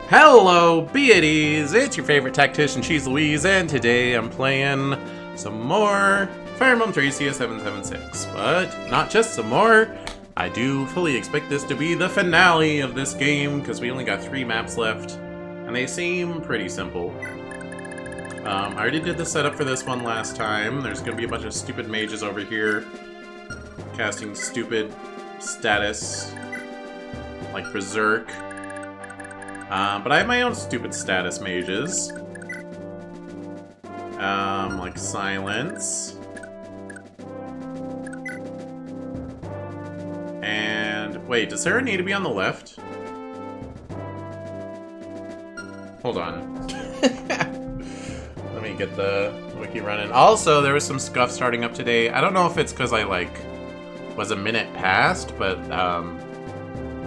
Hello, beauties! It's your favorite tactician, Cheese Louise, and today I'm playing some more Fire Emblem Thracia 776. But not just some more. I do fully expect this to be the finale of this game, because we only got 3 maps left, and they seem pretty simple. I already did the setup for this one last time. There's going to be a bunch of stupid mages over here, casting stupid status, like Berserk. But I have my own stupid status mages. Like Silence. And, wait, does Sarah need to be on the left? Hold on. Let me get the wiki running. Also, there was some scuff starting up today. I don't know if it's because I, was a minute past, but,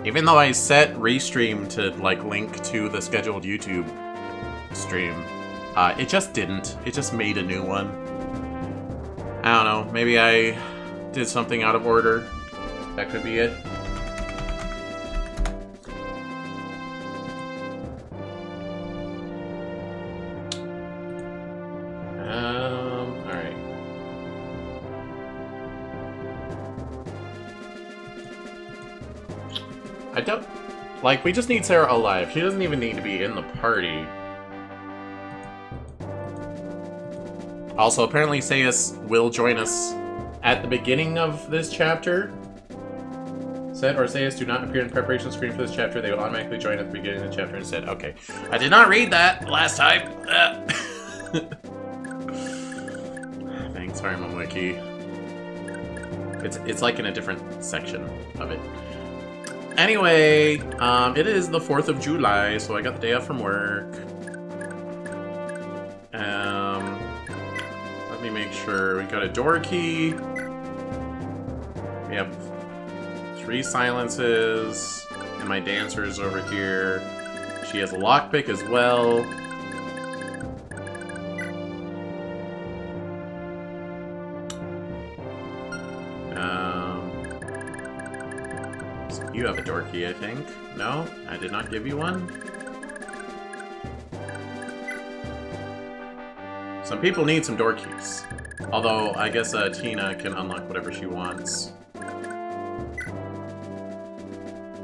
even though I set Restream to, link to the scheduled YouTube stream, it just didn't. It just made a new one. I don't know. Maybe I did something out of order. That could be it. Alright. I don't... we just need Sarah alive. She doesn't even need to be in the party. Also, apparently Sayus will join us at the beginning of this chapter. Set or Sayus do not appear in the preparation screen for this chapter. They will automatically join at the beginning of the chapter instead. Okay. I did not read that last time. Thanks, Fire Emblem Wiki. It's like in a different section of it. Anyway, it is the 4th of July, so I got the day off from work. Let me make sure. We got a door key. We have 3 silences. And my dancer is over here. She has a lockpick as well. You have a door key, I think. No? I did not give you one? Some people need some door keys. Although, I guess Tina can unlock whatever she wants.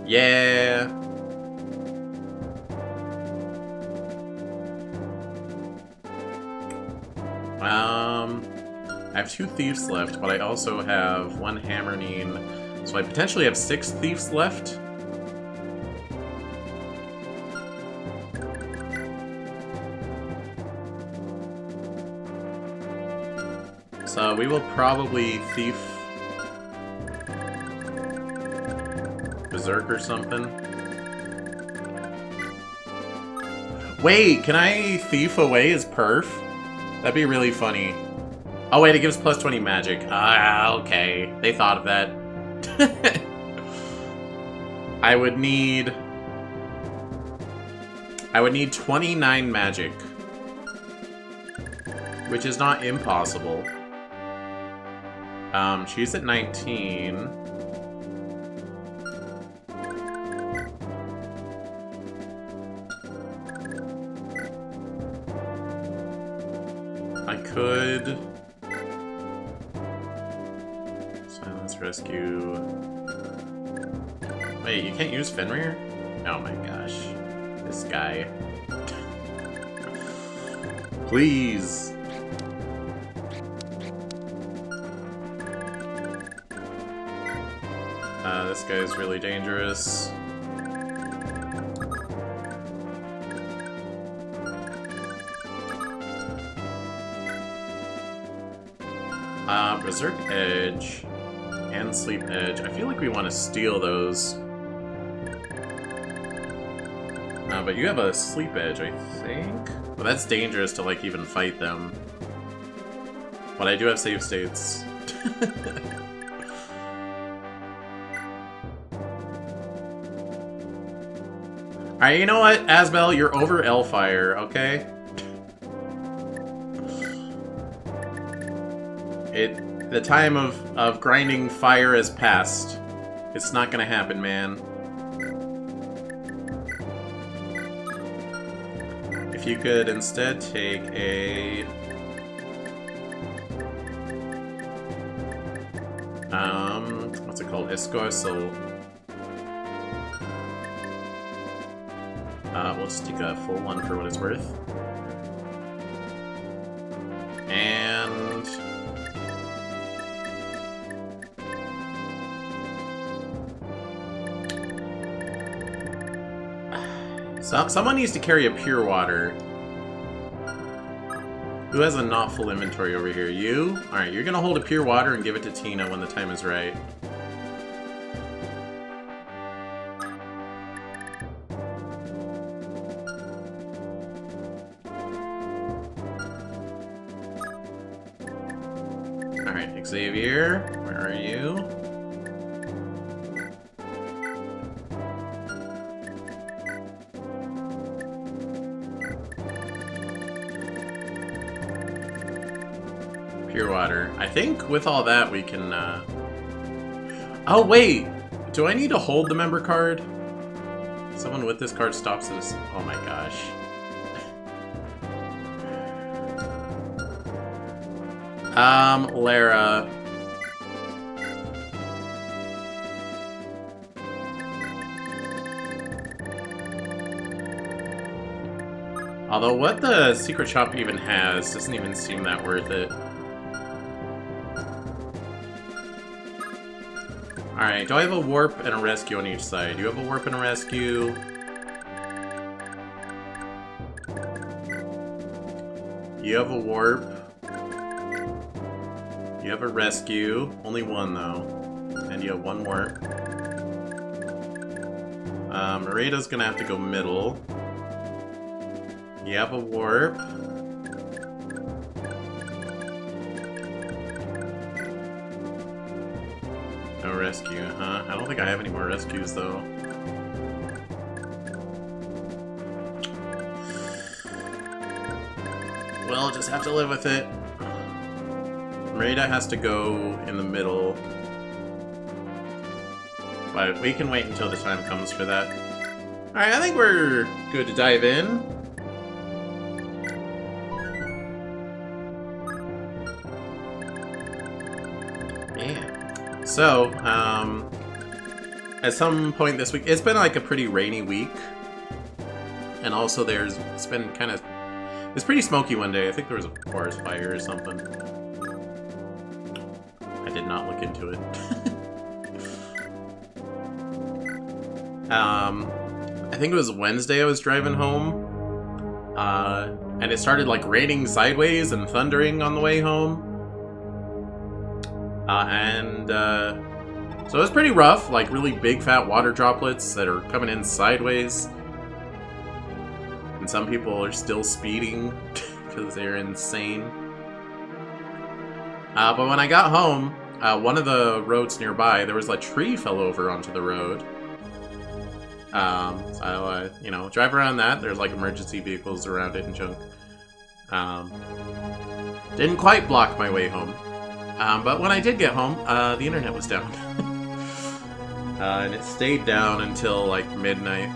Yeah! I have 2 thieves left, but I also have 1 Hammernine. So I potentially have 6 thieves left. So we will probably thief Berserk or something. Wait, can I thief away his perf? That'd be really funny. Oh wait, it gives plus 20 magic. Ah, okay. They thought of that. I would need 29 magic, which is not impossible. She's at 19. I could silence rescue. Wait, you can't use Fenrir? Oh my gosh. This guy. Please. This guy's really dangerous. Berserk Edge and Sleep Edge. I feel like we want to steal those. But you have a Sleep Edge, I think? Well, that's dangerous to, even fight them. But I do have save states. Alright, you know what, Asbel? You're over Elfire, okay? The time of grinding fire has passed. It's not gonna happen, man. if you could instead take a... what's it called? Escorcel. We'll just take a full one for what it's worth. And... so, someone needs to carry a pure water. Who has a not full inventory over here? You? Alright, you're gonna hold a pure water and give it to Tina when the time is right. Alright, Xavier, where are you? Pure water. I think with all that we can, Oh, wait! Do I need to hold the member card? Someone with this card stops us. Oh my gosh. Lara. Although what the secret shop even has doesn't even seem that worth it. Alright, do I have a warp and a rescue on each side? You have a warp and a rescue. You have a warp. You have a rescue. Only one, though. And you have one warp. Marida's gonna have to go middle. You have a warp. No rescue, huh? I don't think I have any more rescues, though. Well, just have to live with it. Merida has to go in the middle. But we can wait until the time comes for that. Alright, I think we're good to dive in. Yeah. So, at some point this week, it's been like a pretty rainy week. And also it's been kind of, it's pretty smoky one day. I think there was a forest fire or something. I did not look into it. I think it was Wednesday I was driving home. And it started like raining sideways and thundering on the way home. So it was pretty rough, like really big fat water droplets that are coming in sideways. And some people are still speeding because they're insane. But when I got home, one of the roads nearby, there was a tree fell over onto the road. So, you know, drive around that. There's like emergency vehicles around it and junk. Didn't quite block my way home. But when I did get home, the internet was down. And it stayed down until like midnight.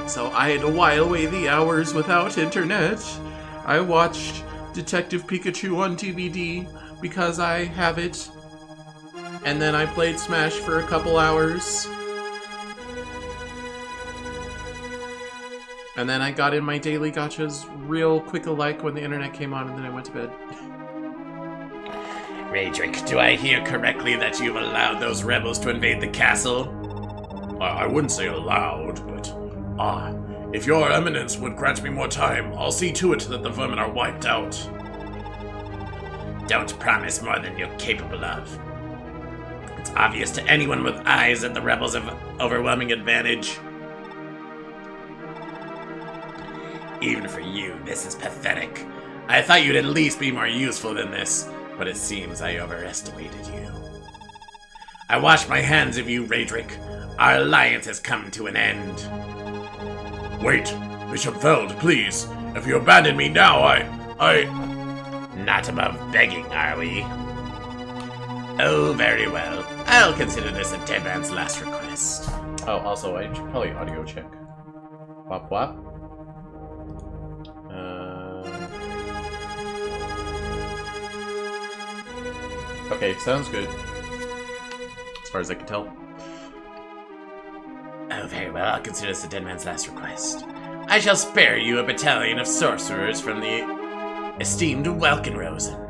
So I had to while away the hours without internet. I watched Detective Pikachu on DVD because I have it. And then I played Smash for a couple hours. And then I got in my daily gachas real quick-alike when the internet came on, and then I went to bed. Raedric, do I hear correctly that you've allowed those rebels to invade the castle? I wouldn't say allowed, but... if your eminence would grant me more time, I'll see to it that the vermin are wiped out. Don't promise more than you're capable of. It's obvious to anyone with eyes that the rebels have overwhelming advantage. Even for you, this is pathetic. I thought you'd at least be more useful than this, but it seems I overestimated you. I wash my hands of you, Raedric. Our alliance has come to an end. Wait, Bishop Veld, please. If you abandon me now, I... Not above begging, are we? Oh, very well. I'll consider this a dead man's last request. Oh, also, I should probably audio check. Wop wop. Okay, sounds good. As far as I can tell. Oh, very well. I'll consider this the dead man's last request. I shall spare you a battalion of sorcerers from the esteemed Welkenrosen.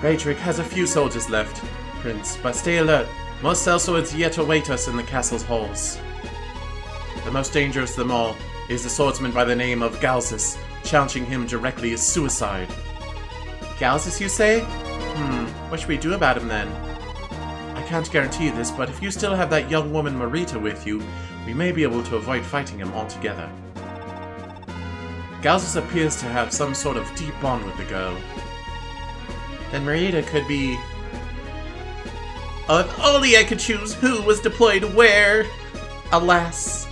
Raedric has a few soldiers left, Prince, but stay alert. Most sellswords yet await us in the castle's halls. The most dangerous of them all is a swordsman by the name of Galzus. Challenging him directly is suicide. Galzus, you say? What should we do about him then? I can't guarantee this, but if you still have that young woman Marita with you, we may be able to avoid fighting him altogether. Galzus appears to have some sort of deep bond with the girl. Then Marita could be... Oh, if only I could choose who was deployed where! Alas.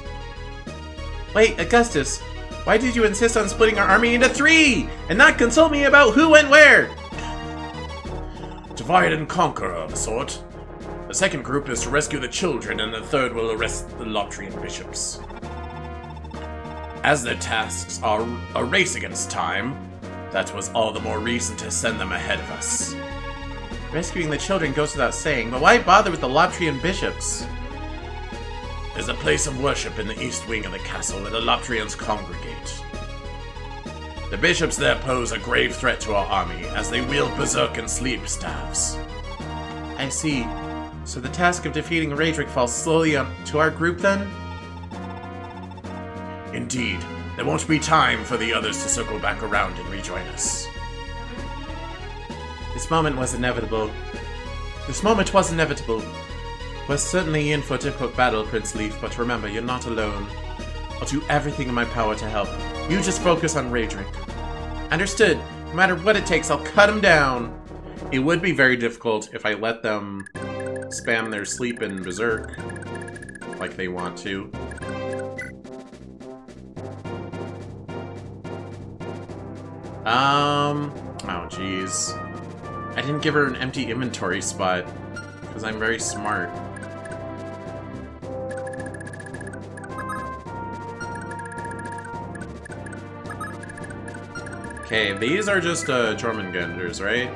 Wait, Augustus, why did you insist on splitting our army into 3 and not consult me about who went where? Divide and conquer of a sort. The second group is to rescue the children, and the third will arrest the Lotrian bishops. As their tasks are a race against time, that was all the more reason to send them ahead of us. Rescuing the children goes without saying, but why bother with the Lotrian bishops? There's a place of worship in the east wing of the castle where the Lotrians congregate. The bishops there pose a grave threat to our army, as they wield berserk and sleep staffs. I see. So the task of defeating Raedric falls slowly to our group then? Indeed. There won't be time for the others to circle back around and rejoin us. This moment was inevitable. We're certainly in for a difficult battle, Prince Leaf, but remember, you're not alone. I'll do everything in my power to help. You just focus on Raedric. Understood. No matter what it takes, I'll cut him down. It would be very difficult if I let them spam their sleep and berserk like they want to. Oh jeez. I didn't give her an empty inventory spot, because I'm very smart. Okay, these are just Jormungandrs, right?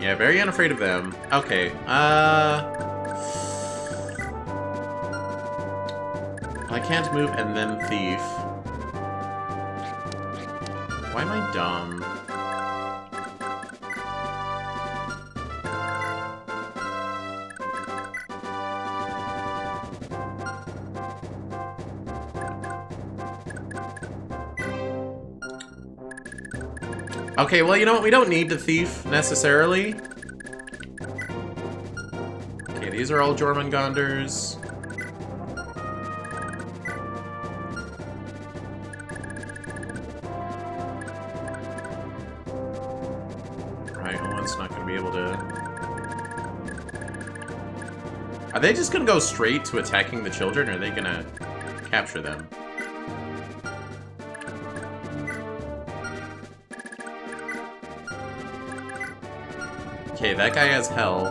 Yeah, very unafraid of them. Okay, I can't move and then thief. Why am I dumb? Okay, well, you know what? We don't need the thief, necessarily. Okay, these are all Jormungandrs. Right, Owen's not gonna be able to... Are they just gonna go straight to attacking the children, or are they gonna capture them? Okay, that guy has hell.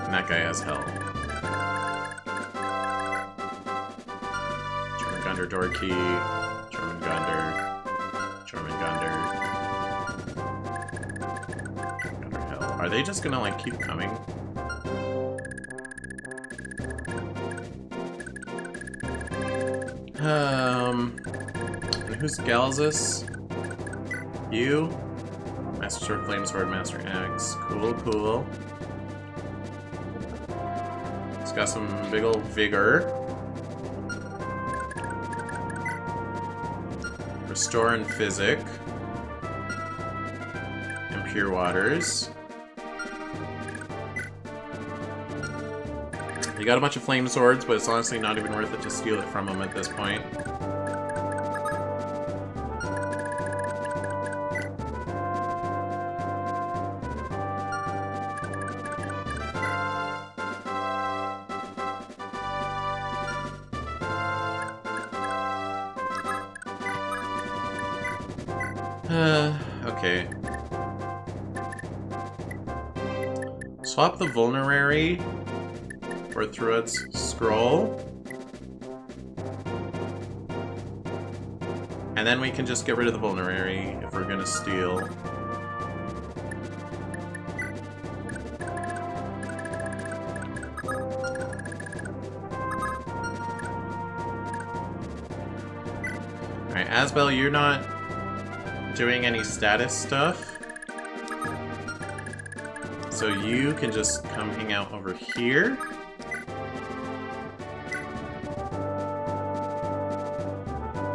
And that guy has hell. Jormungandr Dorky. Jormungandr. Jormungandr hell. Are they just gonna, like, keep coming? Who's Galzus? You? Master Sword, Flame Sword, Master Axe. Cool, cool. It's got some big ol' vigor. Restore and Physic. And Pure Waters. You got a bunch of flame swords, but it's honestly not even worth it to steal it from them at this point. Okay. Swap the vulnerary for Thruad's scroll. And then we can just get rid of the vulnerary if we're gonna steal. Alright, Asbel, you're not doing any status stuff. So you can just come hang out over here.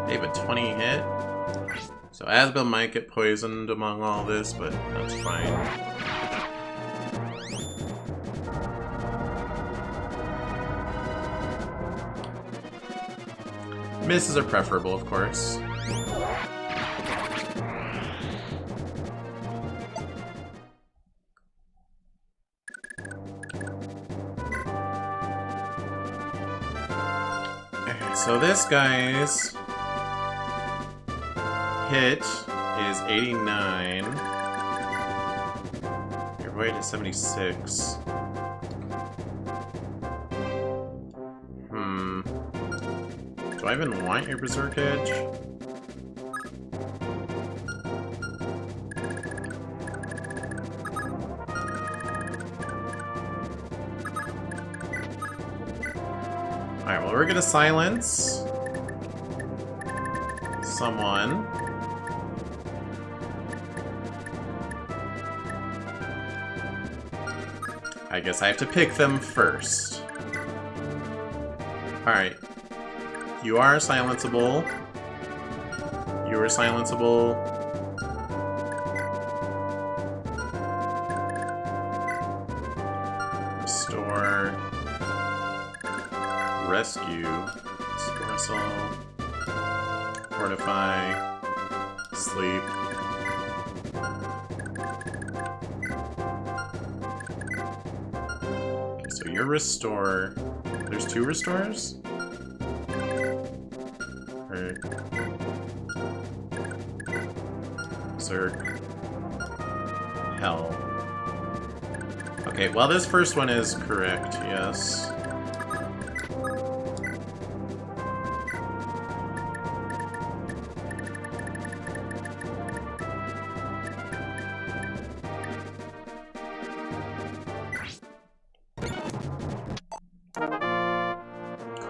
They have a 20 hit. So Asbel might get poisoned among all this, but that's fine. Misses are preferable, of course. So this guy's hit is 89. Your weight is 76. Do I even want your Berserk Edge? Alright, well, we're gonna silence someone. I guess I have to pick them first. Alright. You are silenceable. You are silenceable. Restore. Rescue. Dispersal. Fortify. Sleep. Okay, so your restore. There's 2 restores? Or... Berserk. Hell. Okay, well, this first one is correct, yes.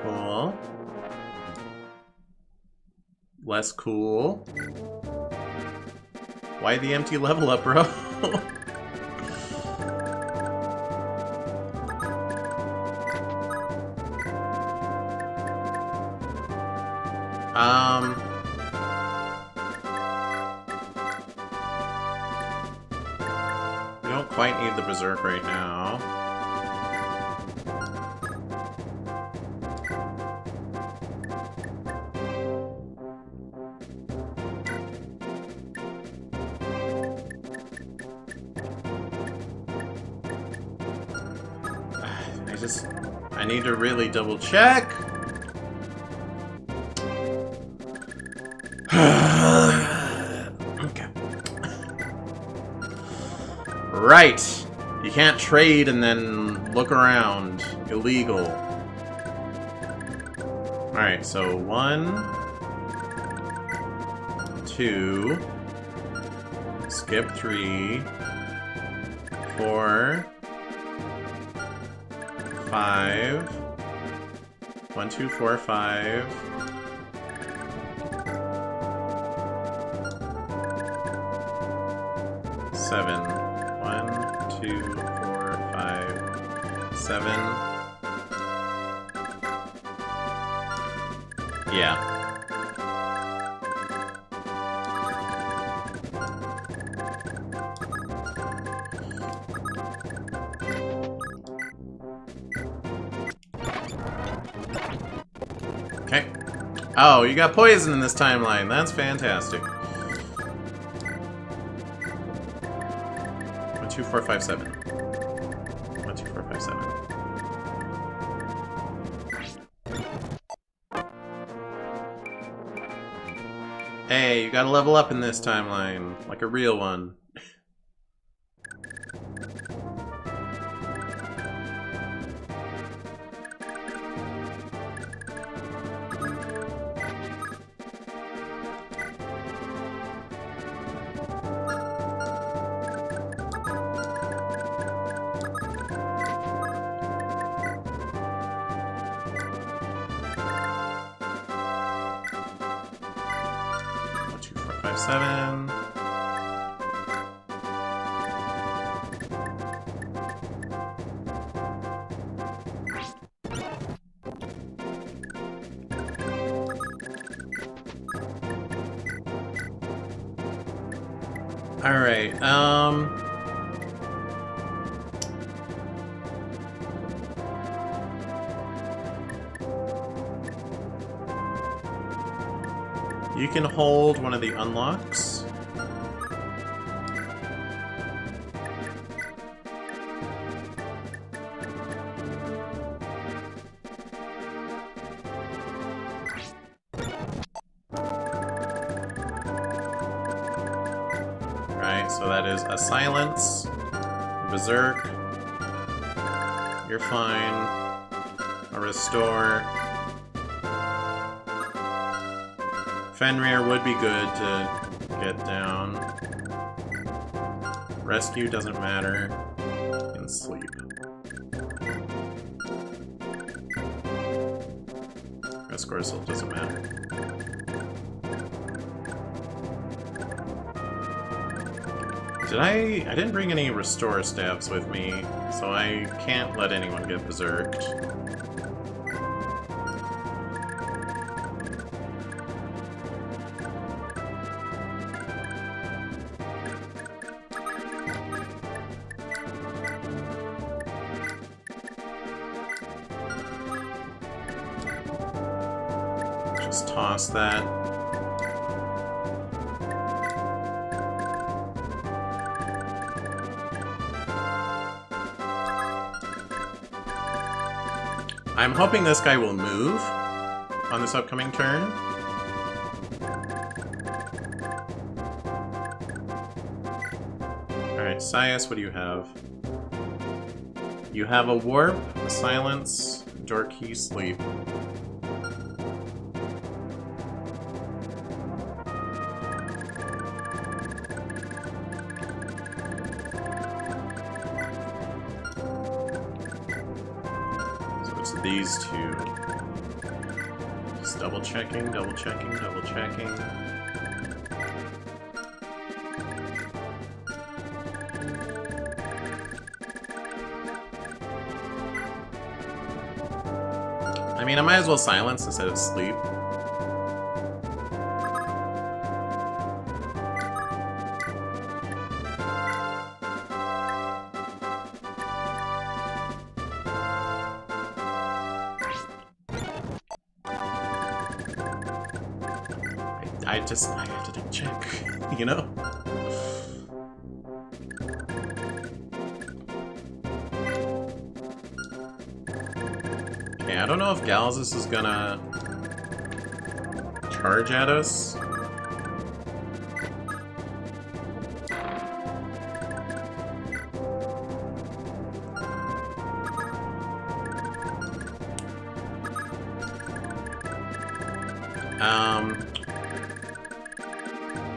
Cool. Less cool. Why the empty level up, bro? We don't quite need the Berserk right now. I need to really double check. Okay. Right. You can't trade and then look around. Illegal. Alright, so 1, 2, skip 3, 4, 5. 1, 2, 4, 5. 7. 1, 2, 4, 5, 7. Yeah. Okay. Oh, you got poison in this timeline. That's fantastic. 1, 2, 4, 5, 7. 1, 2, 4, 5, 7. Hey, you gotta level up in this timeline, like a real one. Seven. All right. You can hold one of the unlocks. Right, so that is a silence, a berserk, you're fine, a restore. Fenrir would be good to get down. Rescue doesn't matter. And sleep. Escorsal doesn't matter. I didn't bring any restore staffs with me, so I can't let anyone get berserked. Just toss that. I'm hoping this guy will move on this upcoming turn. Alright, Sias, what do you have? You have a warp, a silence, door key, sleep. These two. Just double checking, double checking, double checking. I mean, I might as well silence instead of sleep. I have to double check, you know? Okay, I don't know if Galzus is gonna charge at us.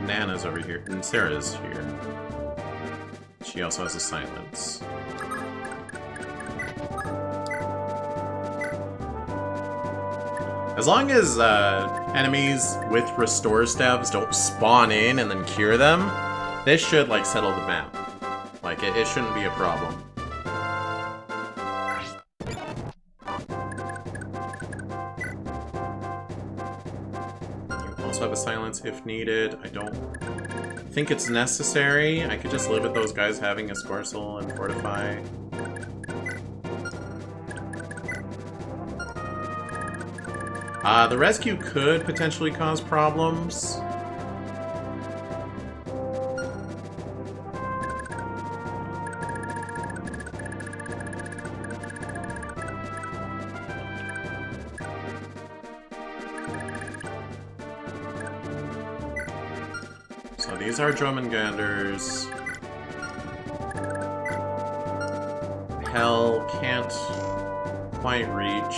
Nana's over here, and Sarah's here. She also has a silence. As long as enemies with restore staves don't spawn in and then cure them, this should, like, settle the map. Like, it shouldn't be a problem. Have a silence if needed. I don't think it's necessary. I could just live with those guys having a Scorsel and Fortify. The rescue could potentially cause problems. these are Jormungandrs. Hell can't quite reach.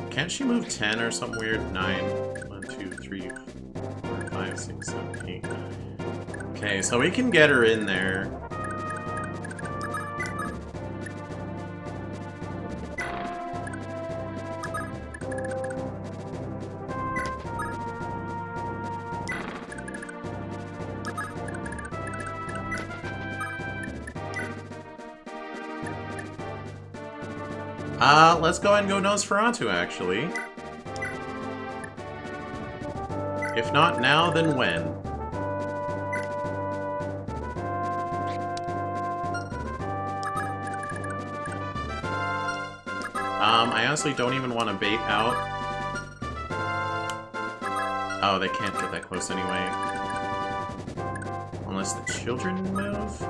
Can't she move 10 or some weird 9? 1, 2, 3, 4, 5, 6, 7, 8. Okay, so we can get her in there. Let's go ahead and go Nosferatu, actually. If not now, then when? I honestly don't even want to bait out. Oh, they can't get that close anyway. Unless the children move?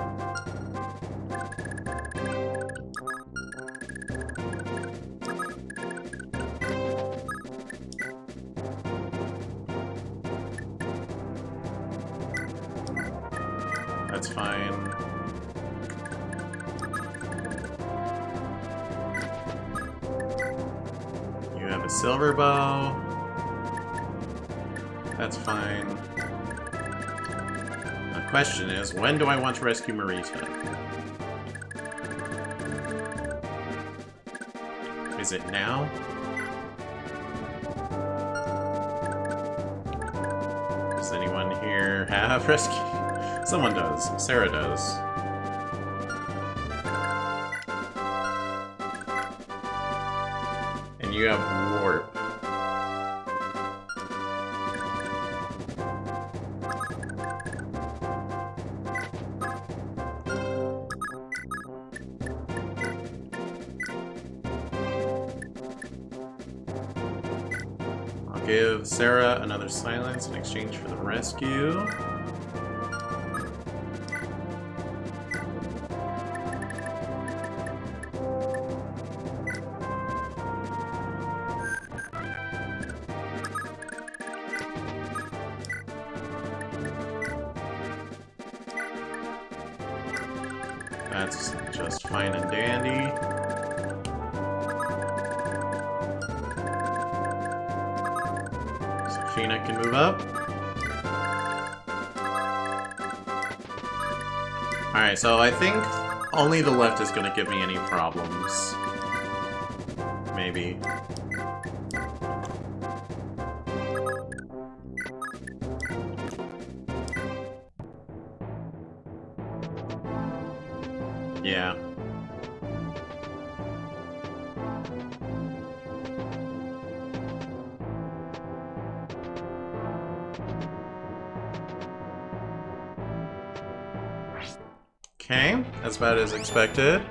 That's fine. You have a silver bow. That's fine. The question is, when do I want to rescue Marita? Is it now? Does anyone here have rescue? Someone does. Sarah does. And you have warp. I'll give Sarah another silence in exchange for the rescue. That's just fine and dandy. Sophina can move up. Alright, so I think only the left is going to give me any problems. Maybe. Yeah. Okay, that's about as expected.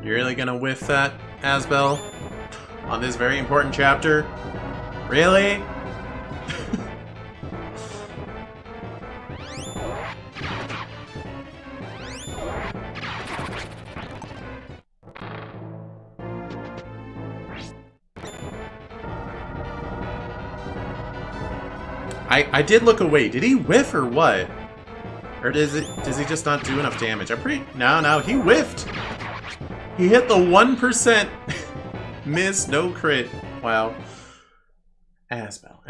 You're really gonna whiff that, Asbel? On this very important chapter? Really? I did look away. Did he whiff or what? Or does he just not do enough damage? No, he whiffed! He hit the 1% miss, no crit. Wow. Asbel.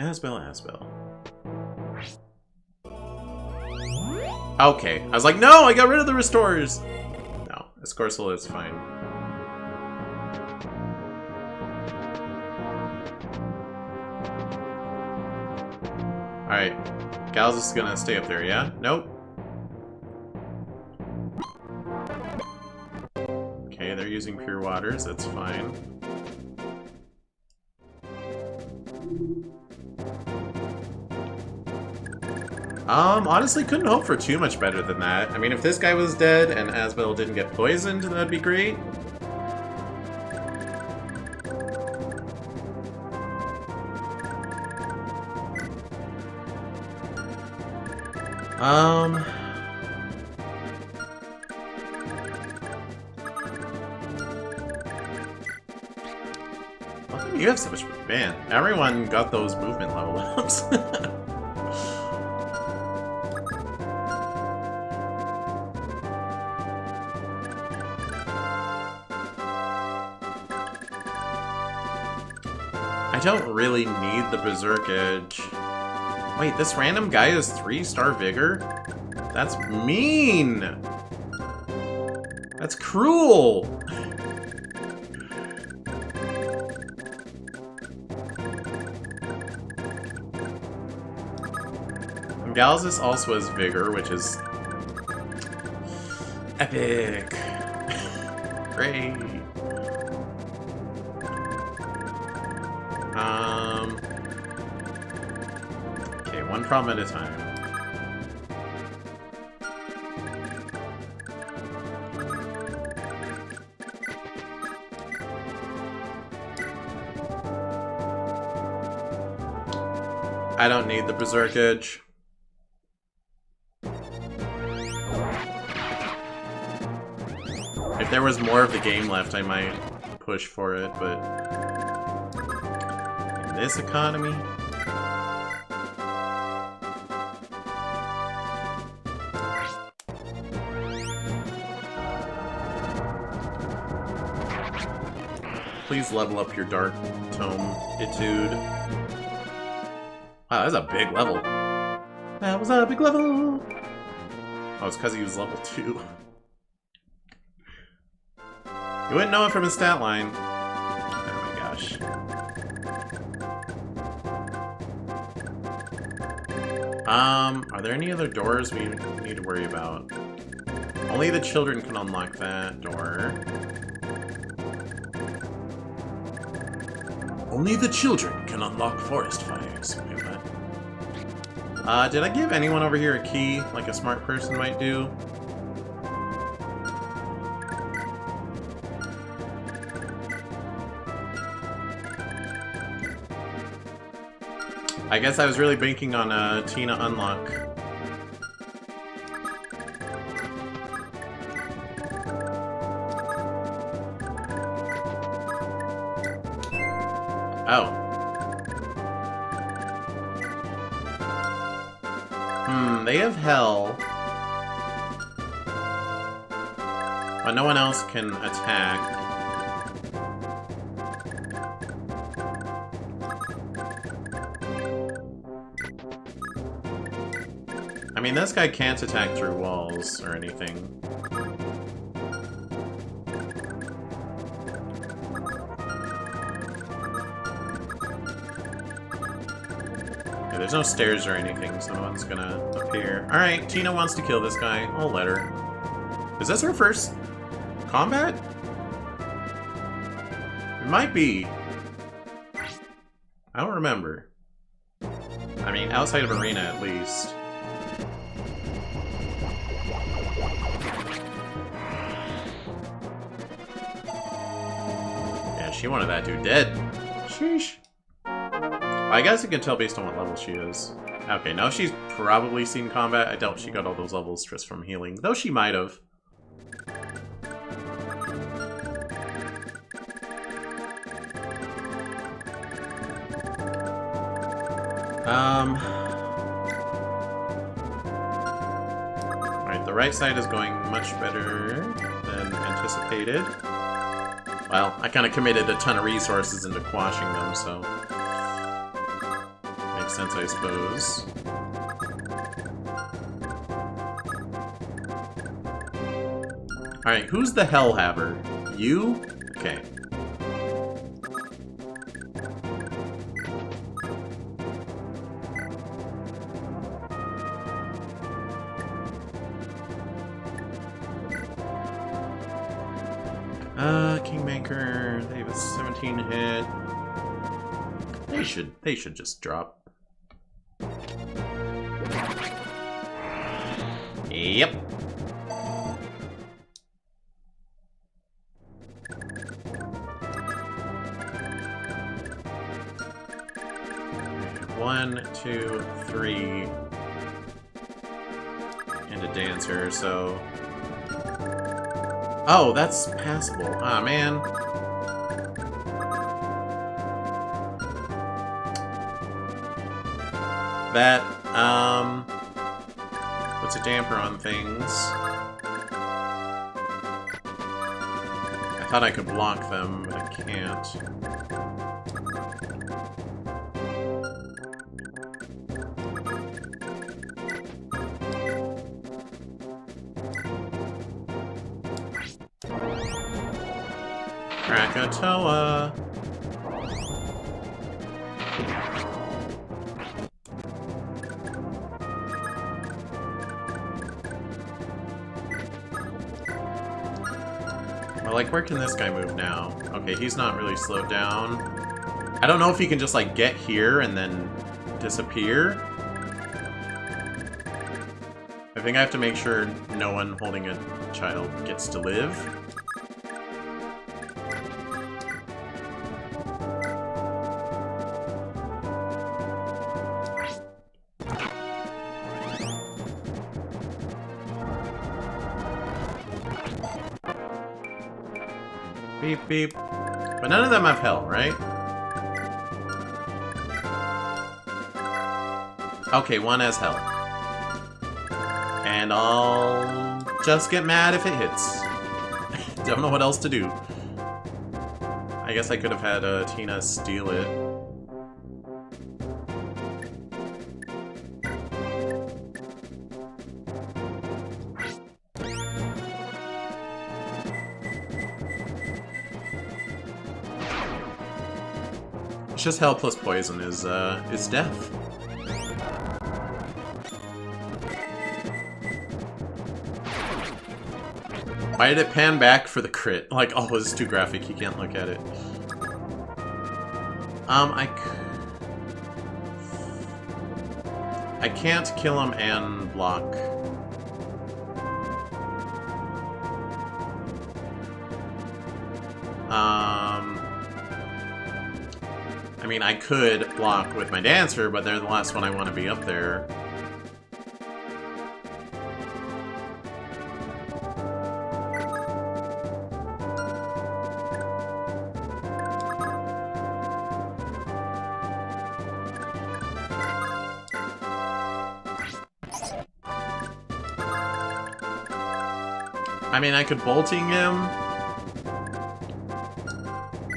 Okay. I was like, no, I got rid of the restores. No, Escorcel is fine. Alright. Gal's just gonna stay up there, yeah? Nope. Okay, they're using pure waters, that's fine. Honestly, couldn't hope for too much better than that. I mean, if this guy was dead and Asbel didn't get poisoned, that'd be great. How come you have so much... Man, everyone got those movement level ups. I don't really need the Berserk Edge. Wait, this random guy has 3-star Vigor? That's mean! That's cruel! Galzus also has Vigor, which is... epic! Great! Okay, one problem at a time. I don't need the Berserk Edge. If there was more of the game left, I might push for it, but... in this economy... Please level up your Dark Tome Etude. Wow, that's a big level. That was a big level! Oh, it's because he was level 2. You wouldn't know it from his stat line. Oh my gosh. Are there any other doors we need to worry about? Only the children can unlock that door. Only the children can unlock forest fires. Wait, what? Did I give anyone over here a key, like a smart person might do? I guess I was really banking on Tina unlock. Oh. They have Hell. But no one else can attack. I mean, this guy can't attack through walls or anything. Yeah, there's no stairs or anything, so no one's gonna appear. Alright, Tina wants to kill this guy. I'll let her. Is this her first combat? It might be. I don't remember. I mean, outside of Arena at least. She wanted that dude dead. Sheesh. I guess you can tell based on what level she is. Okay, now she's probably seen combat. I doubt she got all those levels just from healing, though she might have. Alright, the right side is going much better than anticipated. Well, I kind of committed a ton of resources into quashing them, so... makes sense, I suppose. Alright, who's the Hellhaver? You? Okay. Kingmaker, they have a 17 hit. They should just drop. Yep. One, two, three, and a dancer, so... Oh, that's passable. Ah, man. That, puts a damper on things. I thought I could block them, but I can't. Krakatoa. Well, like, where can this guy move now? Okay, he's not really slowed down. I don't know if he can just, like, get here and then disappear. I think I have to make sure no one holding a child gets to live. Beep, beep. But none of them have hell, right? Okay, one has hell. And I'll just get mad if it hits. Don't know what else to do. I guess I could have had Tina steal it. It's just hell plus poison is death. Why did it pan back for the crit? Like, oh, it's too graphic, you can't look at it. I can't kill him and block. I mean, I could block with my dancer, but they're the last one I want to be up there. I mean, I could bolting him.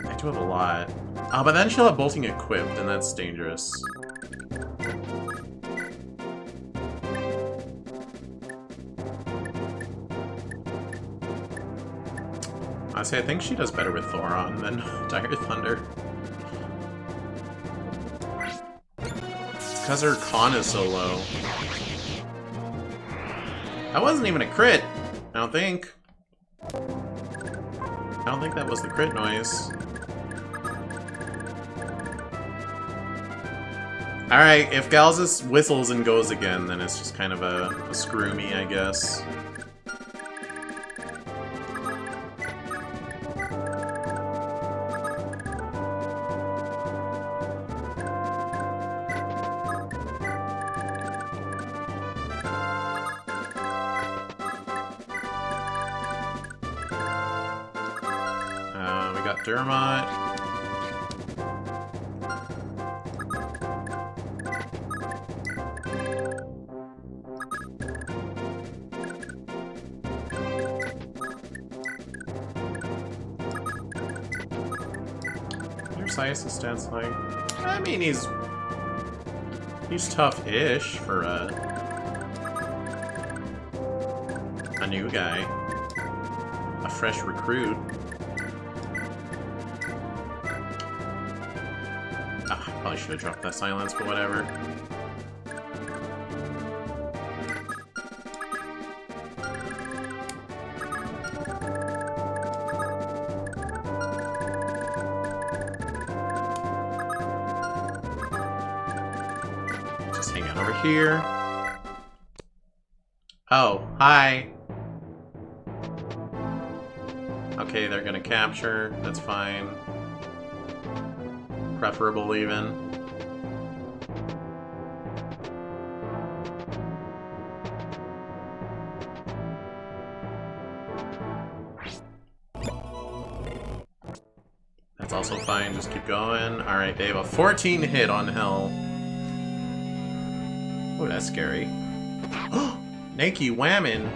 I do have a lot. Oh, but then she'll have bolting equipped, and that's dangerous. Honestly, I think she does better with Thoron than Dire Thunder. It's because her con is so low. That wasn't even a crit, I don't think. I don't think that was the crit noise. Alright, if Galzus whistles and goes again, then it's just kind of a screw me, I guess. We got Dermot. Sias's stats like? I mean, he's tough-ish for a new guy, a fresh recruit. Ah, I probably should have dropped that silence, but whatever. Here. Oh, hi. Okay, they're gonna capture. That's fine. Preferable even. That's also fine, just keep going. Alright, they have a 14 hit on Hell. Oh, that's scary. Nakey whammin'.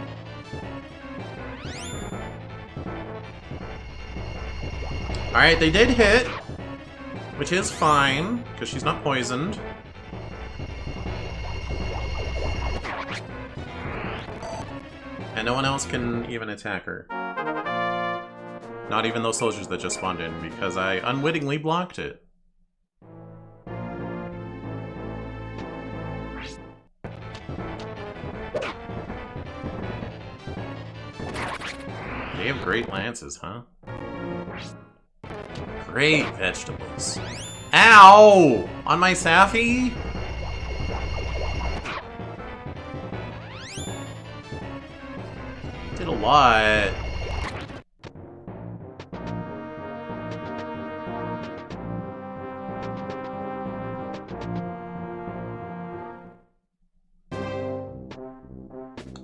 Alright, they did hit. Which is fine, because she's not poisoned. And no one else can even attack her. Not even those soldiers that just spawned in, because I unwittingly blocked it. They have great lances, huh? Great vegetables. Ow! On my Safi? Did a lot.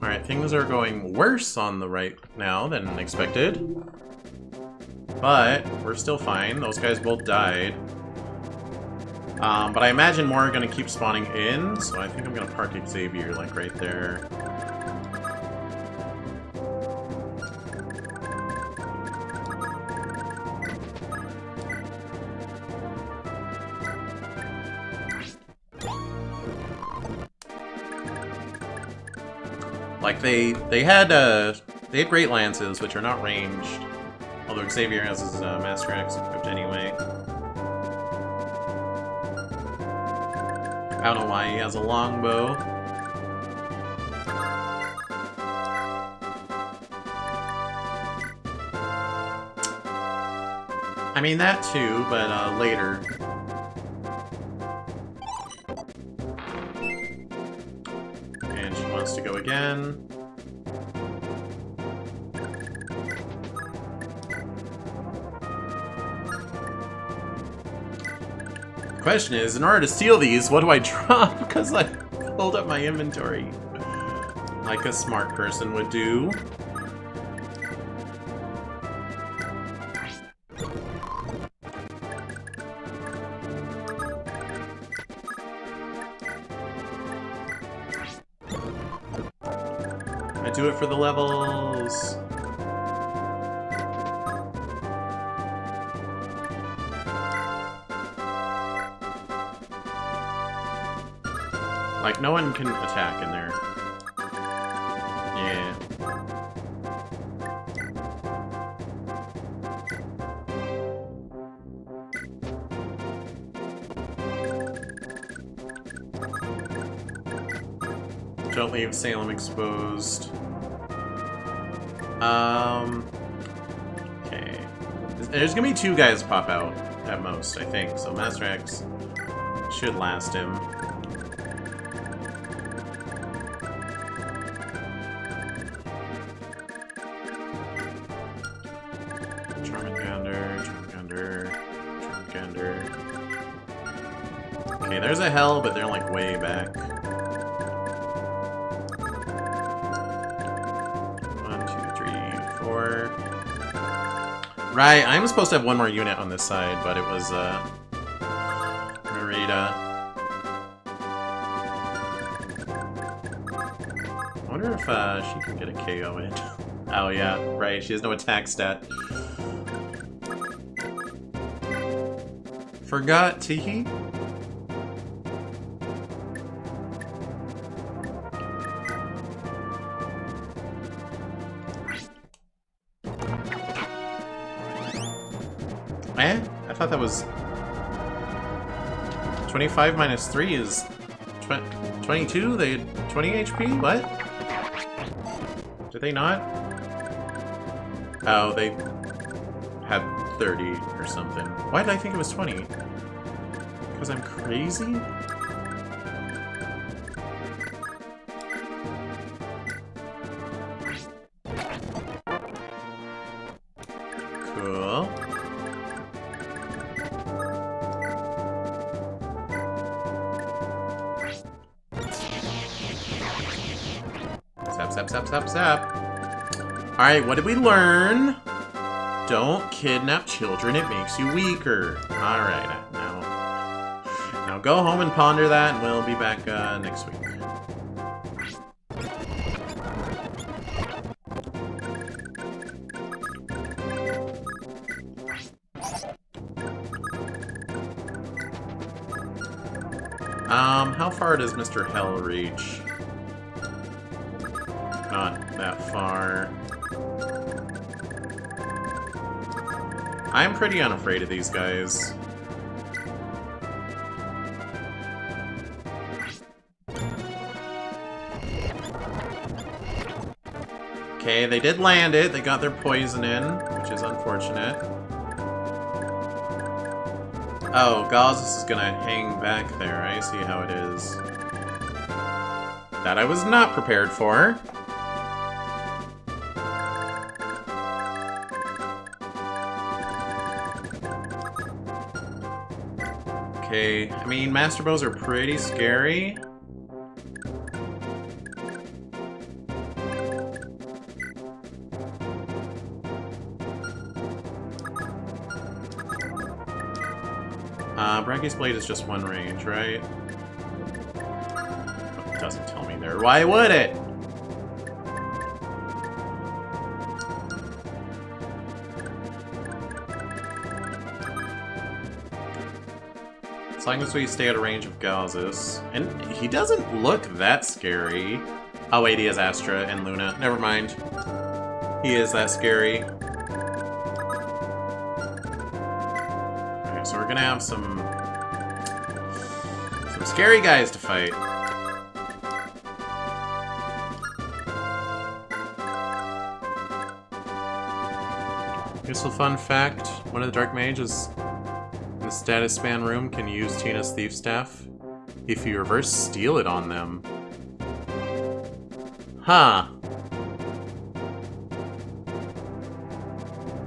Alright, things are going worse on the right now than expected. But we're still fine. Those guys both died. But I imagine more are going to keep spawning in, so I think I'm going to park Xavier, like, right there. Like, they had great lances, which are not ranged. Although Xavier has his Master Axe equipped anyway. I don't know why he has a longbow. I mean, that too, but later. And she wants to go again. Question is, in order to steal these, what do I drop? Because I pulled up my inventory. Like a smart person would do. I do it for the levels. Like, no one can attack in there. Yeah. Don't leave Salem exposed. Okay. There's gonna be 2 guys pop out, at most, I think. So Master Axe should last him. Okay, there's a hell, but they're like way back. 1, 2, 3, 4. Right, I'm supposed to have 1 more unit on this side, but it was Marita. I wonder if she can get a KO in. Oh yeah, right, she has no attack stat. Forgot Teehee? Eh? I thought that was... 25 minus 3 is... 22? They had 20 HP? What? Did they not? Oh, they... had 30 or something. Why did I think it was 20? Because I'm crazy? Zap. Alright, what did we learn? Don't kidnap children, it makes you weaker. Alright, now go home and ponder that, and we'll be back next week. How far does Mr. Hell reach? Not that far. I'm pretty unafraid of these guys. Okay, they did land it. They got their poison in, which is unfortunate. Oh, Gauzus is gonna hang back there. I see how it is. That I was not prepared for. Okay, I mean, Master Bows are pretty scary. Brachio's Blade is just one range, right? Oh, it doesn't tell me there. Why would it? As long as we stay at a range of Gauzus. And he doesn't look that scary. Oh wait, he has Astra and Luna. Never mind. He is that scary. Okay, so we're gonna have some scary guys to fight. Useful fun fact, one of the Dark Mages in the status span room can use Tina's Thief Staff if you reverse steal it on them. Huh.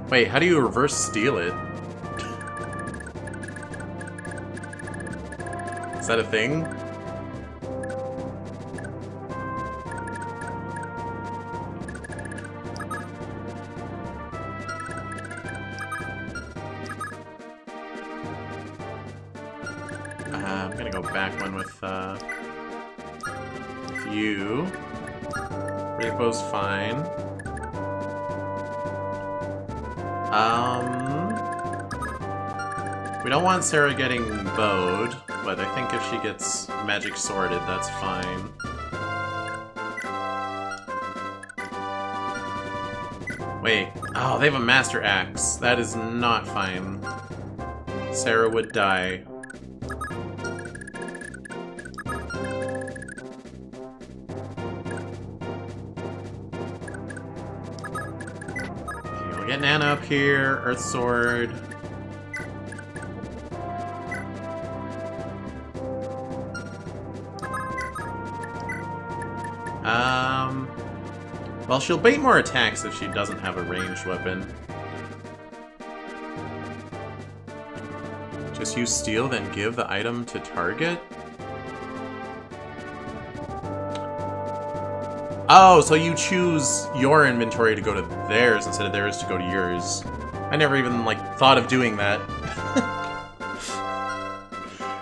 Wait, how do you reverse steal it? Is that a thing? I'm gonna go back one with you. Rainbow's fine. We don't want Sarah getting bowed, but I think if she gets magic sworded, that's fine. Wait. Oh, they have a Master Axe. That is not fine. Sarah would die. Okay, we'll get Nana up here. Earth Sword. Well, she'll bait more attacks if she doesn't have a ranged weapon. Just use steal, then give the item to target? Oh, so you choose your inventory to go to theirs instead of theirs to go to yours. I never even, like, thought of doing that.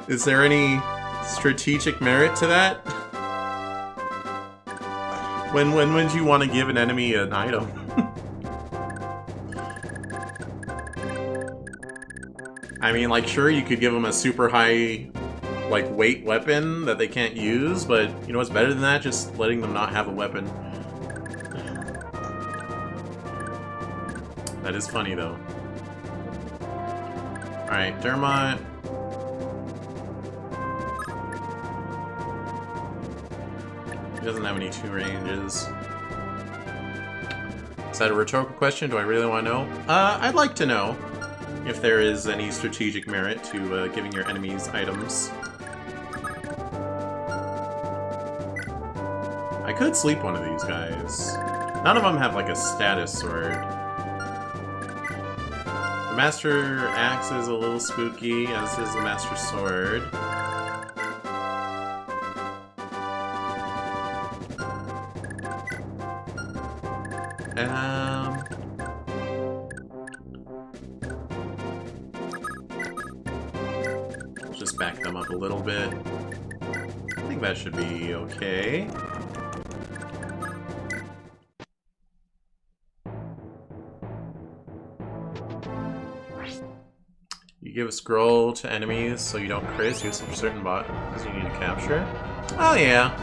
Is there any strategic merit to that? When would you want to give an enemy an item? I mean, like, sure, you could give them a super high, like, weight weapon that they can't use, but you know what's better than that? Just letting them not have a weapon. That is funny, though. Alright, Dermot. He doesn't have any 2 ranges. Is that a rhetorical question? Do I really want to know? I'd like to know if there is any strategic merit to giving your enemies items. I could sleep one of these guys. None of them have, like, a status sword. The Master Axe is a little spooky, as is the Master Sword. Just back them up a little bit. I think that should be okay. You give a scroll to enemies so you don't crit, use for certain bosses you need to capture. Oh yeah.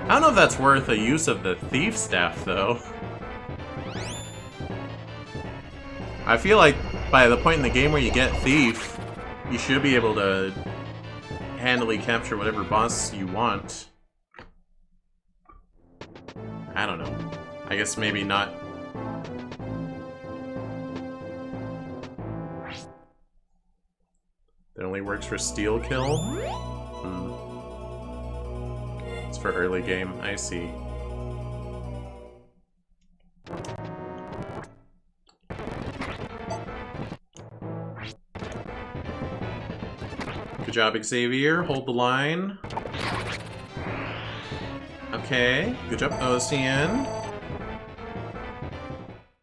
I don't know if that's worth a use of the thief staff though. I feel like by the point in the game where you get thief, you should be able to handily capture whatever boss you want. I don't know. I guess maybe not. That only works for steal kill? It's for early game, I see. Good job, Xavier. Hold the line. Okay. Good job, Ocean.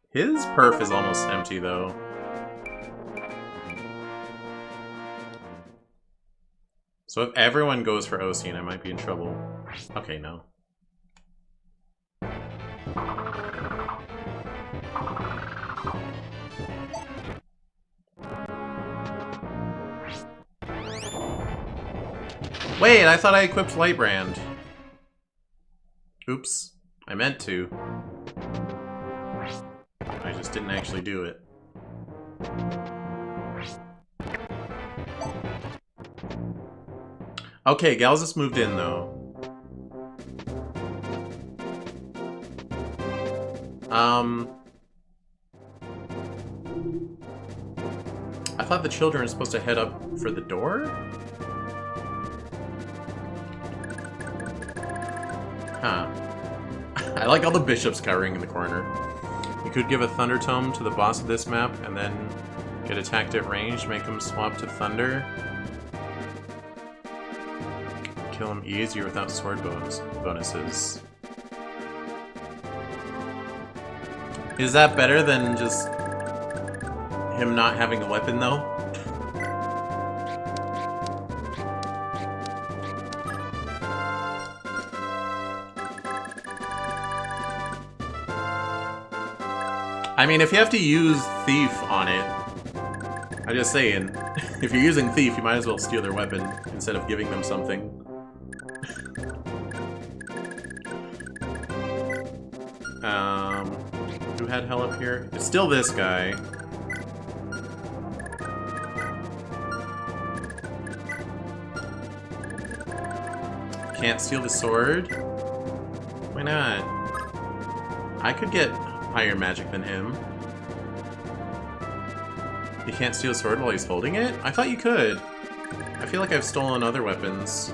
His perf is almost empty, though. So if everyone goes for Ocean, I might be in trouble. Okay, no. Wait, I thought I equipped Lightbrand. Oops. I meant to. I just didn't actually do it. Okay, Galzus moved in, though. I thought the children were supposed to head up for the door? Huh. I like all the bishops cowering in the corner. You could give a Thunder Tome to the boss of this map, and then get attacked at range, make him swap to Thunder. Kill him easier without sword bonuses. Is that better than just him not having a weapon, though? I mean, if you have to use Thief on it, I'm just saying, if you're using Thief, you might as well steal their weapon instead of giving them something. Who had hell up here? It's still this guy. Can't steal the sword? Why not? I could get higher magic than him. You can't steal a sword while he's holding it? I thought you could. I feel like I've stolen other weapons.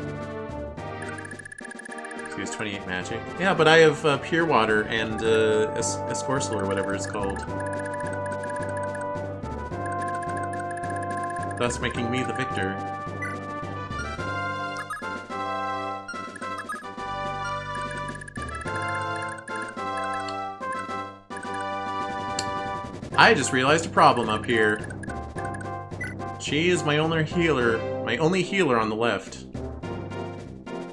He has 28 magic. Yeah, but I have Pure Water and Escorcel or whatever it's called. Thus making me the victor. I just realized a problem up here. She is my only healer on the left.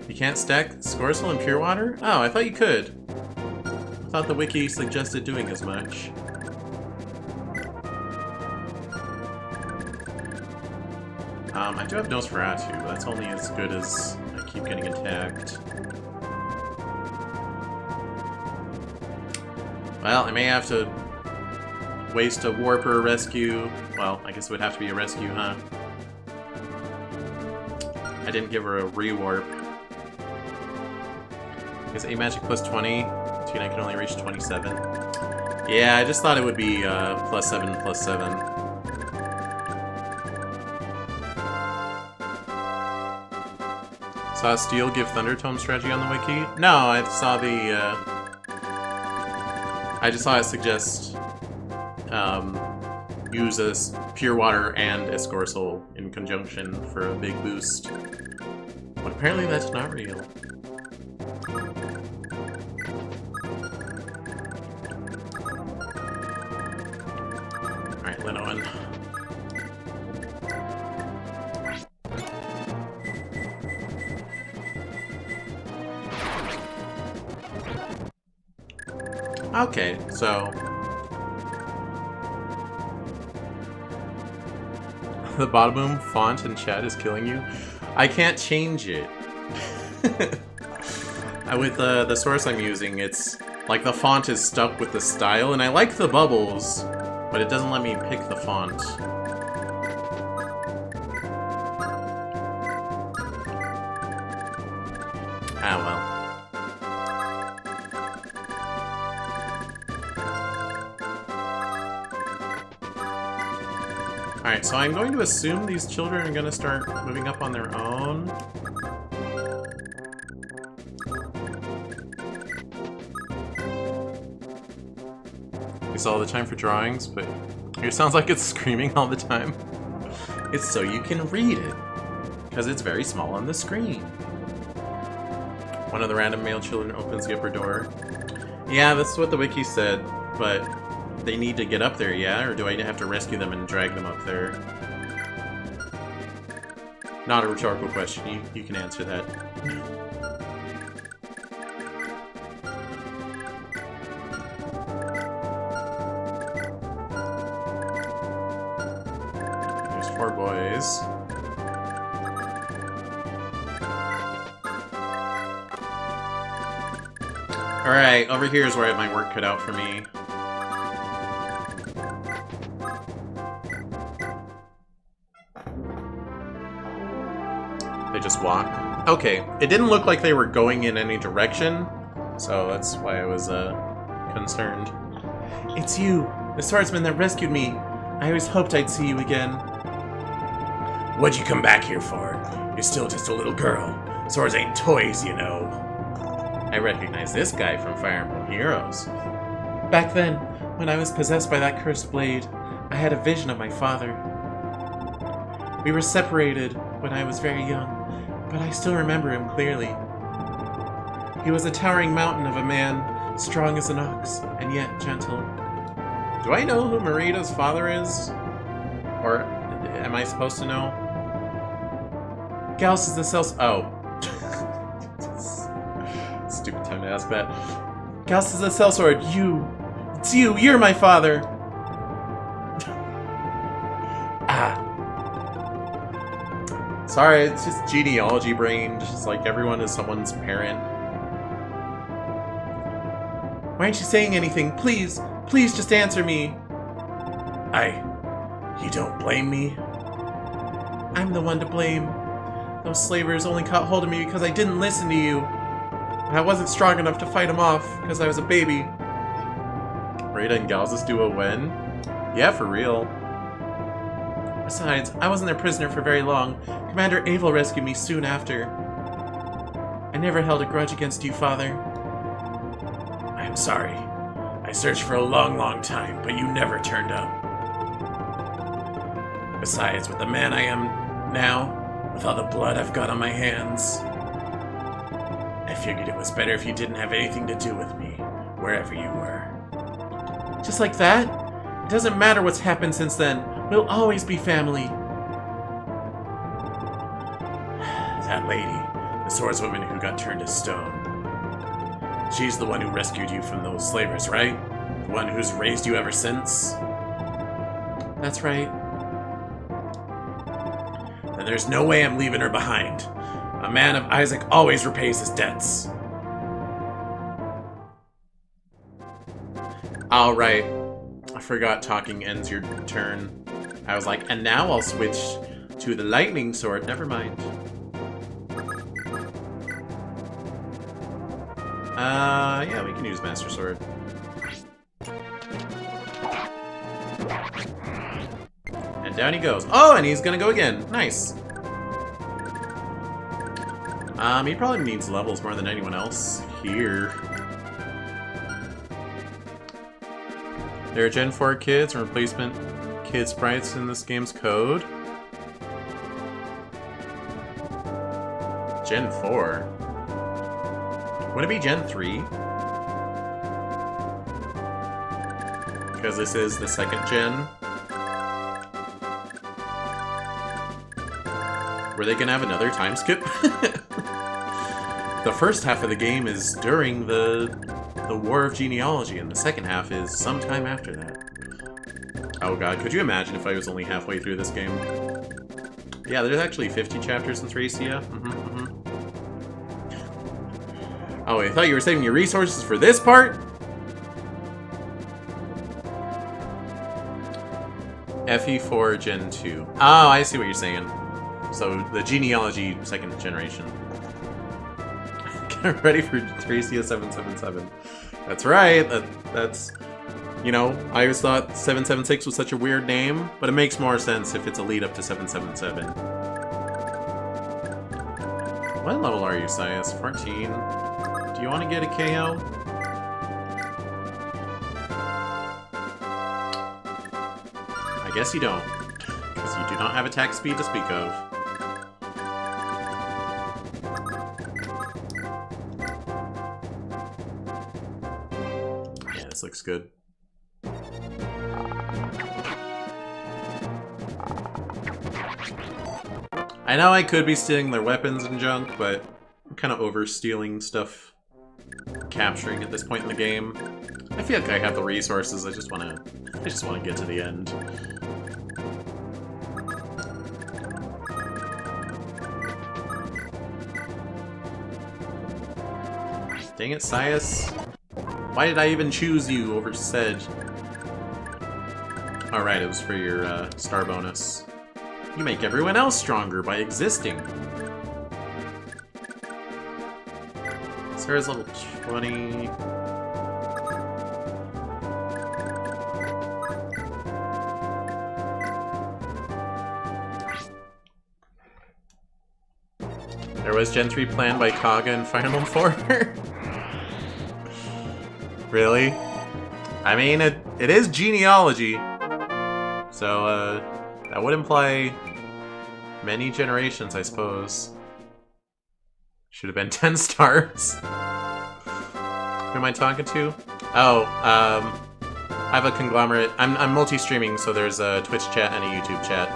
You can't stack Scorsel and Pure Water? Oh, I thought you could. I thought the wiki suggested doing as much. I do have Nosferatu, but that's only as good as I keep getting attacked. Well, I may have to waste a warper rescue. Well, I guess it would have to be a rescue, huh? I didn't give her a rewarp. Is 8 magic plus 20? I can only reach 27. Yeah, I just thought it would be plus 7, plus 7. Saw Steel give Thunder Tome strategy on the wiki? No, I saw the, I just saw it suggest use a Pure Water and Escorcel in conjunction for a big boost. But apparently that's not real. Linoan. Okay, so the bottom font in chat is killing you. I can't change it. With the source I'm using, it's like the font is stuck with the style, and I like the bubbles, but it doesn't let me pick the font. Ah, well. Alright, so I'm going to assume these children are going to start moving up on their own. It's all the time for drawings, but it sounds like it's screaming all the time. It's so you can read it, because it's very small on the screen. One of the random male children opens the upper door. Yeah, that's what the wiki said, but they need to get up there, yeah? Or do I have to rescue them and drag them up there? Not a rhetorical question, you can answer that. There's 4 boys. Alright, over here is where I have my work cut out for me. They just walk. Okay, it didn't look like they were going in any direction, so that's why I was concerned. It's you, the swordsman that rescued me. I always hoped I'd see you again. What'd you come back here for? You're still just a little girl. Swords ain't toys, you know. I recognize this guy from Fire Emblem Heroes. Back then, when I was possessed by that cursed blade, I had a vision of my father. We were separated when I was very young, but I still remember him clearly. He was a towering mountain of a man, strong as an ox, and yet gentle. Do I know who Marita's father is? Or am I supposed to know? Gauss is the cells. Oh. Stupid time to ask that. Gauss is the sellsword. It's you. You're my father. Ah. Sorry, it's just genealogy brain. Just like everyone is someone's parent. Why aren't you saying anything? Please, please just answer me. You don't blame me? I'm the one to blame. Those slavers only caught hold of me because I didn't listen to you. I wasn't strong enough to fight him off because I was a baby. Rita and Galzus do a when? Yeah, for real. Besides, I wasn't their prisoner for very long. Commander Abel rescued me soon after. I never held a grudge against you, Father. I'm sorry. I searched for a long, long time, but you never turned up. Besides, with the man I am now, with all the blood I've got on my hands, I figured it was better if you didn't have anything to do with me, wherever you were. Just like that? It doesn't matter what's happened since then. We'll always be family. That lady, the swordswoman who got turned to stone. She's the one who rescued you from those slavers, right? The one who's raised you ever since? That's right. Then there's no way I'm leaving her behind. A man of Isaac always repays his debts. Alright. I forgot talking ends your turn. I was like, and now I'll switch to the lightning sword. Never mind. Yeah, we can use Master Sword. And down he goes. Oh, and he's gonna go again. Nice. He probably needs levels more than anyone else here. There are Gen 4 kids and replacement kid sprites in this game's code. Gen 4? Would it be Gen 3? Because this is the second gen. Were they gonna have another time skip? The first half of the game is during the War of Genealogy, and the second half is sometime after that. Oh god, could you imagine if I was only halfway through this game? Yeah, there's actually 50 chapters in Thracia. Oh, I thought you were saving your resources for this part? FE4 Gen 2. Oh, I see what you're saying. So, the Genealogy second generation. Get ready for Thracia 777. That's right. That's... You know, I always thought 776 was such a weird name, but it makes more sense if it's a lead up to 777. What level are you, Sias? 14. Do you want to get a KO? I guess you don't, because you do not have attack speed to speak of. Yeah, this looks good. I know I could be stealing their weapons and junk, but I'm kind of over-stealing stuff, capturing at this point in the game. I feel like I have the resources. I just want to get to the end. Dang it, Sias! Why did I even choose you over Sedge? All right, it was for your star bonus. You make everyone else stronger by existing. Sarah's level 20. There was Gen 3 planned by Kaga and Fire Emblem 4. Really? I mean, it is genealogy. So, that would imply many generations, I suppose. Should have been 10 stars. Who am I talking to? Oh, I have a conglomerate. I'm multi-streaming, so there's a Twitch chat and a YouTube chat.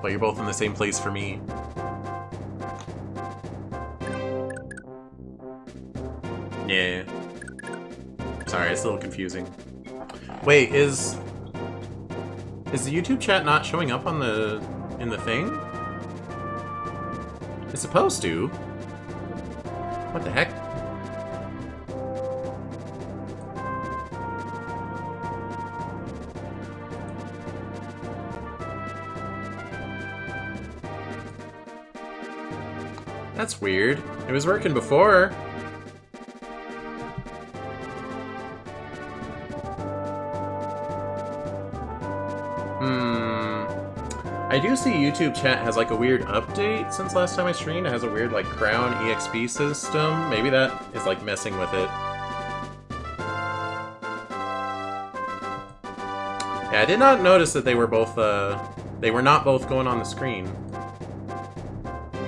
But you're both in the same place for me. Yeah. Sorry, it's a little confusing. Wait, is the YouTube chat not showing up on in the thing? It's supposed to. What the heck? That's weird. It was working before. I do see YouTube chat has like a weird update since last time I streamed. It has a weird like Crown EXP system. Maybe that is like messing with it. Yeah, I did not notice that they were both they were not both going on the screen.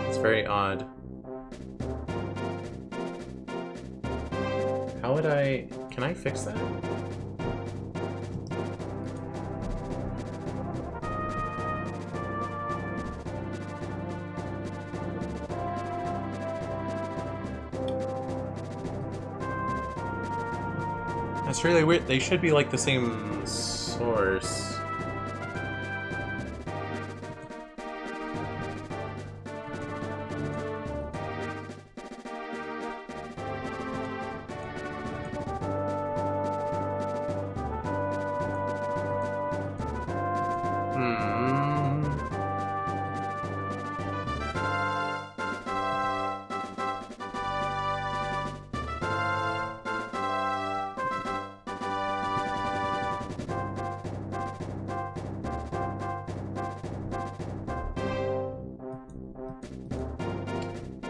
It's very odd. How would I... Can I fix that? That's really weird. They should be like the same source.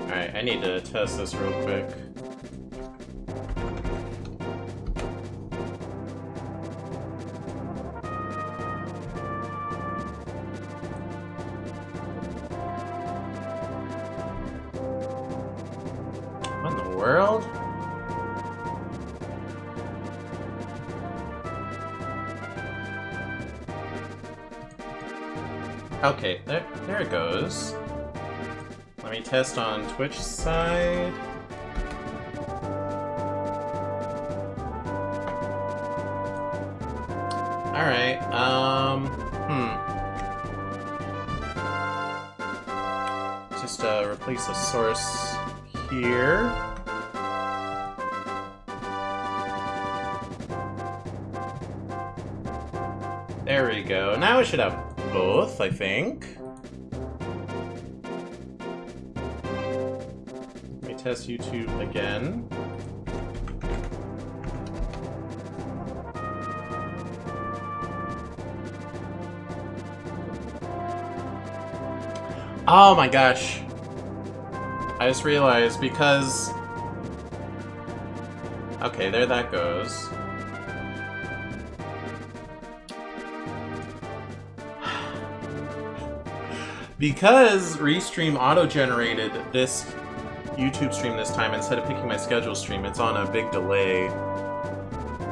Alright, I need to test this real quick. What in the world? Okay, there it goes. Let me test on Twitch side. Alright, just replace a source here. There we go. Now it should have both, I think. Let me test YouTube again. Oh my gosh. I just realized because... Okay, there that goes. Because Restream auto-generated this YouTube stream this time, instead of picking my schedule stream, it's on a big delay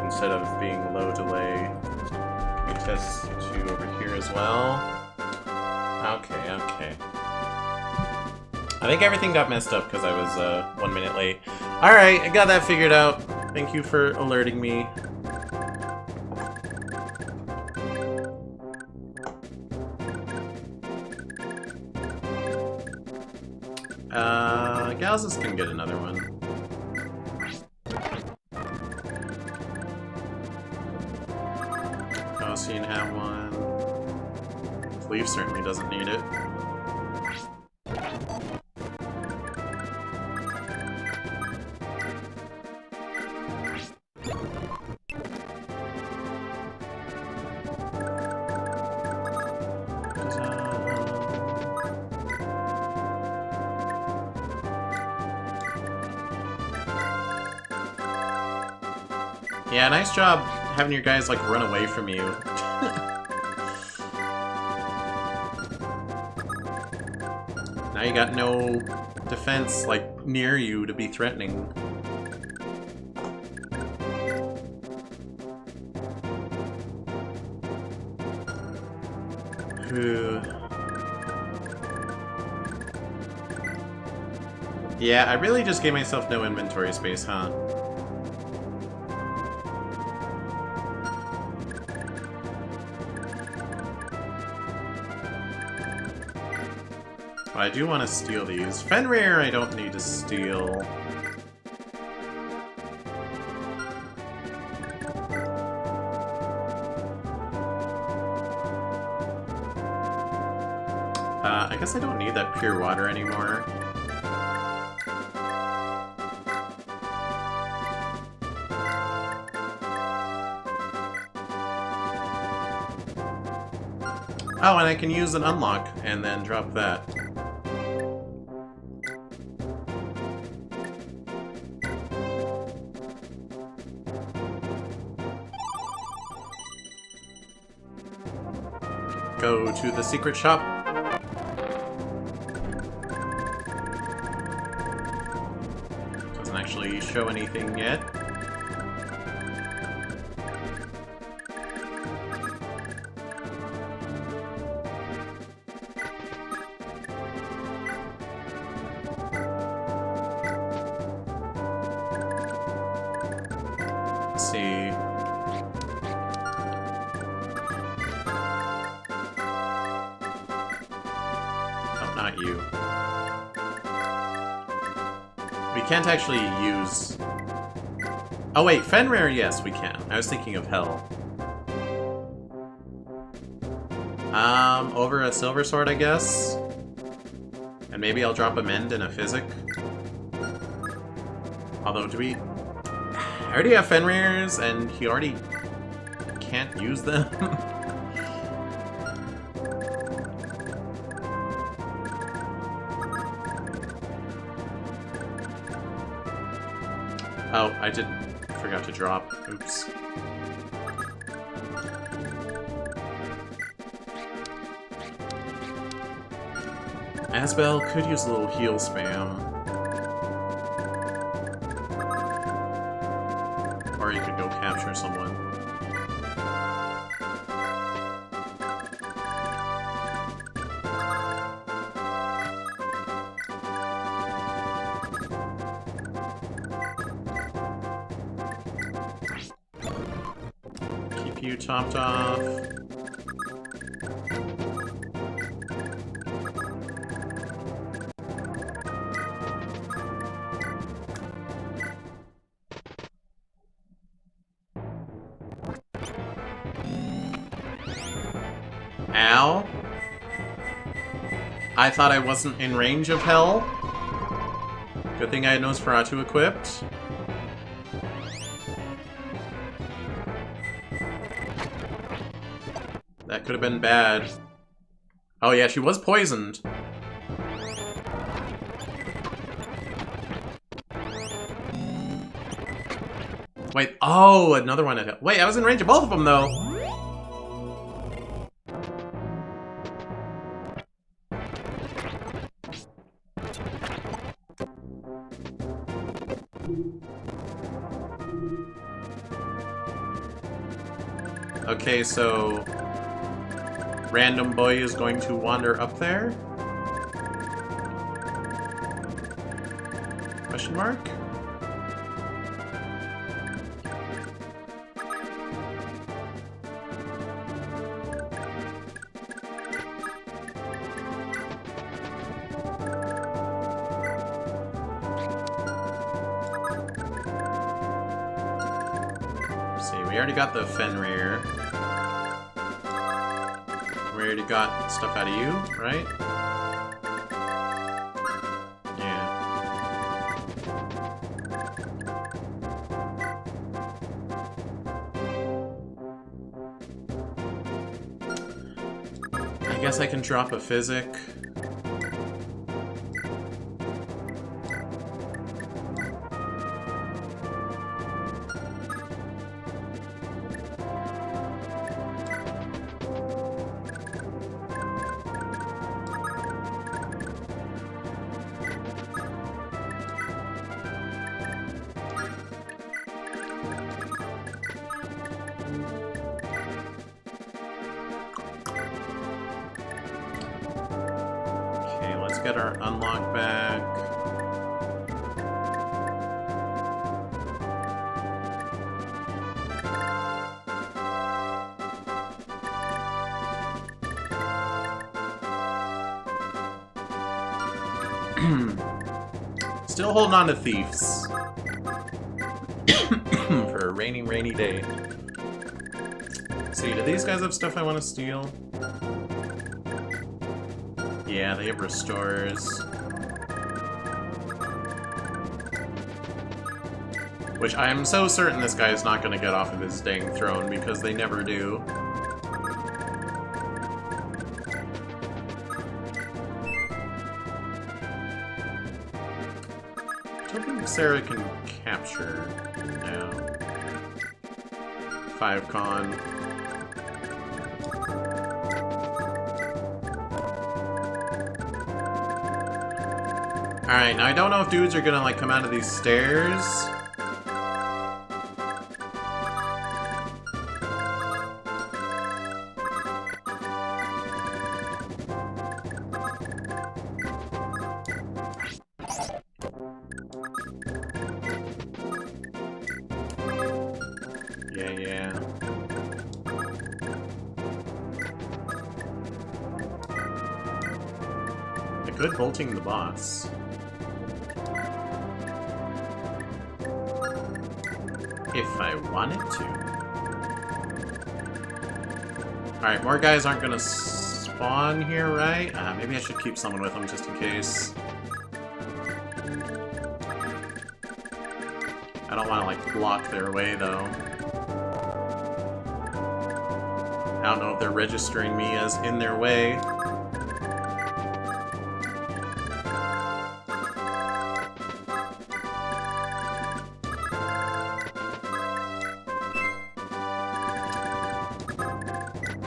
instead of being low delay. Let me test YouTube over here as well. Okay, okay. I think everything got messed up because I was 1 minute late. Alright, I got that figured out. Thank you for alerting me. Galzus can get another one. Oh, so you can have one. Leaf certainly doesn't need it. Yeah, nice job having your guys, like, run away from you. Now you got no defense, like, near you to be threatening. Yeah, I really just gave myself no inventory space, huh? I do want to steal these. Fenrir, I don't need to steal. I guess I don't need that pure water anymore. Oh, and I can use an unlock and then drop that. Go to the secret shop. Doesn't actually show anything yet. Let's see. You. We can't actually use... Oh wait, Fenrir, yes, we can. I was thinking of Hell. Over a Silver Sword, I guess? And maybe I'll drop a Mend and a Physic. Although, do we... I already have Fenrir's, and he already can't use them. Oh, I forgot to drop. Oops. Asbel could use a little heal spam. Or you could go capture someone. if you topped off. Ow. I thought I wasn't in range of hell. Good thing I had Nosferatu equipped. That could have been bad. Oh yeah, she was poisoned. Wait, oh, another one at hell. Wait, I was in range of both of them though. Okay, so random boy is going to wander up there? Question mark? See, we already got the Fenrir. We already got stuff out of you, right? Yeah. I guess I can drop a physic. Get our unlock back. Still holding on to thieves. For a rainy, rainy day. See, do these guys have stuff I want to steal? Yeah, they have restores. Which I am so certain this guy is not going to get off of his dang throne, because they never do. I don't think Sarah can capture now. 5-con. Alright, now I don't know if dudes are gonna, like, come out of these stairs. Yeah. I could bolting the boss. If I wanted to. Alright, more guys aren't gonna spawn here, right? Maybe I should keep someone with them just in case. I don't want to, like, block their way, though. I don't know if they're registering me as in their way.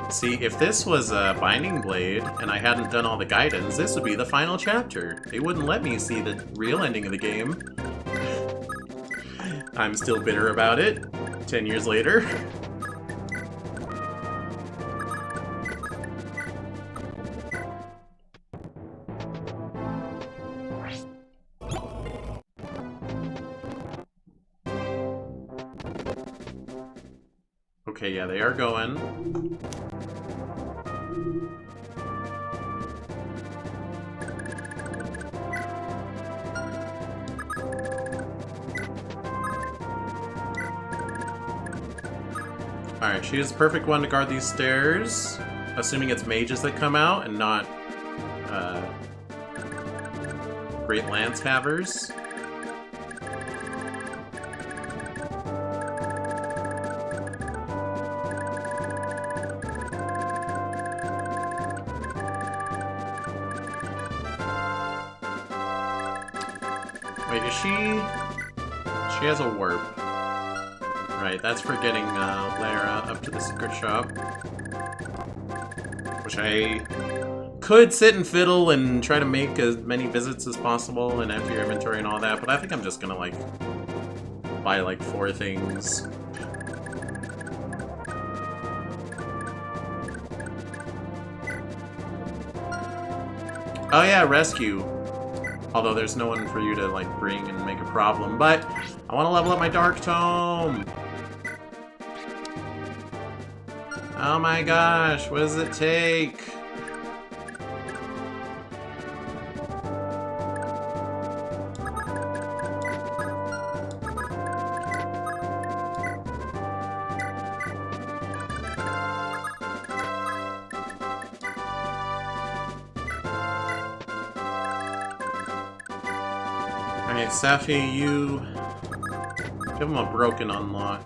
See, if this was a Binding Blade, and I hadn't done all the guidance, this would be the final chapter. They wouldn't let me see the real ending of the game. I'm still bitter about it, 10 years later. Okay, yeah, they are going. Alright, she is the perfect one to guard these stairs. Assuming it's mages that come out and not great lance havers. Wait, is she... She has a warp. Right, that's for getting Lara up to the secret shop. Which I could sit and fiddle and try to make as many visits as possible and empty your inventory and all that, but I think I'm just gonna, like, buy, like, 4 things. Oh yeah, rescue. Although there's no one for you to, like, bring and make a problem, but I want to level up my Dark Tome! Oh my gosh, what does it take? Alright, Safi, you... give him a broken unlock.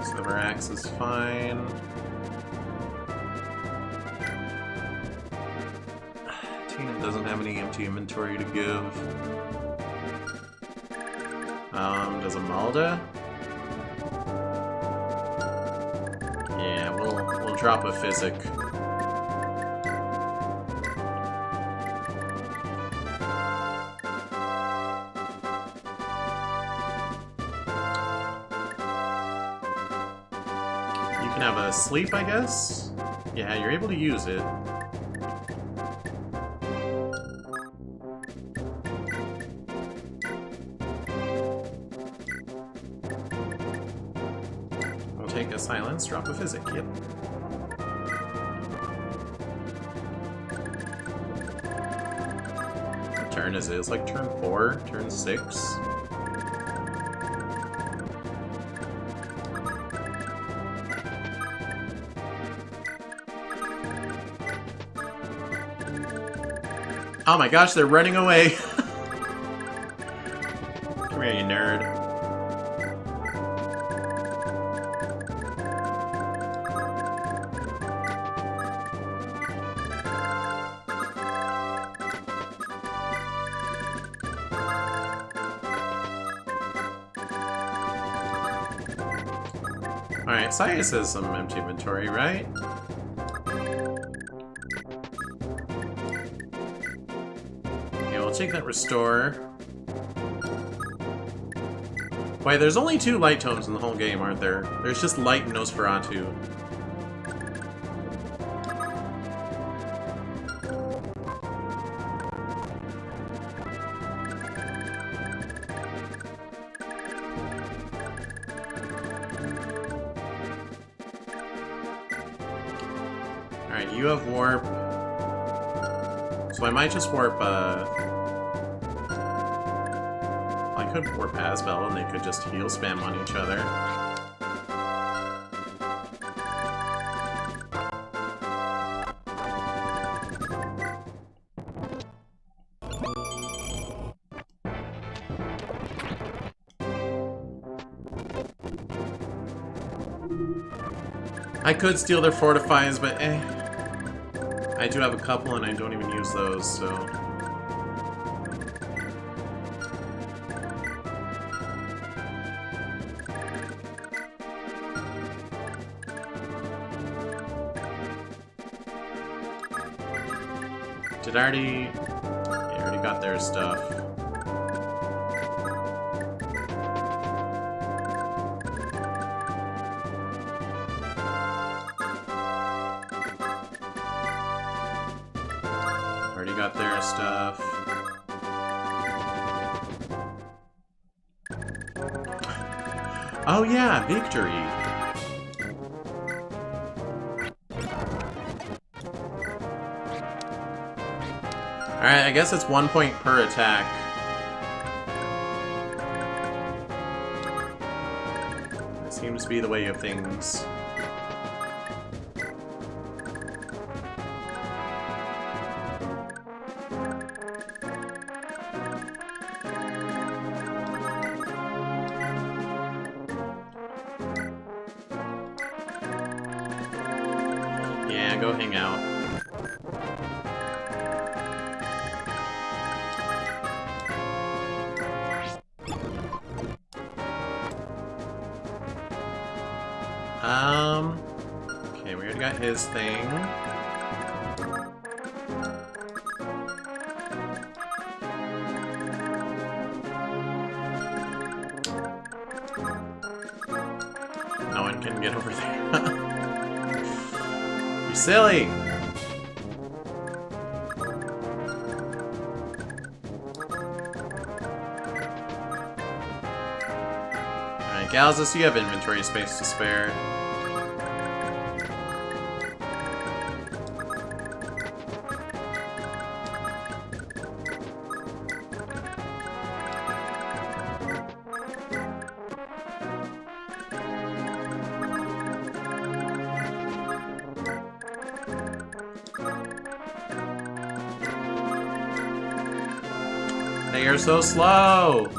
Silver axe is fine. Tina doesn't have any empty inventory to give. Does Amalda? Yeah, we'll drop a physic. You can have a sleep, I guess? Yeah, you're able to use it. We'll take a silence, drop a physic, yep. What turn is it? It's like turn 4, turn 6. Oh my gosh, they're running away! Come here, you nerd. Alright, Sias has some empty inventory, right? Take that restore. Wait, there's only 2 light tomes in the whole game, aren't there? There's just light and Nosferatu. Alright, you have warp. So I might just warp, I could warp Asbel and they could just heal spam on each other. I could steal their fortifies, but eh. I do have a couple and I don't even use those, so... Did I already... Yeah, I already got their stuff. got their stuff. Oh yeah, victory! Alright, I guess it's 1 point per attack. That seems to be the way of things. Yeah, go hang out. Okay, we already got his thing. No one can get over there. You're silly! Alright, Galzus, you have inventory space to spare. They are so slow!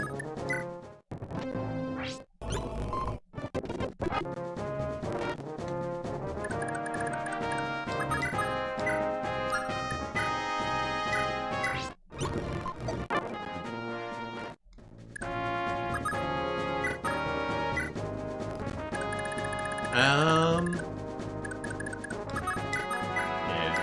Yeah.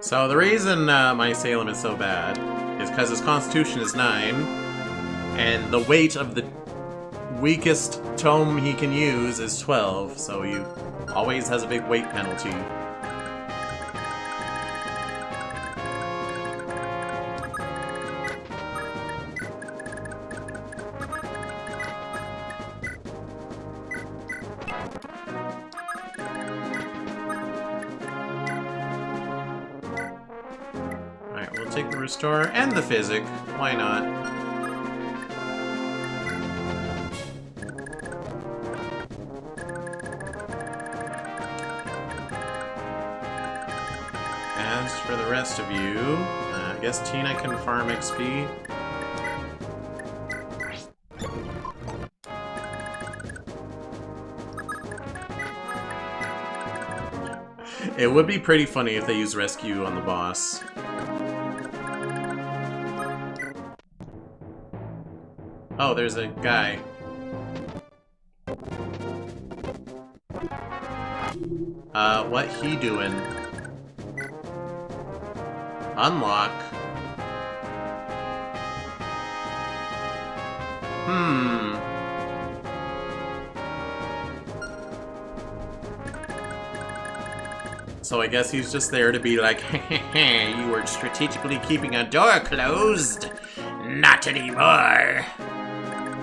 So the reason my Salem is so bad is because his constitution is 9, and the weight of the weakest tome he can use is 12, so he always has a big weight penalty. Take the restore and the physic. Why not? As for the rest of you, I guess Tina can farm XP. It would be pretty funny if they use rescue on the boss. Oh, there's a guy. What he doing? Unlock. So I guess he's just there to be like, hey, you were strategically keeping a door closed. Not anymore.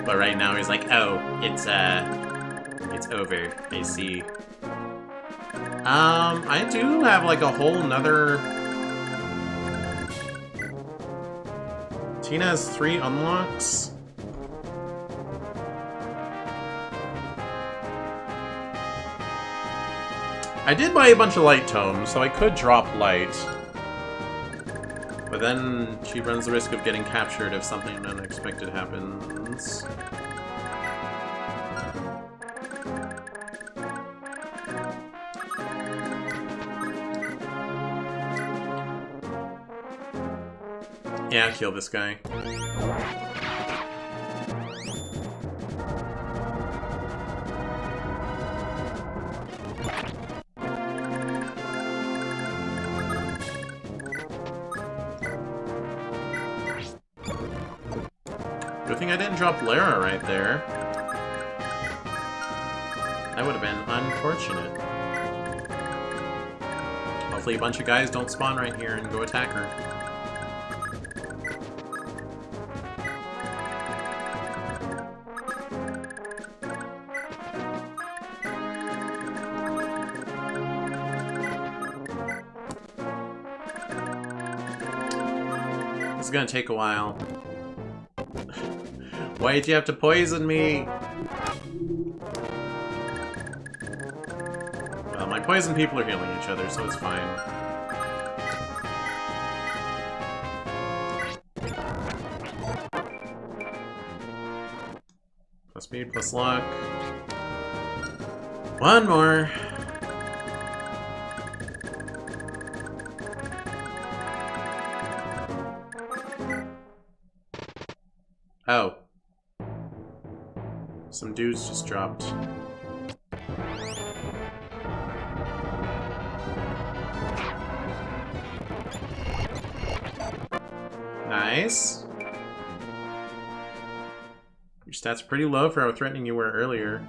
But right now he's like, oh, it's over. I see. I do have like a whole nother... Tina has 3 unlocks. I did buy a bunch of light tomes, so I could drop light. But then she runs the risk of getting captured if something unexpected happens. Yeah, kill this guy. Good thing I didn't drop Lara right there. That would have been unfortunate. Hopefully a bunch of guys don't spawn right here and go attack her. This is gonna take a while. Why'd you have to poison me? Well, my poison people are healing each other, so it's fine. Plus speed, plus luck. One more. Oh. Some dudes just dropped. Nice. Your stats are pretty low for how threatening you were earlier.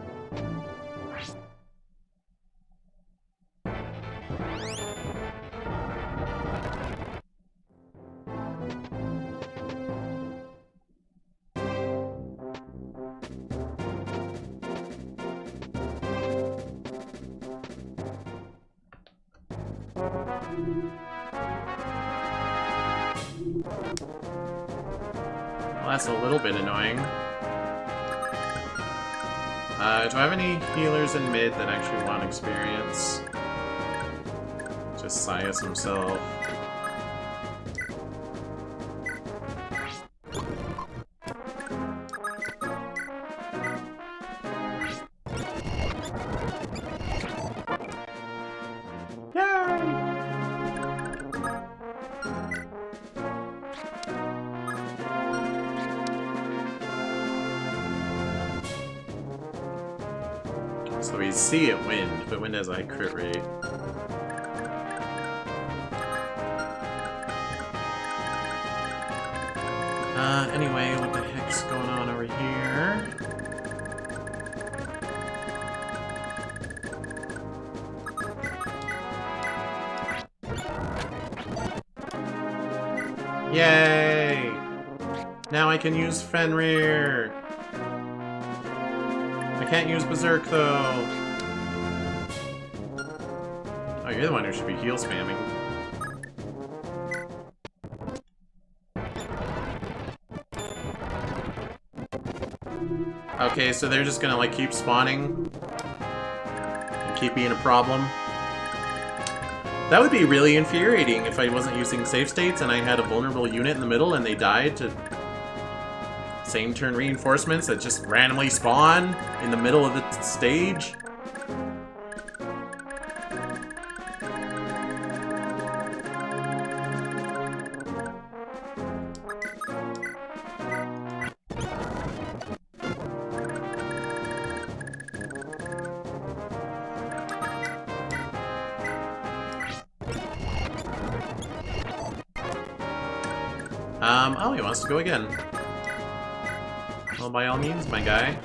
Well, that's a little bit annoying. Do I have any healers in mid that actually want experience? Just Sias himself. So we see it wind, but wind has a high crit rate. Anyway, what the heck's going on over here? Yay! Now I can use Fenrir! I can't use Berserk, though. Oh, you're the one who should be heal spamming. Okay, so they're just gonna, like, keep spawning and keep being a problem. That would be really infuriating if I wasn't using save states and I had a vulnerable unit in the middle and they died to same turn reinforcements that just randomly spawn in the middle of the stage. Oh, he wants to go again. Well, by all means, my guy.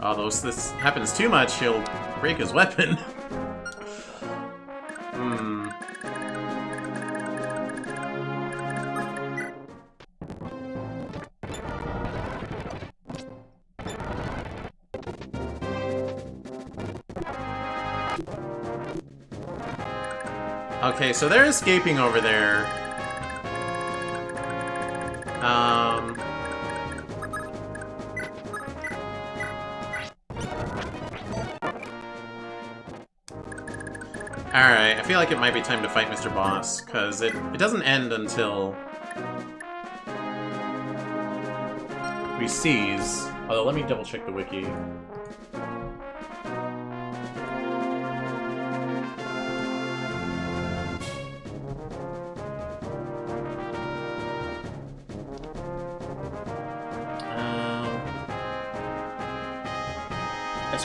Although if this happens too much, he'll break his weapon. Okay, so they're escaping over there. Alright, I feel like it might be time to fight Mr. Boss, because it doesn't end until we seize. Although, let me double check the wiki.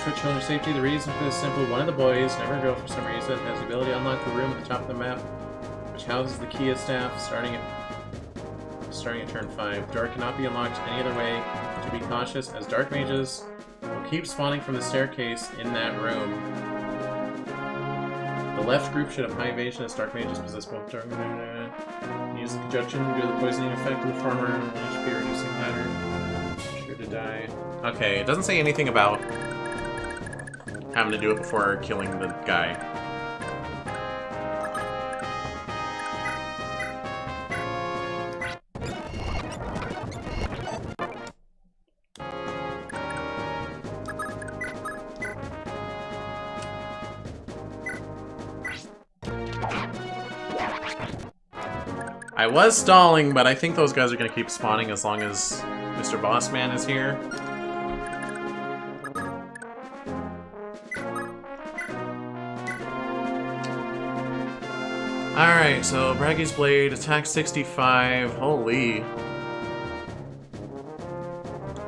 For children's safety, the reason for this is simple. One of the boys, never a girl for some reason, has the ability to unlock the room at the top of the map, which houses the Kia staff, starting at turn 5. Door cannot be unlocked any other way. To be cautious, as dark mages, We'll keep spawning from the staircase in that room. The left group should have high evasion as Dark Mages possess both Dark... Use the conjunction due to the poisoning effect of the farmer and HP reducing ladder. Sure to die. Okay, it doesn't say anything about having to do it before killing the guy. I was stalling, but I think those guys are going to keep spawning as long as Mr. Bossman is here. Alright, so Braggy's Blade, attack 65, holy.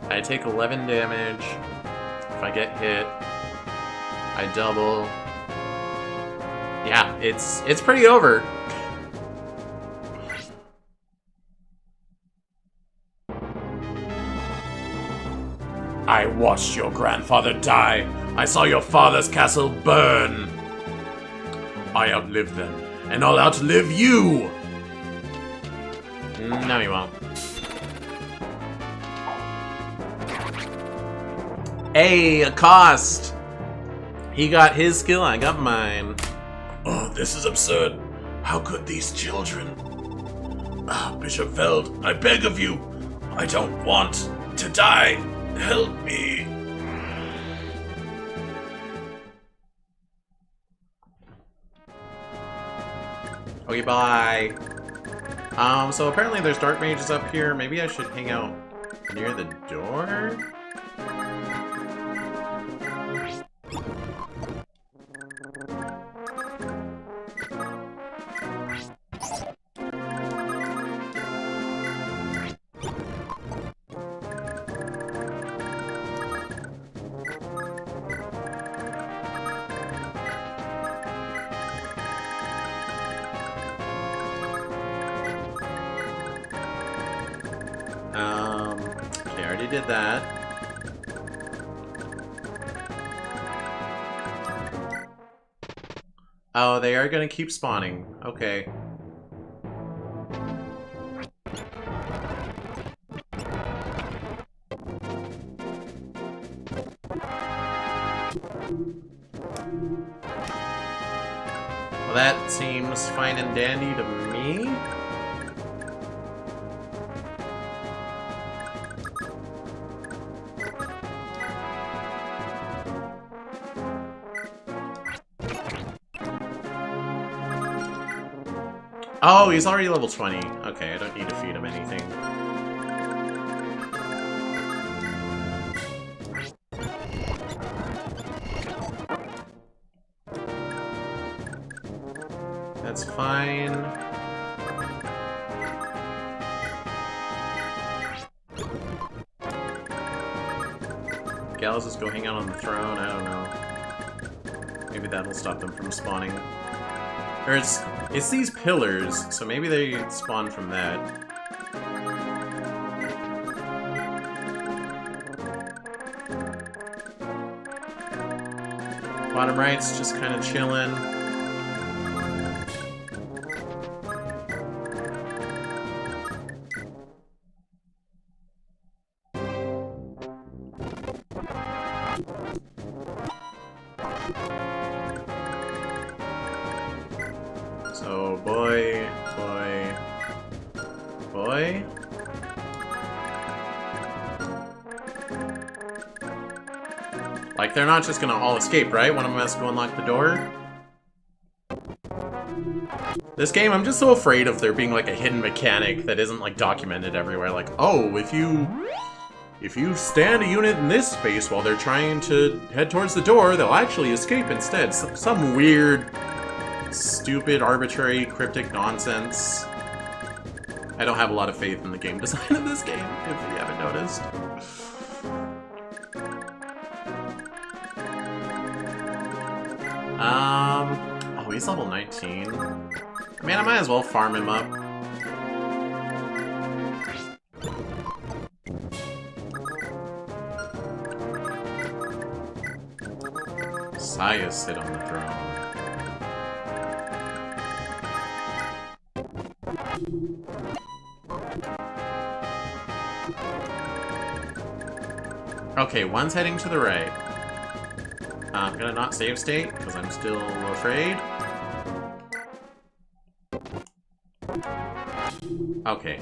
I take 11 damage. If I get hit, I double. Yeah, it's pretty over. I watched your grandfather die. I saw your father's castle burn. I outlived them, and I'll outlive you! No, you won't. Hey, a cost! He got his skill, I got mine. Oh, this is absurd. How could these children... Ah, Bishop Feld, I beg of you. I don't want to die. Help me. Okay, bye. So apparently there's dark mages up here. Maybe I should hang out near the door? Okay, I already did that. Oh, they are gonna keep spawning. Okay. Well, that seems fine and dandy to me. Oh, he's already level 20. Okay, I don't need to feed him anything. That's fine. Gals just go hang out on the throne, I don't know. Maybe that'll stop them from spawning. Or it's these pillars, so maybe they spawn from that. Bottom right's just kind of chilling. So, boy. Like, they're not just gonna all escape, right? One of them has to go unlock the door. This game, I'm just so afraid of there being, like, a hidden mechanic that isn't, like, documented everywhere. Like, oh, if you stand a unit in this space while they're trying to head towards the door, they'll actually escape instead. Some weird, stupid, arbitrary, cryptic nonsense. I don't have a lot of faith in the game design of this game, if you haven't noticed. Oh, he's level 19. Man, I might as well farm him up. Highest sit on the throne. Okay, one's heading to the right. I'm gonna not save state, because I'm still afraid. Okay.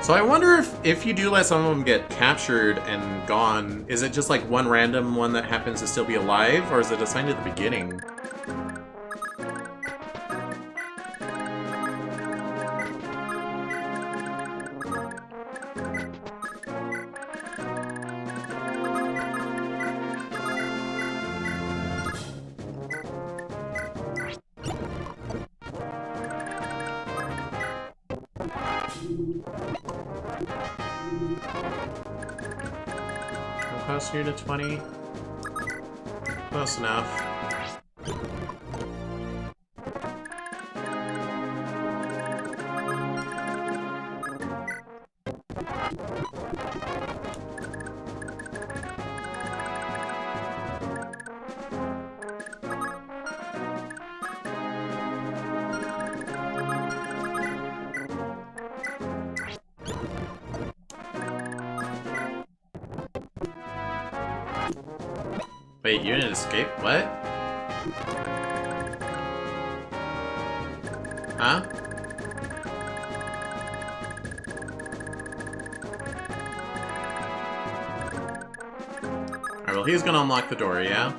So I wonder if you do let some of them get captured and gone, is it just like one random one that happens to still be alive, or is it assigned at the beginning? Closer to 20. Close enough. Wait, unit escape? What? Huh? Alright, well he's gonna unlock the door, yeah?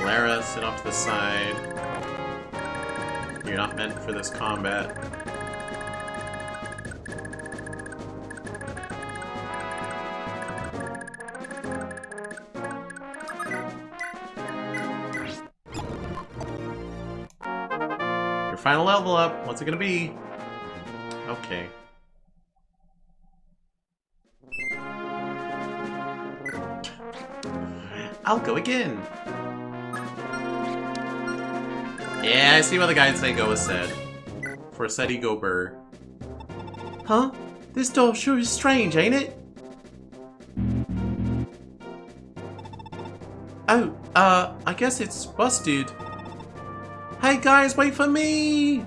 Lara, sit off to the side. You're not meant for this combat. Your final level up. What's it gonna be? Okay. I'll go again. Yeah, I see why the guys say go as said. For Seti go burr. Huh? This door sure is strange, ain't it? Oh, I guess it's busted. Hey guys, wait for me!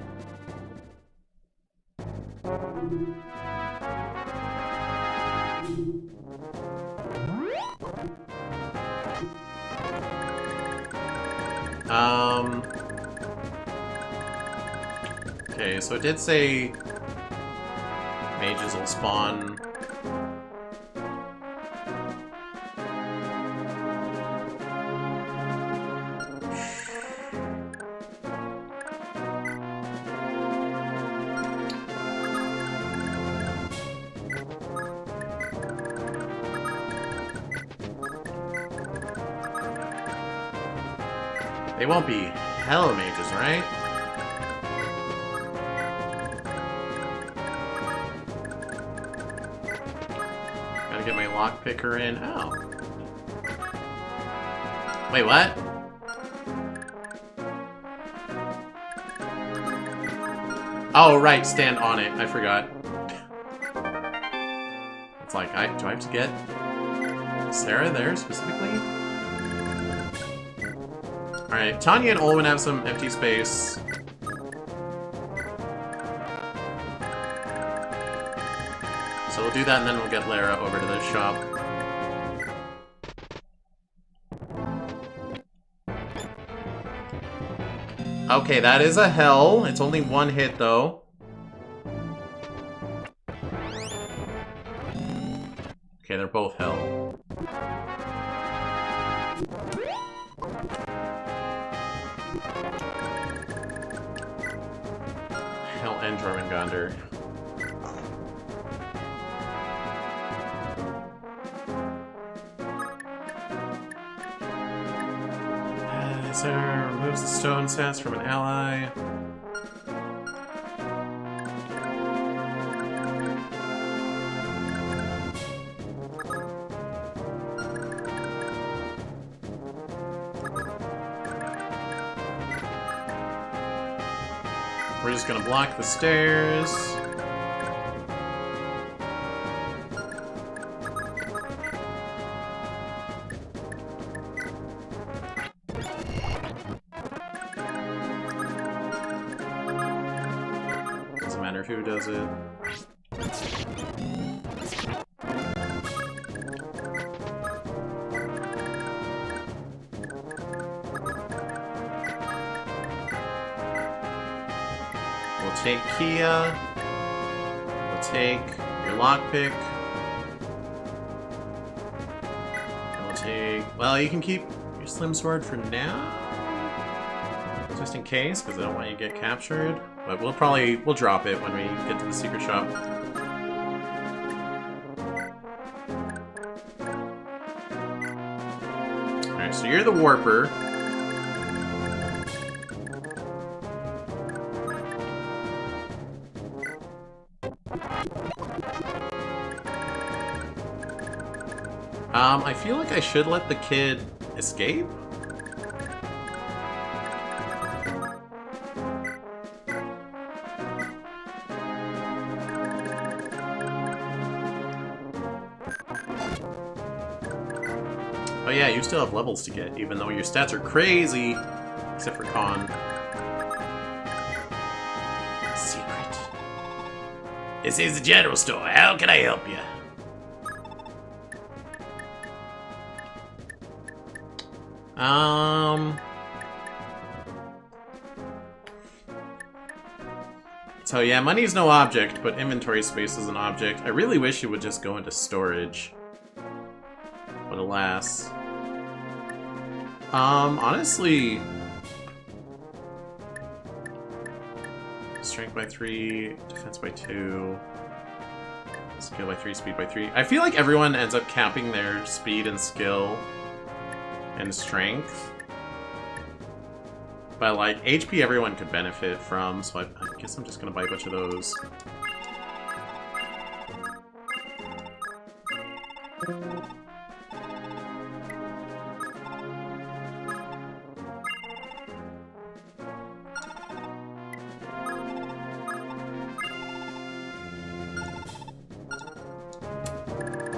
Okay, so it did say mages will spawn. They won't be hell mages, right? Gotta get my lockpicker in. Oh. Wait, what? Oh, right, stand on it. I forgot. It's like, do I have to get Sarah there specifically? Alright, Tanya and Olwen have some empty space. So we'll do that and then we'll get Lara over to the shop. Okay, that is a hell. It's only one hit though. Okay, they're both hell. Hell and Jormungandr. Sarah removes the stone sense from an ally. We're just gonna block the stairs. Doesn't matter who does it. We'll take Kia. We'll take your lockpick. And we'll take... Well, you can keep your slim sword for now. Just in case, because I don't want you to get captured. But we'll drop it when we get to the secret shop. Alright, so you're the warper. I feel like I should let the kid escape? Oh yeah, you still have levels to get, even though your stats are crazy, except for Con. Secret. This is the general store. How can I help you? So yeah, money's no object, but inventory space is an object. I really wish it would just go into storage. But alas. Honestly... Strength by 3, defense by 2, skill by 3, speed by 3. I feel like everyone ends up capping their speed and skill and strength. But like, HP everyone could benefit from, so I guess I'm just gonna buy a bunch of those.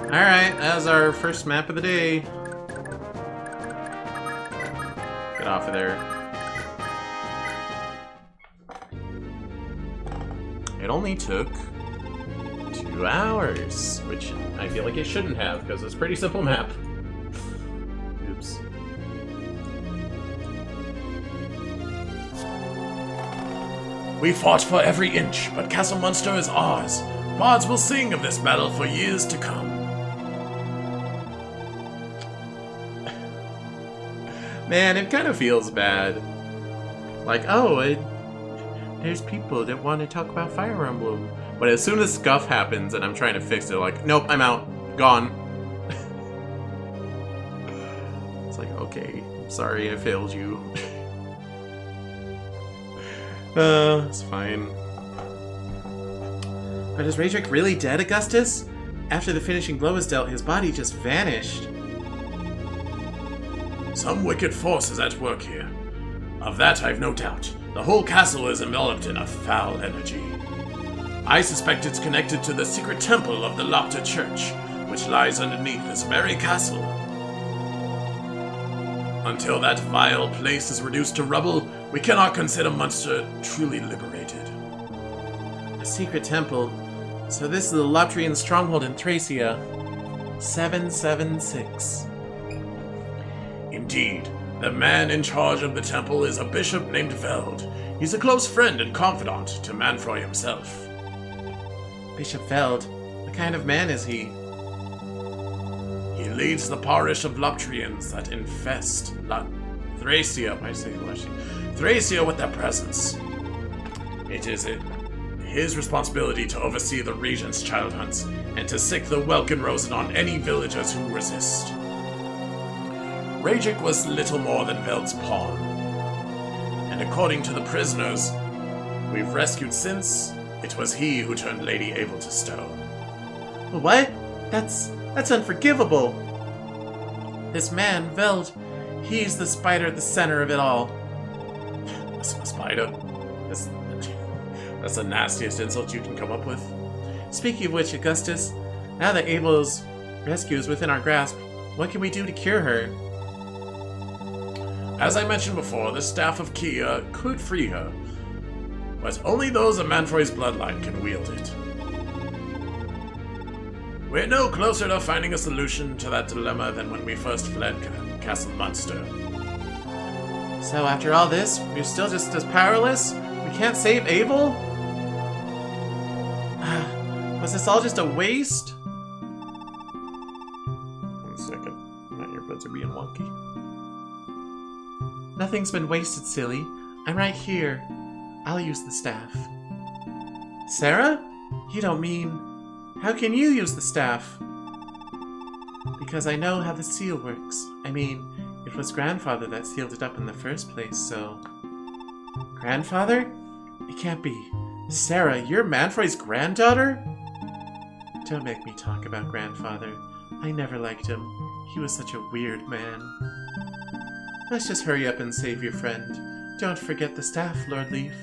Alright, that's our first map of the day. Get off of there. It only took 2 hours, which I feel like it shouldn't have, because it's a pretty simple map. Oops. We fought for every inch, but Castle Munster is ours. Bards will sing of this battle for years to come. Man, it kind of feels bad. Like, oh, there's people that want to talk about Fire Emblem. But as soon as scuff happens and I'm trying to fix it, like, nope, I'm out. Gone. It's like, okay, I'm sorry I failed you. It's fine. But is Raedric really dead, Augustus? After the finishing blow was dealt, his body just vanished. Some wicked force is at work here. Of that I've no doubt. The whole castle is enveloped in a foul energy. I suspect it's connected to the secret temple of the Lopta Church, which lies underneath this very castle. Until that vile place is reduced to rubble, we cannot consider Munster truly liberated. A secret temple. So this is the Lotrian stronghold in Thracia. 776. Indeed. The man in charge of the temple is a bishop named Veld. He's a close friend and confidant to Manfroy himself. Bishop Veld? What kind of man is he? He leads the parish of Lotrians that infest Thracia. Why say Thracia with their presence. It is his responsibility to oversee the region's child hunts and to sick the Welkin Rosen on any villagers who resist. Raedric was little more than Veld's pawn. And according to the prisoners we've rescued since, it was he who turned Lady Abel to stone. What? That's unforgivable. This man, Veld, he's the spider at the center of it all. A spider? That's the nastiest insult you can come up with. Speaking of which, Augustus, now that Abel's rescue is within our grasp, what can we do to cure her? As I mentioned before, the staff of Kia could free her, but only those of Manfroy's bloodline can wield it. We're no closer to finding a solution to that dilemma than when we first fled Castle Munster. So after all this, we're still just as powerless? We can't save Abel? Was this all just a waste? 1 second. My earbuds are being wonky. Nothing's been wasted, silly. I'm right here. I'll use the staff. Sarah? You don't mean... How can you use the staff? Because I know how the seal works. I mean, it was Grandfather that sealed it up in the first place, so... Grandfather? It can't be. Sarah, you're Manfroy's granddaughter? Don't make me talk about Grandfather. I never liked him. He was such a weird man. Let's just hurry up and save your friend. Don't forget the staff, Lord Leaf.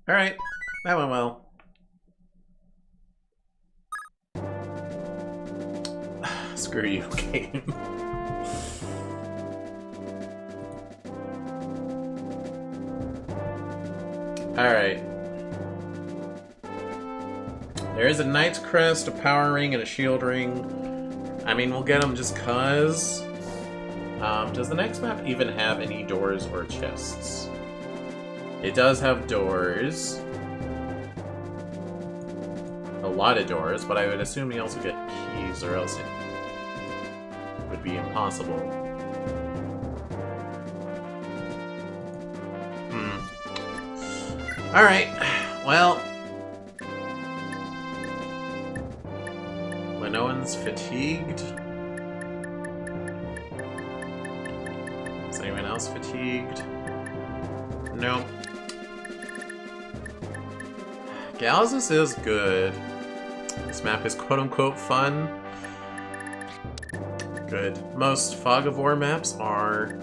Alright, that went well. Screw you, game. Alright. There is a Knight's Crest, a Power Ring, and a Shield Ring. I mean, we'll get them just cuz. Does the next map even have any doors or chests? It does have doors. A lot of doors, but I would assume you also get keys, or else it would be impossible. Alright, well... Lenoan's fatigued. Is anyone else fatigued? Nope. Galzus is good. This map is quote-unquote fun. Good. Most Fog of War maps are.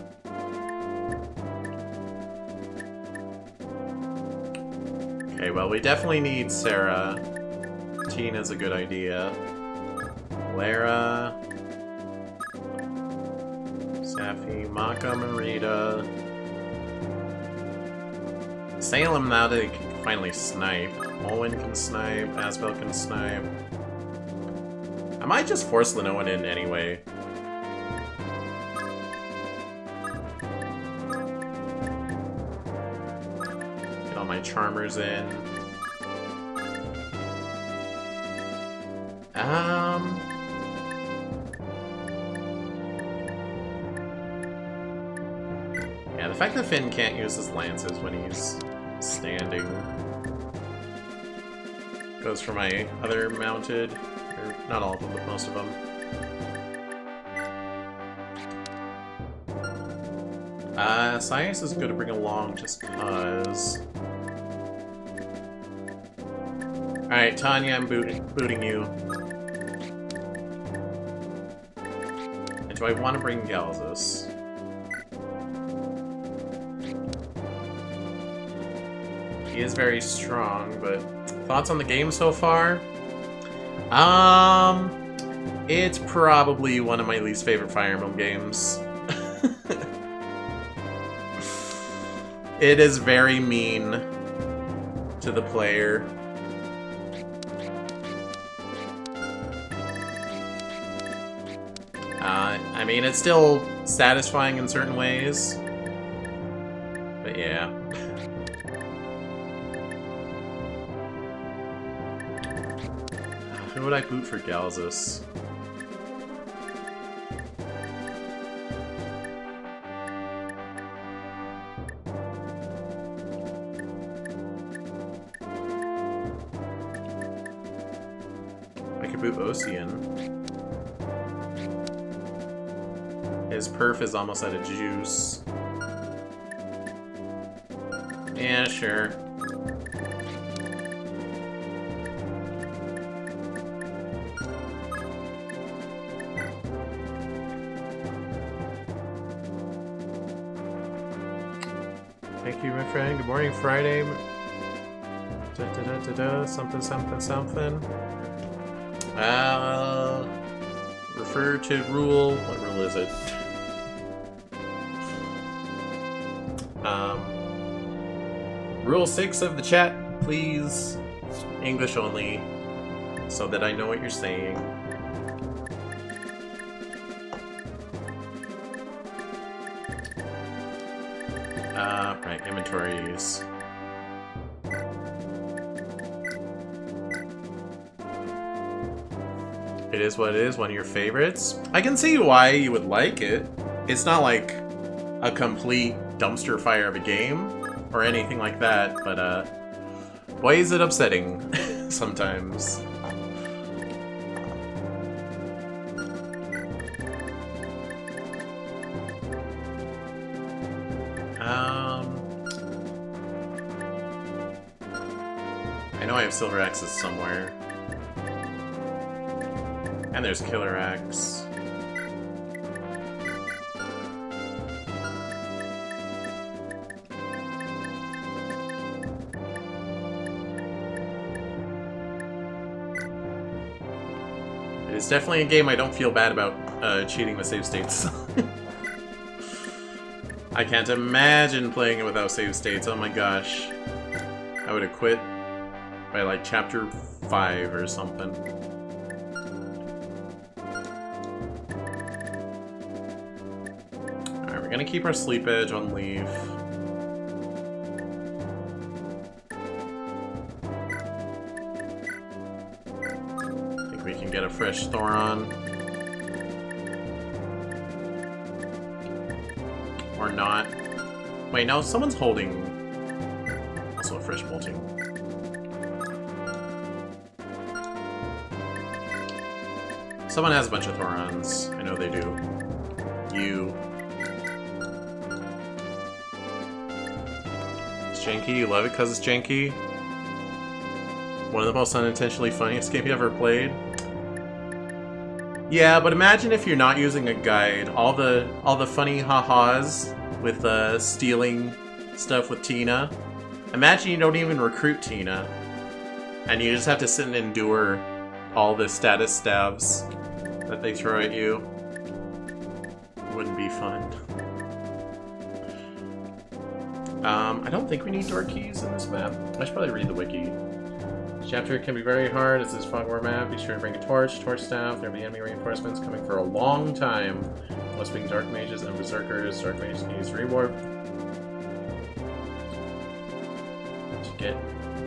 Okay, well, we definitely need Sarah. Tina's a good idea. Lara. Safi, Maka, Marita. Salem now they can finally snipe. Olwen can snipe, Asbel can snipe. I might just force Lenoan in anyway. Get all my charmers in. Yeah, the fact that Finn can't use his lances when he's standing goes for my other mounted, or not all of them, but most of them. Science is good to bring along just cause. Alright, Tanya, I'm booting you. And do I want to bring Galzus? He is very strong, but thoughts on the game so far? It's probably one of my least favorite Fire Emblem games. It is very mean to the player. I mean, it's still satisfying in certain ways. But yeah. Who would I boot for Galzus? I could boot Ocean. His perf is almost out of juice. Yeah, sure. Thank you, my friend. Good morning, Friday. Something, something, something. Refer to rule. What rule is it? Rule 6 of the chat, please. English only, so that I know what you're saying. Right, inventories. It is what it is, one of your favorites. I can see why you would like it. It's not like a complete dumpster fire of a game or anything like that, but why is it upsetting sometimes? I know I have silver axes somewhere. And there's killer axe. It is definitely a game I don't feel bad about cheating with save states. I can't imagine playing it without save states. Oh my gosh. I would have quit by like chapter 5 or something. Alright, we're gonna keep our sleep edge on leaf. I think we can get a fresh Thoron. Or not. Wait, no, someone's holding also a fresh bolting. Someone has a bunch of Thorons. I know they do. You. It's janky. You love it because it's janky. One of the most unintentionally funniest game you ever played. Yeah, but imagine if you're not using a guide. All the funny ha-has with stealing stuff with Tina. Imagine you don't even recruit Tina, and you just have to sit and endure all the status stabs that they throw at you. Wouldn't be fun. I don't think we need door keys in this map. I should probably read the wiki. This chapter can be very hard as this Fogware map. Be sure to bring a torch staff. There will be enemy reinforcements coming for a long time. Most being dark mages and berserkers. Dark mages can use rewarp to get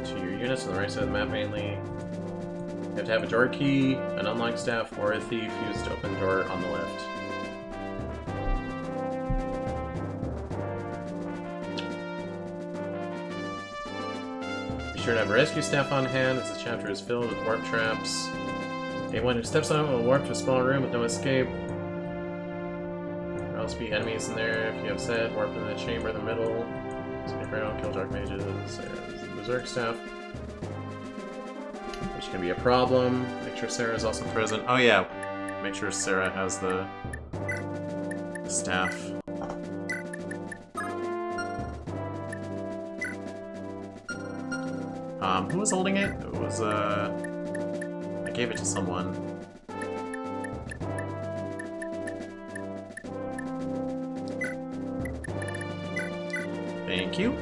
to your units on the right side of the map mainly. You have to have a door key, an unlocked staff, or a thief used to open the door on the left. Be sure to have a rescue staff on hand as the chapter is filled with warp traps. Anyone who steps on it will warp to a small room with no escape. There will also be enemies in there. If you have said, warp in the chamber in the middle. Escape around, kill dark mages. There's the berserk staff. Which can be a problem. Make sure Sarah is also present. Oh yeah, make sure Sarah has the staff. Who was holding it? It was, I gave it to someone. Thank you.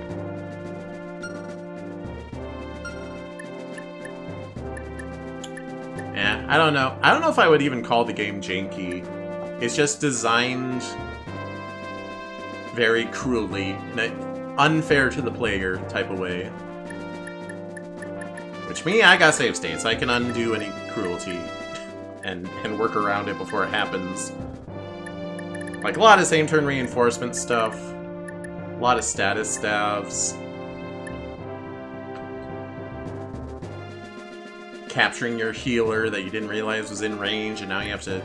Yeah, I don't know. I don't know if I would even call the game janky. It's just designed very cruelly, in an unfair to the player type of way. Which me, I got save states. I can undo any cruelty and work around it before it happens. Like a lot of same turn reinforcement stuff, a lot of status stabs. Capturing your healer that you didn't realize was in range, and now you have to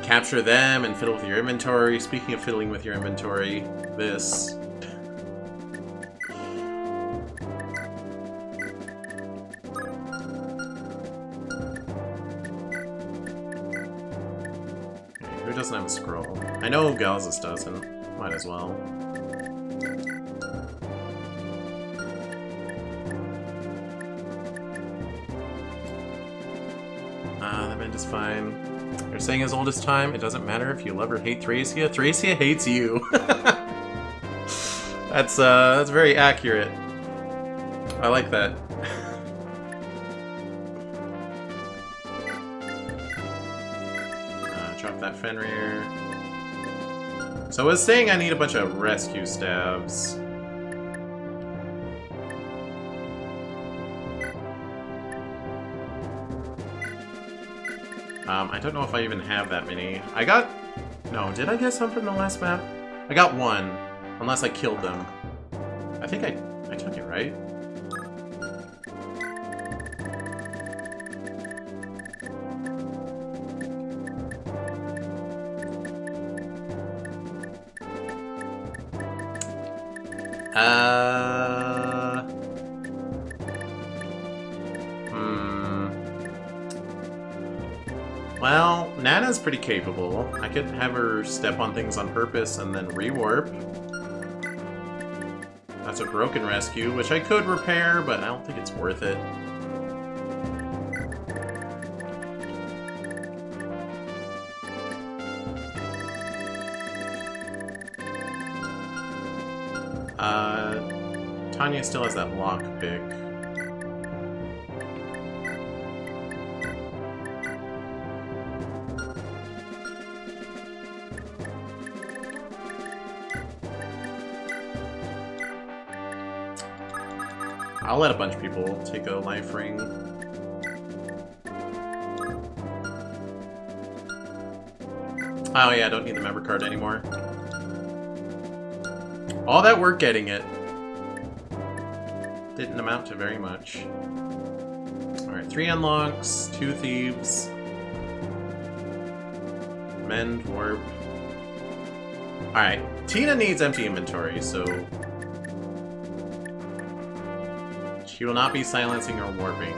capture them and fiddle with your inventory. Speaking of fiddling with your inventory, this. Okay, who doesn't have a scroll? I know Galzus doesn't. Might as well. mind is fine. You're saying as old as time, it doesn't matter if you love or hate Thracia. Thracia hates you. That's very accurate. I like that. Drop that Fenrir. So I was saying I need a bunch of rescue stabs. I don't know if I even have that many. I got... No, did I get some from the last map? I got one. Unless I killed them. I think I took it, right? Well, Nana's pretty capable. I could have her step on things on purpose and then rewarp. That's a broken rescue, which I could repair, but I don't think it's worth it. Tanya still has that lockpick. I'll let a bunch of people take a life ring. Oh yeah, I don't need the member card anymore. All that work getting it didn't amount to very much. Alright, 3 unlocks, 2 thieves. Mend, warp. Alright, Tina needs empty inventory, so... she will not be silencing or warping.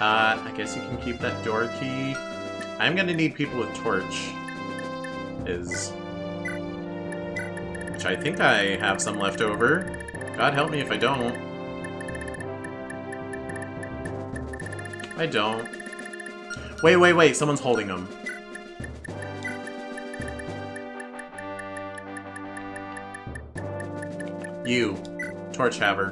I guess you can keep that door key. I'm gonna need people with torch. Which I think I have some left over. God help me if I don't. I don't. Wait, someone's holding them. You, torch haver.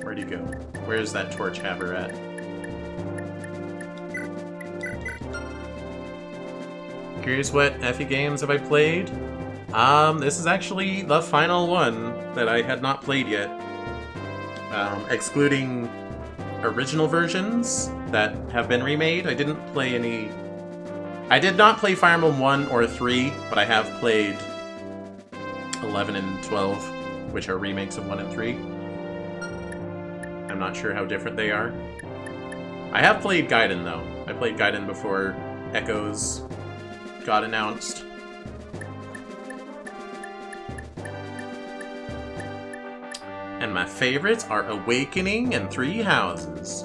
Where'd you go? Where's that torch haver at? Curious what Effie games have I played? This is actually the final one that I had not played yet. Excluding original versions that have been remade. I didn't play any... I did not play Fire Emblem 1 or 3, but I have played 11 and 12, which are remakes of 1 and 3. I'm not sure how different they are. I have played Gaiden, though. I played Gaiden before Echoes got announced. And my favorites are Awakening and Three Houses.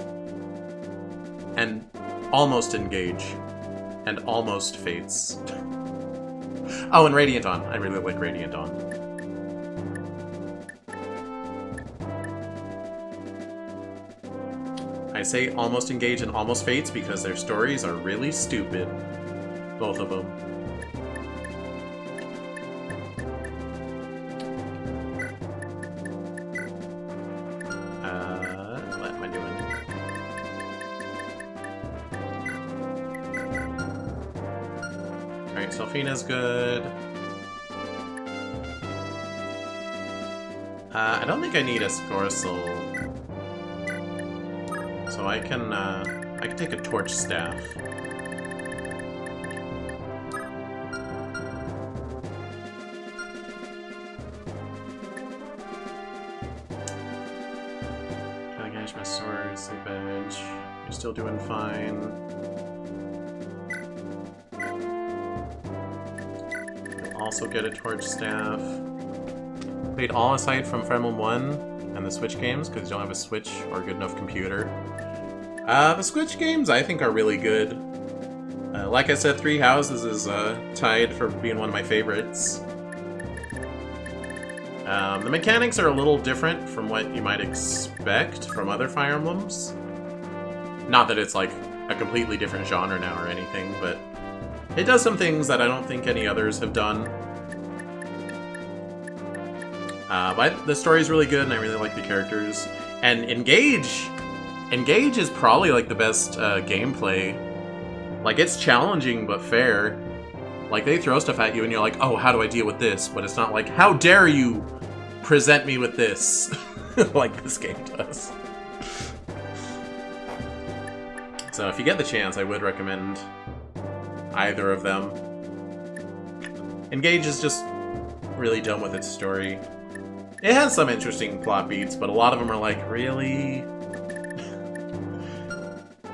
And Almost Engage. And Almost Fates. Oh, and Radiant Dawn. I really like Radiant Dawn. I say Almost Engage and Almost Fates because their stories are really stupid. Both of them. What am I doing? Alright, Selfina's good. I don't think I need a Scorsel. So I can take a torch staff. My sword, sleep edge. You're still doing fine. You'll also get a torch staff. Wait, all aside from Fire Emblem 1? and the Switch games, because you don't have a Switch or a good enough computer. The Switch games, I think, are really good. Like I said, Three Houses is tied for being one of my favorites. The mechanics are a little different from what you might expect from other Fire Emblems. Not that it's like a completely different genre now or anything, but it does some things that I don't think any others have done. But the story's really good, and I really like the characters. And Engage is probably like the best gameplay. Like, it's challenging but fair. Like, they throw stuff at you and you're like, oh, how do I deal with this? But it's not like, how dare you present me with this? Like this game does. So if you get the chance, I would recommend either of them. Engage is just really done with its story. It has some interesting plot beats, but a lot of them are like, really?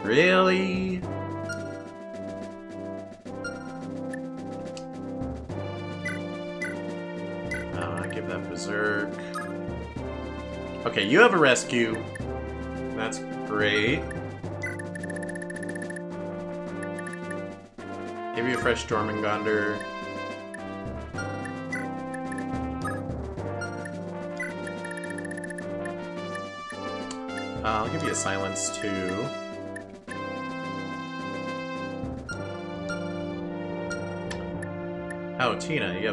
Really? Give that Berserk. Okay, you have a rescue. That's great. Give you a fresh Jormungandr. I'll give you a Silence too. Oh, Tina, you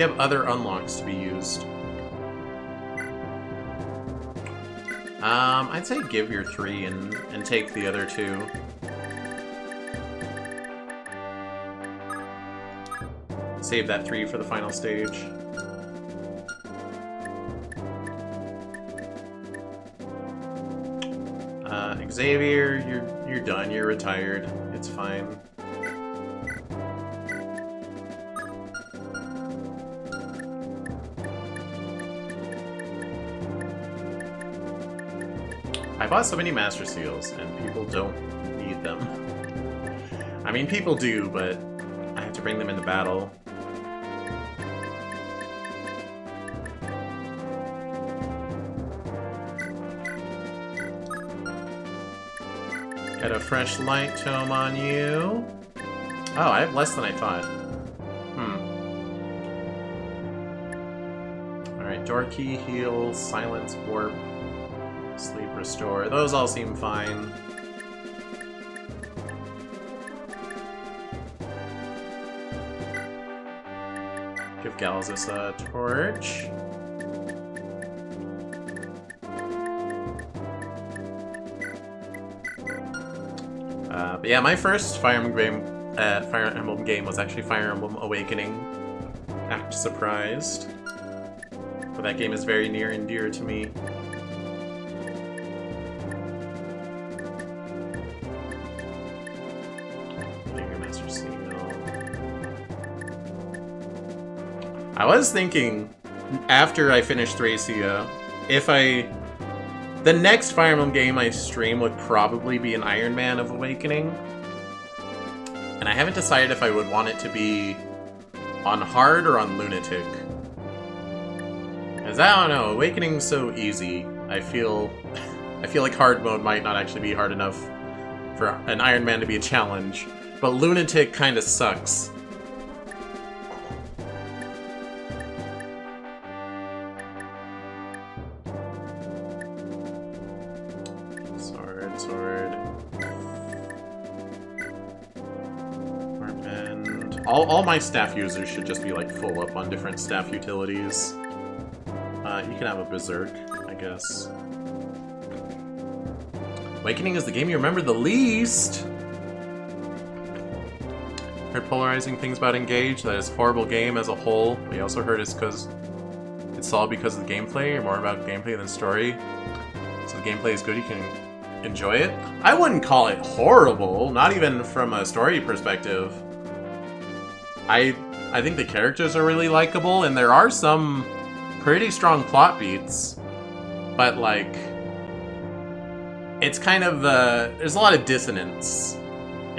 have other unlocks to be used. I'd say give your 3 and take the other 2. Save that 3 for the final stage. Xavier, you're done. You're retired. It's fine. I bought so many Master Seals, and people don't need them. I mean, people do, but I have to bring them into battle. Got a fresh light tome on you. Oh, I have less than I thought. Alright, Door Key, Heal, Silence, Warp, Sleep, Restore. Those all seem fine. Give Galzus a torch. But yeah, my first Fire Emblem game was actually Fire Emblem Awakening. Act surprised. But that game is very near and dear to me. Master Seal. I was thinking, after I finished Thracia, the next Fire Emblem game I stream would probably be an Iron Man of Awakening. And I haven't decided if I would want it to be on hard or on lunatic. Because I don't know, Awakening's so easy. I feel like hard mode might not actually be hard enough for an Iron Man to be a challenge. But lunatic kind of sucks. All my staff users should just be like full up on different staff utilities. You can have a Berserk, I guess. Awakening is the game you remember the least. Heard polarizing things about Engage, that it's a horrible game as a whole. We also heard it's all because of the gameplay, or more about gameplay than story. So the gameplay is good, you can enjoy it. I wouldn't call it horrible, not even from a story perspective. I think the characters are really likable, and there are some pretty strong plot beats, but like, it's kind of, there's a lot of dissonance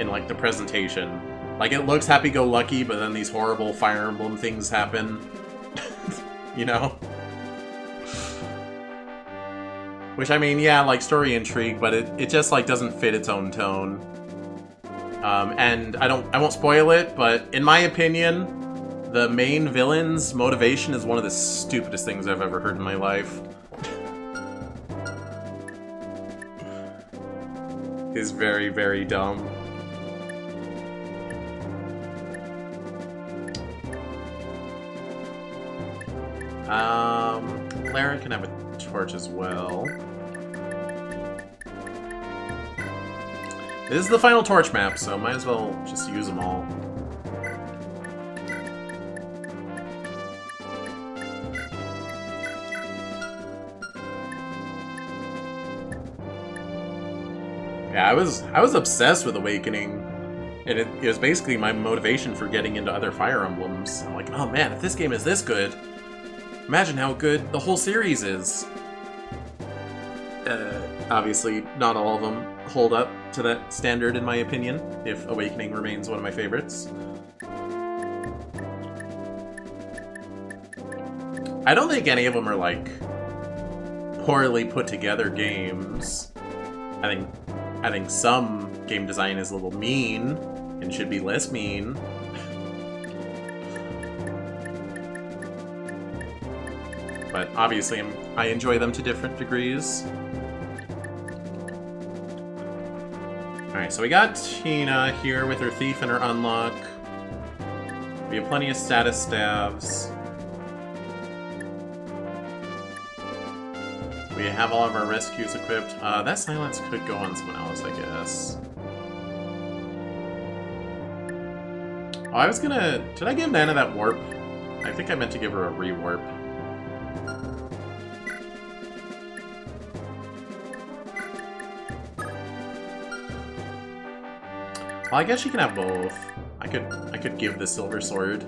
in like the presentation. Like, it looks happy-go-lucky, but then these horrible Fire Emblem things happen, you know? Which, I mean, yeah, like, story intrigue, but it just, like, doesn't fit its own tone. And I won't spoil it, but in my opinion, the main villain's motivation is one of the stupidest things I've ever heard in my life. Is very, very dumb. Lara can have a torch as well. This is the final torch map, so might as well just use them all. Yeah, I was obsessed with Awakening, and it was basically my motivation for getting into other Fire Emblems. I'm like, oh man, if this game is this good, imagine how good the whole series is. Obviously, not all of them hold up to that standard, in my opinion, if Awakening remains one of my favorites. I don't think any of them are, like, poorly put together games. I think some game design is a little mean, and should be less mean. But obviously, I enjoy them to different degrees. Alright, so we got Tina here with her Thief and her Unlock. We have plenty of status stabs. We have all of our rescues equipped. That silence could go on someone else, I guess. Oh, I was gonna... Did I give Nana that warp? I think I meant to give her a rewarp. Well, I guess she can have both. I could give the silver sword.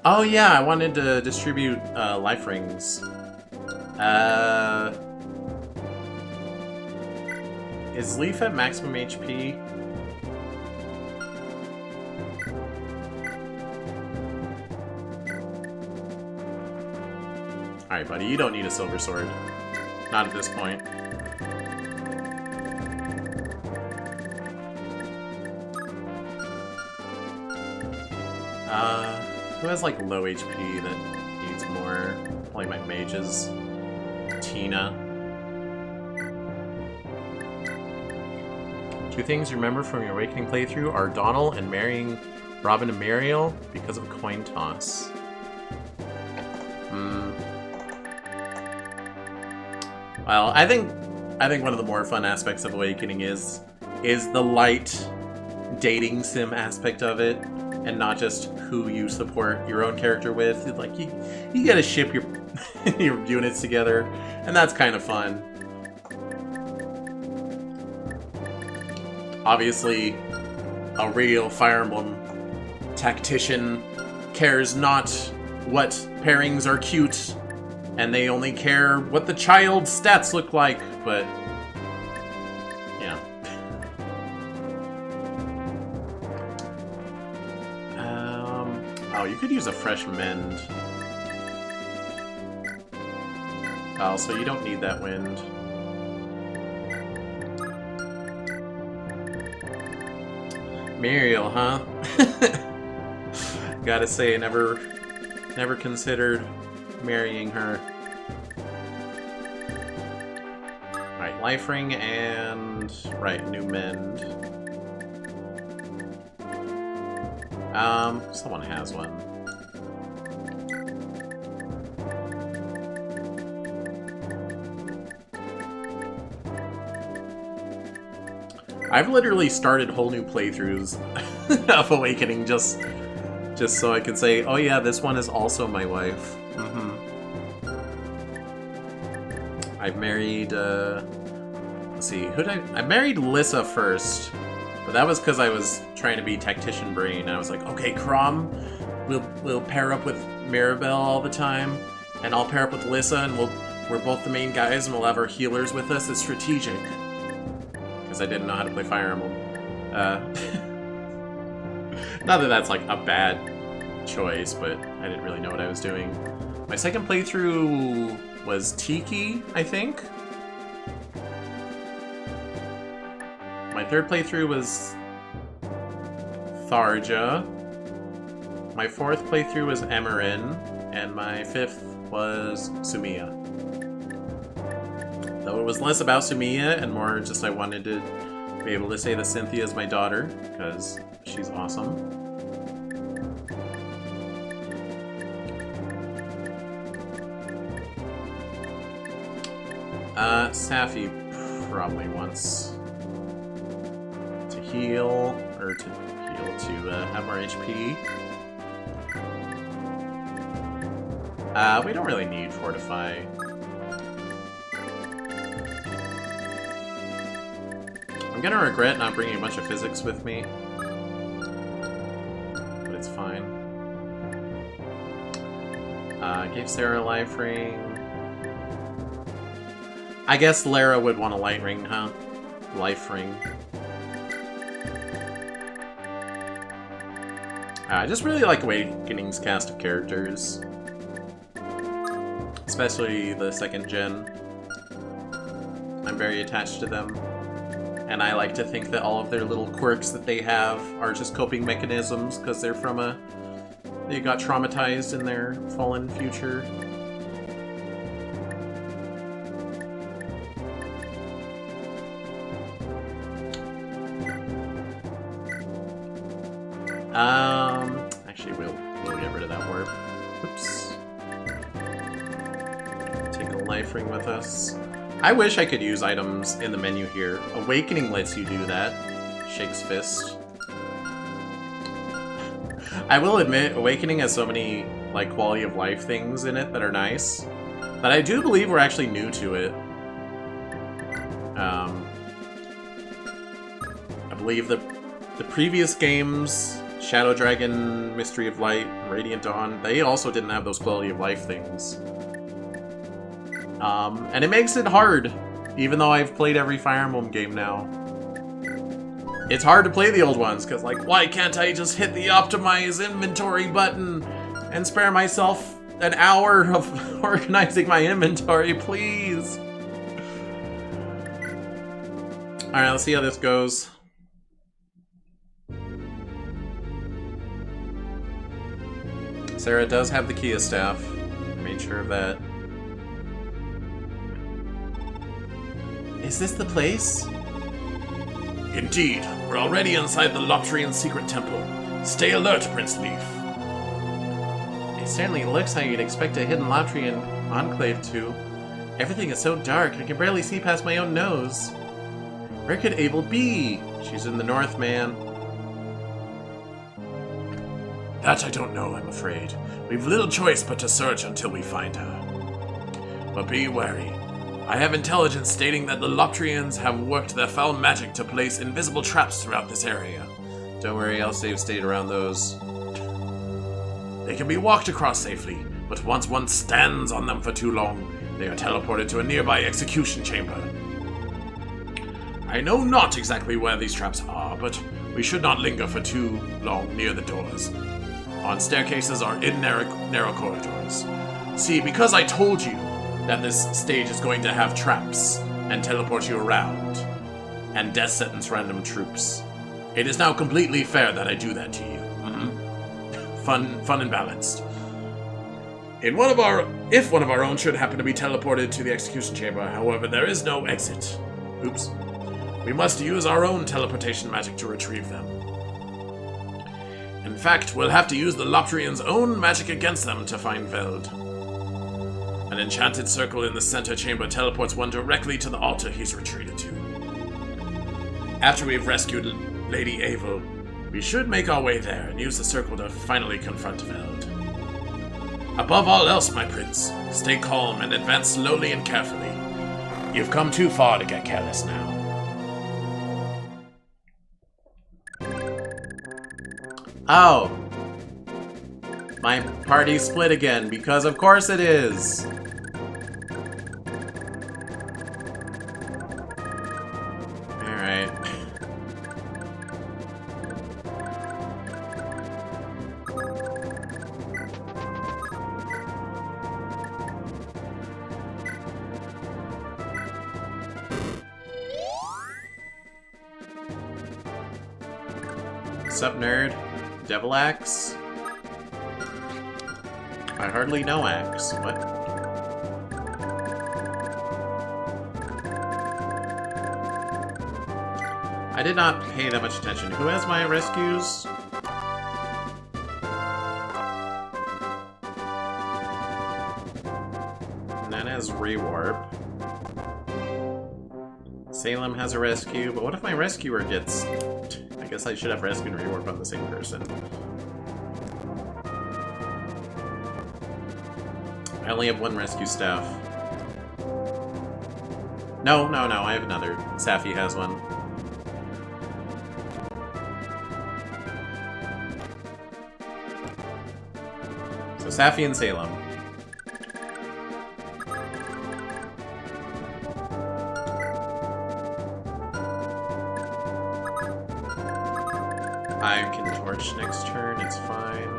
Oh yeah, I wanted to distribute life rings. Is Leaf at maximum HP? Alright, buddy, you don't need a silver sword. Not at this point. Who has, like, low HP that needs more? Probably my mages. Tina. 2 things you remember from your Awakening playthrough are Donald and marrying Robin and Muriel because of a coin toss. Well, I think one of the more fun aspects of Awakening is the light dating sim aspect of it, and not just who you support your own character with. It's like you gotta ship your your units together, and that's kind of fun. Obviously, a real Fire Emblem tactician cares not what pairings are cute, and they only care what the child's stats look like, but yeah. Oh, you could use a fresh mend. Oh, so you don't need that wind. Muriel, huh? Gotta say, never considered marrying her. Alright, life ring and... right, new mend. Someone has one. I've literally started whole new playthroughs of Awakening just so I can say, oh yeah, this one is also my wife. I've married, let's see, I married Lissa first, but that was because I was trying to be tactician brain, and I was like, okay, Crom, we'll pair up with Mirabelle all the time, and I'll pair up with Lissa, and we're both the main guys, and we'll have our healers with us. It's strategic. Because I didn't know how to play Fire Emblem. Not that that's like a bad choice, but I didn't really know what I was doing. My second playthrough was Tiki, I think. My third playthrough was Thracia. My fourth playthrough was Emeren, and my fifth was Sumiya. Though it was less about Sumiya and more just I wanted to be able to say that Cynthia is my daughter, because she's awesome. Safi probably wants to heal, or to have more HP. We don't really need Fortify. I'm gonna regret not bringing a bunch of physics with me, but it's fine. Gave Sarah a life ring. I guess Lara would want a light ring, huh? Life ring. I just really like Awakening's cast of characters. Especially the second gen. I'm very attached to them. And I like to think that all of their little quirks that they have are just coping mechanisms because they're from they got traumatized in their fallen future. Actually, we'll get rid of that warp. Oops. Take a life ring with us. I wish I could use items in the menu here. Awakening lets you do that. Shakes fist. I will admit, Awakening has so many like quality of life things in it that are nice, that I do believe we're actually new to it. I believe the previous games, Shadow Dragon, Mystery of Light, Radiant Dawn, they also didn't have those quality of life things. And it makes it hard, even though I've played every Fire Emblem game now. It's hard to play the old ones, because, like, why can't I just hit the optimize inventory button and spare myself an hour of organizing my inventory, please? Alright, let's see how this goes. Sarah does have the Kia staff. I made sure of that. Is this the place? Indeed, we're already inside the Loptrian secret temple. Stay alert, Prince Leaf. It certainly looks how you'd expect a hidden Loptrian enclave to. Everything is so dark, I can barely see past my own nose. Where could Abel be? She's in the north, man. That I don't know, I'm afraid. We've little choice but to search until we find her. But be wary. I have intelligence stating that the Loptrians have worked their foul magic to place invisible traps throughout this area. Don't worry, I'll save state around those. They can be walked across safely, but once one stands on them for too long, they are teleported to a nearby execution chamber. I know not exactly where these traps are, but we should not linger for too long near the doors. On staircases or in narrow corridors. See, because I told you that this stage is going to have traps and teleport you around, and death sentence random troops, it is now completely fair that I do that to you. Fun and balanced. If one of our own should happen to be teleported to the execution chamber, however, there is no exit. Oops. We must use our own teleportation magic to retrieve them. In fact, we'll have to use the Loptrians' own magic against them to find Veld. An enchanted circle in the center chamber teleports one directly to the altar he's retreated to. After we've rescued Lady Abel, we should make our way there and use the circle to finally confront Veld. Above all else, my prince, stay calm and advance slowly and carefully. You've come too far to get careless now. Oh. My party split again, because of course it is. Alright. Sup, nerd? Devil Axe? I hardly know Axe. What? I did not pay that much attention. Who has my rescues? Nana has Rewarp. Salem has a rescue, but what if my rescuer gets... I guess I should have rescue and Rewarp on the same person. I only have one rescue staff. No, I have another. Safi has one. So Safi and Salem. I can torch next turn, it's fine.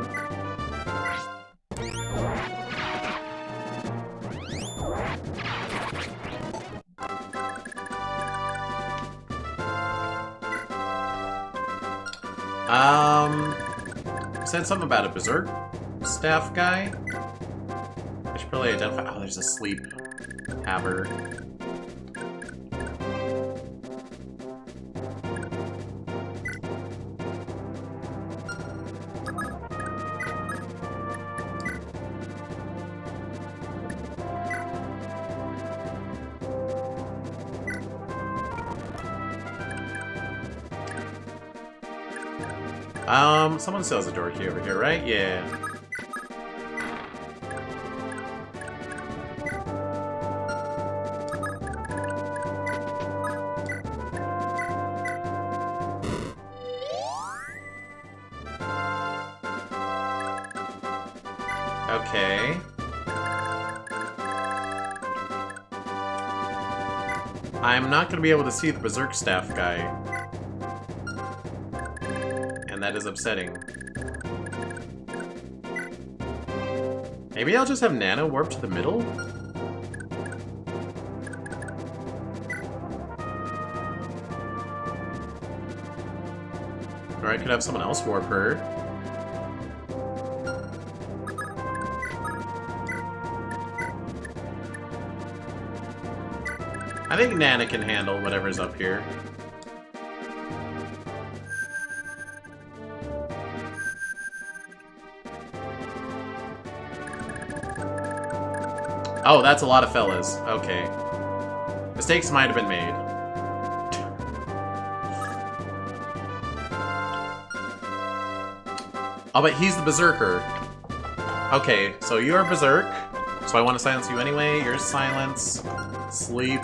Said something about a berserk staff guy. I should probably identify. Oh, there's a sleep haver. Someone sells a door key over here, right? Yeah. Okay. I'm not going to be able to see the Berserk Staff guy. And that is upsetting. Maybe I'll just have Nana warp to the middle? Or I could have someone else warp her. I think Nana can handle whatever's up here. Oh, that's a lot of fellas. Okay. Mistakes might have been made. Oh, but he's the Berserker. Okay, so you're Berserk. So I want to silence you anyway. You're Silence. Sleep.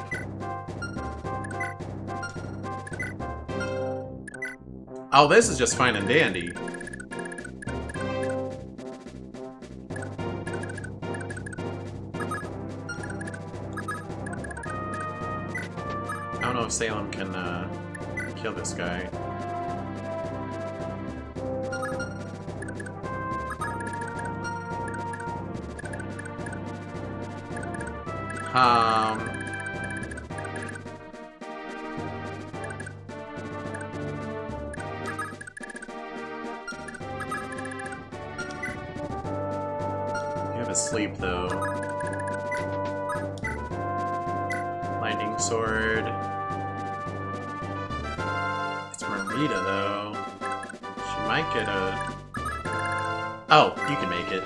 Oh, this is just fine and dandy. I don't know if Salem can kill this guy. You have a sleep though. Lightning sword. It's Marita though. She might get a... Oh, you can make it.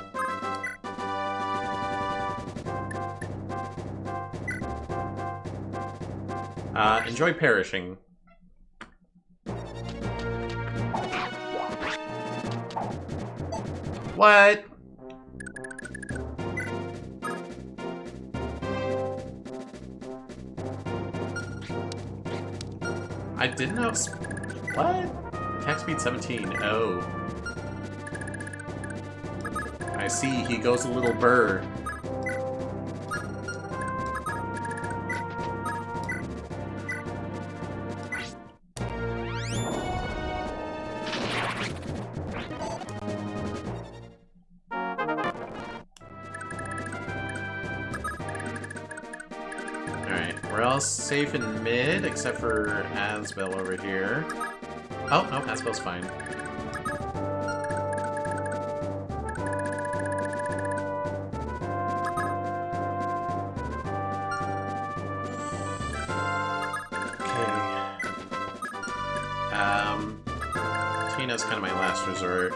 Enjoy perishing. What? I didn't know. What? Attack speed 17. Oh. I see. He goes a little burr. Safe in mid, except for Asbel over here. Oh, no, Asbel's fine. Tina's kind of my last resort.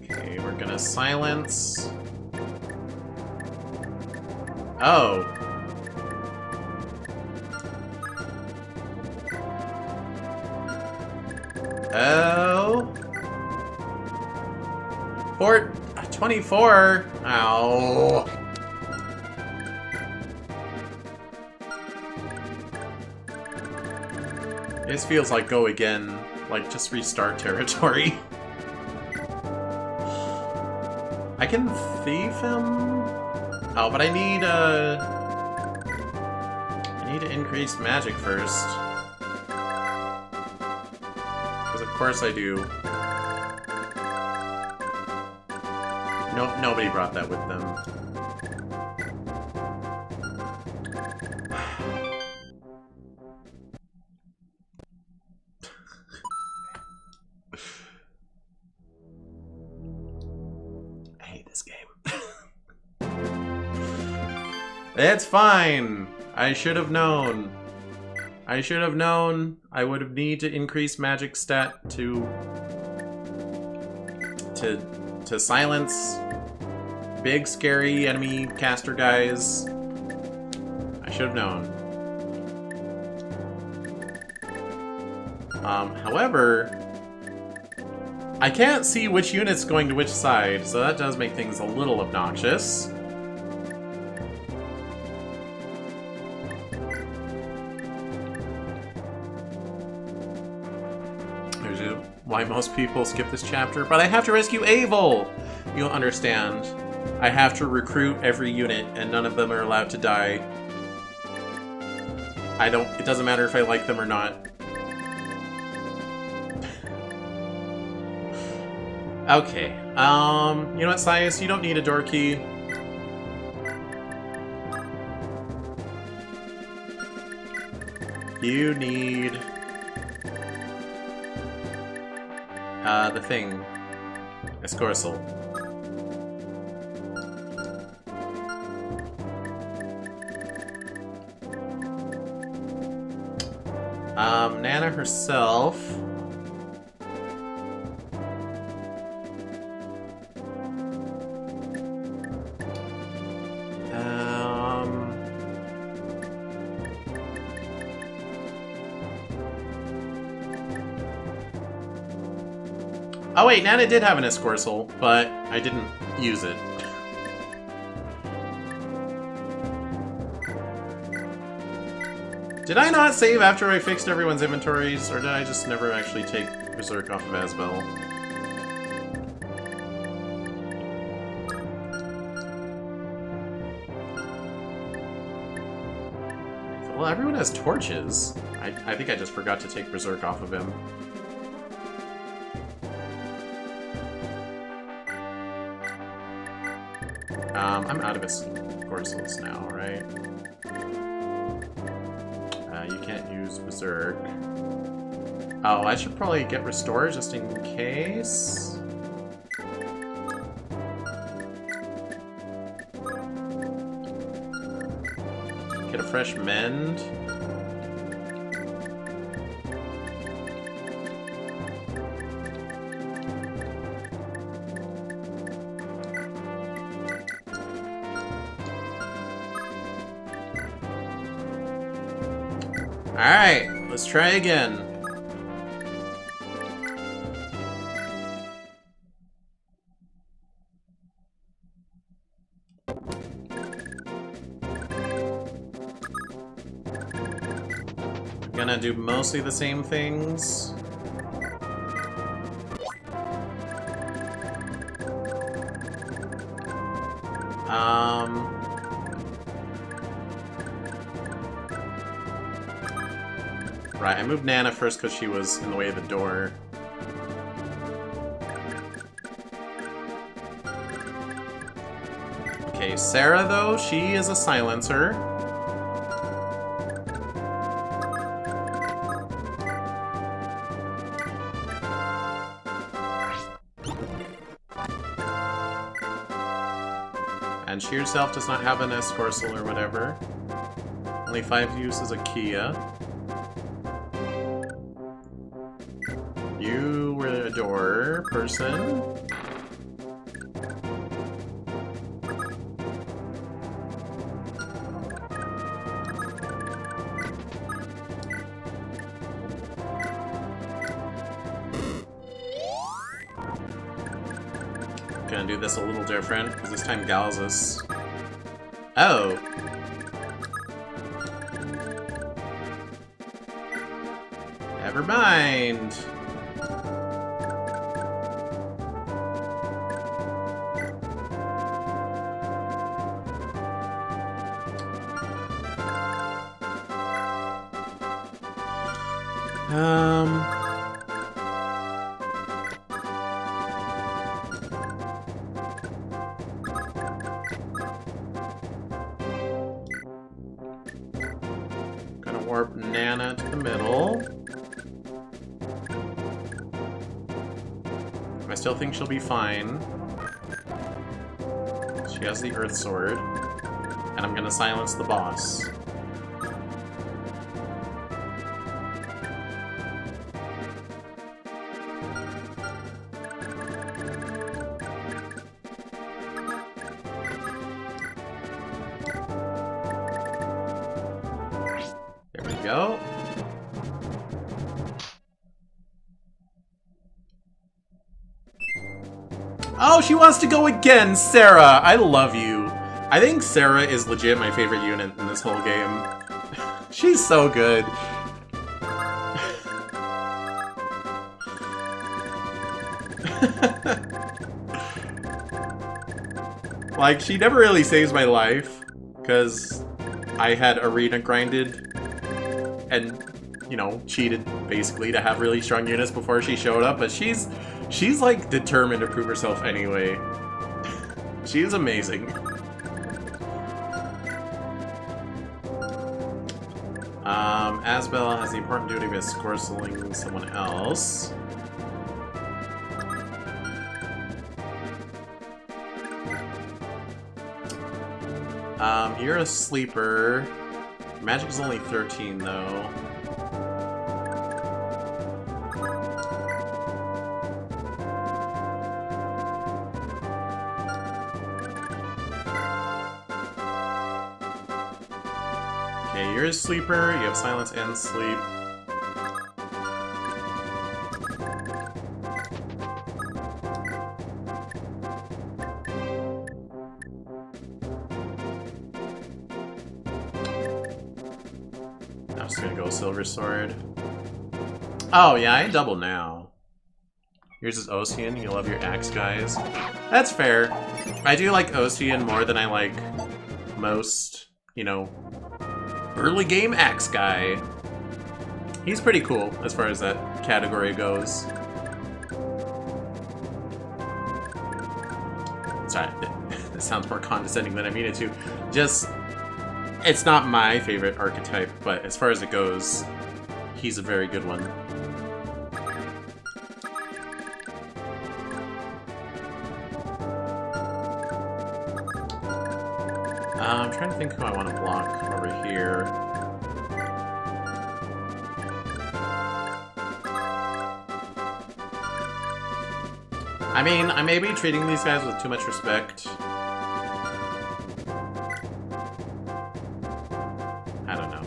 Okay, we're gonna silence. Oh. Oh. 24. Ow. This feels like go again. Like, just restart territory. I can thief him? Oh, but I need to increase magic first. Because of course I do. Nope, nobody brought that with them. I hate this game. It's fine! I should have known. I should have known I would have need to increase magic stat to silence big scary enemy caster guys. I should have known. However, I can't see which unit's going to which side, so that does make things a little obnoxious. Why most people skip this chapter, but I have to rescue Avel! You'll understand. I have to recruit every unit, and none of them are allowed to die. It doesn't matter if I like them or not. Okay, you know what, Sias? You don't need a door key. You need... the thing. Escorcel. Nana herself. Oh wait, Nana did have an Escorcel, but I didn't use it. Did I not save after I fixed everyone's inventories, or did I just never actually take Berserk off of Asbel? Well, everyone has torches. I think I just forgot to take Berserk off of him. I'm out of Escorcels now, right? You can't use Berserk. Oh, I should probably get Restore just in case. Get a fresh Mend. Alright, let's try again. I'm gonna do mostly the same things. Right, I moved Nana first because she was in the way of the door. Okay, Sarah, though, she is a silencer. And she herself does not have an Escorcel or whatever. Only 5 uses a Kia. You were a door person. Gonna do this a little different, because this time Gals is... Oh! Never mind! Gonna warp Nana to the middle. I still think she'll be fine. She has the Earth Sword. And I'm gonna silence the boss. There we go. Oh, she wants to go again! Sarah! I love you. I think Sarah is legit my favorite unit in this whole game. She's so good. Like, she never really saves my life, because I had arena grinded and, you know, cheated, basically, to have really strong units before she showed up, but she's like, determined to prove herself anyway. She's amazing. Asbel has the important duty of escorceling someone else. You're a sleeper. Magic is only 13, though. Okay, you're a sleeper. You have silence and sleep. I'm just gonna go Silver Sword. Oh, yeah, I double now. Yours is Ocean. You love your axe guys. That's fair. I do like Ocean more than I like most, you know, early game axe guy. He's pretty cool as far as that category goes. Sorry, that sounds more condescending than I mean it to. Just, it's not my favorite archetype, but as far as it goes, he's a very good one. I'm trying to think who I want to block over here. I mean, I may be treating these guys with too much respect. I don't know.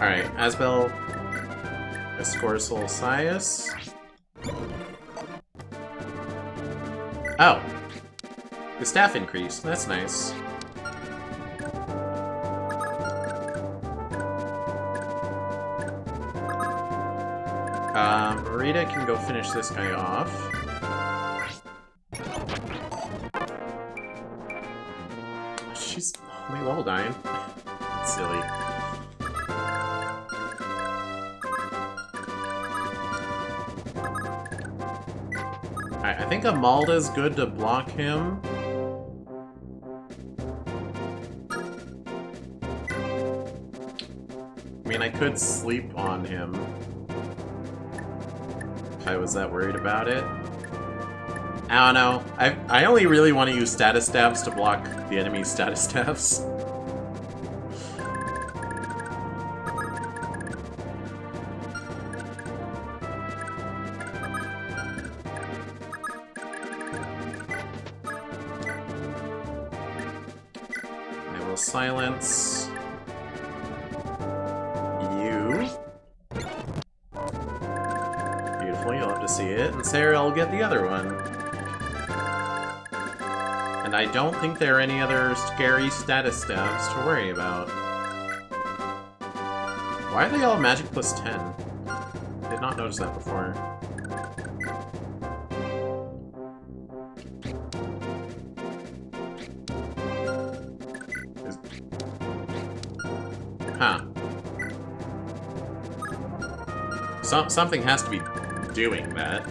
Alright, Asbel, Escorcel, Sias. Oh! The staff increase, that's nice. Marita can go finish this guy off. She's only level 9. That's silly. think Amalda's good to block him. I mean, I could sleep on him if I was that worried about it. I don't know. I only really want to use status staves to block the enemy's status staves. I will silence you. Beautiful, you'll have to see it. And Sarah will get the other one. And I don't think there are any other scary status staves to worry about. Why are they all magic plus 10? Did not notice that before. Huh. Something has to be doing that.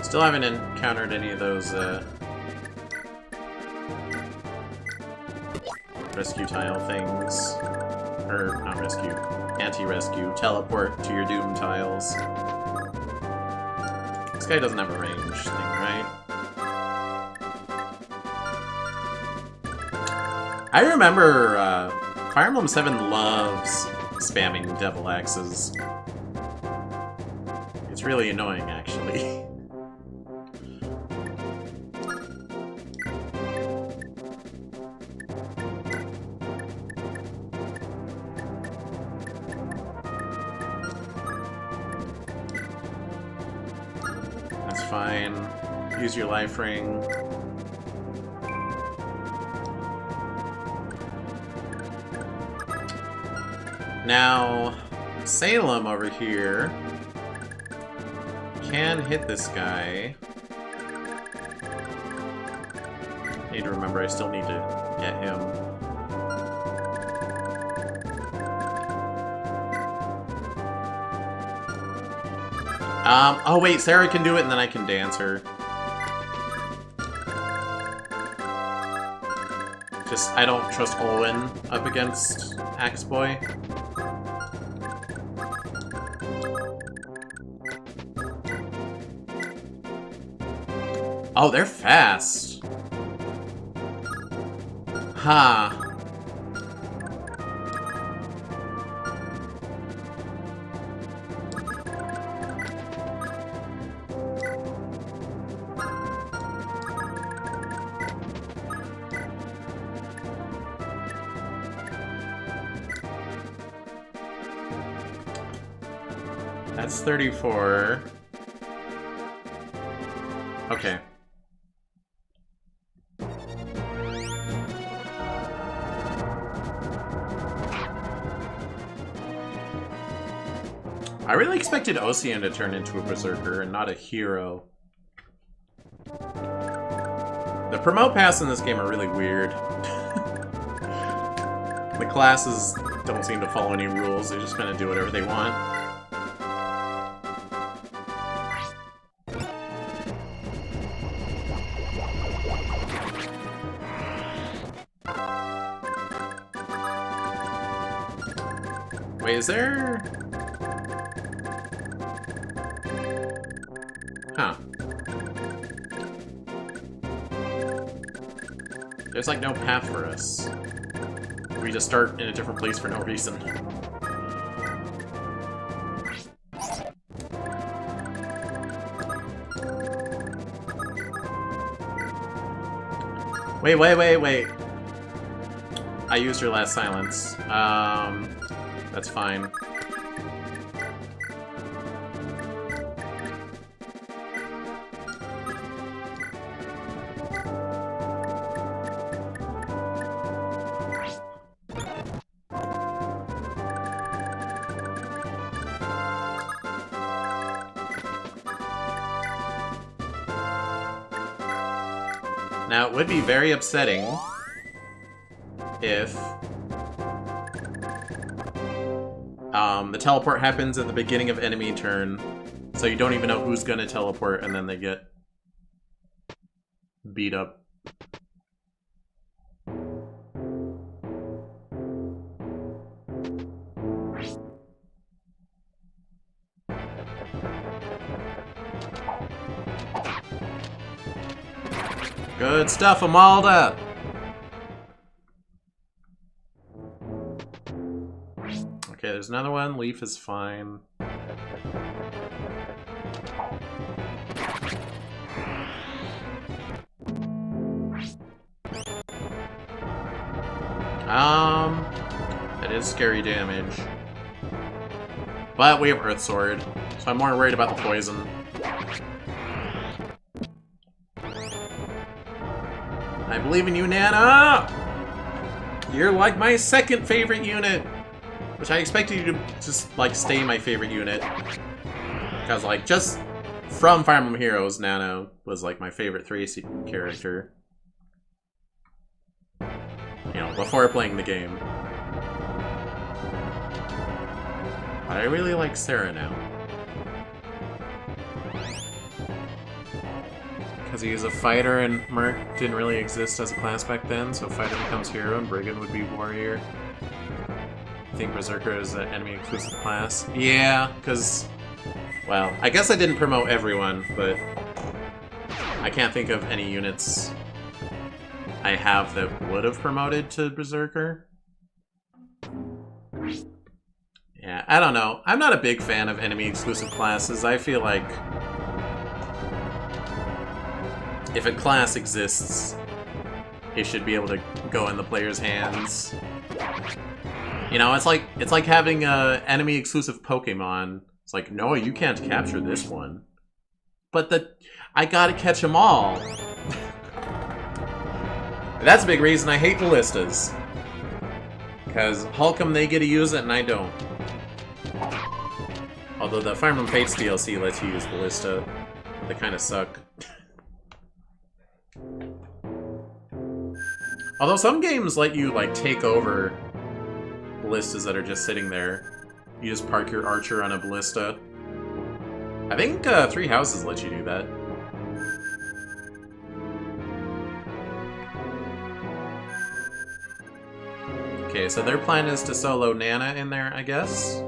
Still haven't encountered any of those, rescue tile things. Or, not rescue, anti-rescue. Teleport to your doom tiles. This guy doesn't have a range thing, right? I remember, Fire Emblem 7 loves spamming Devil Axes. It's really annoying, actually. Fine. Use your life ring. Now, Salem over here can hit this guy. Need to remember I still need to get him. Oh wait, Sarah can do it and then I can dance her. Just, I don't trust Olwen up against Axe Boy. Oh, they're fast. Huh. That's 34. Okay. I really expected Ocean to turn into a berserker and not a hero. The promote paths in this game are really weird. The classes don't seem to follow any rules, they just kind of do whatever they want. Wait, is there... Huh. There's like no path for us. We just start in a different place for no reason. Wait. I used your last silence. That's fine. Now, it would be very upsetting if the teleport happens at the beginning of enemy turn, so you don't even know who's gonna teleport, and then they get beat up. Good stuff, Amalda! Okay, there's another one. Leaf is fine. That is scary damage. But we have Earth Sword, so I'm more worried about the poison. I believe in you, Nana! You're like my second favorite unit! Which I expected you to just, like, stay my favorite unit. Because, like, just from Fire Emblem Heroes, Nana was, like, my favorite Thracia character. You know, before playing the game. But I really like Sarah now. Because he's a fighter and Merc didn't really exist as a class back then, so fighter becomes hero and Brigand would be warrior. I think Berserker is an enemy exclusive class. Yeah, because, well, I guess I didn't promote everyone, but I can't think of any units I have that would have promoted to Berserker. Yeah, I don't know. I'm not a big fan of enemy exclusive classes. I feel like if a class exists, it should be able to go in the player's hands. You know, it's like having a enemy exclusive Pokemon. It's like, no, you can't capture this one. But I gotta catch them all. That's a big reason I hate ballistas. Because Hulk'em, they get to use it and I don't. Although the Fire Emblem Fates DLC lets you use ballista. They kind of suck. Although some games let you, like, take over ballistas that are just sitting there. You just park your archer on a ballista. I think 3 Houses let you do that. Okay, so their plan is to solo Nana in there, I guess.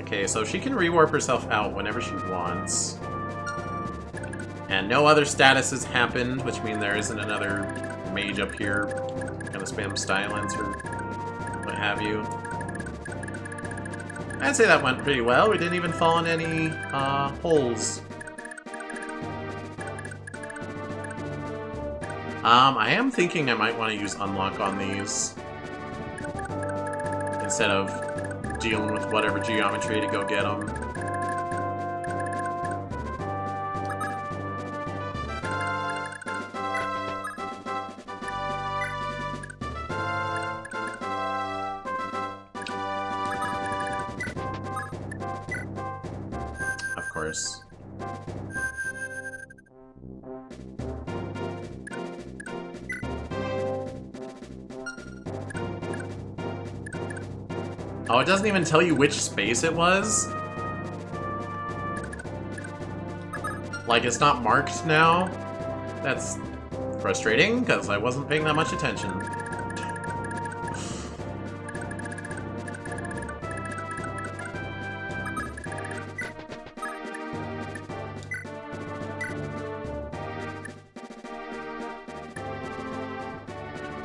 Okay, so she can rewarp herself out whenever she wants. And no other statuses happened, which means there isn't another mage up here gonna spam Stylance or what have you. I'd say that went pretty well. We didn't even fall in any holes. I am thinking I might want to use Unlock on these instead of dealing with whatever geometry to go get them. Of course. Oh, it doesn't even tell you which space it was? Like, it's not marked now? That's frustrating, because I wasn't paying that much attention.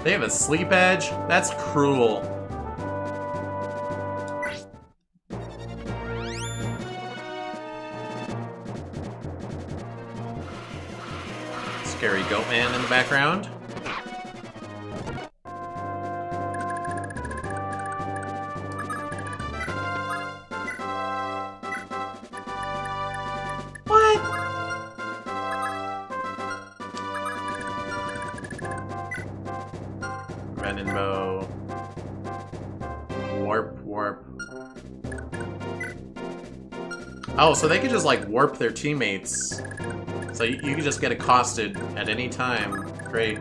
They have a sleep edge? That's cruel. Scary goat man in the background. What? Renin bow. Warp. Oh, so they could just, like, warp their teammates. So you could just get accosted at any time. Great.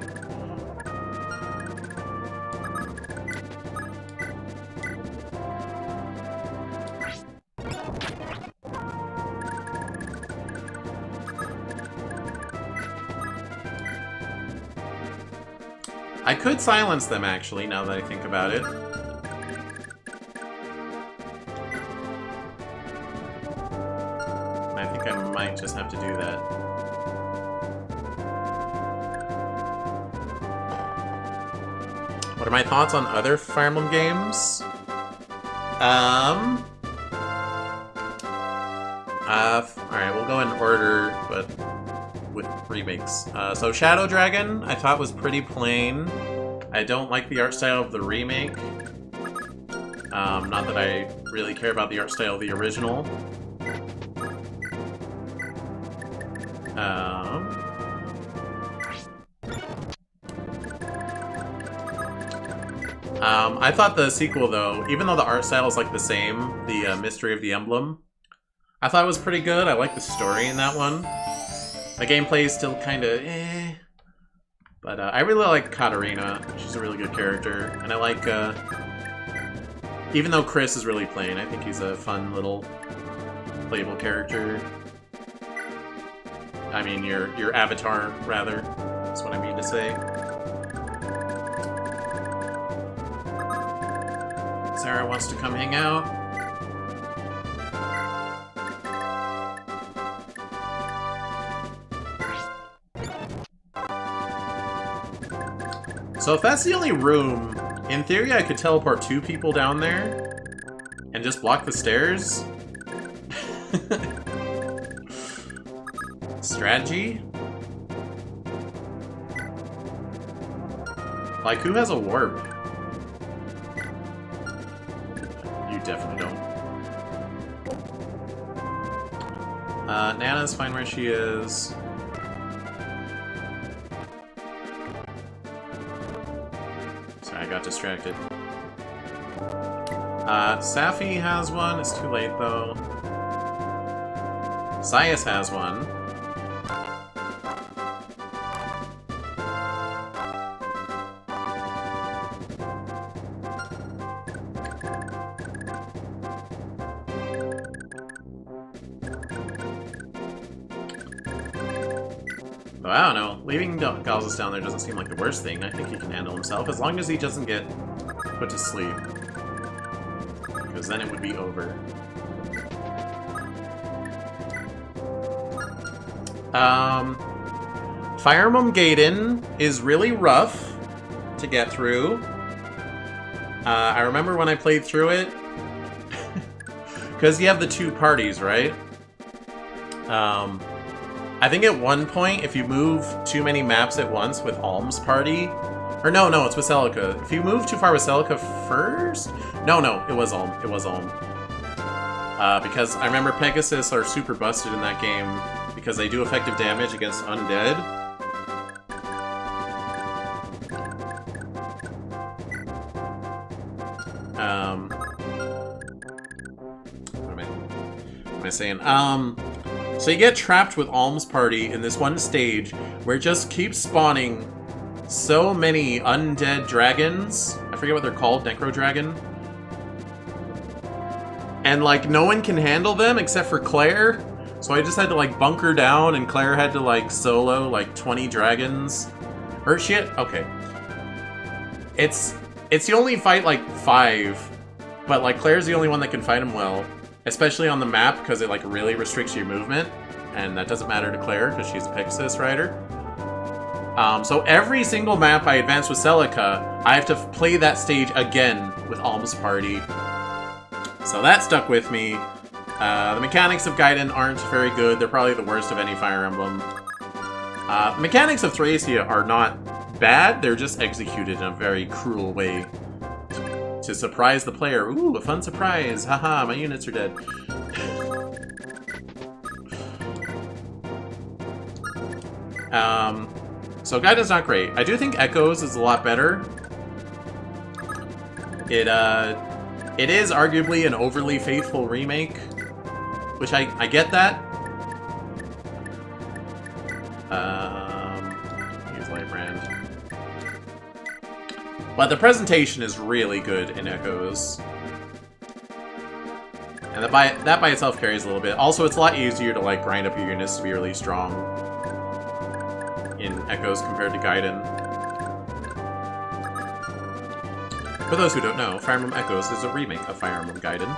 I could silence them, actually, now that I think about it. I think I might just have to do that. What are my thoughts on other Fire Emblem games? Alright, we'll go in order, but with remakes. So Shadow Dragon, I thought was pretty plain. I don't like the art style of the remake. Not that I really care about the art style of the original. I thought the sequel, though, even though the art style is like the same, the Mystery of the Emblem, I thought it was pretty good. I like the story in that one. The gameplay is still kind of eh. But I really like Katarina. She's a really good character. And I like, even though Chris is really plain, I think he's a fun little playable character. I mean, your avatar, rather. That's what I mean to say. Sarah wants to come hang out. So if that's the only room, in theory I could teleport 2 people down there and just block the stairs. Strategy? Like, who has a warp? You definitely don't. Nana's fine where she is. Sorry, I got distracted. Safi has one. It's too late, though. Sias has one. But I don't know. Leaving Galzus down there doesn't seem like the worst thing. I think he can handle himself, as long as he doesn't get put to sleep. Because then it would be over. Fire Emblem Gaiden is really rough to get through. I remember when I played through it, because you have the 2 parties, right? I think at one point, if you move too many maps at once with Alm's party, or no, it's with Celica. If you move too far with Celica first, no, it was Alm. It was Alm. Because I remember Pegasus are super busted in that game because they do effective damage against undead. What am I saying? So you get trapped with Alm's party in this one stage where it just keeps spawning so many undead dragons. I forget what they're called, Necro Dragon. And like no one can handle them except for Claire. So I just had to like bunker down and Claire had to like solo like 20 dragons. Or shit, okay. It's the only fight like 5, but like Claire's the only one that can fight him well. Especially on the map, because it like really restricts your movement, and that doesn't matter to Claire because she's a Pegasus rider. So every single map I advance with Celica, I have to play that stage again with Alm's party. So that stuck with me. The mechanics of Gaiden aren't very good. They're probably the worst of any Fire Emblem. Mechanics of Thracia are not bad. They're just executed in a very cruel way. To surprise the player. Ooh, a fun surprise. Haha, my units are dead. So Gaiden's not great. I do think Echoes is a lot better. It is arguably an overly faithful remake. which I get that. Use light brand. But the presentation is really good in Echoes. And that by itself carries a little bit. Also, it's a lot easier to like grind up your units to be really strong in Echoes compared to Gaiden. For those who don't know, Fire Emblem Echoes is a remake of Fire Emblem Gaiden.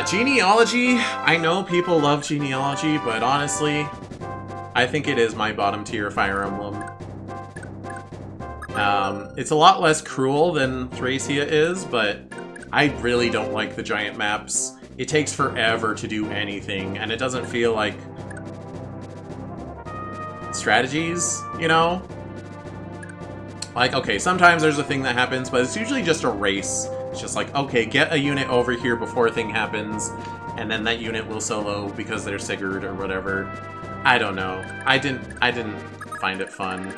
Genealogy, I know people love Genealogy, but honestly, I think it is my bottom tier Fire Emblem. It's a lot less cruel than Thracia is, but I really don't like the giant maps. It takes forever to do anything, and it doesn't feel like strategies, you know? Like, okay, sometimes there's a thing that happens, but it's usually just a race. It's just like, okay, get a unit over here before a thing happens, and then that unit will solo because they're Sigurd or whatever. I don't know. I didn't find it fun.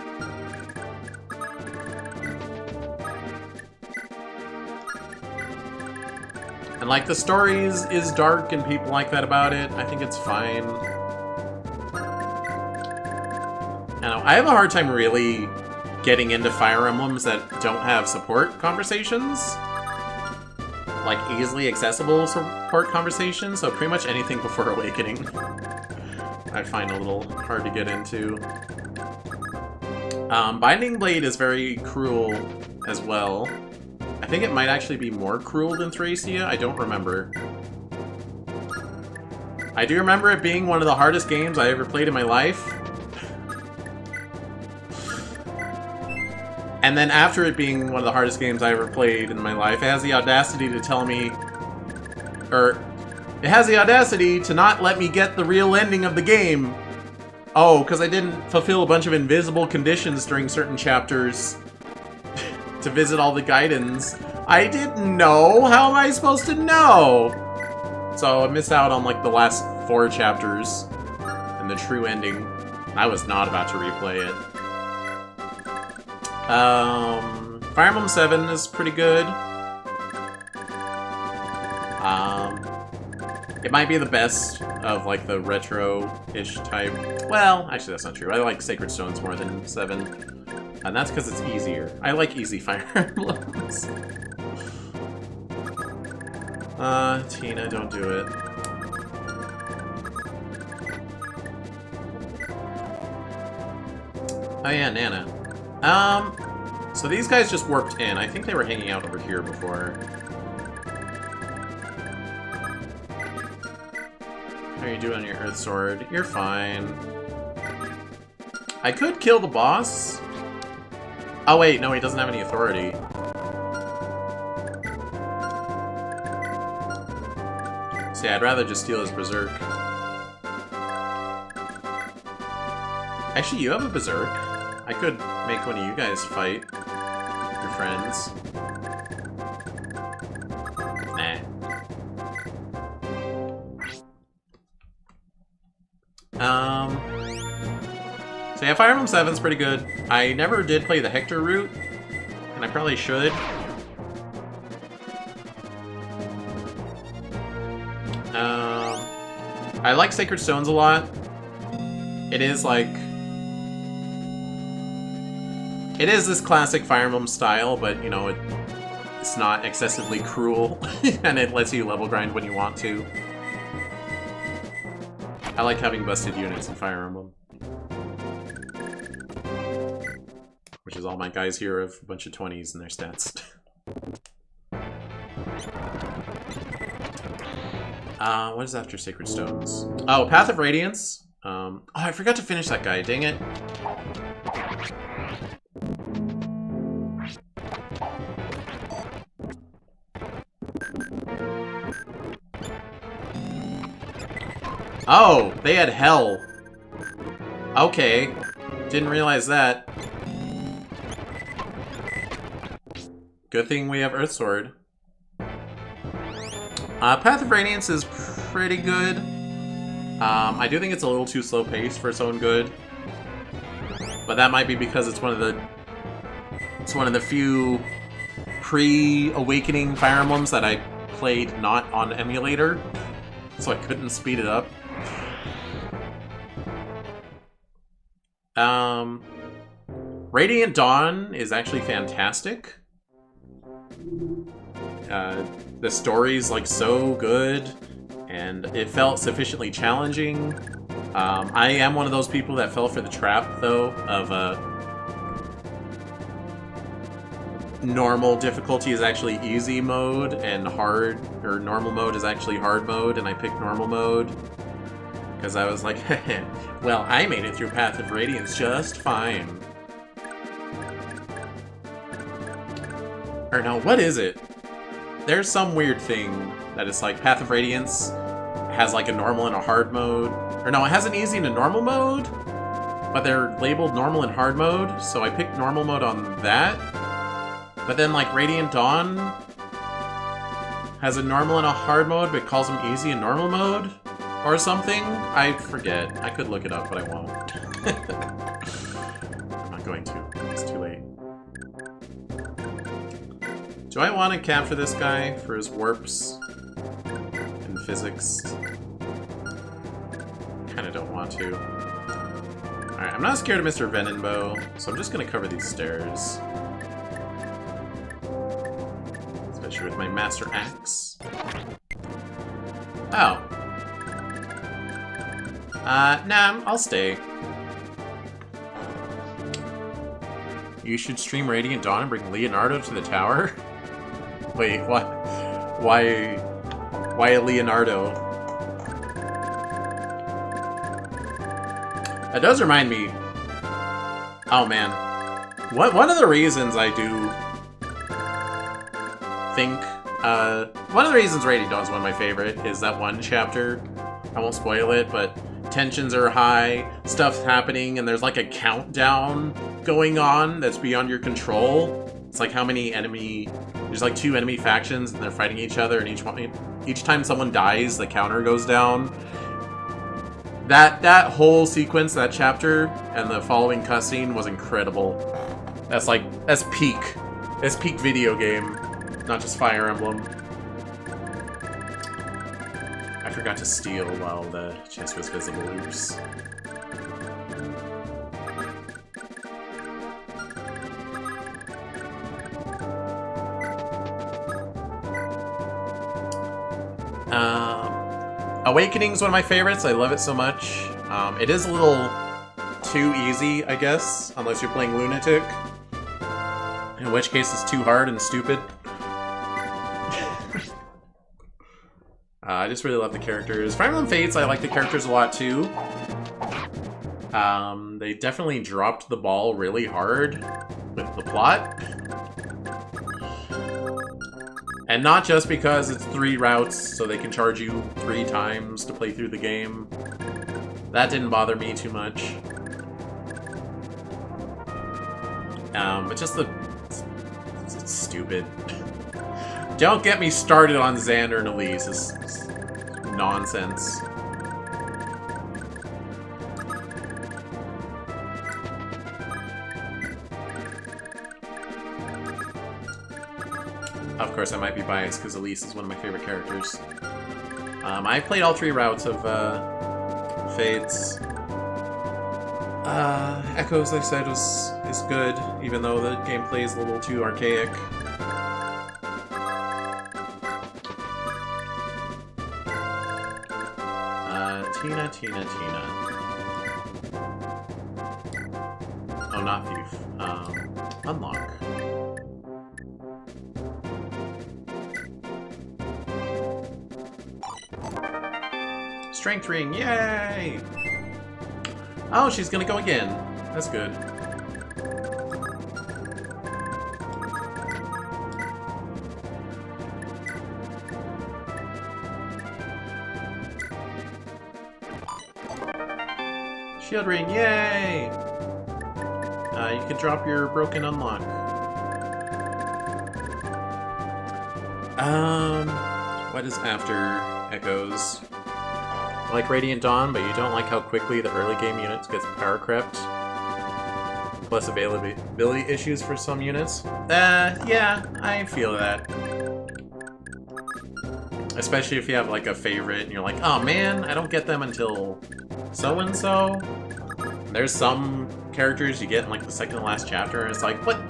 And like, the story is dark and people like that about it. I think it's fine. I have a hard time really getting into Fire Emblems that don't have support conversations. Like, easily accessible support conversations, so pretty much anything before Awakening I find a little hard to get into. Binding Blade is very cruel as well. I think it might actually be more cruel than Thracia, I don't remember. I do remember it being one of the hardest games I ever played in my life. And then after it being one of the hardest games I ever played in my life, it has the audacity to tell me... Or, it has the audacity to not let me get the real ending of the game. Oh, because I didn't fulfill a bunch of invisible conditions during certain chapters to visit all the Gaidens. I didn't know! How am I supposed to know? So I missed out on like the last 4 chapters and the true ending. I was not about to replay it. Fire Emblem 7 is pretty good. It might be the best of like the retro-ish type. Well, actually that's not true. I like Sacred Stones more than 7. And that's because it's easier. I like easy Fire Emblems. Tina, don't do it. Oh yeah, Nana. So these guys just warped in. I think they were hanging out over here before. How are you doing on your Earth Sword? You're fine. I could kill the boss. Oh wait, no, he doesn't have any authority. See, I'd rather just steal his Berserk. Actually, you have a Berserk. I could make one of you guys fight. Your friends. Nah. So yeah, Fire Emblem 7's pretty good. I never did play the Hector route, and I probably should. I like Sacred Stones a lot. It is like... It is this classic Fire Emblem style, but, you know, it's not excessively cruel, and it lets you level grind when you want to. I like having busted units in Fire Emblem. Which is all my guys here have a bunch of 20s in their stats. What is after Sacred Stones? Oh, Path of Radiance. Oh, I forgot to finish that guy, dang it. Oh, they had hell. Okay. Didn't realize that. Good thing we have Earth Sword. Path of Radiance is pretty good. I do think it's a little too slow paced for its own good. But that might be because it's one of the few pre-Awakening Fire Emblems that I played not on emulator. so I couldn't speed it up. Radiant Dawn is actually fantastic. The story's like so good, and it felt sufficiently challenging. I am one of those people that fell for the trap, though, of normal difficulty is actually easy mode, and hard, or normal mode is actually hard mode, and I picked normal mode. Because I was like, well, I made it through Path of Radiance just fine. Or no, what is it? There's some weird thing that is like Path of Radiance has like a normal and a hard mode. Or no, it has an easy and a normal mode, but they're labeled normal and hard mode, so I picked normal mode on that. But then like Radiant Dawn has a normal and a hard mode, but calls them easy and normal mode or something. I forget. I could look it up, but I won't. I'm not going to. It's too late. Do I want to capture this guy for his warps and physics? Kinda don't want to. Alright, I'm not scared of Mr. Venonbow, so I'm just gonna cover these stairs. Especially with my Master Axe. Oh. Nah, I'll stay. You should stream Radiant Dawn and bring Leonardo to the tower? Wait, what? Why a Leonardo? That does remind me. Oh man, one of the reasons I do think one of the reasons Radiant Dawn is one of my favorite is that one chapter. I won't spoil it, but tensions are high, stuff's happening, and there's like a countdown going on that's beyond your control. It's like how many enemy. There's like 2 enemy factions and they're fighting each other, and each time someone dies, the counter goes down. That whole sequence, that chapter, and the following cutscene was incredible. That's peak. That's peak video game, not just Fire Emblem. I forgot to steal while the chest was visible. Oops. Awakening's one of my favorites. I love it so much. It is a little too easy, I guess, unless you're playing Lunatic. In which case it's too hard and stupid. I just really love the characters. Fire Emblem Fates, I like the characters a lot too. They definitely dropped the ball really hard with the plot. And not just because it's 3 routes, so they can charge you 3 times to play through the game. That didn't bother me too much. But just it's stupid. Don't get me started on Xander and Elise. It's nonsense. Of course, I might be biased because Elise is one of my favorite characters. I played all 3 routes of Fates. Echoes, I said, is good, even though the gameplay is a little too archaic. Tina. Oh, not Thief. Unlock. Strength ring, yay! Oh, she's gonna go again. That's good. Shield ring, yay! You can drop your broken unlock. What is after Echoes? Like Radiant Dawn, but you don't like how quickly the early game units gets power crept. Plus availability issues for some units. Yeah, I feel that. Especially if you have like a favorite and you're like, oh man, I don't get them until so-and-so. There's some characters you get in like the second to last chapter and it's like, what?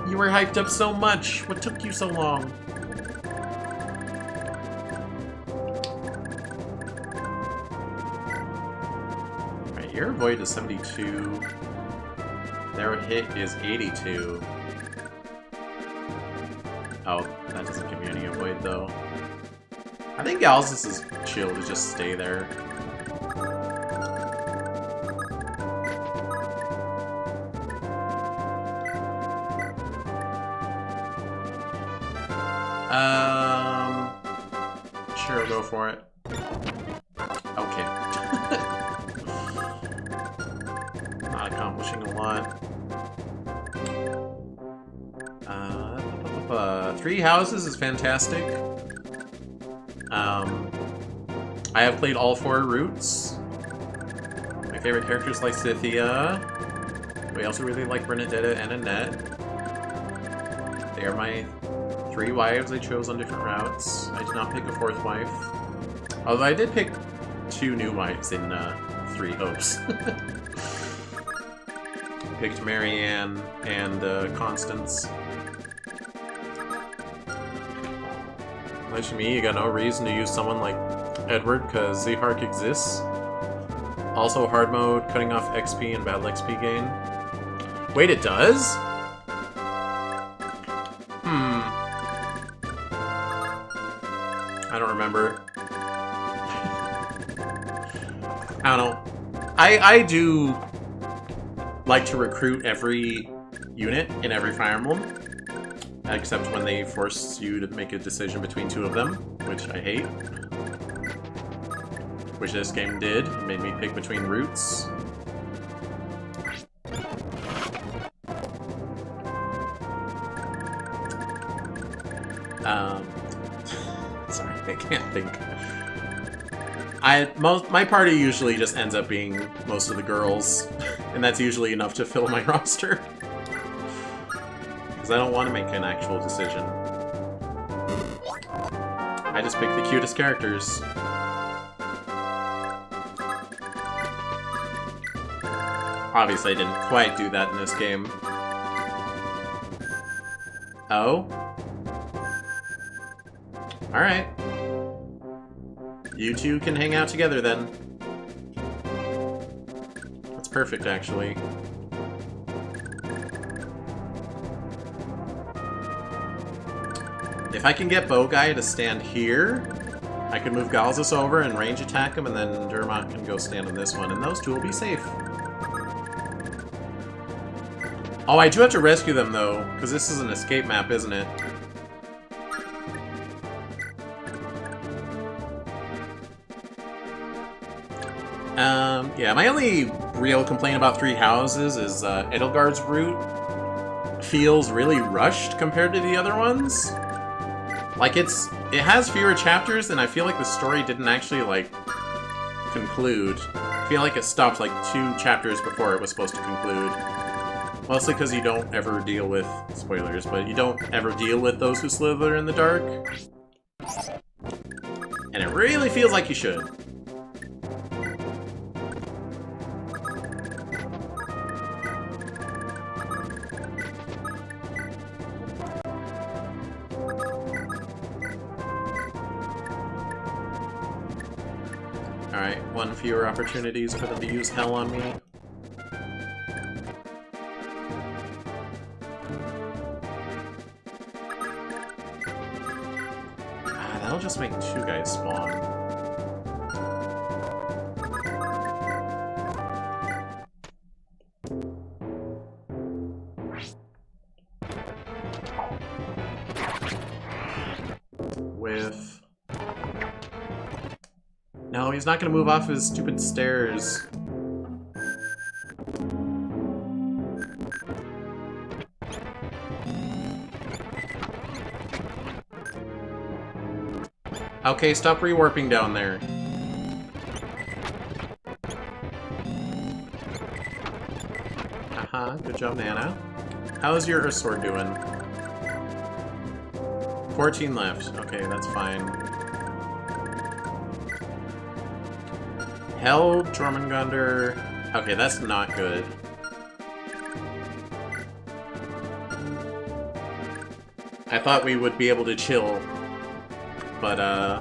You were hyped up so much. What took you so long? Alright, your avoid is 72. Their hit is 82. Oh, that doesn't give you any avoid though. I think Galzus is chill to just stay there. Sure, go for it. Okay. Not accomplishing a lot. 3 houses is fantastic. I have played all 4 routes. My favorite characters like Scythia. We also really like Bernadetta and Annette. They are my 3 wives I chose on different routes. I did not pick a 4th wife. Although I did pick 2 new wives in 3 hopes. Picked Marianne and Constance. Like me, you got no reason to use someone like Edward, because Zehark exists. Also hard mode, cutting off XP and battle XP gain. Wait, it does? I don't remember. I don't know. I do like to recruit every unit in every Fire Emblem, except when they force you to make a decision between 2 of them, which I hate. Which this game did. It made me pick between routes. Sorry, I can't think. My party usually just ends up being most of the girls, and that's usually enough to fill my roster. Because I don't want to make an actual decision. I just pick the cutest characters. Obviously, I didn't quite do that in this game. Oh? Alright. You two can hang out together then. That's perfect, actually. If I can get Bogai to stand here, I can move Galzus over and range attack him, and then Durmot can go stand on this one, and those two will be safe. Oh, I do have to rescue them, though, because this is an escape map, isn't it? Yeah, my only real complaint about 3 houses is Edelgard's route feels really rushed compared to the other ones. Like, it has fewer chapters, and I feel like the story didn't actually, like, conclude. I feel like it stopped, like, 2 chapters before it was supposed to conclude. Mostly because you don't ever deal with... spoilers, but you don't ever deal with those who slither in the dark. And it really feels like you should. Alright, 1 fewer opportunities for them to use hell on me. That'll just make 2 guys spawn. With... No, he's not gonna move off his stupid stairs. Okay, stop rewarping down there. Good job, Nana. How's your sword doing? 14 left. Okay, that's fine. Hell, Jormungandr. Okay, that's not good. I thought we would be able to chill, but I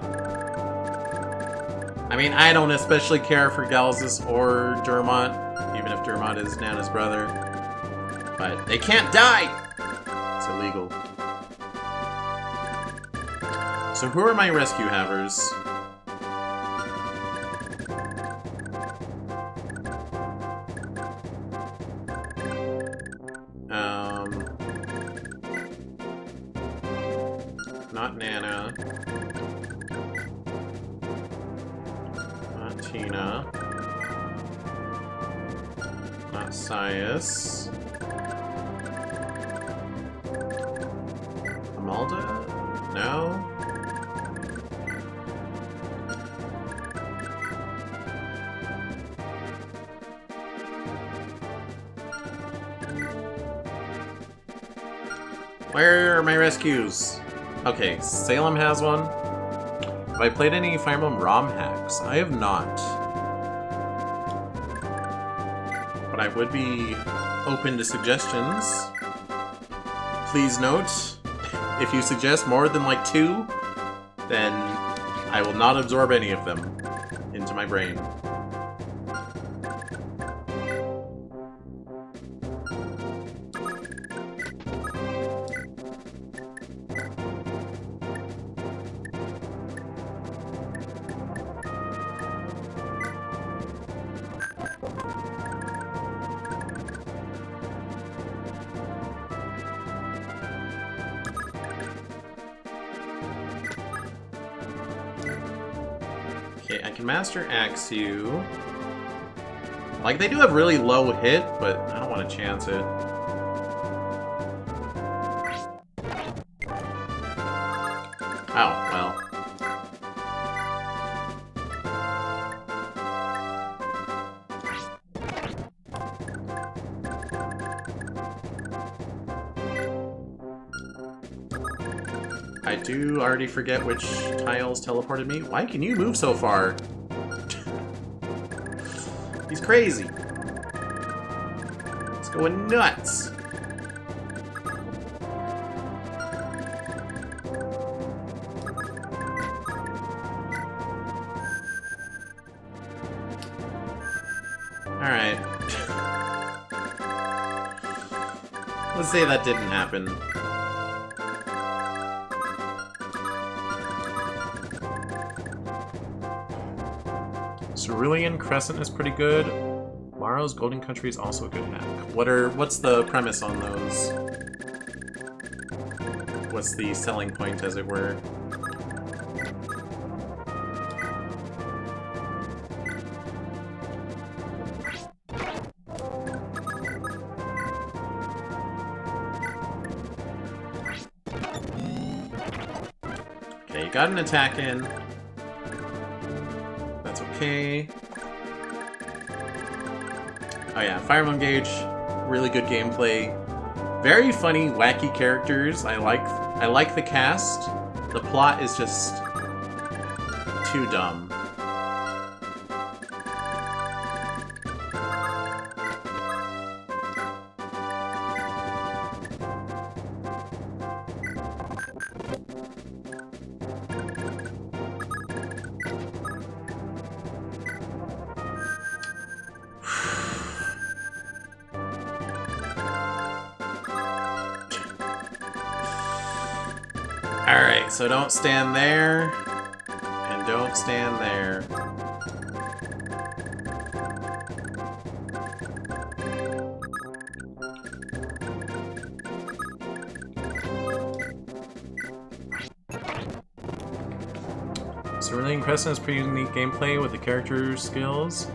mean, I don't especially care for Galzus or Dermot, even if Dermot is Nana's brother. But they can't die! It's illegal. So who are my rescue havers? Not Nana. Not Tina. Not Sias. Amalda? No? Where are my rescues? Okay, Salem has one. Have I played any Fire Emblem ROM hacks? I have not. But I would be open to suggestions. Please note, if you suggest more than like 2, then I will not absorb any of them into my brain. Okay, I can Master Axew. Like, they do have really low hit, but I don't want to chance it. Oh, well. I do already forget which tiles teleported me. Why can you move so far? He's crazy. It's going nuts. Alright. Let's say that didn't happen. Cerulean Crescent is pretty good. Maro's Golden Country is also a good hack. What's the premise on those? What's the selling point, as it were? Okay, you got an attack in. Okay. Oh yeah, Fire Emblem Gauge, really good gameplay. Very funny, wacky characters. I like the cast. The plot is just too dumb. Alright, so don't stand there, and don't stand there. Cerulean Crescent is pretty unique gameplay with the character skills.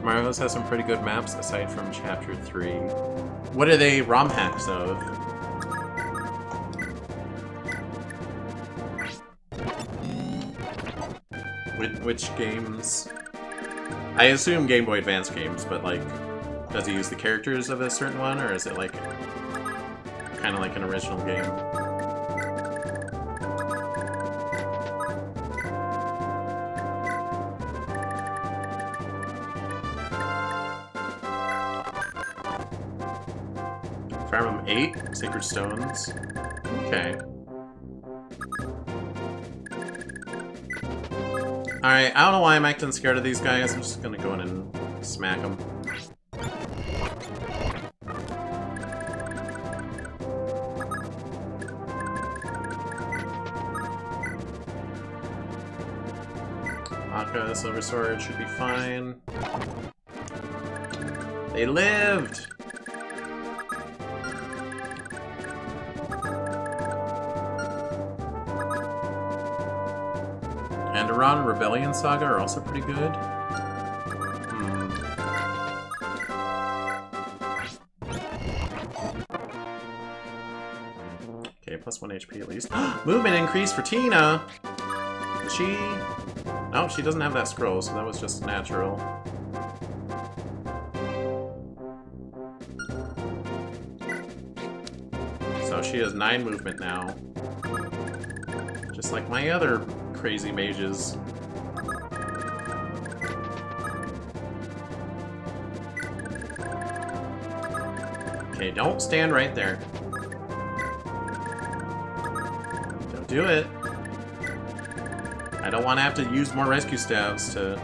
Mario's has some pretty good maps aside from Chapter 3. What are they ROM hacks of? Which games? I assume Game Boy Advance games, but like, does he use the characters of a certain one, or is it like kind of like an original game? 8 sacred stones. Okay. Alright, I don't know why I'm acting scared of these guys. I'm just gonna go in and smack them. Aka, Silver Sword should be fine. They lived! Enderon and Rebellion Saga are also pretty good. Okay, plus 1 HP at least. Movement increase for Tina! She... Oh, she doesn't have that scroll, so that was just natural. So she has 9 movement now. Just like my other crazy mages. Okay, don't stand right there. Don't do it. I don't want to have to use more rescue staves to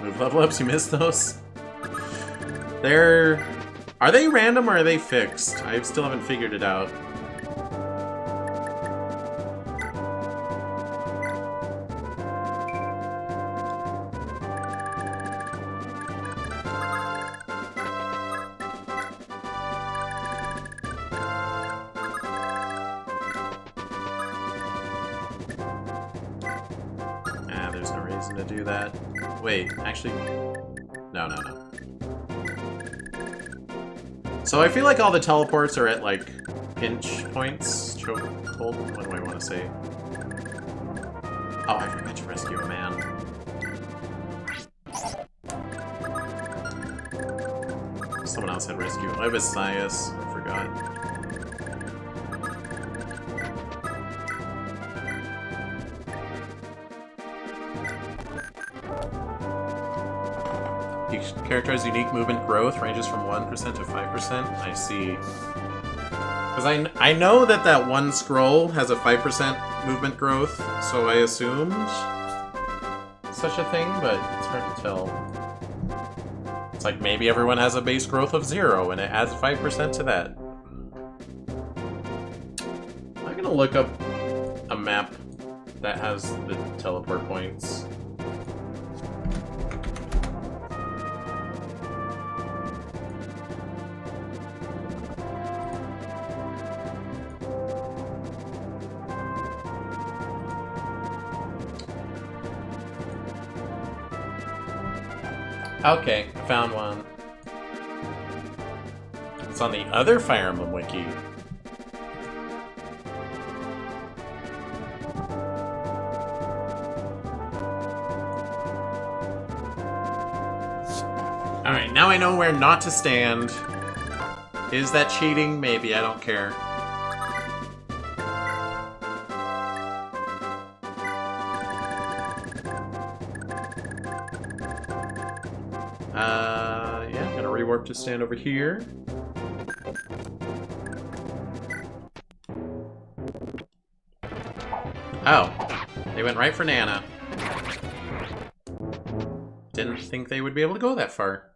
move level ups. You missed those? They're... Are they random or are they fixed? I still haven't figured it out. To do that. Wait, actually... No. So I feel like all the teleports are at, like, pinch points. Chokehold? What do I want to say? Oh, I forgot to rescue a man. Someone else had rescue. I have Messias. I forgot. Each character's unique movement growth ranges from 1% to 5%. I see. Because I know that that one scroll has a 5% movement growth, so I assumed such a thing, but it's hard to tell. It's like maybe everyone has a base growth of 0, and it adds 5% to that. I'm gonna look up a map that has the teleport points. Okay, I found one. It's on the other Fire Emblem wiki. Alright, now I know where not to stand. Is that cheating? Maybe, I don't care. Yeah, I'm gonna rewarp to stand over here. Oh, they went right for Nana. Didn't think they would be able to go that far.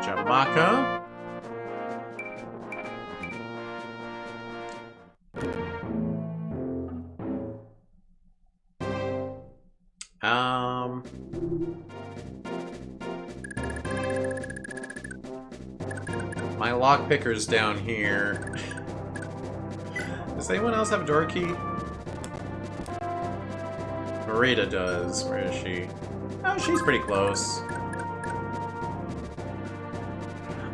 Jabaka. My lockpicker's down here. Does anyone else have a door key? Marita does. Where is she? Oh, she's pretty close.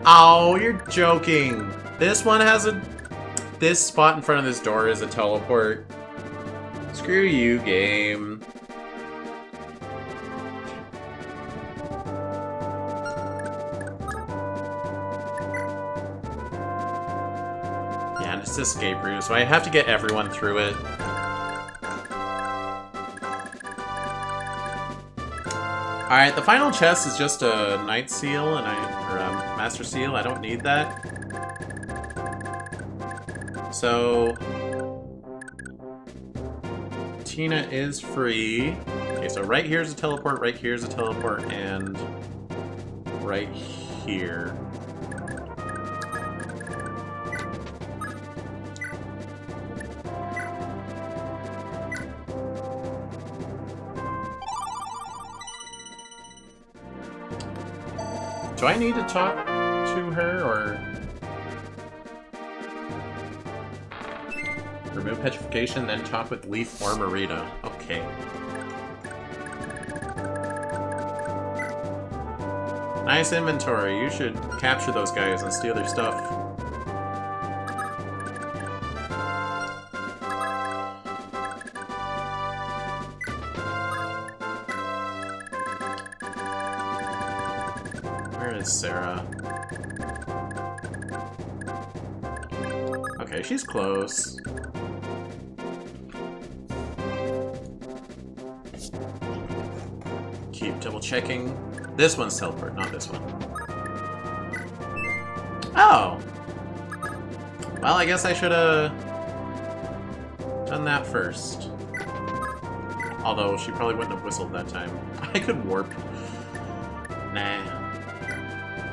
Oh, you're joking. This one has a... This spot in front of this door is a teleport. Screw you, game. escape route, so I have to get everyone through it. Alright, the final chest is just a Knight Seal or a Master Seal. I don't need that. So... Tina is free. Okay, so right here's a teleport, right here's a teleport, and right here. Do I need to talk to her, or... Remove petrification, then talk with Leaf or Marita. Okay. Nice inventory. You should capture those guys and steal their stuff. Where is Sarah? Okay, she's close. Keep double checking. This one's teleport, not this one. Oh! Well, I guess I should have done that first. Although she probably wouldn't have whistled that time. I could warp. Nah.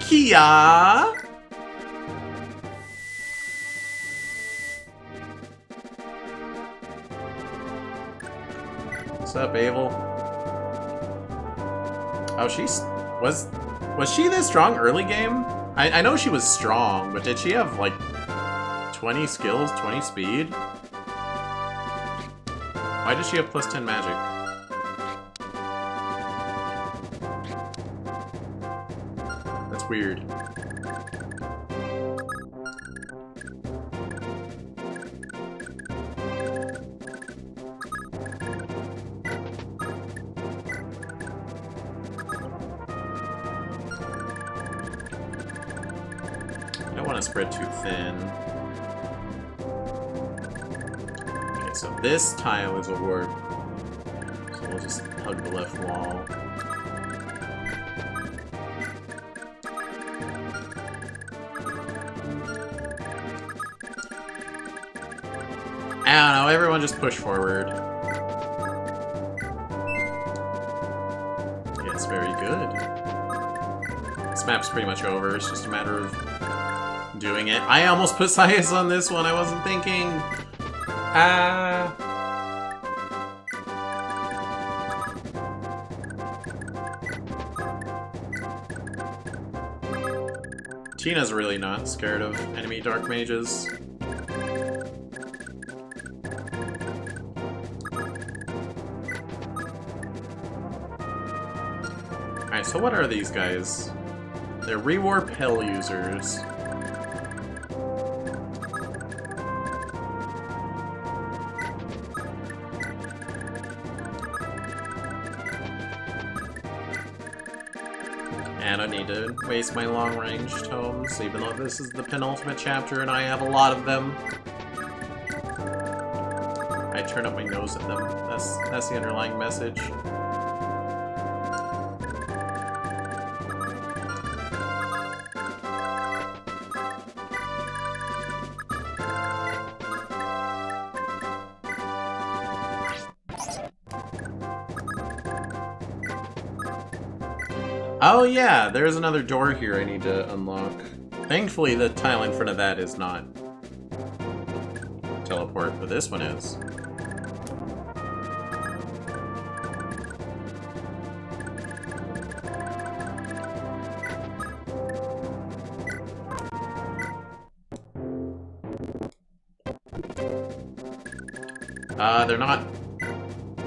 Kia! What's up, Abel? Oh, was she this strong early game? I know she was strong, but did she have like 20 skills, 20 speed? Why does she have plus 10 magic? That's weird. Spread too thin. Okay, so this tile is a warp. So we'll just hug the left wall. I don't know, everyone just push forward. Yes, very good. This map's pretty much over, it's just a matter of doing it. I almost put Sias on this one, I wasn't thinking. Tina's really not scared of enemy dark mages. Alright, so what are these guys? They're rewarp hell users. I don't need to waste my long-range tomes, even though this is the penultimate chapter and I have a lot of them. I turn up my nose at them. That's the underlying message. Oh yeah, there's another door here I need to unlock. Thankfully the tile in front of that is not teleport, but this one is. They're not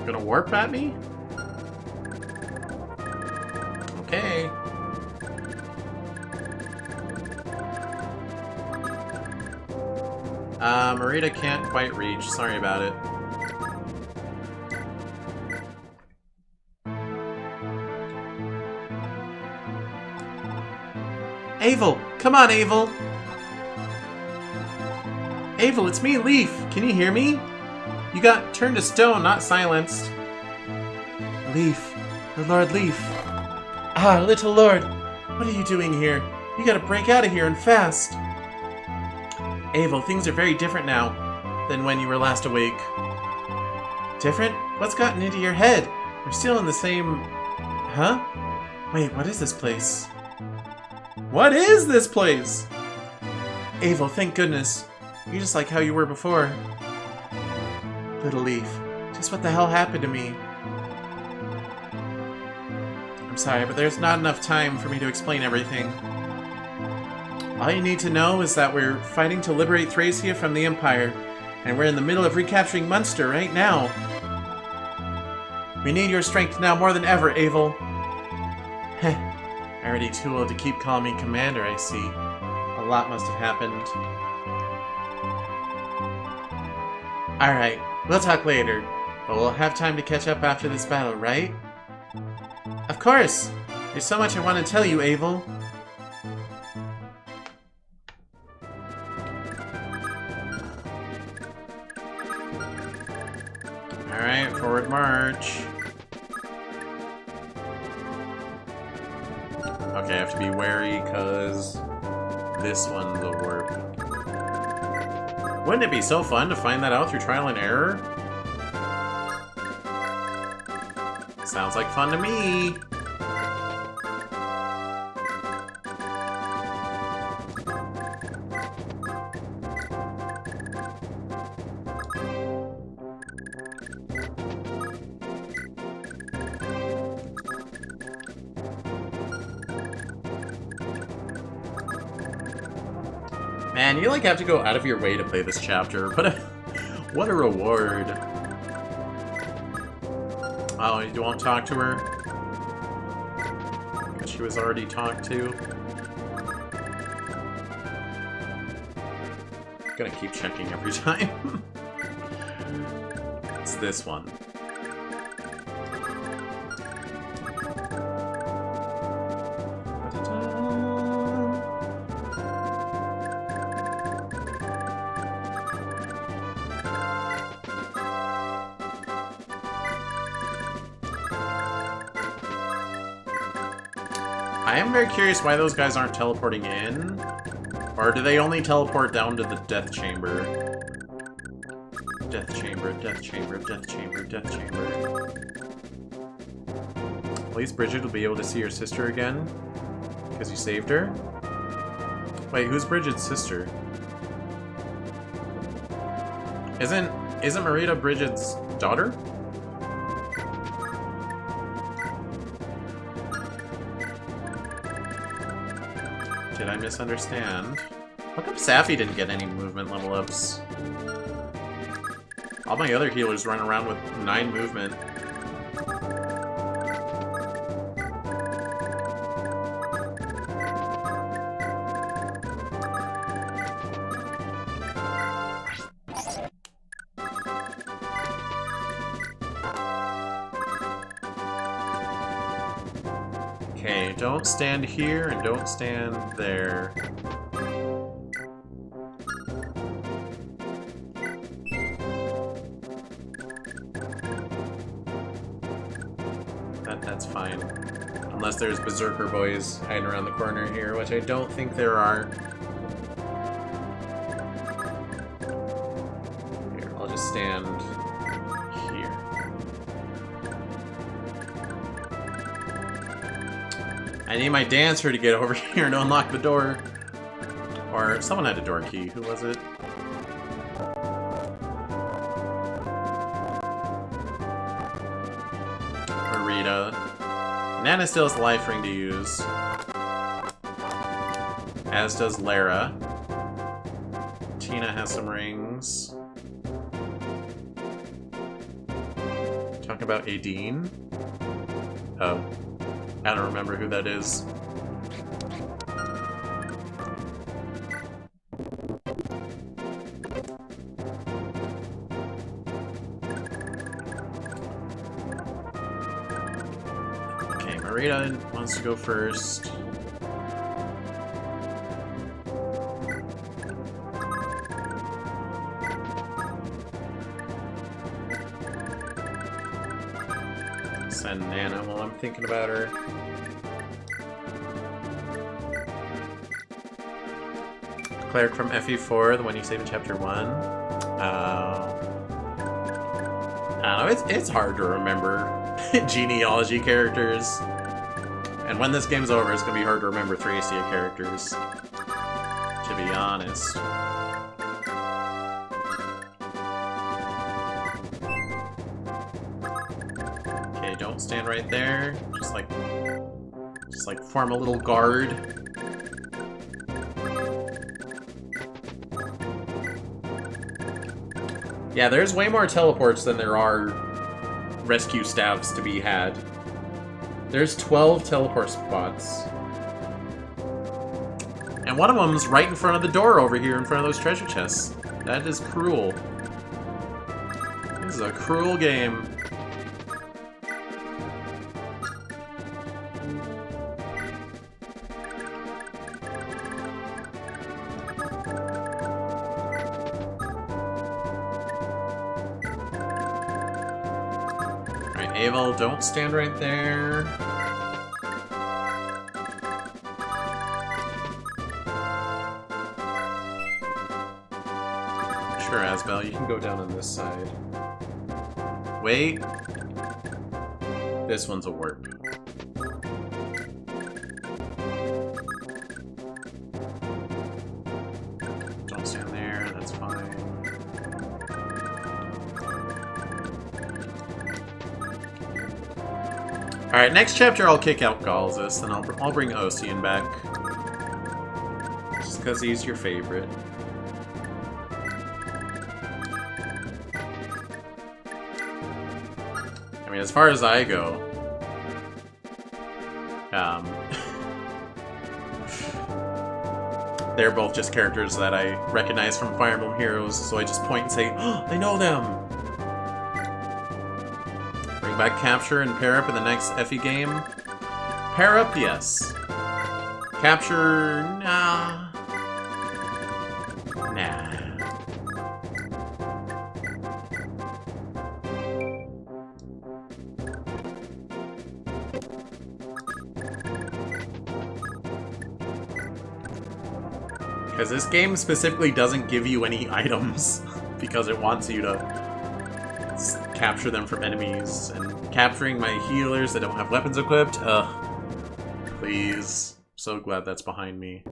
gonna warp at me? Okay. Marita can't quite reach. Sorry about it. Avel! Come on, Avel! Abel, it's me, Leaf. Can you hear me? You got turned to stone, not silenced. Leaf. The Lord Leaf. Ah, little Lord. What are you doing here? You gotta break out of here and fast. Abel, things are very different now than when you were last awake. Different? What's gotten into your head? We're still in the same... Huh? Wait, what is this place? What is this place? Abel, thank goodness. You're just like how you were before. Little Leaf, just what the hell happened to me? I'm sorry, but there's not enough time for me to explain everything. All you need to know is that we're fighting to liberate Thracia from the Empire, and we're in the middle of recapturing Munster right now. We need your strength now more than ever, Abel. Heh, already too old to keep calling me Commander, I see. A lot must have happened. Alright, we'll talk later, but we'll have time to catch up after this battle, right? Of course! There's so much I want to tell you, Abel. Alright, forward march. Okay, I have to be wary, because this one's a warp. Wouldn't it be so fun to find that out through trial and error? Sounds like fun to me! Man, you like have to go out of your way to play this chapter. What a reward. Oh, you won't talk to her? I guess she was already talked to. I'm gonna keep checking every time. It's this one. I am very curious why those guys aren't teleporting in. Or do they only teleport down to the death chamber? Death chamber, death chamber, death chamber, death chamber. At least Bridget will be able to see her sister again. Because you saved her? Wait, who's Bridget's sister? Isn't Marita Bridget's daughter? Did I misunderstand? How come Safi didn't get any movement level ups? All my other healers run around with 9 movement. Okay, don't stand here and don't stand there. That's fine. Unless there's Berserker boys hiding around the corner here, which I don't think there are. Here, I'll just stand here. I need my dancer to get over here and unlock the door. Or someone had a door key. Who was it? Marita. Nana still has the life ring to use. As does Lara. Tina has some rings. Talking about Aideen? Oh. I don't remember who that is. Okay, Marita wants to go first. Send Nana while I'm thinking about her. Cleric from FE4, the one you saved in Chapter 1. I don't know, it's hard to remember genealogy characters. And when this game's over, it's gonna be hard to remember Thracia characters. To be honest. Okay, don't stand right there. Just like form a little guard. Yeah, there's way more teleports than there are rescue staffs to be had. There's 12 teleport spots. And one of them's right in front of the door over here in front of those treasure chests. That is cruel. This is a cruel game. Abel, don't stand right there. Sure, Asbel, you can go down on this side. Wait. This one's a warp. Don't stand there, that's fine. Alright, next chapter I'll kick out Galzus, and I'll bring Ocean back. Just because he's your favorite. I mean, as far as I go... they're both just characters that I recognize from Fire Emblem Heroes, so I just point and say, oh, I know them! Back Capture and pair up in the next FE game. Pair up, yes. Capture, nah. Nah. Because this game specifically doesn't give you any items because it wants you to capture them from enemies, and capturing my healers that don't have weapons equipped, please. So glad that's behind me.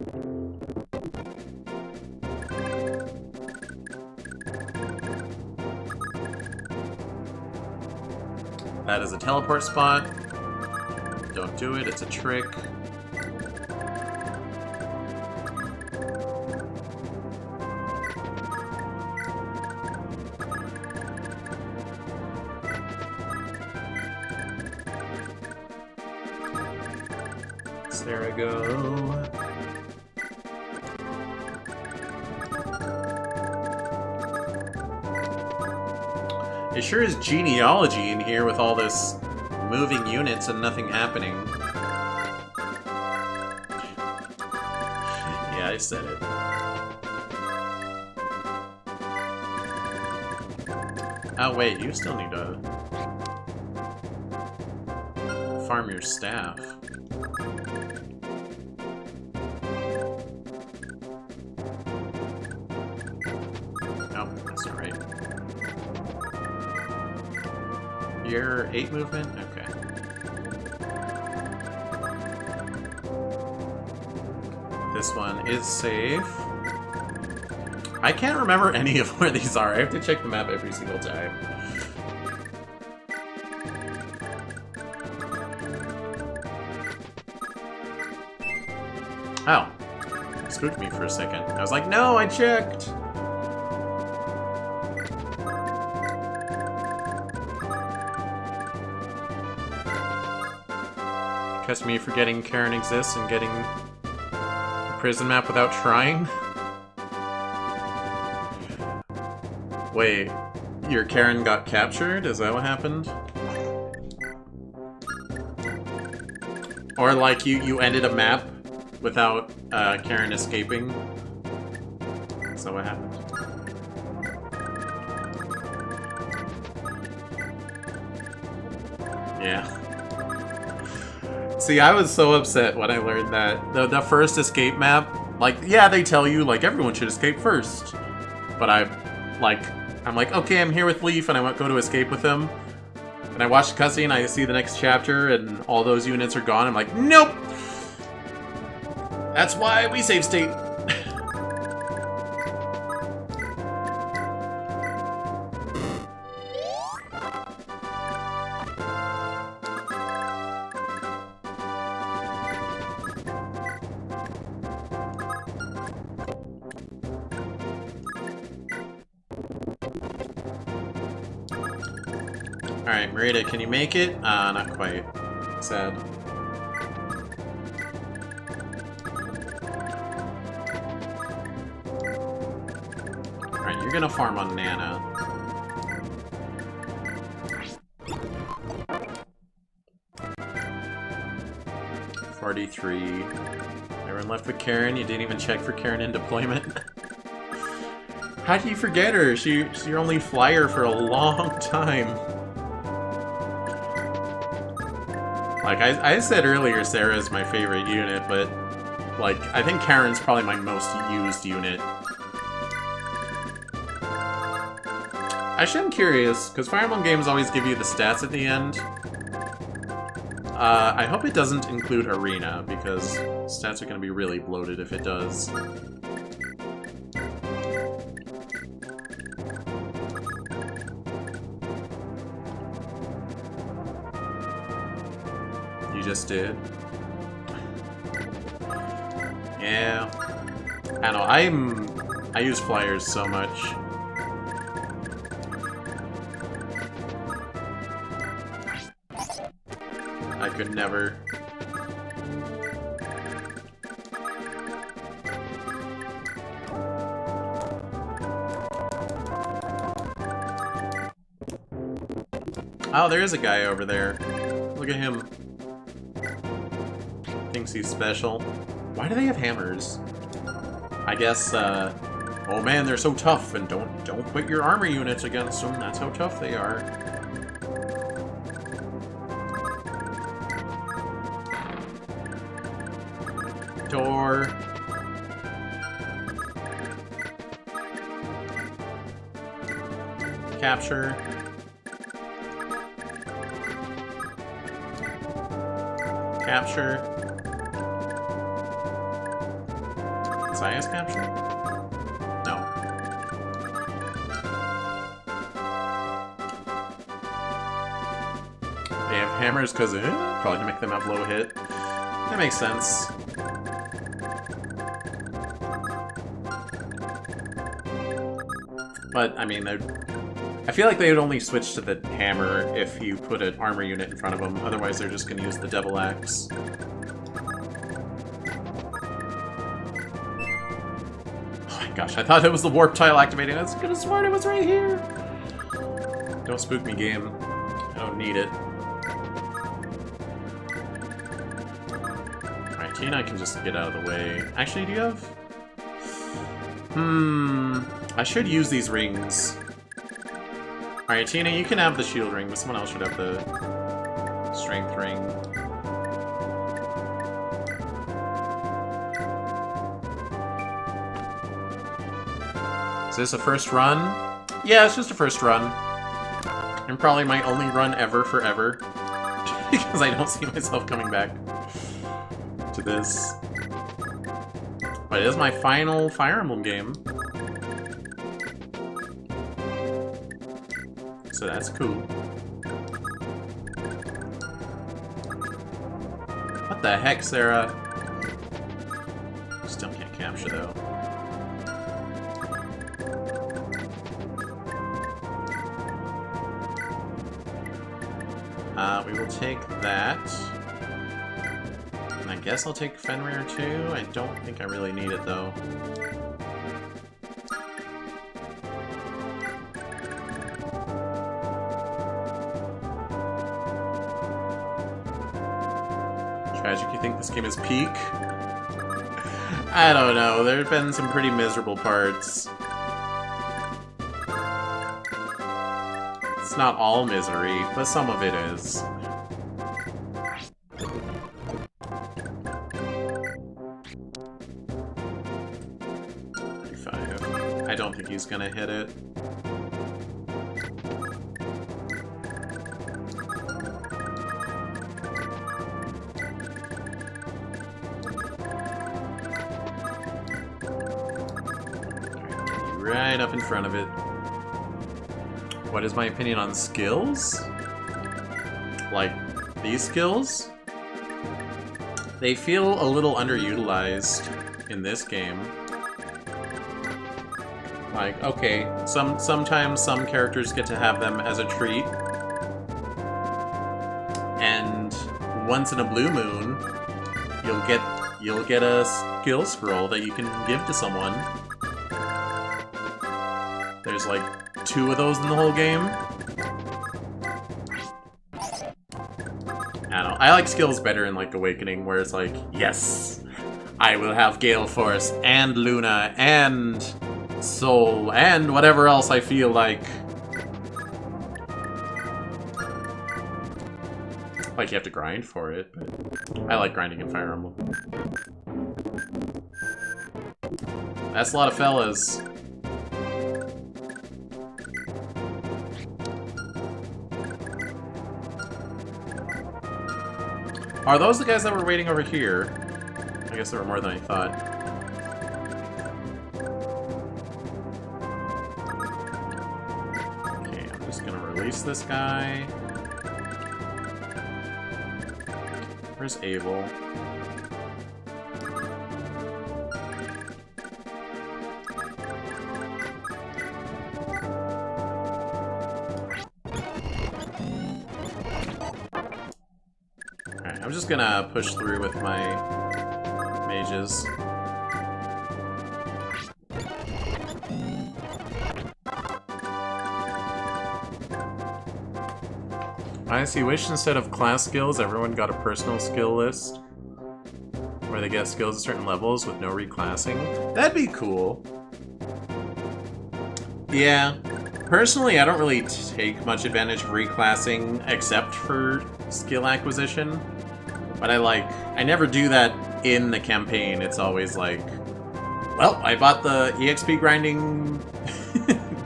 That is a teleport spot. Don't do it, it's a trick. There I go. It sure is genealogy in here with all this moving units and nothing happening. Yeah, I said it. Oh wait, you still need to farm your staff. You're 8 movement? Okay. This one is safe. I can't remember any of where these are. I have to check the map every single time. Oh. Spooked me for a second. I was like, no, I checked! Catch me forgetting Karen exists and getting the prison map without trying? Wait, your Karen got captured? Is that what happened? Or like you ended a map without Karen escaping? Is that what happened? Yeah. See, I was so upset when I learned that. The first escape map, like, yeah, they tell you, like, everyone should escape first. But I'm like, okay, I'm here with Leaf, and I go to escape with him. And I watch the cutscene, I see the next chapter, and all those units are gone. I'm like, nope! That's why we save state. Alright, Marita, can you make it? Not quite. Sad. Alright, you're gonna farm on Nana. $43. Everyone left with Karen? You didn't even check for Karen in deployment? How do you forget her? She's your only flyer for a long time. Like, I said earlier Sarah's my favorite unit, but, like, I think Karen's probably my most used unit. Actually, I'm curious, because Fire Emblem games always give you the stats at the end. I hope it doesn't include Arena, because stats are going to be really bloated if it does. You just did? Yeah. I know, I use flyers so much. I could never. Oh, there is a guy over there. Look at him. Thinks he's special. Why do they have hammers? I guess, oh man, they're so tough, and don't put your armor units against them. That's how tough they are. Door. Capture. Capture. Science capture? No. They have hammers because probably to make them have low hit. That makes sense. But, I mean, I feel like they would only switch to the hammer if you put an armor unit in front of them. Otherwise, they're just going to use the double axe. Oh my gosh, I thought it was the warp tile activating. I was gonna swear it was right here. Don't spook me, game. I don't need it. Alright, Tina can just get out of the way. Actually, do you have... I should use these rings. Alright, Tina, you can have the shield ring, but someone else should have the strength ring. Is this a first run? Yeah, it's just a first run. And probably my only run ever forever. Because I don't see myself coming back to this. But it is my final Fire Emblem game. So that's cool. What the heck, Sarah? Still can't capture, though. We will take that. And I guess I'll take Fenrir, too. I don't think I really need it, though. Tragic, you think this game is peak? I don't know, there have been some pretty miserable parts. It's not all misery, but some of it is. he's gonna hit it. Right up in front of it. What is my opinion on skills? Like, these skills? They feel a little underutilized in this game. Like, okay, sometimes some characters get to have them as a treat. And once in a blue moon, you'll get a skill scroll that you can give to someone. There's like 2 of those in the whole game. I don't know. I like skills better in like Awakening, where it's like, yes, I will have Gale Force and Luna and Soul and whatever else I feel like. Like you have to grind for it, but I like grinding in Fire Emblem. That's a lot of fellas. Are those the guys that were waiting over here? I guess there were more than I thought. Okay, I'm just gonna release this guy. Where's Abel? I'm just gonna push through with my mages. I see. Wish instead of class skills, everyone got a personal skill list where they get skills at certain levels with no reclassing. That'd be cool. Yeah. Personally, I don't really take much advantage of reclassing except for skill acquisition. But I never do that in the campaign. It's always like, well, I bought the EXP grinding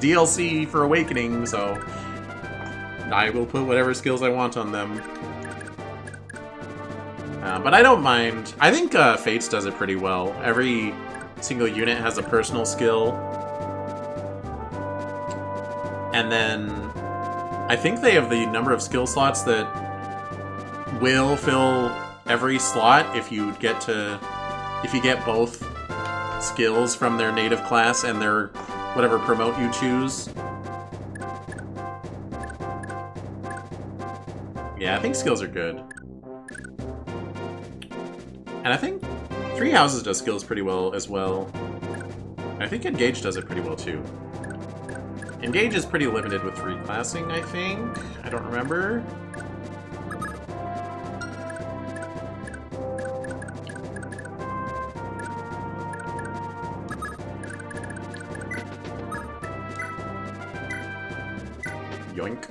DLC for Awakening, so I will put whatever skills I want on them. But I don't mind. I think Fates does it pretty well. Every single unit has a personal skill. And then I think they have the number of skill slots that will fill every slot if you get both skills from their native class and their whatever promote you choose. Yeah, I think skills are good. And I think Three Houses does skills pretty well as well. I think Engage does it pretty well too. Engage is pretty limited with reclassing, I think. I don't remember. Yoink.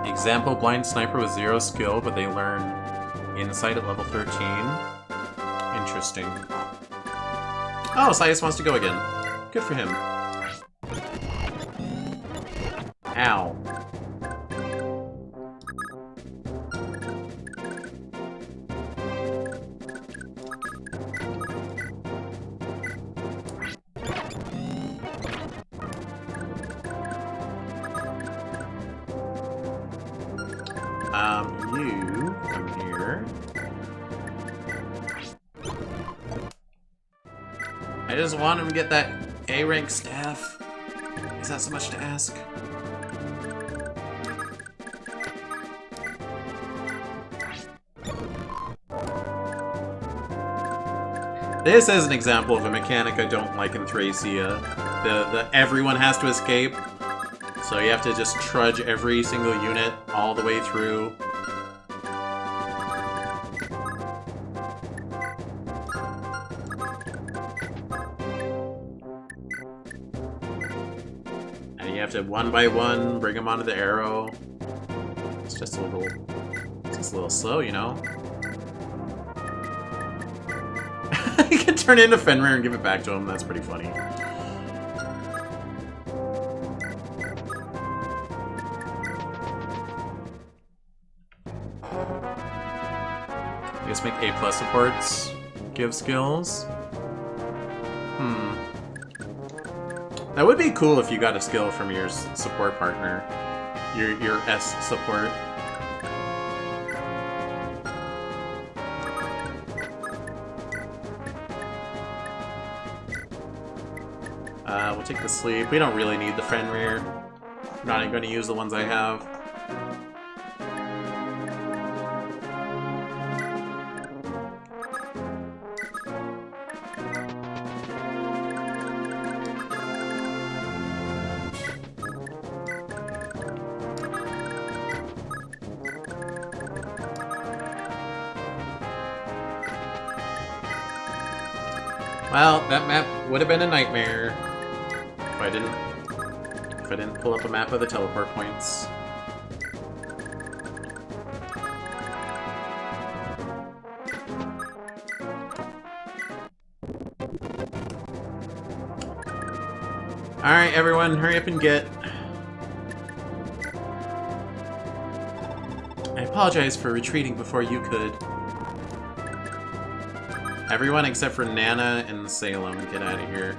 Example, blind sniper with 0 skill, but they learn insight at level 13. Interesting. Oh, Sias wants to go again. Good for him. Ow. You come here. I just want him to get that A-rank staff. Is that so much to ask? This is an example of a mechanic I don't like in Thracia. The everyone has to escape. So you have to just trudge every single unit all the way through. And you have to one by one bring them onto the arrow. It's just a little slow, you know? turn into Fenrir and give it back to him. That's pretty funny. I guess make A+ supports give skills. That would be cool if you got a skill from your support partner. Your S support. We'll take the sleep. We don't really need the Fenrir. I'm not even going to use the ones I have. Well, that map would have been a nightmare if I didn't pull up a map of the teleport points. Alright, everyone, hurry up and get. I apologize for retreating before you could. Everyone except for Nana and Salem, get out of here.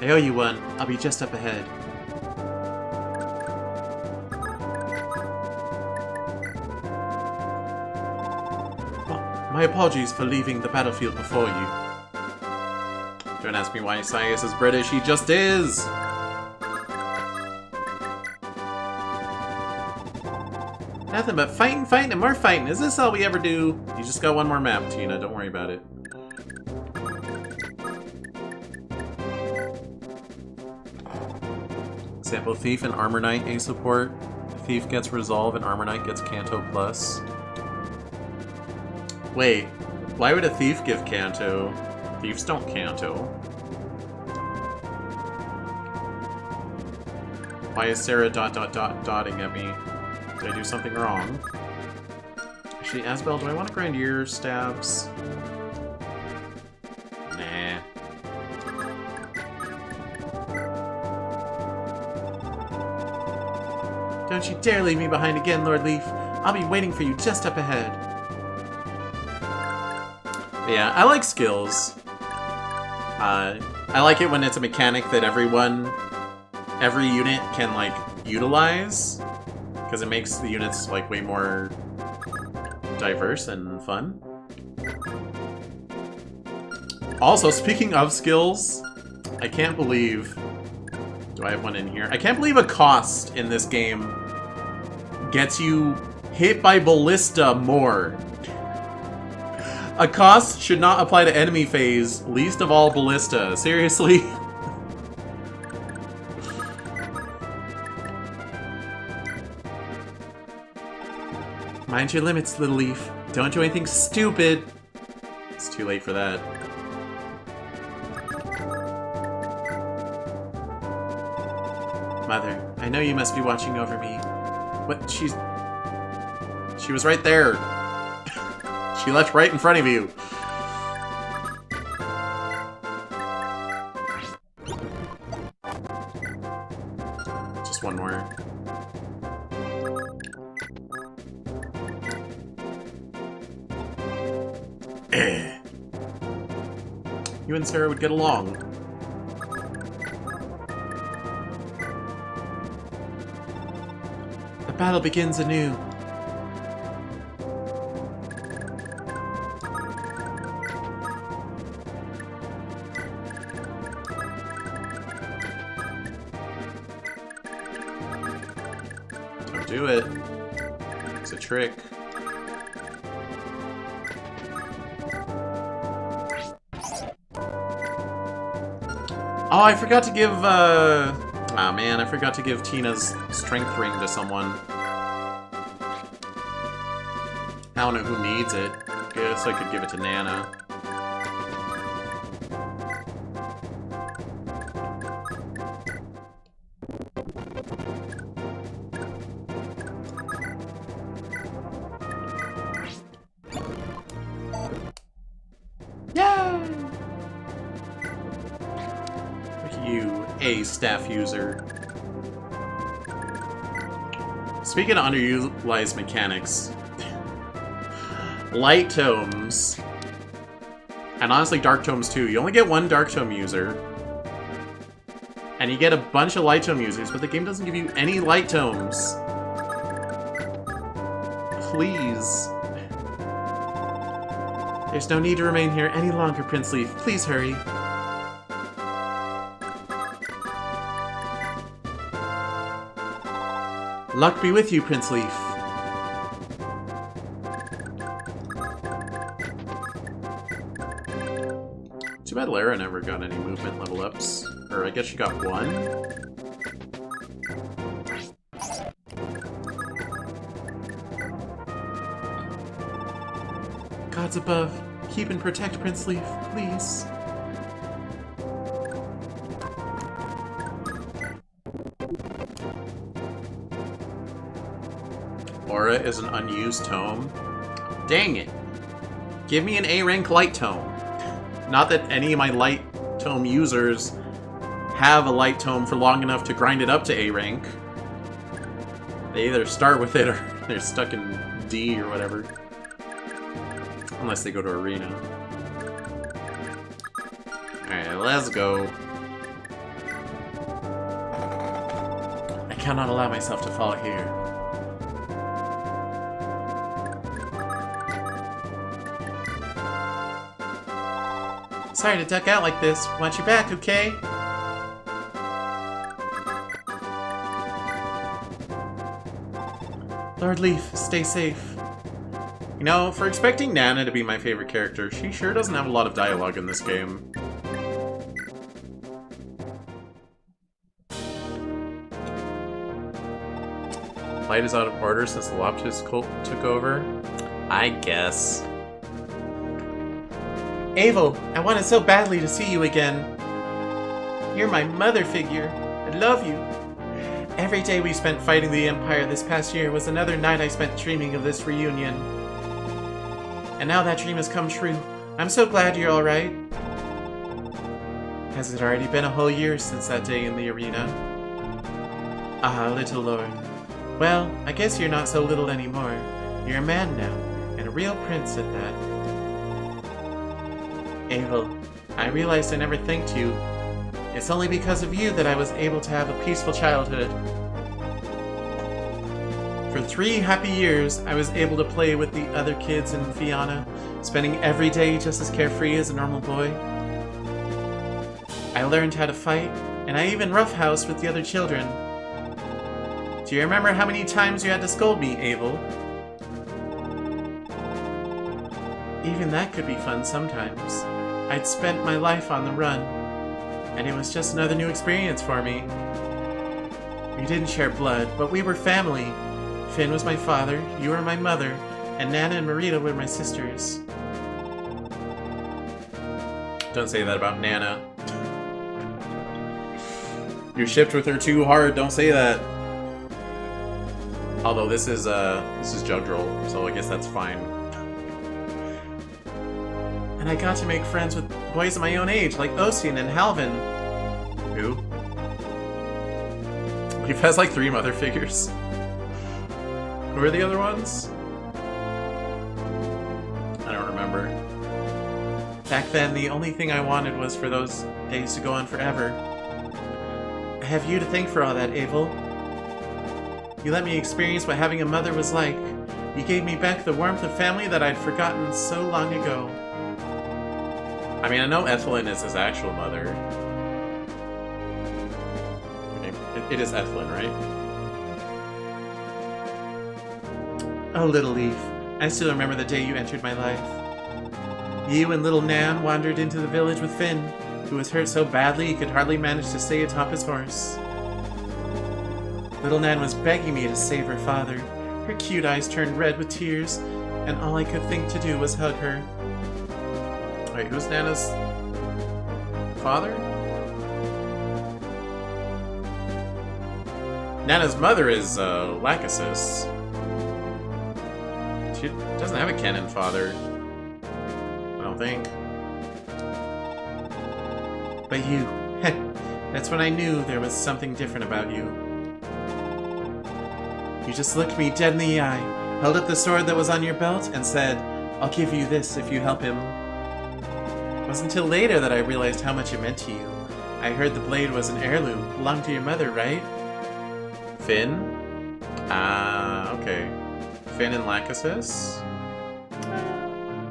I owe you one. I'll be just up ahead. Oh, my apologies for leaving the battlefield before you. Don't ask me why Sias is British, he just is! Nothing but fighting, fighting, and more fighting. Is this all we ever do? You just got one more map, Tina. Don't worry about it. Example, Thief and Armor Knight A support. Thief gets Resolve and Armor Knight gets Canto Plus. Wait, why would a Thief give Canto? Thieves don't Canto. Why is Sarah dotting at me? Did I do something wrong? Actually, Asbel, do I want to grind your stabs? Nah. Don't you dare leave me behind again, Lord Leaf. I'll be waiting for you just up ahead. But yeah, I like skills. I like it when it's a mechanic that every unit can, like, utilize. Because it makes the units, like, way more diverse and fun. Also, speaking of skills, I can't believe... Do I have one in here? I can't believe a cost in this game gets you hit by ballista more. A cost should not apply to enemy phase, least of all ballista. Seriously? Mind your limits, little leaf. Don't do anything stupid. It's too late for that. Mother, I know you must be watching over me. What? She was right there. She left right in front of you. Just one more. You and Sarah would get along. The battle begins anew. Don't do it. It's a trick. Oh, I forgot to give, Aw, man, I forgot to give Tina's strength ring to someone. I don't know who needs it. Guess I could give it to Nana. a staff user. Speaking of underutilized mechanics, light tomes, and honestly dark tomes too. You only get one dark tome user, and you get a bunch of light tome users, but the game doesn't give you any light tomes. Please. There's no need to remain here any longer, Prince Leaf. Please hurry. Luck be with you, Prince Leaf. Too bad Lara never got any movement level ups. Or I guess she got one. Gods above, keep and protect Prince Leaf, please. Aura is an unused tome. Dang it. Give me an A rank light tome. Not that any of my light tome users have a light tome for long enough to grind it up to A rank. They either start with it or they're stuck in D or whatever. Unless they go to Arena. Alright, let's go. I cannot allow myself to fall here. Sorry to duck out like this. Want you back, okay? Lord Leaf, stay safe. You know, for expecting Nana to be my favorite character, she sure doesn't have a lot of dialogue in this game. Light is out of order since the Loptus cult took over? I guess. Abel, I wanted so badly to see you again. You're my mother figure. I love you. Every day we spent fighting the Empire this past year was another night I spent dreaming of this reunion. And now that dream has come true. I'm so glad you're alright. Has it already been a whole year since that day in the arena? Ah, little lord. Well, I guess you're not so little anymore. You're a man now, and a real prince at that. Abel, I realized I never thanked you. It's only because of you that I was able to have a peaceful childhood. For 3 happy years, I was able to play with the other kids in Fianna, spending every day just as carefree as a normal boy. I learned how to fight, and I even roughhoused with the other children. Do you remember how many times you had to scold me, Abel? Even that could be fun sometimes. I'd spent my life on the run, and it was just another new experience for me. We didn't share blood, but we were family. Finn was my father, you were my mother, and Nana and Marita were my sisters. Don't say that about Nana. You shipped with her too hard, don't say that. Although this is Jugdral, so I guess that's fine. And I got to make friends with boys of my own age, like Ocean and Halvin. Who? Leaf has like 3 mother figures. Who are the other ones? I don't remember. Back then, the only thing I wanted was for those days to go on forever. I have you to thank for all that, Abel. You let me experience what having a mother was like. You gave me back the warmth of family that I'd forgotten so long ago. I mean, I know Ethelyn is his actual mother. It is Ethelyn, right? Oh, little Leaf, I still remember the day you entered my life. You and little Nan wandered into the village with Finn, who was hurt so badly he could hardly manage to stay atop his horse. Little Nan was begging me to save her father. Her cute eyes turned red with tears, and all I could think to do was hug her. Wait, who's Nana's father? Nana's mother is Lachesis. She doesn't have a canon father, I don't think. But you, That's when I knew there was something different about you. You just looked me dead in the eye, held up the sword that was on your belt, and said, "I'll give you this if you help him." It wasn't until later that I realized how much it meant to you. I heard the blade was an heirloom, belonged to your mother, right? Finn? Ah, okay. Finn and Lachesis?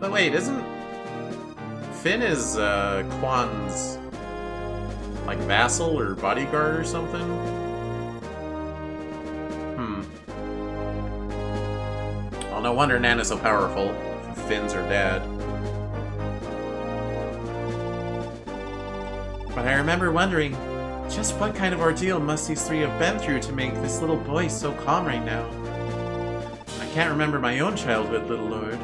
But wait, isn't... Finn is, Quan's, like, vassal or bodyguard or something? Well, no wonder Nana's so powerful. Finn's her dad. But I remember wondering, just what kind of ordeal must these three have been through to make this little boy so calm right now? I can't remember my own childhood, little lord.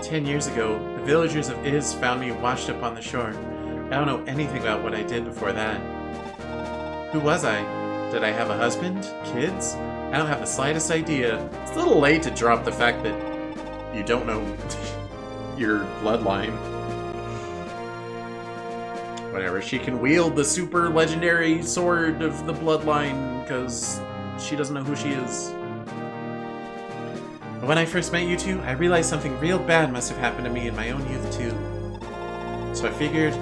10 years ago, the villagers of Iz found me washed up on the shore. I don't know anything about what I did before that. Who was I? Did I have a husband? Kids? I don't have the slightest idea. It's a little late to drop the fact that you don't know your bloodline. Whatever, she can wield the super legendary sword of the bloodline because she doesn't know who she is. But when I first met you two, I realized something real bad must have happened to me in my own youth too. So I figured,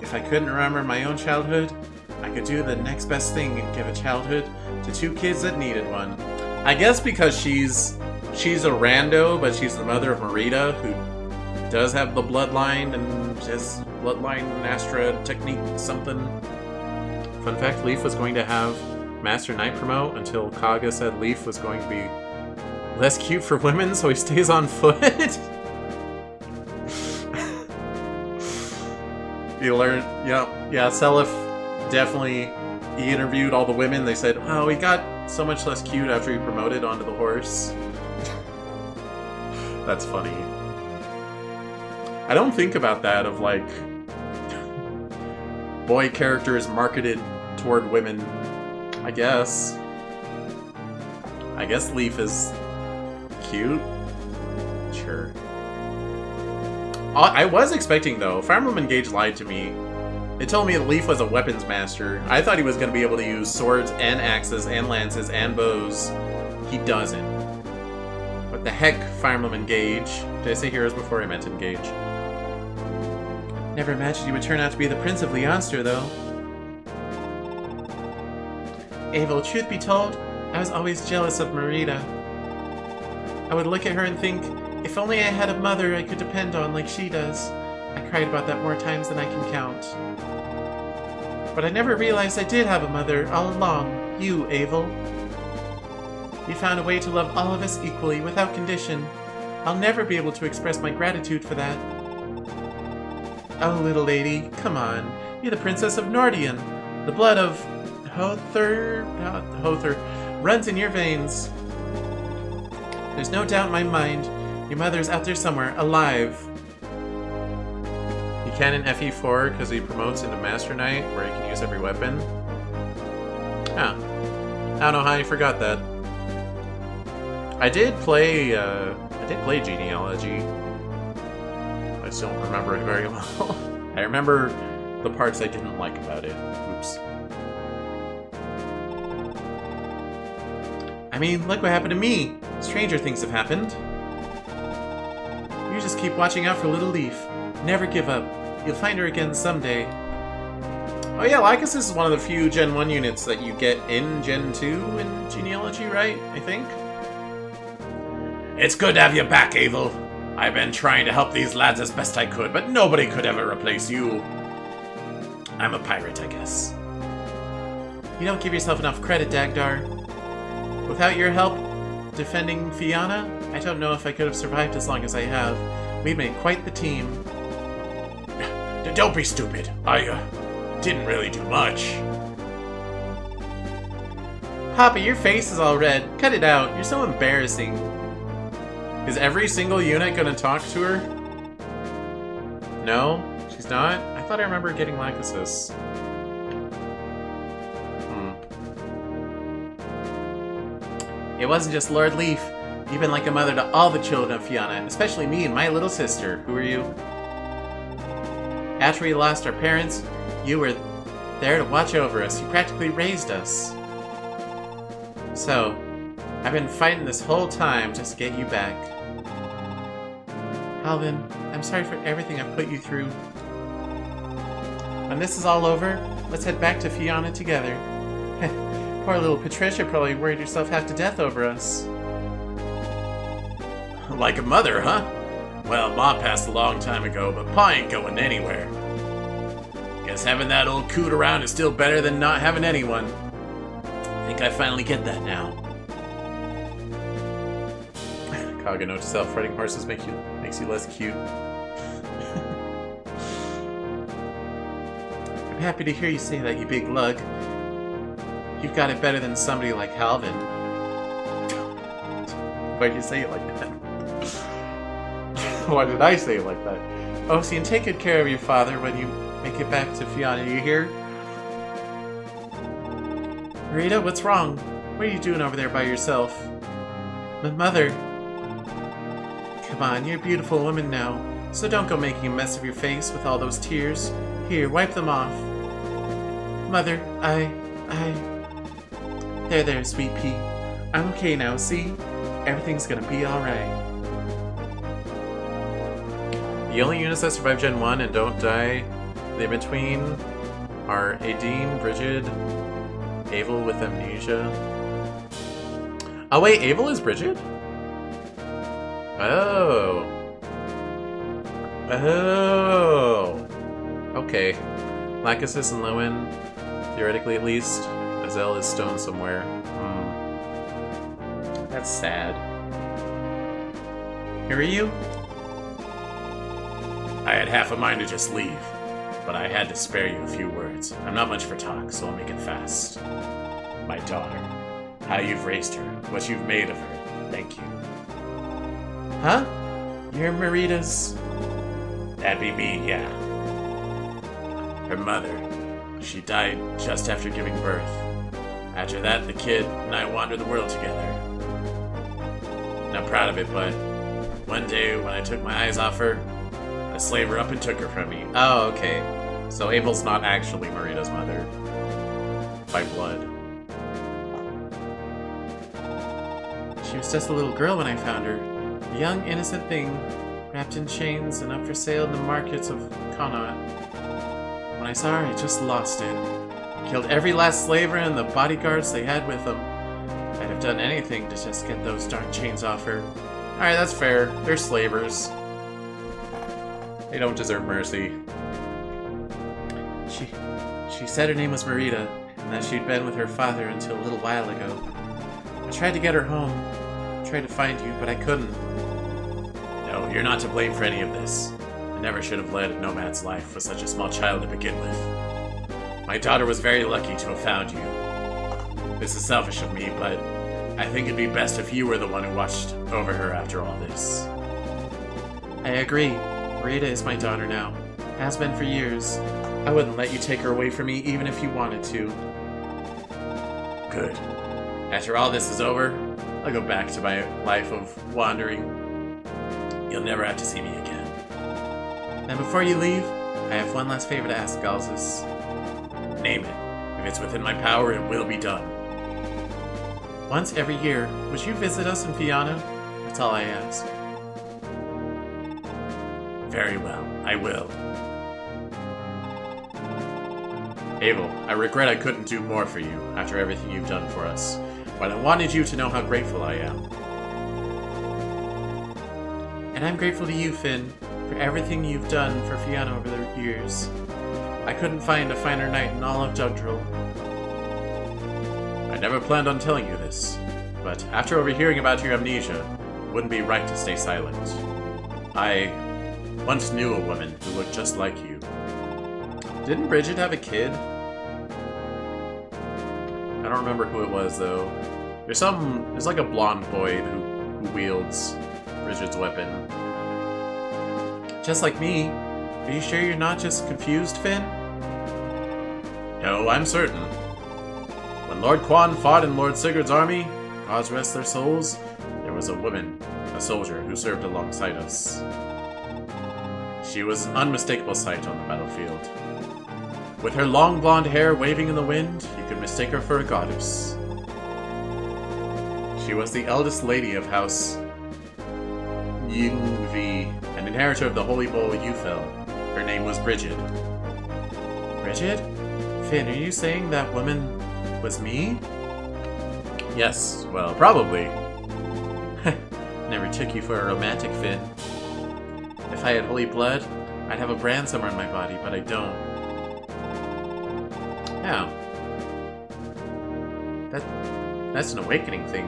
if I couldn't remember my own childhood, I could do the next best thing and give a childhood to two kids that needed one. I guess because she's a rando, but she's the mother of Marita, who does have the bloodline and has bloodline Astra technique something. Fun fact, Leaf was going to have Master Knight promote until Kaga said Leaf was going to be less cute for women, so he stays on foot. You learn, yeah, Seliph definitely, he interviewed all the women. They said, oh, he got so much less cute after he promoted onto the horse. That's funny. I don't think about that of, like, boy characters marketed toward women. I guess Leaf is cute. Sure. I was expecting, though. Fire Emblem Engage lied to me. It told me that Leaf was a weapons master. I thought he was going to be able to use swords and axes and lances and bows. He doesn't. What the heck, Fire Emblem Engage? Did I say heroes before? I meant Engage. Never imagined you would turn out to be the Prince of Leonster, though. Abel, truth be told, I was always jealous of Marita. I would look at her and think, if only I had a mother I could depend on like she does. I cried about that more times than I can count. But I never realized I did have a mother all along, you, Abel. You found a way to love all of us equally, without condition. I'll never be able to express my gratitude for that. Oh, little lady, come on. You're the Princess of Nordion. The blood of Hother runs in your veins. There's no doubt in my mind, your mother's out there somewhere, alive. He can in FE4 because he promotes into Master Knight, where he can use every weapon. Huh. I don't know how you forgot that. I did play Genealogy. I just don't remember it very well. I remember the parts I didn't like about it. Oops. I mean, look what happened to me. Stranger things have happened. You just keep watching out for Little Leaf. Never give up. You'll find her again someday. Oh yeah, Lycus is one of the few Gen 1 units that you get in Gen 2 in Genealogy, right? I think? It's good to have you back, Abel. I've been trying to help these lads as best I could, but nobody could ever replace you. I'm a pirate, I guess. You don't give yourself enough credit, Dagdar. Without your help defending Fianna, I don't know if I could have survived as long as I have. We've made quite the team. Don't be stupid. I didn't really do much. Papa, your face is all red. Cut it out. You're so embarrassing. Is every single unit gonna talk to her? No? She's not? I thought I remember getting Lycosis. It wasn't just Lord Leaf. You've been like a mother to all the children of Fianna, especially me and my little sister. Who are you? After we lost our parents, You were there to watch over us. You practically raised us. So, I've been fighting this whole time just to get you back. Alvin, I'm sorry for everything I've put you through. When this is all over, let's head back to Fianna together. Poor little Patricia probably worried herself half to death over us. Like a mother, huh? Well, Ma passed a long time ago, but Pa ain't going anywhere. Guess having that old coot around is still better than not having anyone. I think I finally get that now. Kaga, note to self, riding horses makes you less cute. I'm happy to hear you say that, you big lug. You've got it better than somebody like Halvin. Why did you say it like that? Why did I say it like that? Oh, see, and take good care of your father when you make it back to Fianna, you hear? Rita, what's wrong? What are you doing over there by yourself? My mother. Come on, you're a beautiful woman now, so don't go making a mess of your face with all those tears. Here, wipe them off. Mother, There, sweet pea. I'm okay now, see? Everything's gonna be alright. The only units that survive Gen 1 and don't die in between are Aideen, Bridget, Avel with amnesia. Oh wait, Avel is Bridget? Oh. Oh. Okay. Lachesis and Lowen, theoretically at least. Azel is stone somewhere. That's sad. Here are you? I had half a mind to just leave, but I had to spare you a few words. I'm not much for talk, so I'll make it fast. My daughter. How you've raised her. What you've made of her. Thank you. Huh? You're Marita's... That'd be me, yeah. Her mother. She died just after giving birth. After that, the kid and I wandered the world together. Not proud of it, but one day when I took my eyes off her, I slaved her up and took her from me. Oh, okay. So Abel's not actually Marita's mother. By blood. She was just a little girl when I found her. A young, innocent thing, wrapped in chains and up for sale in the markets of Connaught. When I saw her, I just lost it. Killed every last slaver and the bodyguards they had with them. I'd have done anything to just get those darn chains off her. Alright, that's fair. They're slavers. They don't deserve mercy. She said her name was Marita, and that she'd been with her father until a little while ago. I tried to get her home. Tried to find you, but I couldn't. No, you're not to blame for any of this. I never should have led a nomad's life with such a small child to begin with. My daughter was very lucky to have found you. This is selfish of me, but I think it'd be best if you were the one who watched over her after all this. I agree. Rita is my daughter now. Has been for years. I wouldn't let you take her away from me even if you wanted to. Good. After all this is over, I'll go back to my life of wandering. You'll never have to see me again. And before you leave, I have one last favor to ask, Galzus. Name it. If it's within my power, it will be done. Once every year, would you visit us in Fianna? That's all I ask. Very well, I will. Abel, I regret I couldn't do more for you after everything you've done for us, but I wanted you to know how grateful I am. And I'm grateful to you, Finn, for everything you've done for Fianna over the years. I couldn't find a finer knight in all of Jugdril. I never planned on telling you this, but after overhearing about your amnesia, it wouldn't be right to stay silent. I once knew a woman who looked just like you. Didn't Bridget have a kid? I don't remember who it was, though. There's like a blonde boy who wields Bridget's weapon. Just like me. Are you sure you're not just confused, Finn? No, I'm certain. When Lord Quan fought in Lord Sigurd's army, gods rest their souls, there was a woman, a soldier, who served alongside us. She was an unmistakable sight on the battlefield. With her long blonde hair waving in the wind, you could mistake her for a goddess. She was the eldest lady of House Yingvi, an inheritor of the Holy Bowl Yufel. Her name was Bridget. Bridget? Finn, are you saying that woman was me? Yes, well, probably. Never took you for a romantic, Finn. If I had holy blood, I'd have a brand somewhere in my body, but I don't. Yeah. That's an awakening thing.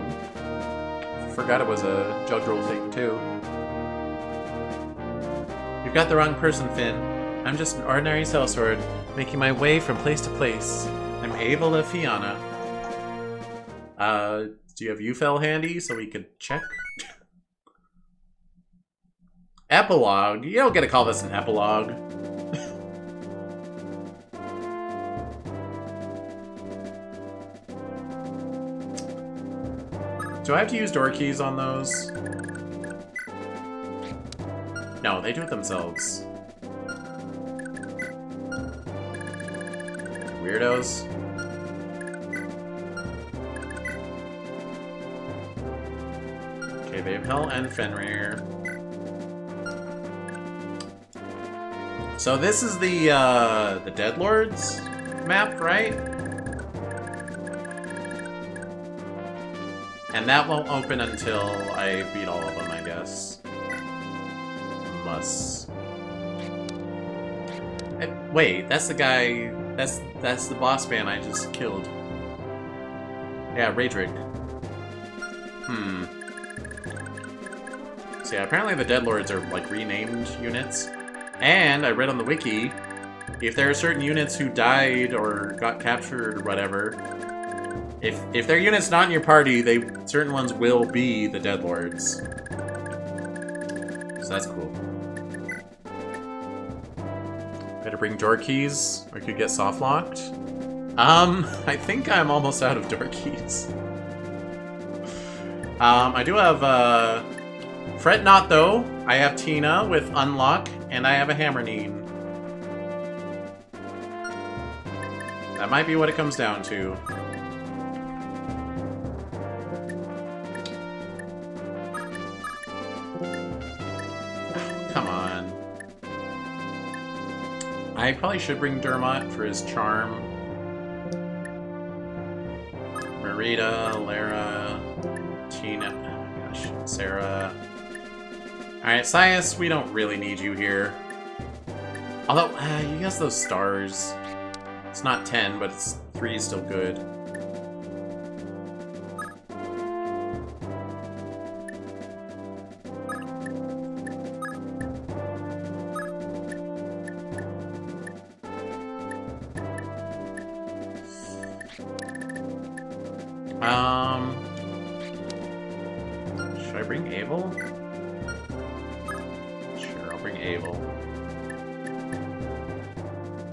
Forgot it was a Jugdral thing, too. You've got the wrong person, Finn. I'm just an ordinary sellsword, making my way from place to place. I'm Ava Fiona. Do you have Ufel handy so we could check? Epilogue? You don't get to call this an epilogue. Do I have to use door keys on those? No, they do it themselves. Weirdos. Okay, they have Hell and Fenrir. So this is the Deadlords map, right? And that won't open until I beat all of them, I guess. Must. Wait, that's the guy. That's the boss man I just killed. Yeah, Raedric. So yeah, apparently the Deadlords are like renamed units. And I read on the wiki, if there are certain units who died or got captured or whatever, if their unit's not in your party, certain ones will be the Deadlords. So that's cool. Better bring door keys, or I could get soft locked. I think I'm almost out of door keys. I do have, Fret not though. I have Tina with Unlock, and I have a Hammernine. That might be what it comes down to. Come on. I probably should bring Dermot for his charm. Marita, Lara, Tina, oh gosh, Sarah. Alright, Sias, we don't really need you here. Although, you guess those stars. It's not 10, but 3 is still good. Should I bring Abel? Sure, I'll bring Abel.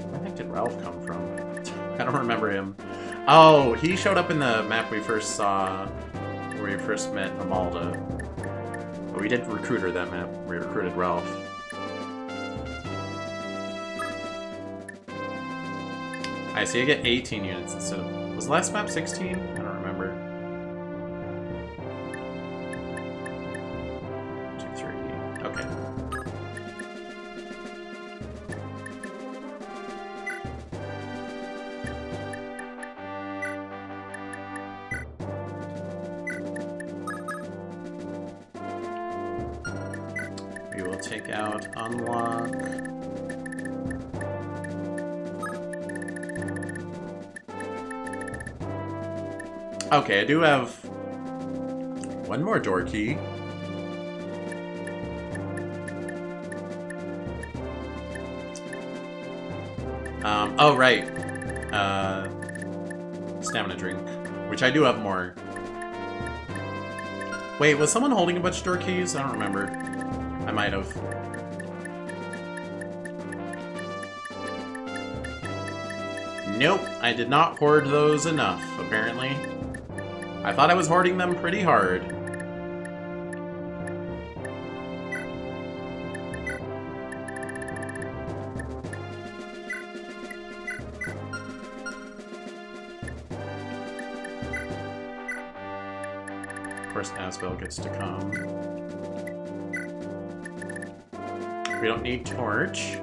Where the heck did Ralph come from? I don't remember him. Oh, he showed up in the map we first saw, where we first met Amalda. But we didn't recruit her that map. We recruited Ralph. I see, I get 18 units instead of... Was the last map 16? I don't remember. 2, 3. Okay. We will take out Unlock. Okay, I do have one more door key. Oh, right. Stamina drink, which I do have more. Wait, was someone holding a bunch of door keys? I don't remember. I might have. Nope, I did not hoard those enough, apparently. I thought I was hoarding them pretty hard. course, Asbel gets to come. We don't need Torch.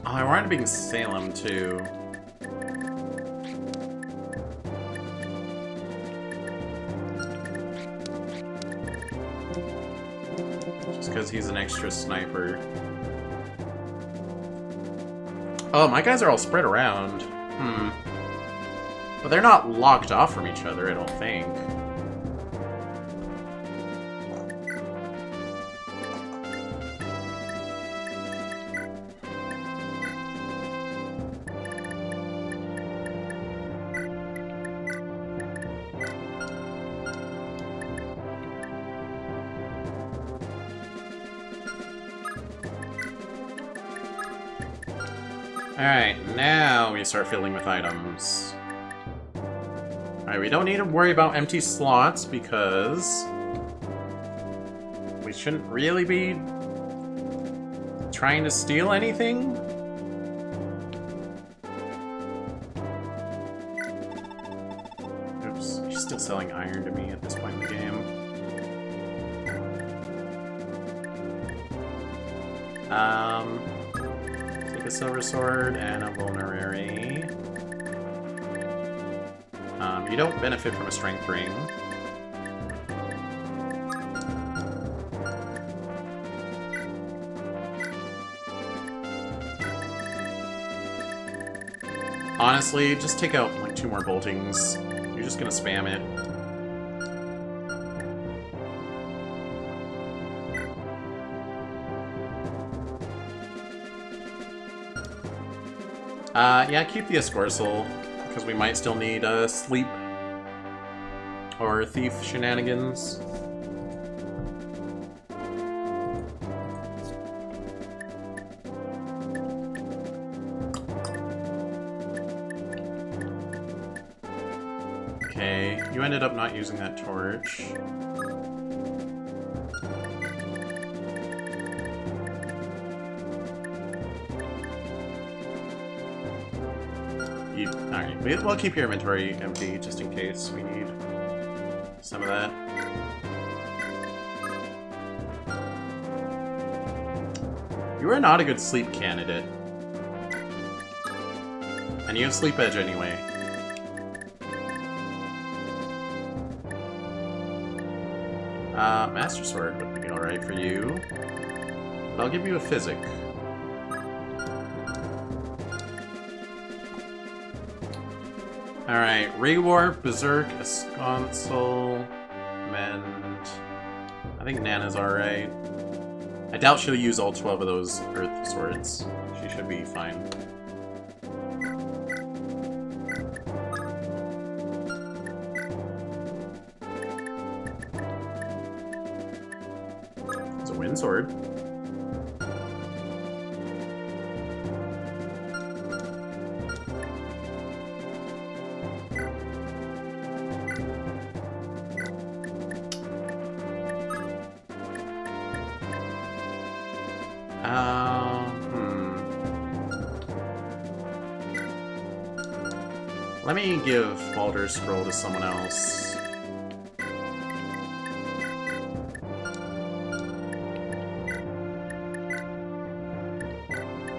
Oh, I wanted to be Salem, too. Just because he's an extra sniper. Oh, my guys are all spread around. But they're not locked off from each other, I don't think. Alright, now we start filling with items. Alright, we don't need to worry about empty slots because we shouldn't really be trying to steal anything. Oops, he's still selling iron to me at this point in the game. Take a silver sword and a vulnerary. You don't benefit from a strength ring. Honestly, just take out like 2 more boltings. You're just gonna spam it. Yeah, keep the Escorcel, because we might still need sleep or thief shenanigans. Okay, you ended up not using that torch. Alright, we'll keep your inventory empty just in case we need some of that. You are not a good sleep candidate. And you have sleep edge anyway. Master Sword would be alright for you. But I'll give you a Physic. Alright, Rewarp, Berserk, Esconsel, Mend. I think Nana's alright. I doubt she'll use all 12 of those Earth Swords. She should be fine. It's a Wind Sword. Let me give Baldur's Scroll to someone else.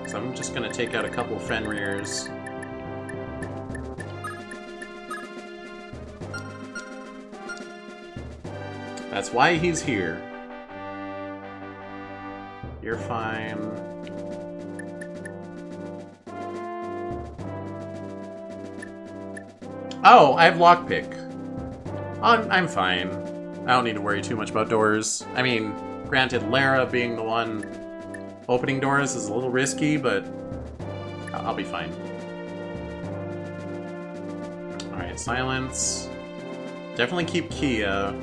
So I'm just gonna take out a couple Fenrir's. That's why he's here. You're fine. Oh, I have lockpick. I'm fine. I don't need to worry too much about doors. I mean, granted, Lara being the one opening doors is a little risky, but I'll be fine. Alright, silence. Definitely keep Kia.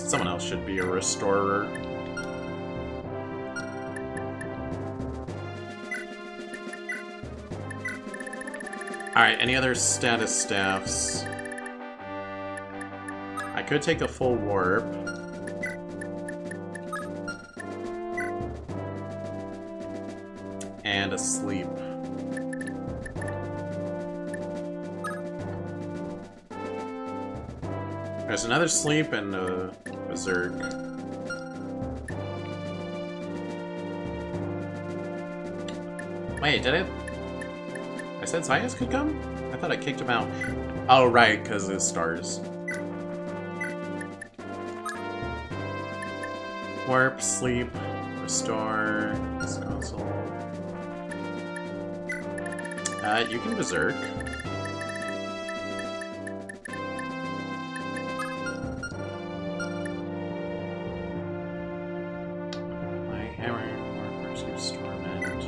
Someone else should be a restorer. Alright, any other status staffs? I could take a full warp. And a sleep. There's another sleep and a berserk. Wait, did it? I said Zayas could come? I thought I kicked him out. Oh, right, because of stars. Warp, sleep, restore, this console. You can berserk. My hammer, warp, receive stormend.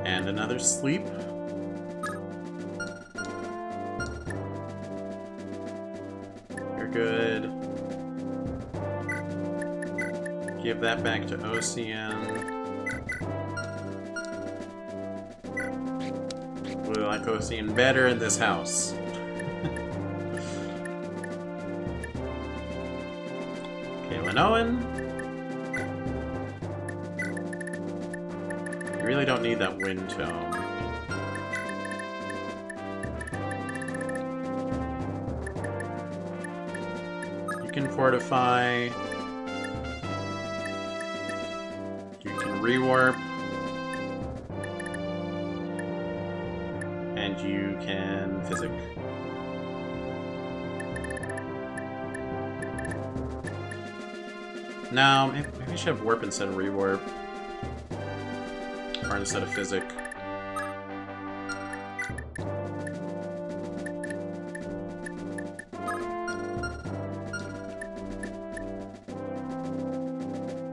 And another sleep. You're good. Give that back to Ocean. We like Ocean better in this house. Okay, Lenoan. You really don't need that wind tone. You can fortify. You can rewarp. And you can physic. No, maybe I should have warp instead of rewarp. Or instead of physic.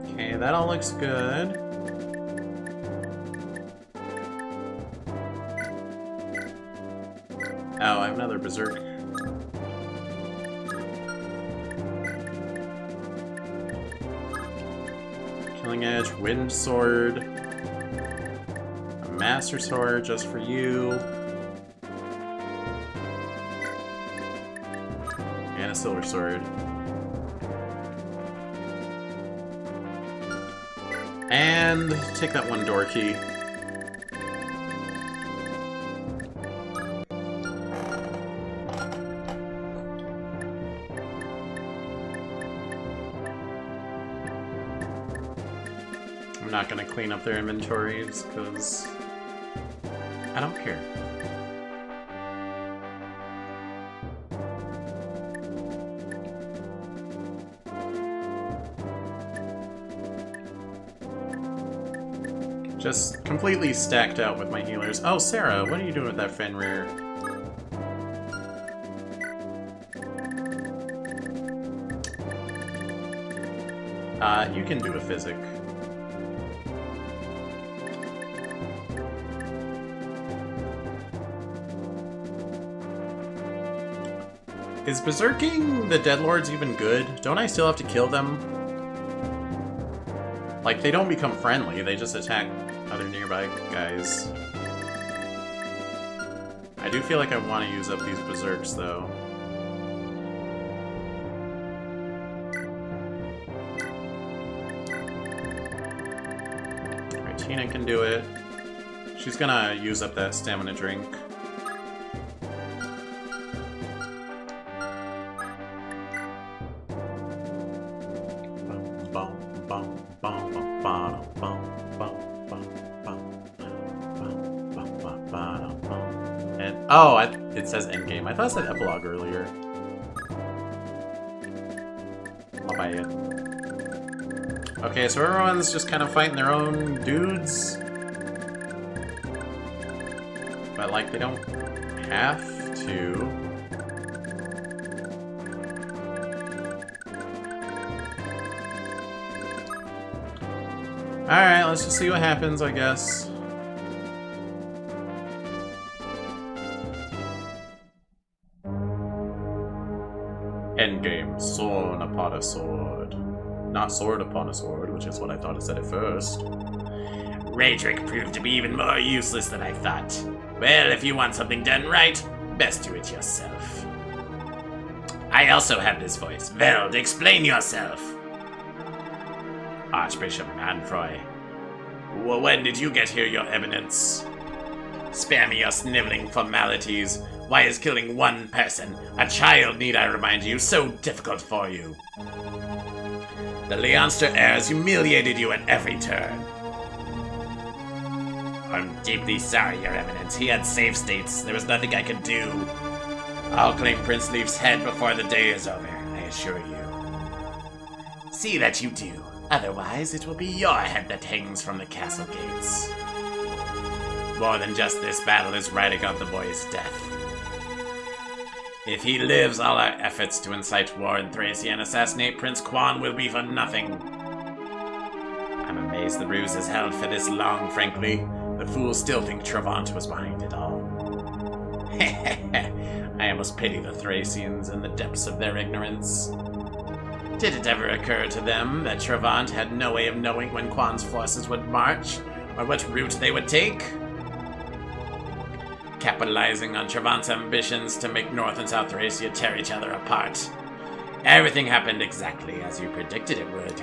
Okay, that all looks good. Oh, I have another berserk. Killing Edge, Wind Sword. Master Sword just for you. And a Silver Sword. And take that one door key. I'm not gonna clean up their inventories because I don't care. Just completely stacked out with my healers. Oh, Sarah, what are you doing with that Fenrir? You can do a physic. Is berserking the Deadlords even good? Don't I still have to kill them? Like, they don't become friendly, they just attack other nearby guys. I do feel like I want to use up these berserks, though. Alright, Tina can do it. She's gonna use up that stamina drink. Oh, it says endgame. I thought it said epilogue earlier. I'll buy it. Okay, so everyone's just kind of fighting their own dudes. But, like, they don't have to. Alright, let's just see what happens, I guess. Endgame. Sword upon a sword. Not sword upon a sword, which is what I thought it said at first. Raedric proved to be even more useless than I thought. Well, if you want something done right, best do it yourself. I also have this voice. Veld, explain yourself. Archbishop Manfroy. When did you get here, your eminence? Spare me your sniveling formalities. Why is killing one person, a child need I remind you, so difficult for you? The Leonster heirs humiliated you at every turn. I'm deeply sorry, Your Eminence. He had save states. There was nothing I could do. I'll claim Prince Leaf's head before the day is over, I assure you. See that you do. Otherwise, it will be your head that hangs from the castle gates. More than just this battle is riding on the boy's death. If he lives, all our efforts to incite war in Thracia and assassinate Prince Quan will be for nothing. I'm amazed the ruse has held for this long, frankly. The fools still think Travant was behind it all. I almost pity the Thracians in the depths of their ignorance. Did it ever occur to them that Travant had no way of knowing when Quan's forces would march, or what route they would take? Capitalizing on Travant's ambitions to make North and South Thracia tear each other apart. Everything happened exactly as you predicted it would.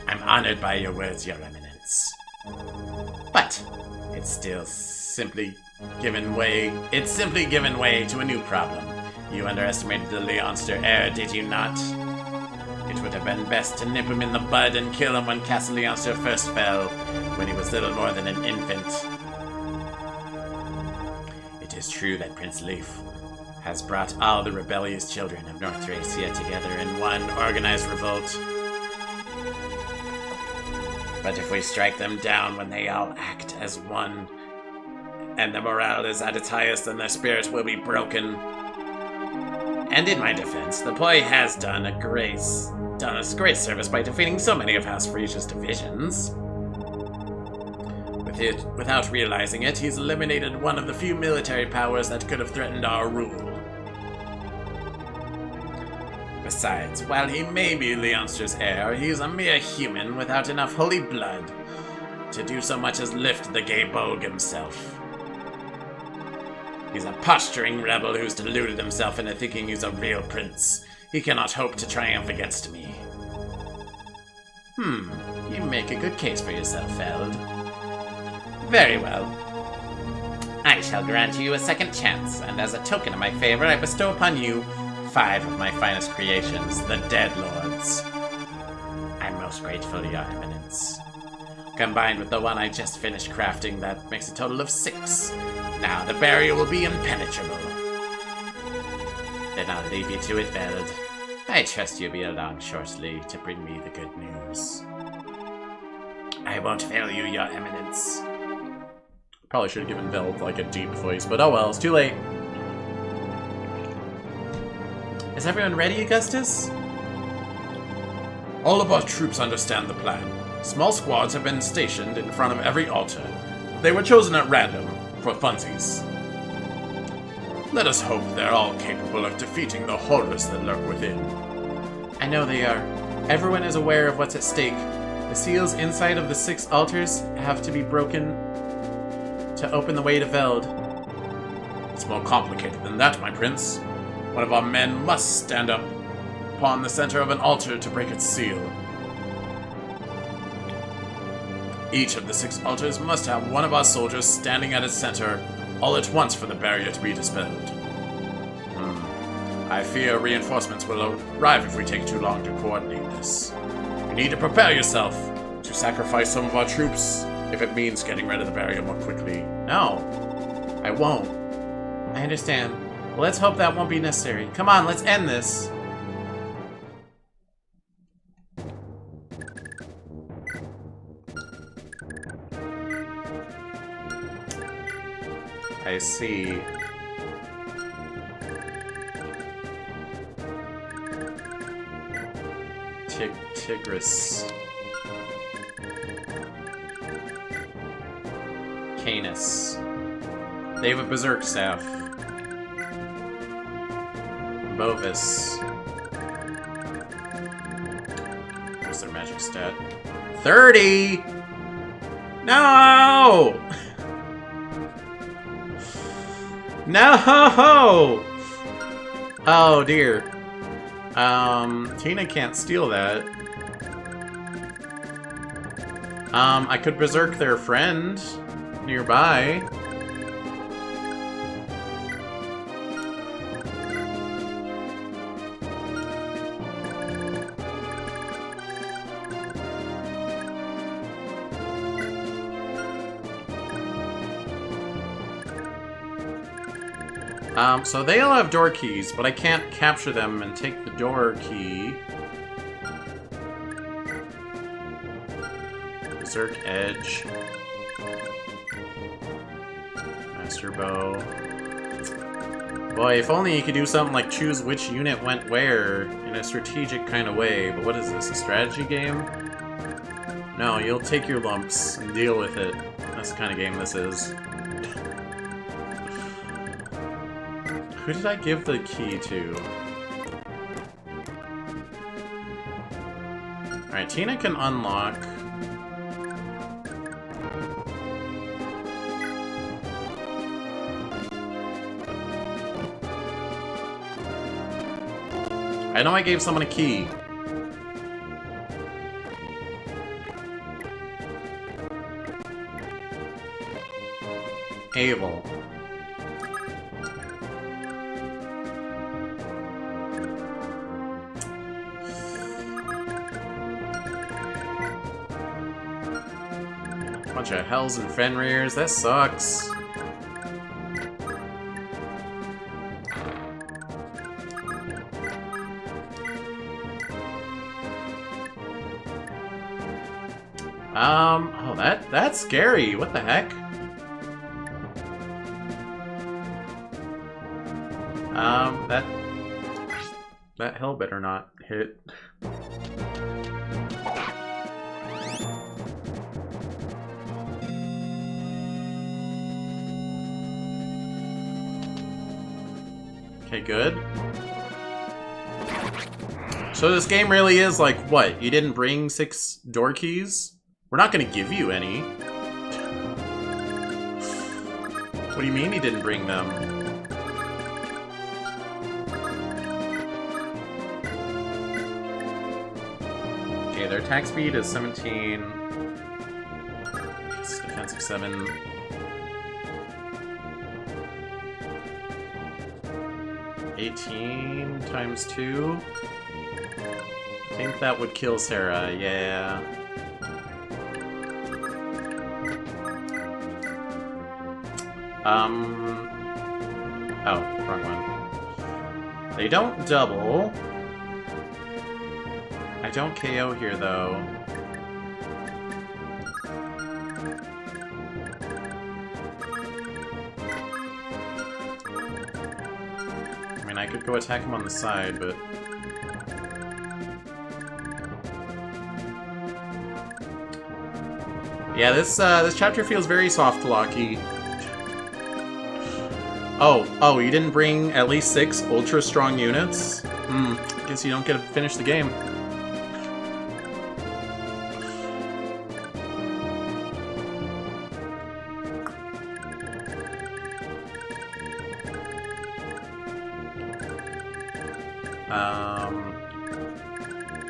I'm honored by your words, Your Eminence. But it's still simply given way to a new problem. You underestimated the Leonster heir, did you not? It would have been best to nip him in the bud and kill him when Castle Leonster first fell, when he was little more than an infant. It is true that Prince Leaf has brought all the rebellious children of North Thracia together in one organized revolt. But if we strike them down when they all act as one, and the morale is at its highest, then their spirit will be broken. And in my defense, the boy has done us great service by defeating so many of House Frasia's divisions. Without realizing it, he's eliminated one of the few military powers that could have threatened our rule. Besides, while he may be Leonster's heir, he's a mere human without enough holy blood to do so much as lift the gay Bolg himself. He's a posturing rebel who's deluded himself into thinking he's a real prince. He cannot hope to triumph against me. You make a good case for yourself, Feld. Very well. I shall grant you a second chance, and as a token of my favor, I bestow upon you 5 of my finest creations, the Dead Lords. I'm most grateful, Your Eminence. Combined with the one I just finished crafting, that makes a total of 6. Now the barrier will be impenetrable. Then I'll leave you to it, Veld. I trust you'll be along shortly to bring me the good news. I won't fail you, Your Eminence. Probably should have given Veld like a deep voice, but oh well, it's too late. Is everyone ready, Augustus? All of our troops understand the plan. Small squads have been stationed in front of every altar. They were chosen at random, for funsies. Let us hope they're all capable of defeating the horrors that lurk within. I know they are. Everyone is aware of what's at stake. The seals inside of the 6 altars have to be broken to open the way to Veld. It's more complicated than that, my prince. One of our men must stand up upon the center of an altar to break its seal. Each of the 6 altars must have one of our soldiers standing at its center all at once for the barrier to be dispelled. I fear reinforcements will arrive if we take too long to coordinate this. You need to prepare yourself to sacrifice some of our troops if it means getting rid of the barrier more quickly. No, I won't. I understand. Well, let's hope that won't be necessary. Come on, let's end this. I see. Tigris. Canis. They have a Berserk Staff. Bovis. What's their magic stat? 30! No! No! Oh dear. Tina can't steal that. I could berserk their friend nearby. So they all have door keys, but I can't capture them and take the door key. Berserk Edge. Master Bow. Boy, if only you could do something like choose which unit went where in a strategic kind of way. But what is this, a strategy game? No, you'll take your lumps and deal with it. That's the kind of game this is. Who did I give the key to? Alright, Tina can unlock. I know I gave someone a key. Abel. Bunch of Hells and Fenriers, that sucks. Oh, that's scary. What the heck? That hell better not hit. Okay, good. So this game really is like, what? You didn't bring 6 door keys? We're not gonna give you any. What do you mean he didn't bring them? Okay, their attack speed is 17. It's defensive 7. $18 times 2. I think that would kill Sarah, yeah. Oh, wrong one. They don't double. I don't KO here, though. I mean, I could go attack him on the side, but... yeah, this chapter feels very soft-locky. Oh, you didn't bring at least 6 ultra-strong units? Guess you don't get to finish the game.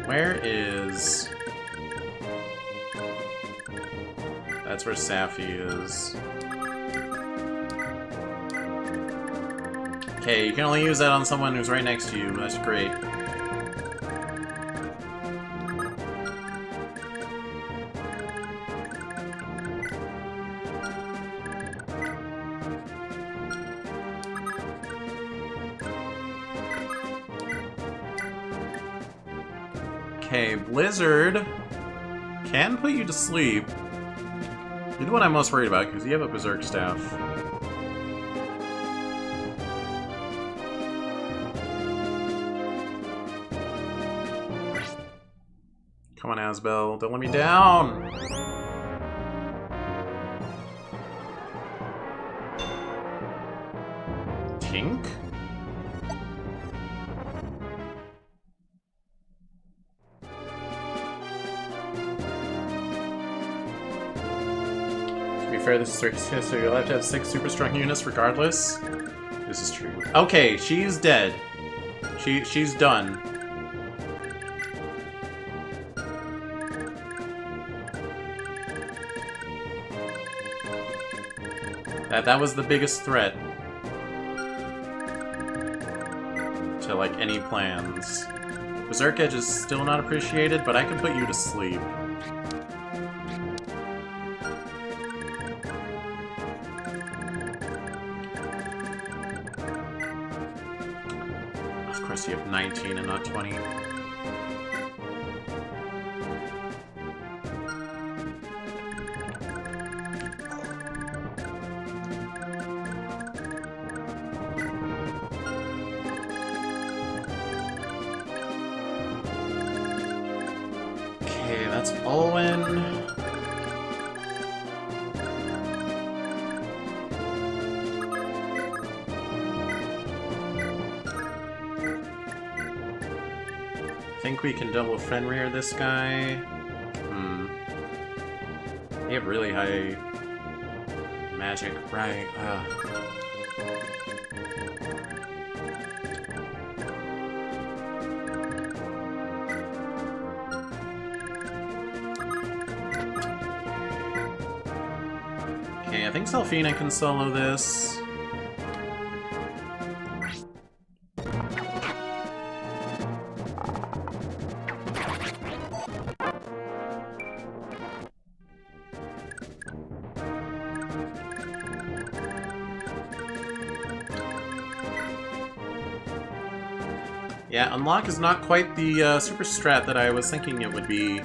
Where is... that's where Safi is. Okay, you can only use that on someone who's right next to you. That's great. Okay, Blizzard can put you to sleep. You're the one I'm most worried about, because you have a Berserk Staff. Come on, Asbel, don't let me down! pink? To be fair, this is 36, so you'll have to have 6 super strong units regardless. This is true. Okay, she's dead. She's done. That was the biggest threat to, like, any plans. Berserk Edge is still not appreciated, but I can put you to sleep. Of course you have 19 and not 20. That's Owen. I think we can double Fenrir this guy. They have really high magic, right? Okay, I think Selfina can solo this. Yeah, Unlock is not quite the super strat that I was thinking it would be.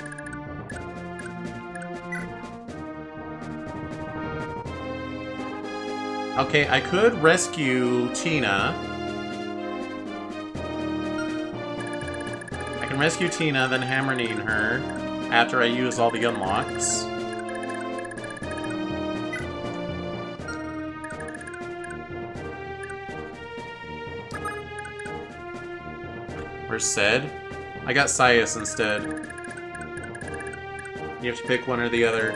Okay, I could rescue Tina. I can rescue Tina, then Hammernine her after I use all the unlocks. Where's Ced? I got Sias instead. You have to pick one or the other.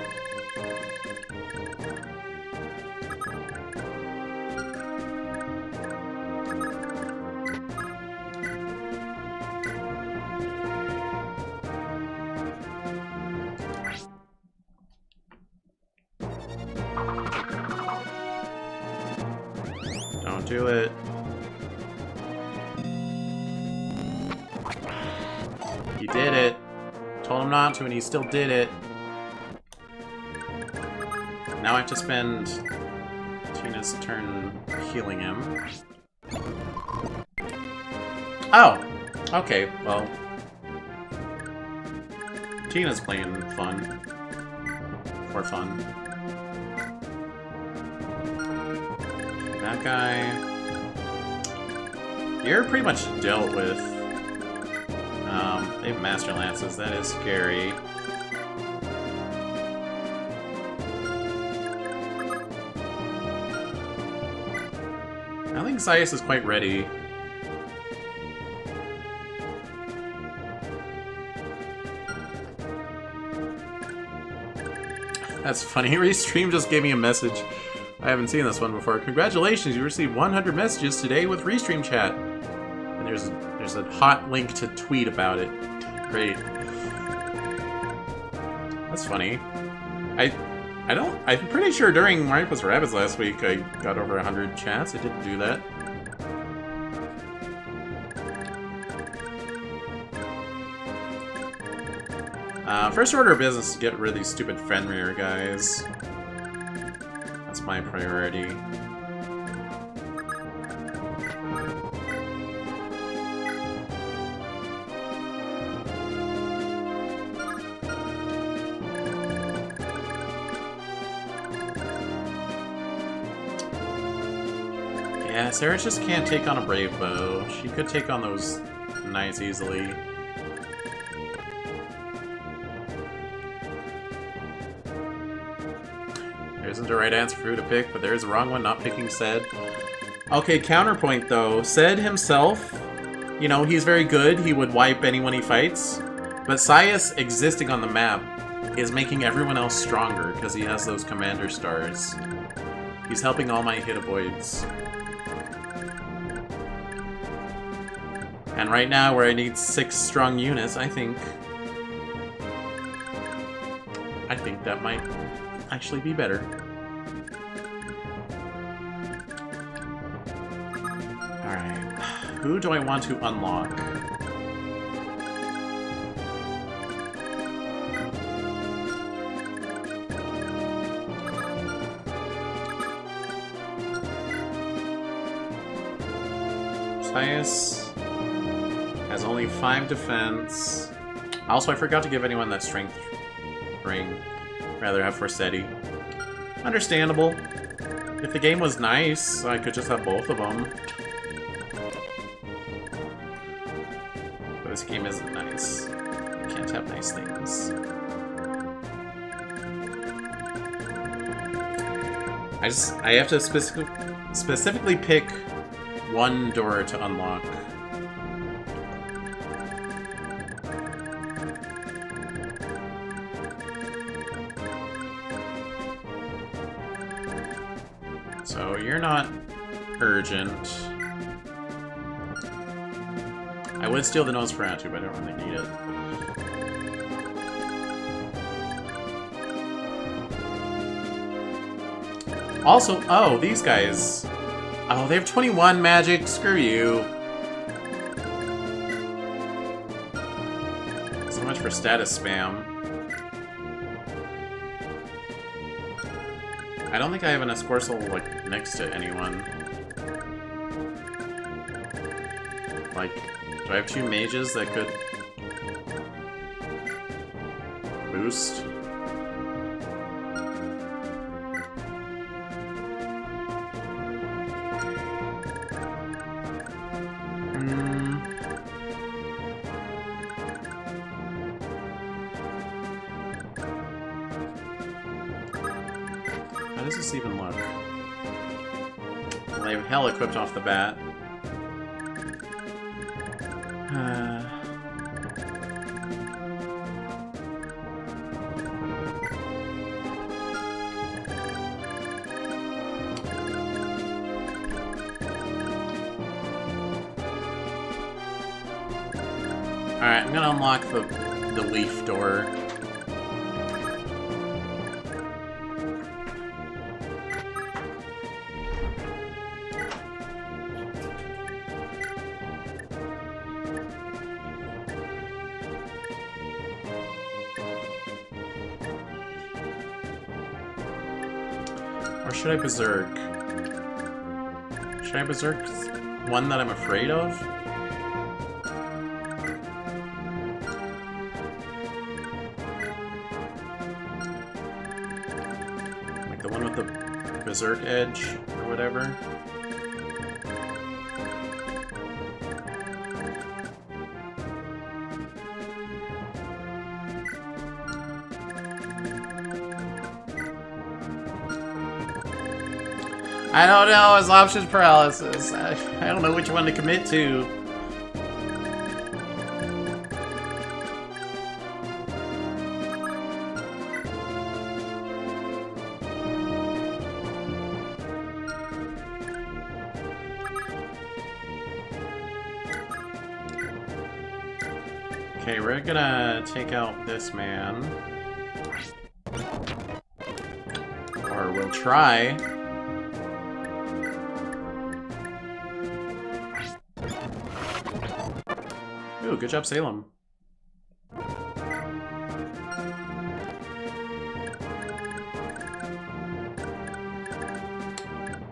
Don't do it. You did it. Told him not to, and he still did it. Now I have to spend Tina's turn healing him. Oh! Okay, well. Tina's playing fun. For fun. Okay, that guy. You're pretty much dealt with. They have Master Lances, that is scary. I think Sias is quite ready. That's funny. Restream just gave me a message. I haven't seen this one before. Congratulations, you received 100 messages today with Restream chat. And there's a hot link to tweet about it. Great. That's funny. I'm pretty sure during Mario + Rabbids last week I got over 100 chats. I didn't do that. First order of business is to get rid of these stupid Fenrir guys. That's my priority. Yeah, Sarah just can't take on a Brave Bow. She could take on those knights easily. There isn't a right answer for who to pick, but there is a wrong one, not picking Ced. Okay, counterpoint though. Said himself, you know, he's very good. He would wipe anyone he fights. But Sias existing on the map is making everyone else stronger because he has those commander stars. He's helping all my hit avoids. And right now, where I need 6 strong units, I think that might actually be better. Alright. Who do I want to unlock? Sias has only 5 defense. Also, I forgot to give anyone that strength ring. Rather have Forsetti. Understandable. If the game was nice, I could just have both of them. But this game isn't nice. You can't have nice things. I have to specifically pick one door to unlock. So you're not urgent. I would steal the Nosferatu, but I don't really need it. Also, oh, these guys. Oh, they have 21 magic. Screw you. So much for status spam. I don't think I have an Escorcel, like, next to anyone. Like, do I have 2 mages that could boost? How does this even look? Well, I have hell equipped off the bat. Alright, I'm gonna unlock the leaf door. Or should I berserk? Should I berserk one that I'm afraid of? Like the one with the berserk edge or whatever? I don't know, it's options paralysis. I don't know which one to commit to. Okay, we're gonna take out this man. Or we'll try. Ooh, good job, Salem.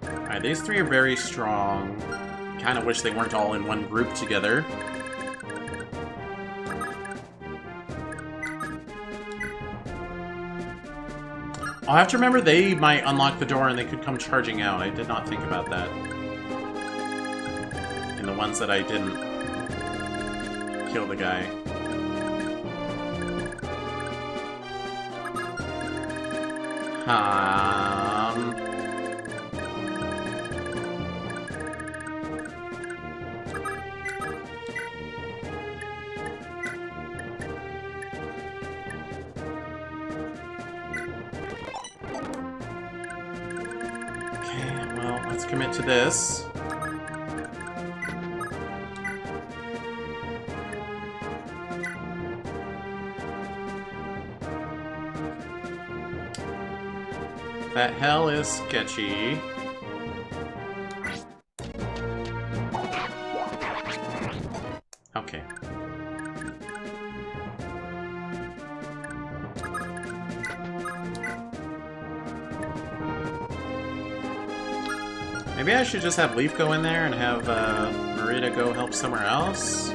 Alright, these 3 are very strong. Kinda wish they weren't all in one group together. I'll have to remember they might unlock the door and they could come charging out. I did not think about that. In the ones that I didn't kill the guy. let's commit to this. That hell is sketchy. Okay. Maybe I should just have Leaf go in there and have Marita go help somewhere else?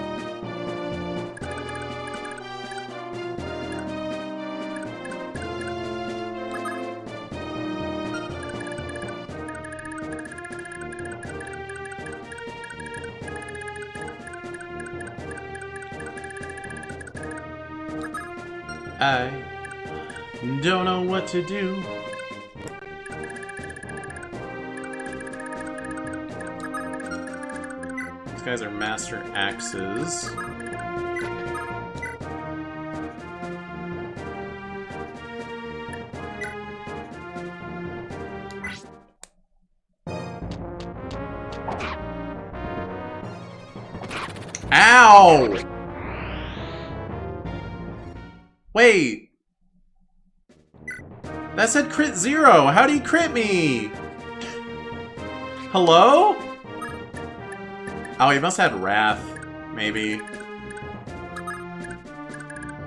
I don't know what to do. These guys are master axes. Ow! Wait! That said crit 0! How do you crit me? Hello? Oh, he must have Wrath, maybe.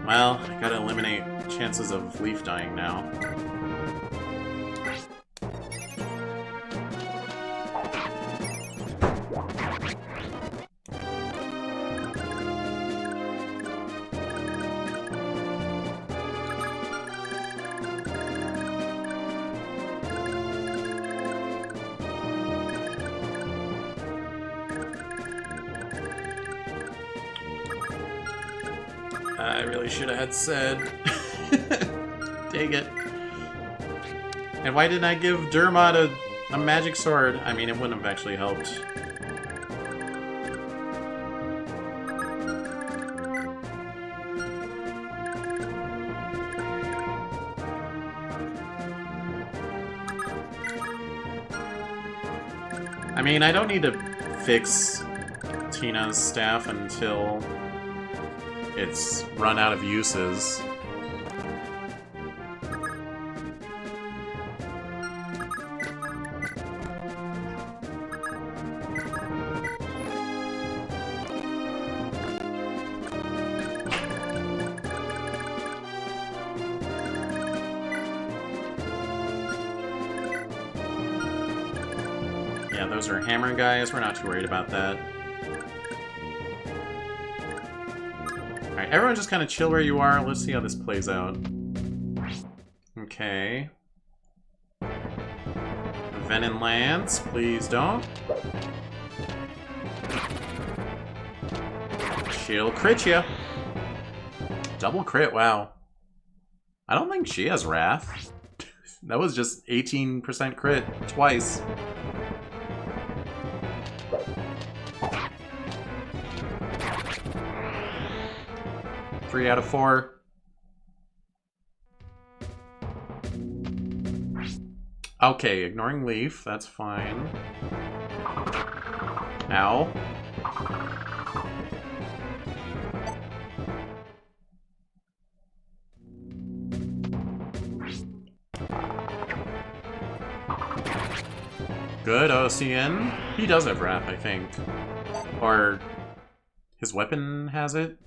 Well, I gotta eliminate chances of Leaf dying now. I really should have had said. Dang it. And why didn't I give Dermot a magic sword? I mean, it wouldn't have actually helped. I mean, I don't need to fix Tina's staff until it's run out of uses. Yeah, those are hammer guys. We're not too worried about that. Alright, everyone just kind of chill where you are. Let's see how this plays out. Okay. Venom Lance, please don't. She'll crit ya. Double crit, wow. I don't think she has Wrath. That was just 18% crit twice. Three out of 4. Okay, ignoring Leaf, that's fine. Ow. Good, OCN. He does have Wrath, I think. Or his weapon has it?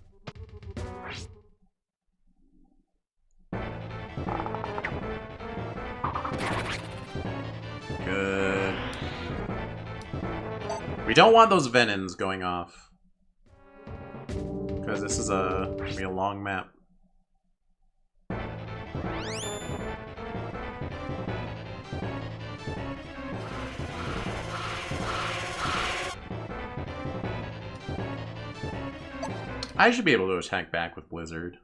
Good. We don't want those Venons going off. Because this is gonna be a long map. I should be able to attack back with Blizzard.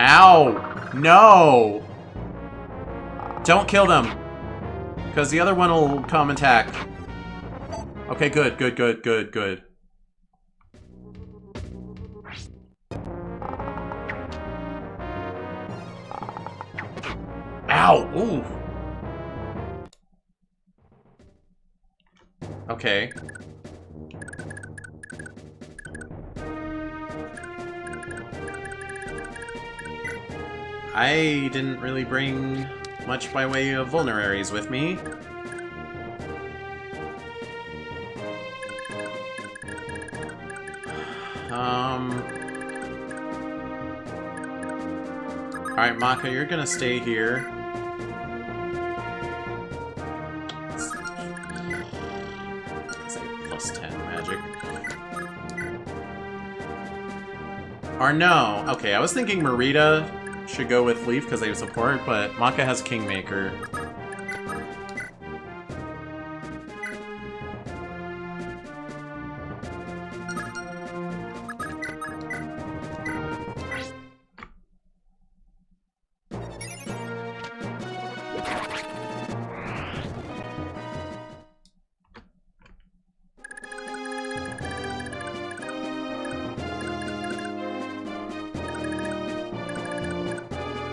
Ow! No! Don't kill them! Because the other one will come attack. Okay, good, good, good, good, good. Ow! Ooh! Okay. I didn't really bring much by way of vulneraries with me. Alright, Maka, you're gonna stay here. Say plus 10 magic. Or no, okay, I was thinking Marita should go with Leaf because they have support, but Maka has Kingmaker.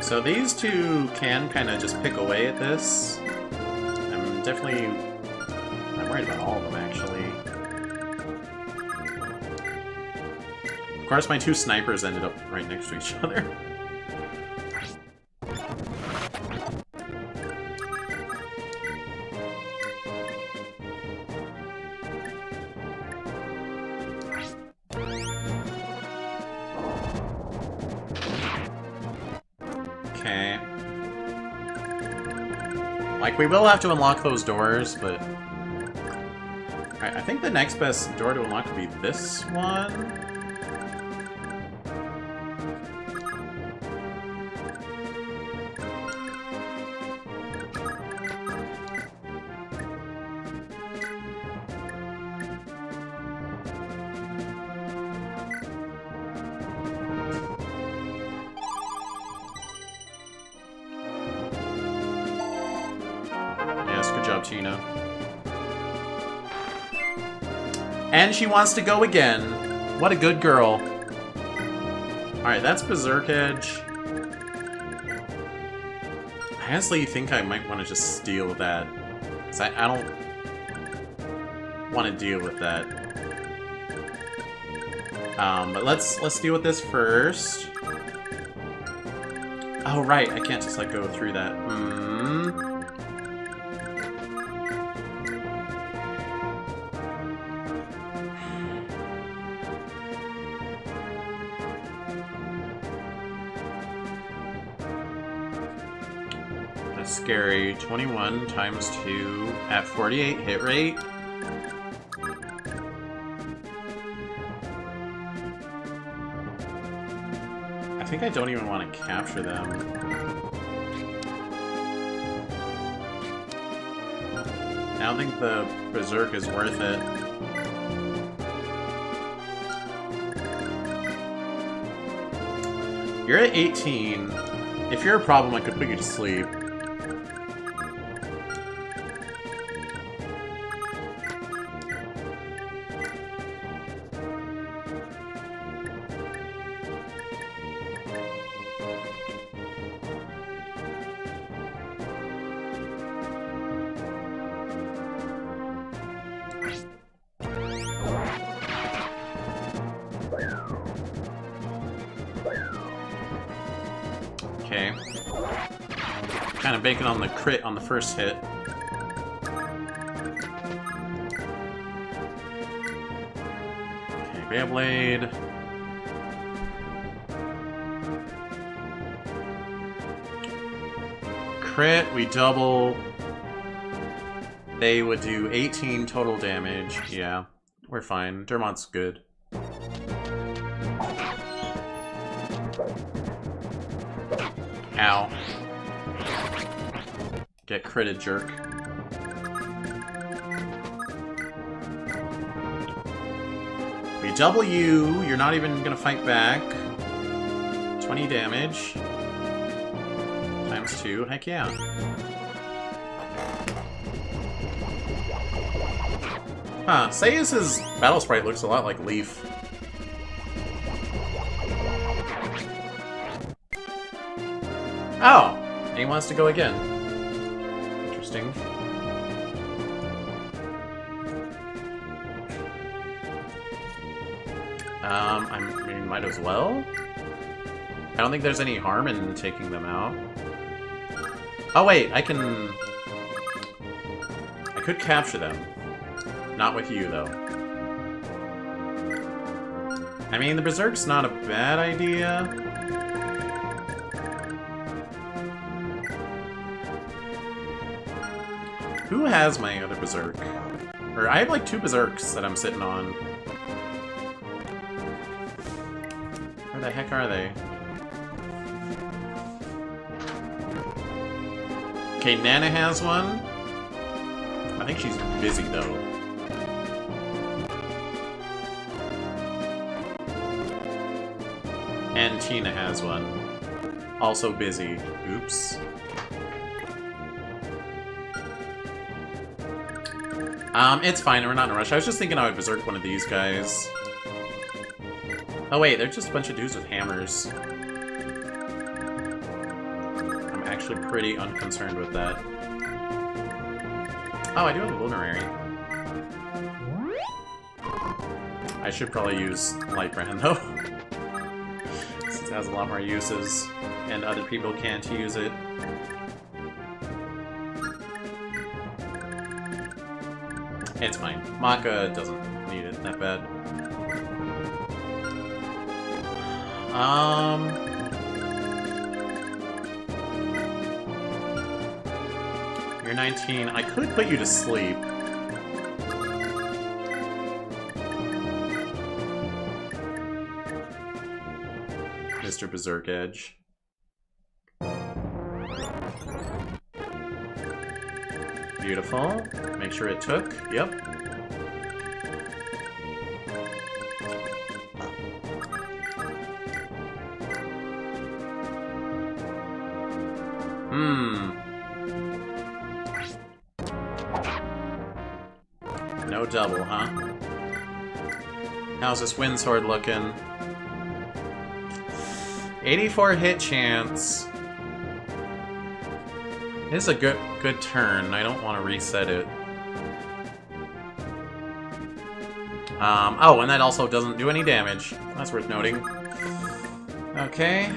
So these two can kind of just pick away at this. I'm worried about all of them, actually. Of course, my two snipers ended up right next to each other. Okay. Like, we will have to unlock those doors, but... Alright, I think the next best door to unlock would be this one. Tina. And she wants to go again. What a good girl. Alright, that's Berserk Edge. I honestly think I might want to just steal that. Because I don't want to deal with that. But let's deal with this first. Oh right, I can't just like go through that. Scary. 21 times 2 at 48 hit rate. I think I don't even want to capture them. I don't think the Berserk is worth it. You're at 18. If you're a problem, I could put you to sleep. Okay. Kind of banking on the crit on the first hit. Okay, Beyblade. Crit, we double. They would do 18 total damage. Yeah, we're fine. Dermont's good. Ow. Get critted, jerk. We double you. You're not even gonna fight back. 20 damage. Times 2. Heck yeah. Huh. Sayus's battle sprite looks a lot like Leaf. Oh, And he wants to go again. Interesting. I mean, might as well. I don't think there's any harm in taking them out. Oh wait, I could capture them. Not with you, though. I mean, the Berserk's not a bad idea. Who has my other Berserk? Or I have like 2 Berserks that I'm sitting on. Where the heck are they? Okay, Nana has one. I think she's busy, though. And Tina has one. Also busy. Oops. It's fine. We're not in a rush. I was just thinking I would berserk one of these guys. Oh wait, they're just a bunch of dudes with hammers. I'm actually pretty unconcerned with that. Oh, I do have a Lunarary. I should probably use Lightbrand, though. Since it has a lot more uses, and other people can't use it. It's fine. Maka doesn't need it that bad. You're 19. I could put you to sleep. Mr. Berserk Edge. Beautiful. Make sure it took. Yep. No double, huh? How's this Windsword looking? 84 hit chance. This is a good turn. I don't want to reset it. Oh, and that also doesn't do any damage. That's worth noting. Okay.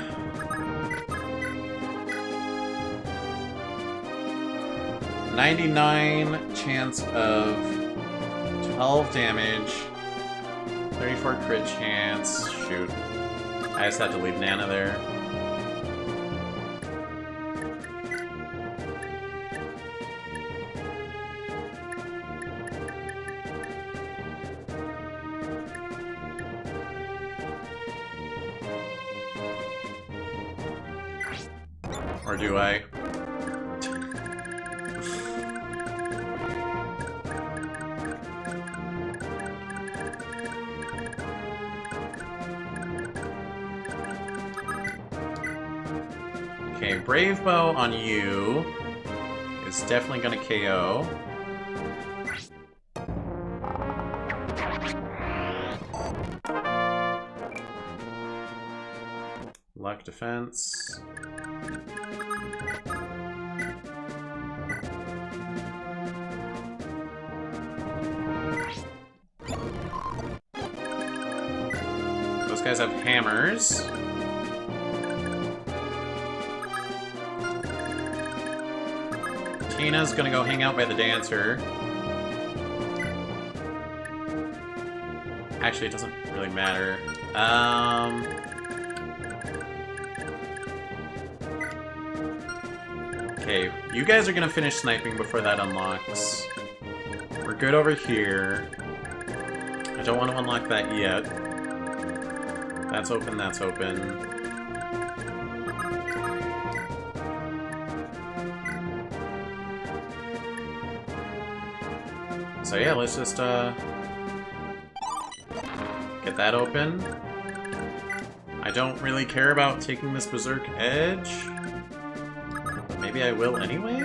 $99 chance of 12 damage. 34 crit chance. Shoot. I just had to leave Nana there. Or do I? Okay, Brave Bow on you is definitely gonna KO. Luck defense. Those guys have hammers. Tina's gonna go hang out by the dancer. Actually, it doesn't really matter. Okay, you guys are gonna finish sniping before that unlocks. We're good over here. I don't want to unlock that yet. That's open, that's open. So yeah, let's just, get that open. I don't really care about taking this Berserk Edge. But maybe I will anyway?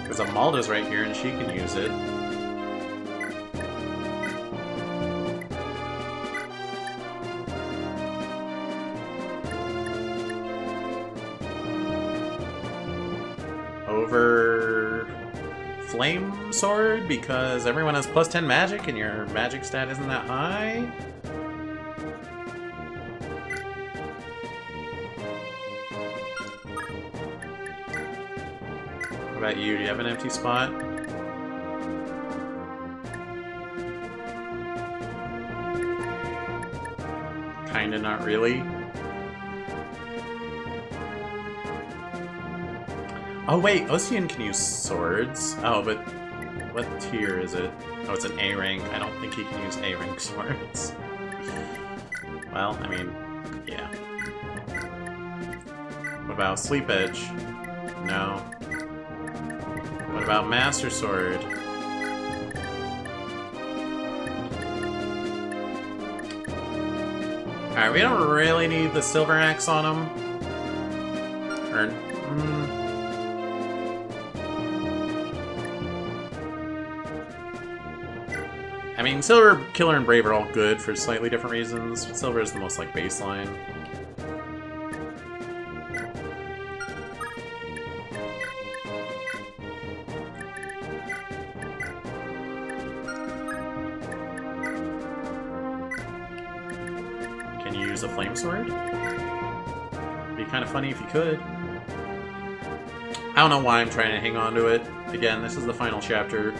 Because Amalda's right here and she can use it. over Flame Sword because everyone has plus 10 magic and your magic stat isn't that high? What about you? Do you have an empty spot? Kinda, not really. Oh wait, Ocean can use swords. Oh, but what tier is it? Oh, it's an A rank. I don't think he can use A rank swords. Well, I mean, yeah. What about Sleep Edge? No. What about Master Sword? Alright, we don't really need the Silver Axe on him. Or, I mean, Silver, Killer, and Brave are all good for slightly different reasons. Silver is the most, like, baseline. Can you use a Flame Sword? It'd be kind of funny if you could. I don't know why I'm trying to hang on to it. Again, this is the final chapter.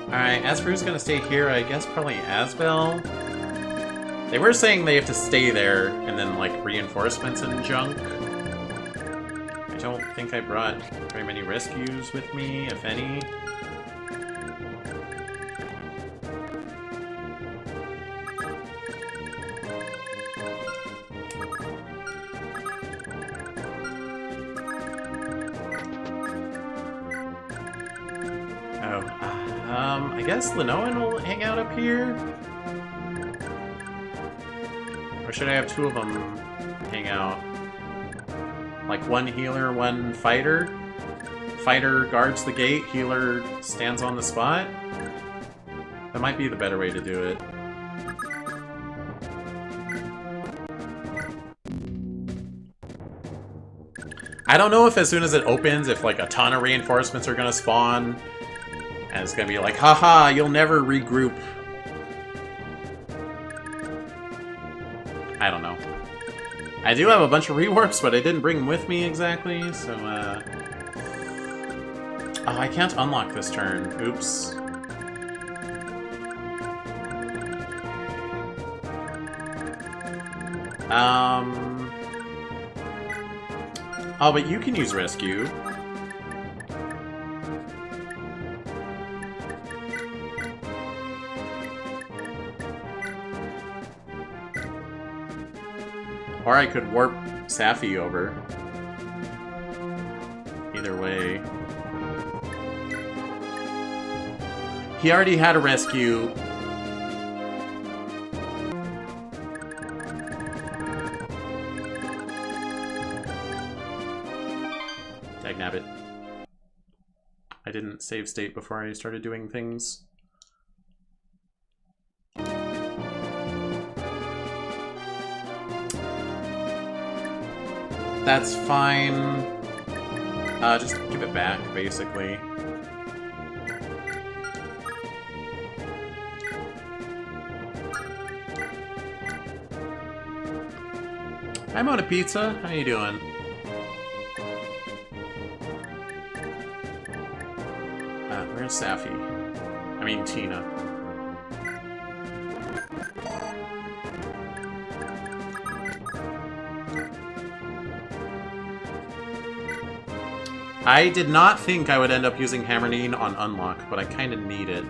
Alright, as for who's gonna stay here, I guess probably Asbel. They were saying they have to stay there and then, like, reinforcements and junk. I don't think I brought very many rescues with me, if any. I guess Linoan will hang out up here? Or should I have two of them hang out? Like one healer, one fighter? Fighter guards the gate, healer stands on the spot? That might be the better way to do it. I don't know if as soon as it opens, if like a ton of reinforcements are gonna spawn. And it's gonna be like, haha, you'll never regroup. I don't know. I do have a bunch of rewarps, but I didn't bring them with me exactly, so, oh, I can't unlock this turn. Oops. Oh, but you can use rescue. Or I could warp Safi over. Either way. He already had a rescue. Dagnabbit. I didn't save state before I started doing things. That's fine. Just give it back, basically. Hi, Mona Pizza. How you doing? Where's Safi? I mean, Tina. I did not think I would end up using Hammerdine on Unlock, but I kind of need it.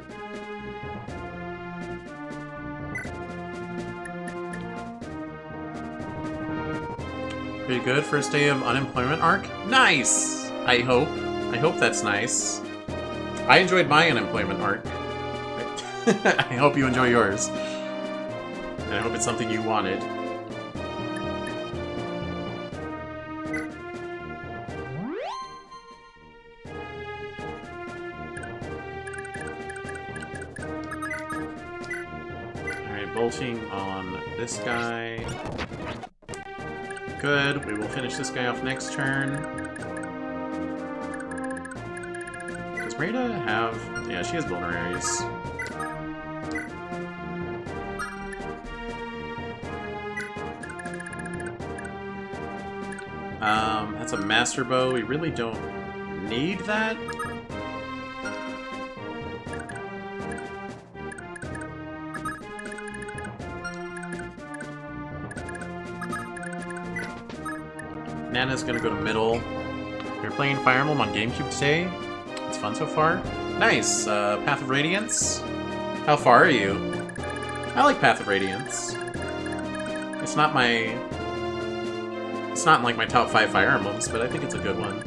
Pretty good first day of unemployment arc? Nice! I hope. I hope that's nice. I enjoyed my unemployment arc. I hope you enjoy yours. And I hope it's something you wanted. Alright, bolting on this guy. Good. We will finish this guy off next turn. Does Merida have... Yeah, she has vulneraries. That's a Master Bow. We really don't need that. Nana's gonna go to middle. We're playing Fire Emblem on GameCube today. It's fun so far. Nice! Path of Radiance. How far are you? I like Path of Radiance. It's not my... It's not in, like, my top 5 Fire Emblems, but I think it's a good one.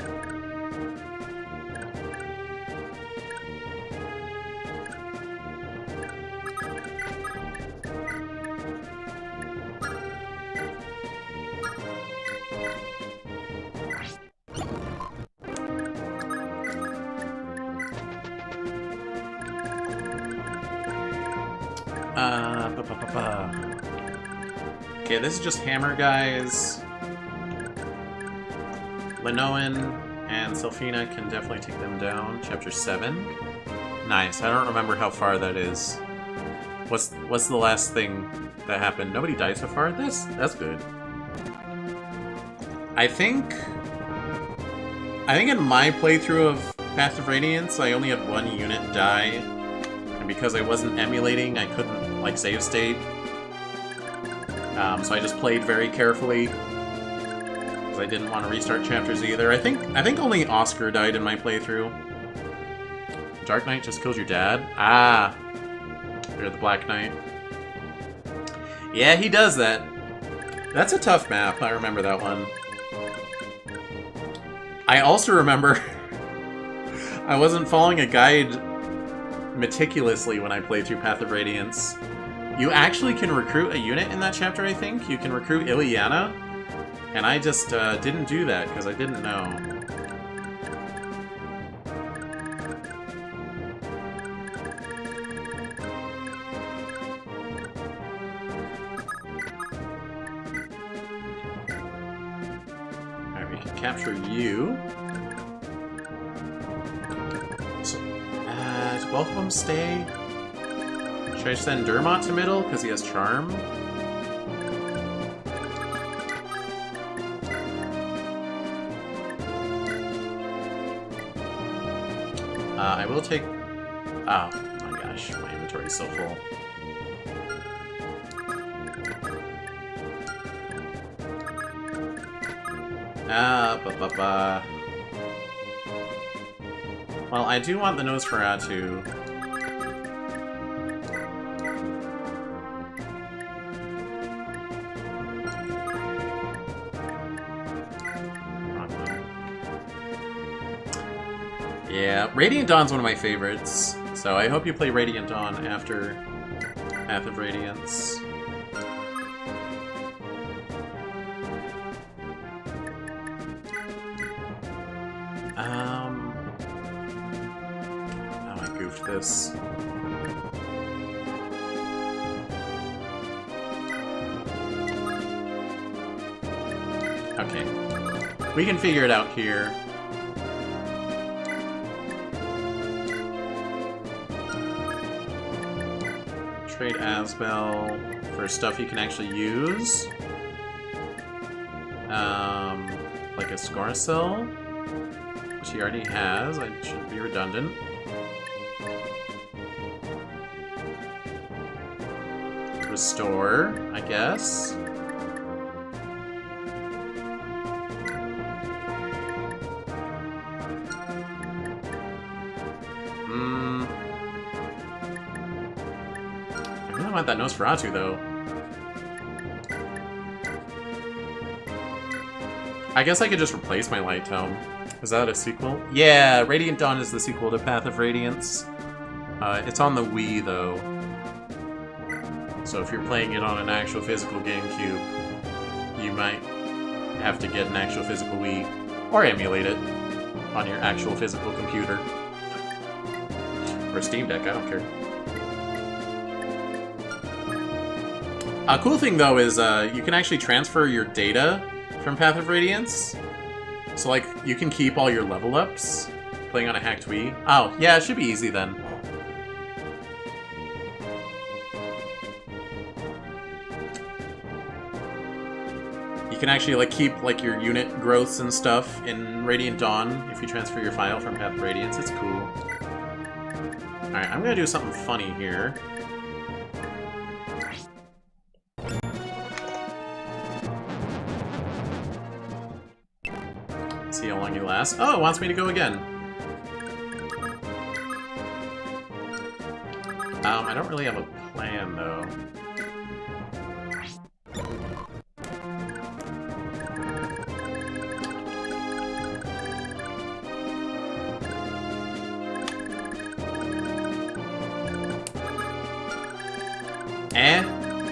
Okay, this is just hammer guys. Linoan and Sylphina can definitely take them down. Chapter 7. Nice. I don't remember how far that is. What's the last thing that happened? Nobody died so far? That's good. I think in my playthrough of Path of Radiance, I only had 1 unit die. And because I wasn't emulating, I couldn't, like, save state. So I just played very carefully. Because I didn't want to restart chapters either. I think only Oscar died in my playthrough. Dark Knight just kills your dad? Ah! You're the Black Knight. Yeah, he does that. That's a tough map. I remember that one. I also remember I wasn't following a guide meticulously when I played through Path of Radiance. You actually can recruit a unit in that chapter, I think. You can recruit Ileana. And I just didn't do that because I didn't know. Alright, we can capture you. So, do both of them stay? Should I send Dermot to middle because he has charm? I will take... Oh my gosh, my inventory is so full. Well, I do want the Nosferatu. Yeah, Radiant Dawn's one of my favorites, so I hope you play Radiant Dawn after Path of Radiance. Oh, I goofed this. Okay. We can figure it out here. Trade Asbel for stuff you can actually use. Like a Scorsel, which he already has. I shouldn't be redundant. Restore, I guess. I want that Nosferatu, though. I guess I could just replace my Light Tome. Is that a sequel? Yeah, Radiant Dawn is the sequel to Path of Radiance. It's on the Wii, though. So if you're playing it on an actual physical GameCube, you might have to get an actual physical Wii, or emulate it on your actual physical computer. Or Steam Deck, I don't care. A cool thing, though, is you can actually transfer your data from Path of Radiance. So, like, you can keep all your level ups playing on a hacked Wii. Oh, yeah, it should be easy then. You can actually, like, keep, like, your unit growths and stuff in Radiant Dawn if you transfer your file from Path of Radiance. It's cool. Alright, I'm gonna do something funny here. See how long you last. Oh, it wants me to go again. I don't really have a plan, though.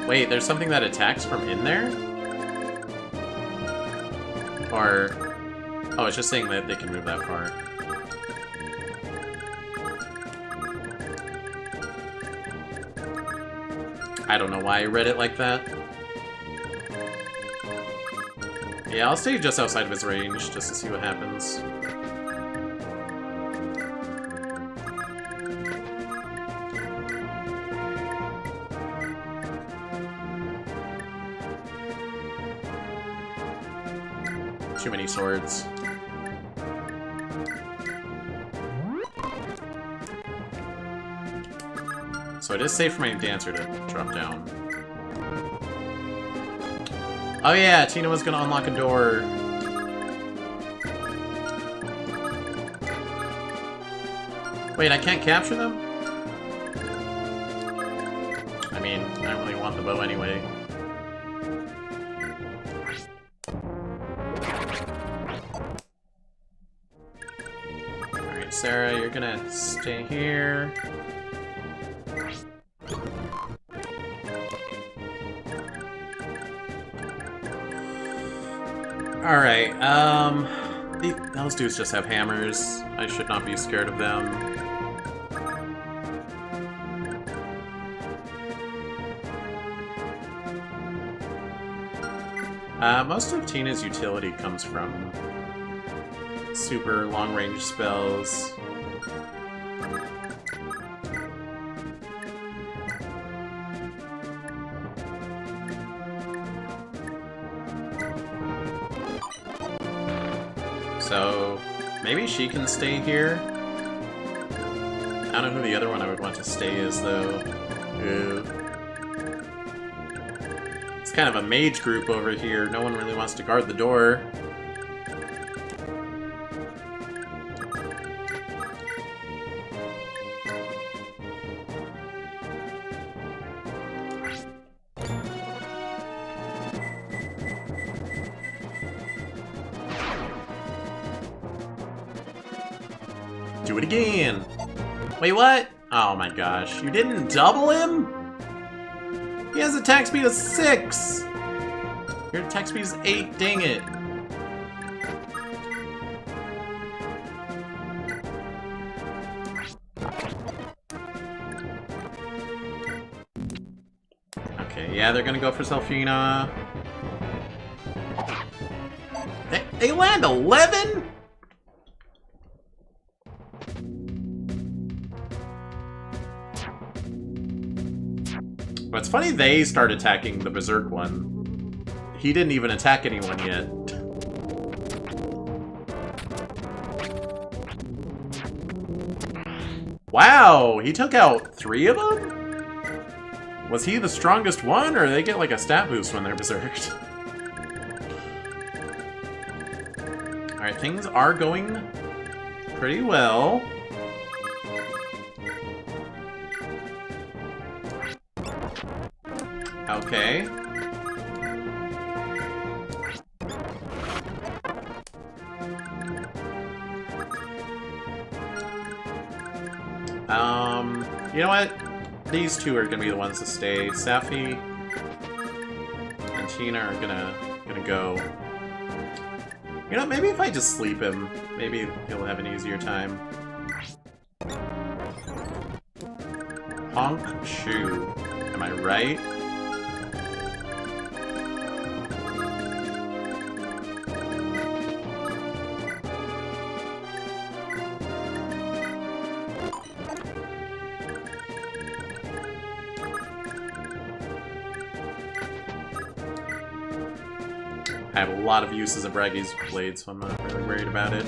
Wait, there's something that attacks from in there? Or... oh, it's just saying that they can move that far. I don't know why I read it like that. Yeah, I'll stay just outside of his range, just to see what happens. Too many swords. So it is safe for my dancer to drop down. Oh yeah, Tina was gonna unlock a door. Wait, I can't capture them? I mean, I don't really want the bow anyway. Alright, Sarah, you're gonna stay here. Alright, those dudes just have hammers. I should not be scared of them. Most of Tina's utility comes from super long-range spells. So, maybe she can stay here? I don't know who the other one I would want to stay is, though. Ooh. It's kind of a mage group over here. No one really wants to guard the door. Do it again! Wait, what? Oh my gosh, you didn't double him? He has attack speed of 6! Your attack speed is 8, dang it. Okay, yeah, they're gonna go for Selfina. They land 11?! But it's funny they start attacking the Berserk one. He didn't even attack anyone yet. Wow, he took out 3 of them? Was he the strongest one, or they get like a stat boost when they're berserked? Alright, things are going pretty well. Okay. You know what? these two are gonna be the ones to stay. Safi and Tina are gonna go. You know, maybe if I just sleep him, maybe he'll have an easier time. Honk Shoe. Am I right? I have a lot of uses of Raggy's blade, so I'm not really worried about it.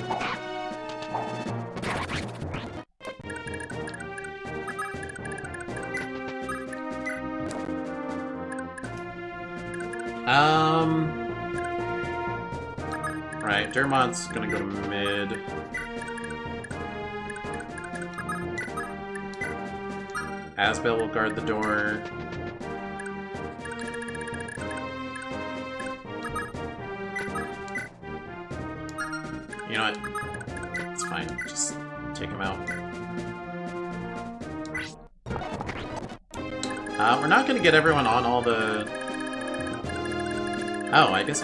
Right, Dermont's gonna go to mid. Asbel will guard the door. You know what? It's fine. Just take him out. We're not gonna get everyone on all the... Oh, I guess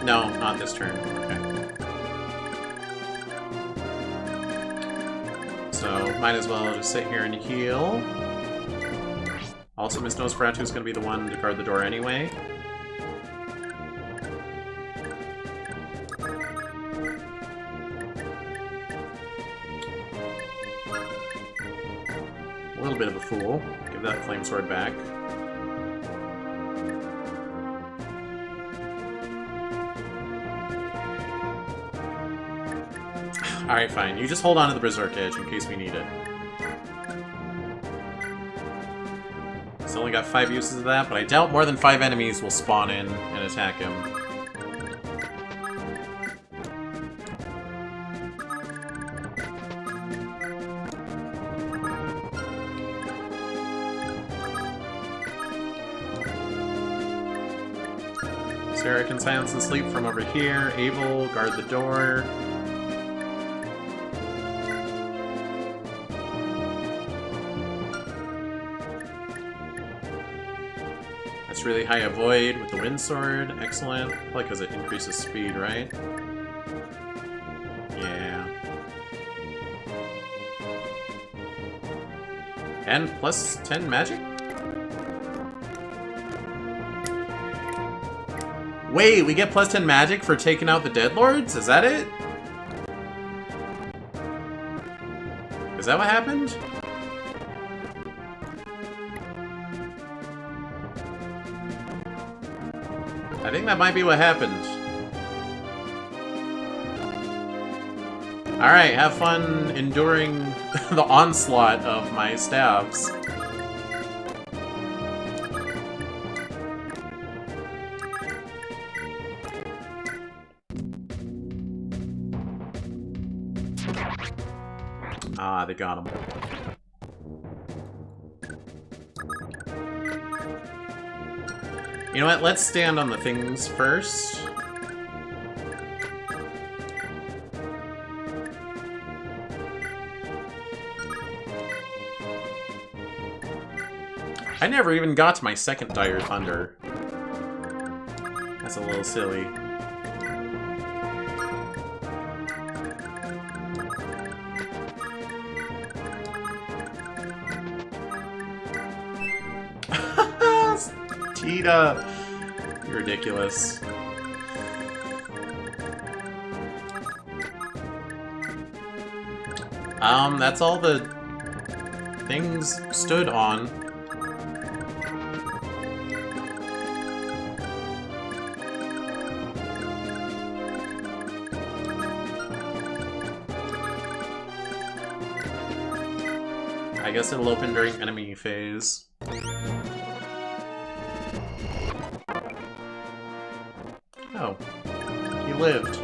No, not this turn. Okay. So, might as well just sit here and heal. Also, Miss Nosferatu's gonna be the one to guard the door anyway. A little bit of a fool. Give that flame sword back. Alright, fine. You just hold on to the Berserk Edge in case we need it. Still only got 5 uses of that, but I doubt more than 5 enemies will spawn in and attack him. Sarah can silence and sleep from over here. Abel, guard the door. That's really high avoid with the wind sword. Excellent. Probably because it increases speed, right? Yeah. And plus 10 magic? Wait, we get plus 10 magic for taking out the Deadlords? Is that it? Is that what happened? I think that might be what happened. Alright, have fun enduring the onslaught of my stabs. Ah, they got him. You know what? Let's stand on the things first. I never even got to my second Dire Thunder. That's a little silly. Tita! You're ridiculous. That's all the things stood on. I guess it'll open during enemy phase. Oh. He lived.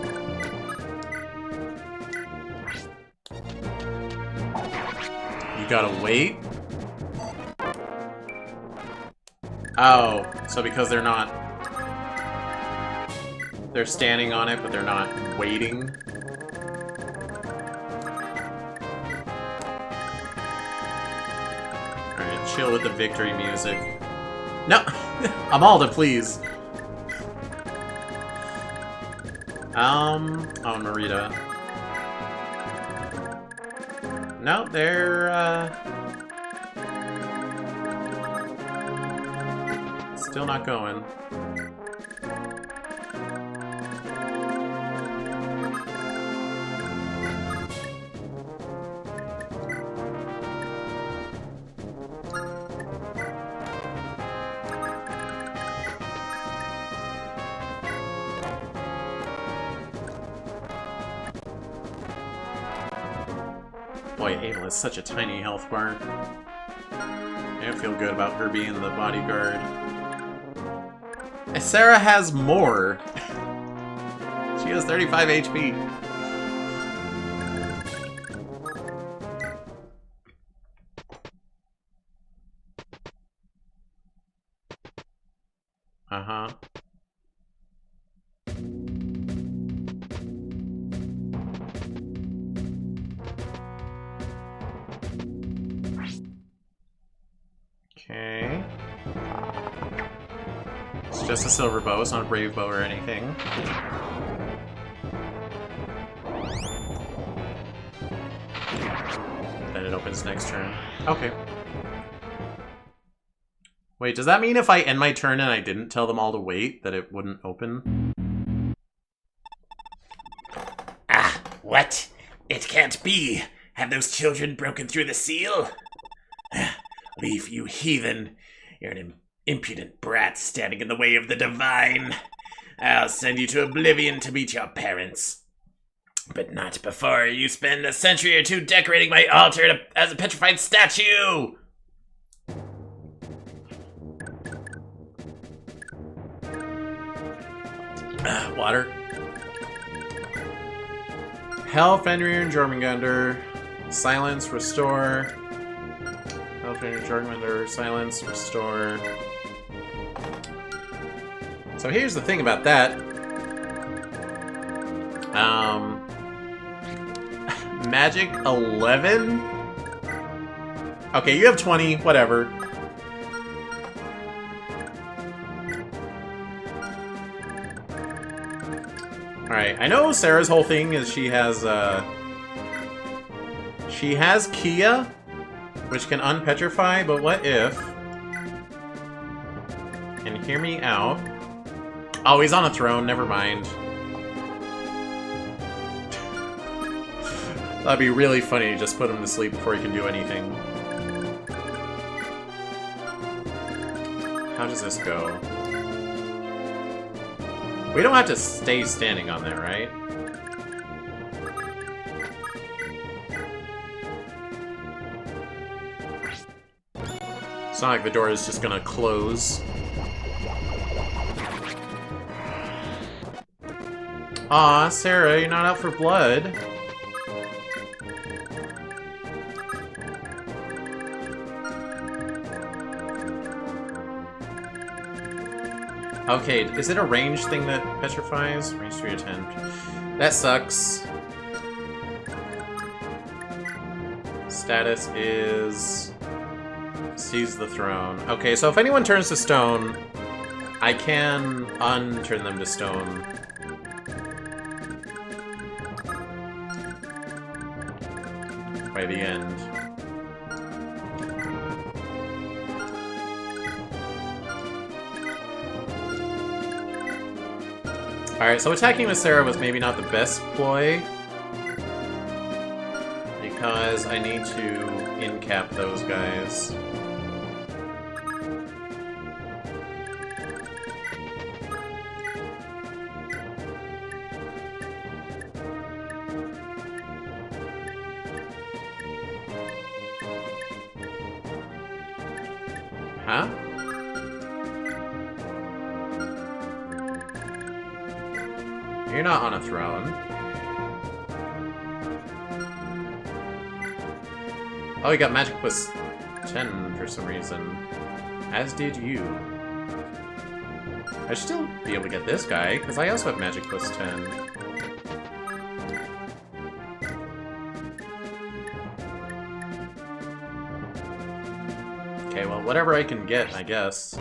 You gotta wait? Oh, so because they're not... They're standing on it, but they're not waiting? Alright, chill with the victory music. No! Amalda, please! Oh, Marita. No, they're, still not going. Boy, Ava is such a tiny health bar. I don't feel good about her being the bodyguard. Sarah has more. She has 35 HP. Uh-huh. Okay. It's just a silver bow, it's not a brave bow or anything. Then it opens next turn. Okay. Wait, does that mean if I end my turn and I didn't tell them all to wait, that it wouldn't open? Ah, what? It can't be. Have those children broken through the seal? Leave, you heathen. You're an impudent brat standing in the way of the divine. I'll send you to oblivion to meet your parents. But not before you spend a century or two decorating my altar as a petrified statue! Water. Hell, Fenrir, and Jormungandr. Silence, restore. Hell, Fenrir, Jormungandr. Silence, restore. So here's the thing about that. Magic 11? Okay, you have 20, whatever. Alright, I know Sarah's whole thing is she has Kia, which can unpetrify, but what if... And hear me out. Oh, he's on a throne, never mind. That'd be really funny to just put him to sleep before he can do anything. How does this go? We don't have to stay standing on there, right? It's not like the door is just gonna close. Aw, Sarah, you're not out for blood. Okay, is it a range thing that petrifies? Range 3 to 10. That sucks. Status is... Seize the throne. Okay, so if anyone turns to stone, I can unturn them to stone. By the end. Alright, so attacking with Sarah was maybe not the best ploy. Because I need to incap those guys. Huh? You're not on a throne. Oh, you got magic plus 10 for some reason. As did you. I should still be able to get this guy, because I also have magic plus 10. Okay, well, whatever I can get, I guess.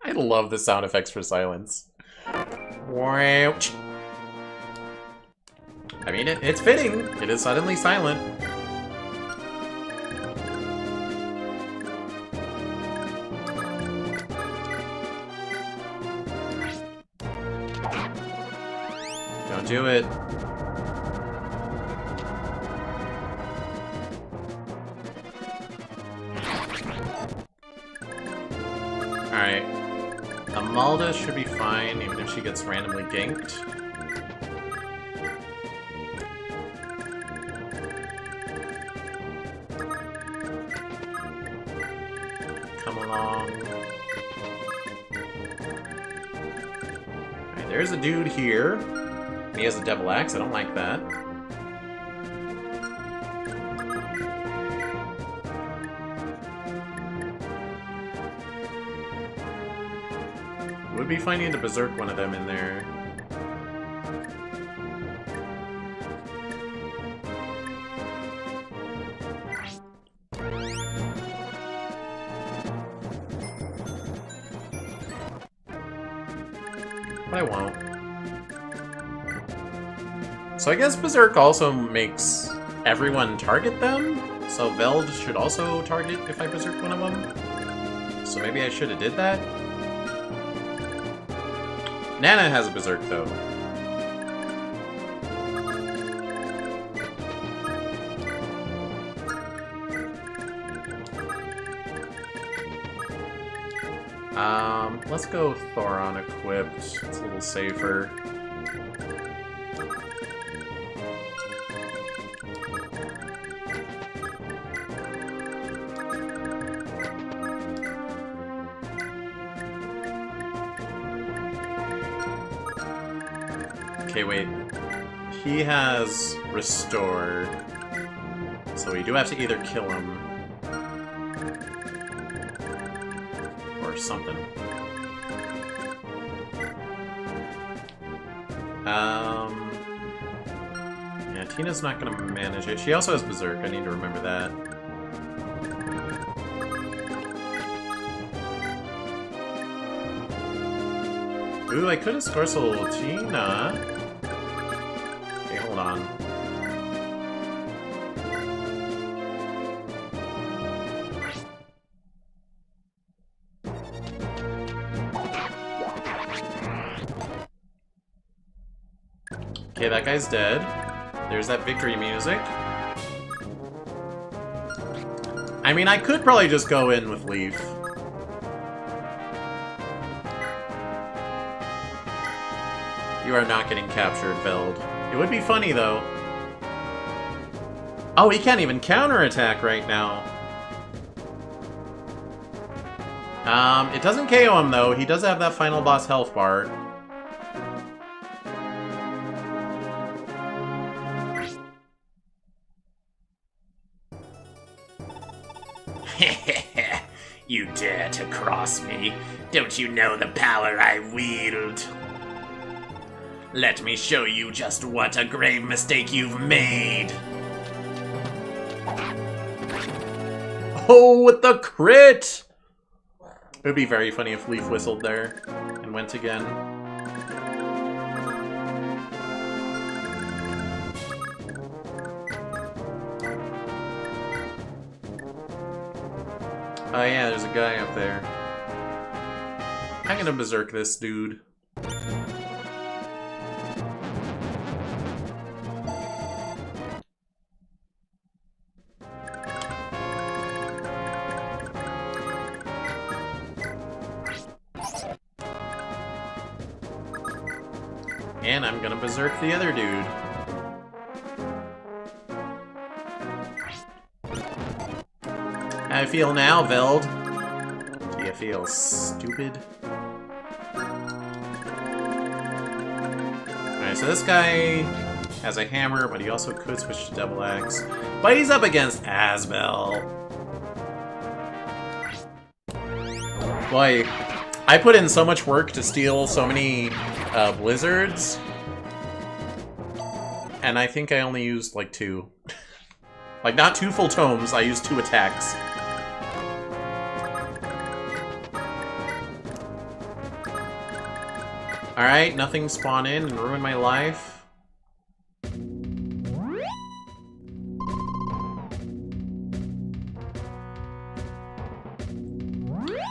I love the sound effects for silence. Ouch. I mean, it's fitting. It is suddenly silent. Don't do it. Alright. Amalda should be fine, even if she gets randomly ganked. Come along. Alright, there's a dude here. He has a devil axe, I don't like that. Would be finding to berserk one of them in there. But I won't. So I guess berserk also makes everyone target them? So Veld should also target if I berserk one of them? So maybe I should have did that? Nana has a berserk, though. Let's go Thoron equipped. It's a little safer. Okay, wait. He has Restore. So we do have to either kill him or something. Yeah, Tina's not gonna manage it. She also has Berserk, I need to remember that. Ooh, I could have Scorsel Tina. Okay, hold on. Okay, that guy's dead. There's that victory music. I mean, I could probably just go in with Leaf. You are not getting captured, Veld. It would be funny, though. Oh, he can't even counterattack right now. It doesn't KO him, though. He does have that final boss health bar. You dare to cross me? Don't you know the power I wield? Let me show you just what a grave mistake you've made. Oh, with the crit! It would be very funny if Leaf whistled there and went again. Oh yeah, there's a guy up there. I'm gonna berserk this dude. And I'm gonna berserk the other dude. How I feel now, Veld? Do you feel stupid? Alright, so this guy has a hammer, but he also could switch to Devil Axe. But he's up against Asbel. Boy, I put in so much work to steal so many blizzards. and I think I only used like 2. Like, not 2 full tomes, I used 2 attacks. Alright, nothing spawn in and ruin my life.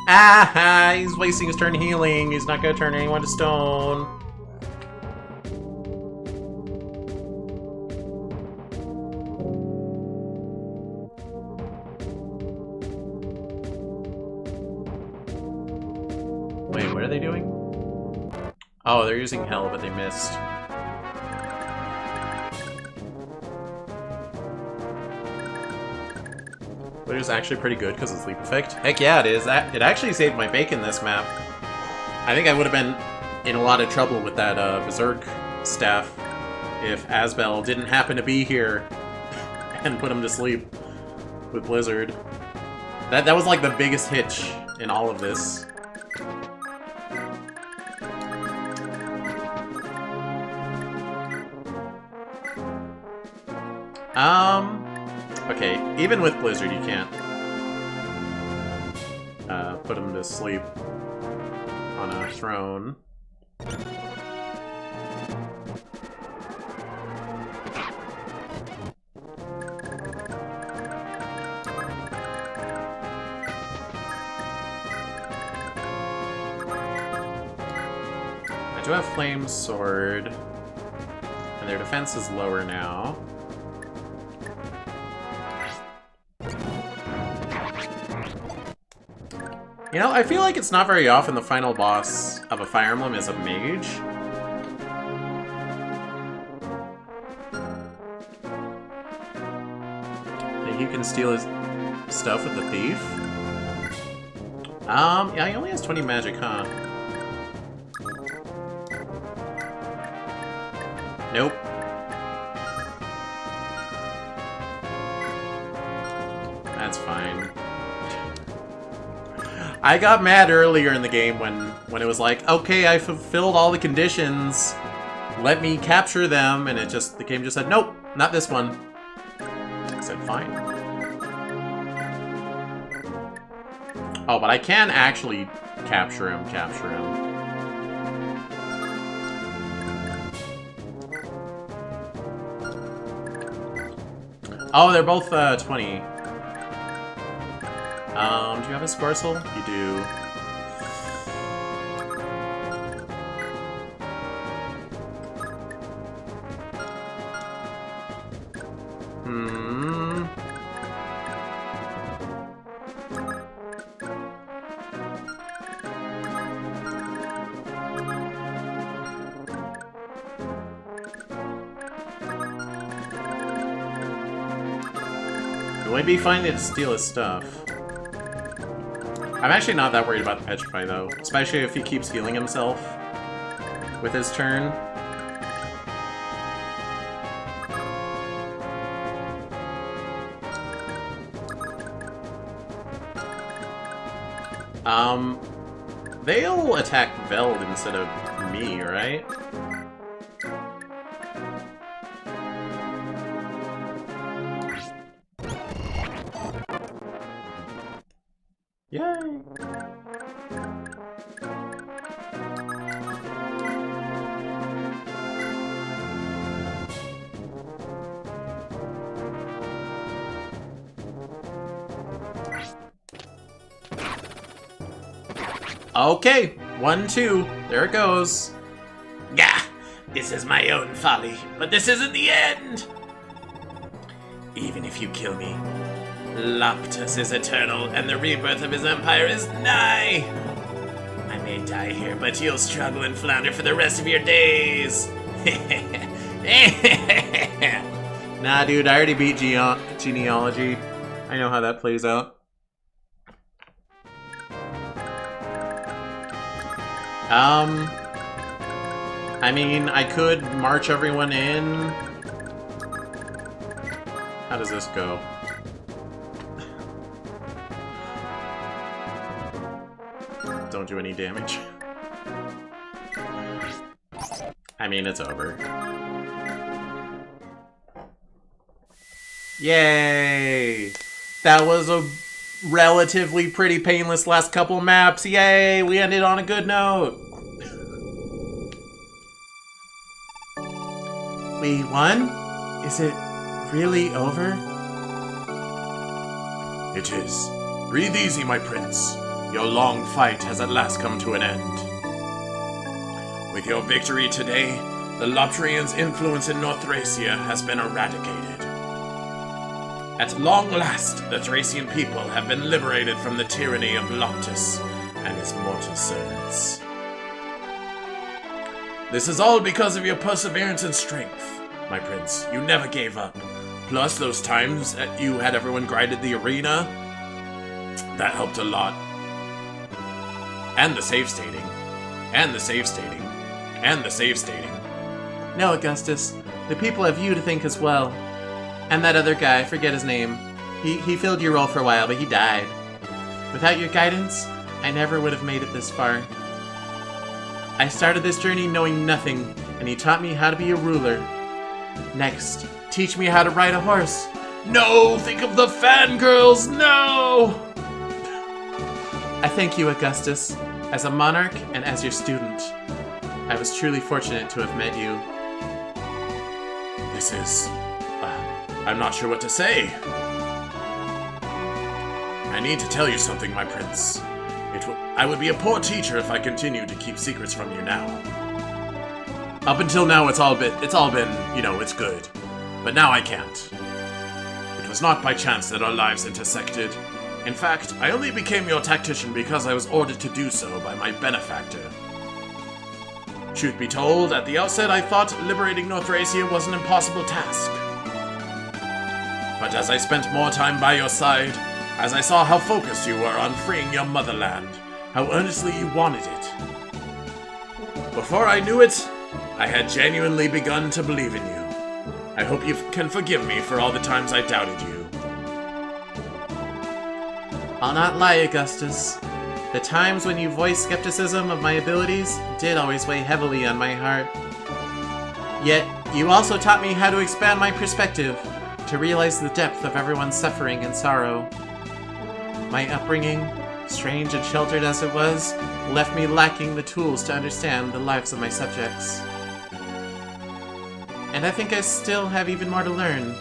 Ah! He's wasting his turn healing. He's not gonna turn anyone to stone. Wait, what are they doing? Oh, they're using Hell, but they missed. But it was actually pretty good because of Sleep Effect. Heck yeah, it is. It actually saved my bacon this map. I think I would have been in a lot of trouble with that Berserk staff if Asbel didn't happen to be here and put him to sleep with Blizzard. That was like the biggest hitch in all of this. Okay, even with Blizzard, you can't put him to sleep on a throne. I do have Flame Sword, and their defense is lower now. You know, I feel like it's not very often the final boss of a Fire Emblem is a mage. Think you can steal his stuff with the thief? Yeah, he only has 20 magic, huh? Nope. That's fine. I got mad earlier in the game when it was like, okay, I fulfilled all the conditions, let me capture them, and the game just said, nope, not this one. I said, fine. Oh, but I can actually capture him. Oh, they're both 20. Do you have a Scorsel? You do. It would be fine to steal his stuff. I'm actually not that worried about the Petrify, though. Especially if he keeps healing himself with his turn. They'll attack Veld instead of me, right? Yay! Okay, 1-2. There it goes. Gah! This is my own folly, but this isn't the end! Even if you kill me, Loptus is eternal, and the rebirth of his empire is nigh! I may die here, but you'll struggle and flounder for the rest of your days! Nah, dude, I already beat Genealogy. I know how that plays out. I mean, I could march everyone in. How does this go? Don't do any damage. I mean, it's over. Yay! That was a relatively pretty painless last couple maps. Yay! We ended on a good note. We won? Is it really over? It is. Breathe easy, my prince. Your long fight has at last come to an end. With your victory today, the Loptrians' influence in North Thracia has been eradicated. At long last, the Thracian people have been liberated from the tyranny of Loptus and his mortal servants. This is all because of your perseverance and strength, my prince. You never gave up. Plus, those times that you had everyone grinded the arena, that helped a lot. And the save stating. And the save stating. And the save stating. No, Augustus. The people have you to thank as well. And that other guy, I forget his name. He filled your role for a while, but he died. Without your guidance, I never would have made it this far. I started this journey knowing nothing, and he taught me how to be a ruler. Next, teach me how to ride a horse. No! Think of the fangirls! No! I thank you, Augustus, as a monarch and as your student. I was truly fortunate to have met you. This is... I'm not sure what to say. I need to tell you something, my prince. I would be a poor teacher if I continued to keep secrets from you now. Up until now, it's all been, you know, it's good. But now I can't. It was not by chance that our lives intersected. In fact, I only became your tactician because I was ordered to do so by my benefactor. Truth be told, at the outset I thought liberating North Thracia was an impossible task. But as I spent more time by your side, as I saw how focused you were on freeing your motherland, how earnestly you wanted it, before I knew it, I had genuinely begun to believe in you. I hope you can forgive me for all the times I doubted you. I'll not lie, Augustus. The times when you voiced skepticism of my abilities did always weigh heavily on my heart. Yet, you also taught me how to expand my perspective, to realize the depth of everyone's suffering and sorrow. My upbringing, strange and sheltered as it was, left me lacking the tools to understand the lives of my subjects. And I think I still have even more to learn.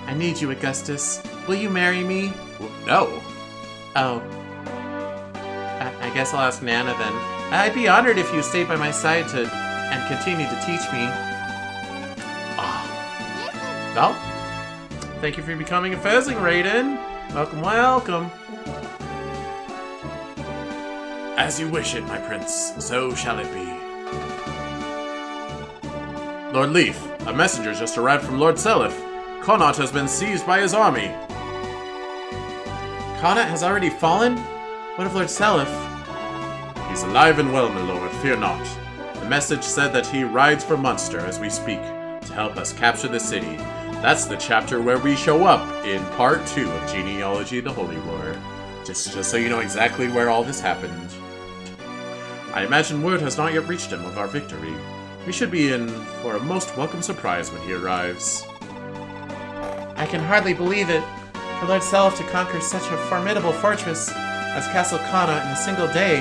I need you, Augustus. Will you marry me? No. Oh. I guess I'll ask Nana then. I'd be honored if you stayed by my side and continued to teach me. Well, thank you for becoming a Fezzing, Raiden. Welcome, welcome. As you wish it, my prince, so shall it be. Lord Leaf, a messenger just arrived from Lord Seliph. Connaught has been seized by his army. Connaught has already fallen? What of Lord Seliph? He's alive and well, my lord, fear not. The message said that he rides for Munster as we speak, to help us capture the city. That's the chapter where we show up in part 2 of Genealogy the Holy War. Just so you know exactly where all this happened. I imagine word has not yet reached him of our victory. We should be in for a most welcome surprise when he arrives. I can hardly believe it. For Lord Seliph to conquer such a formidable fortress as Castle Connaught in a single day.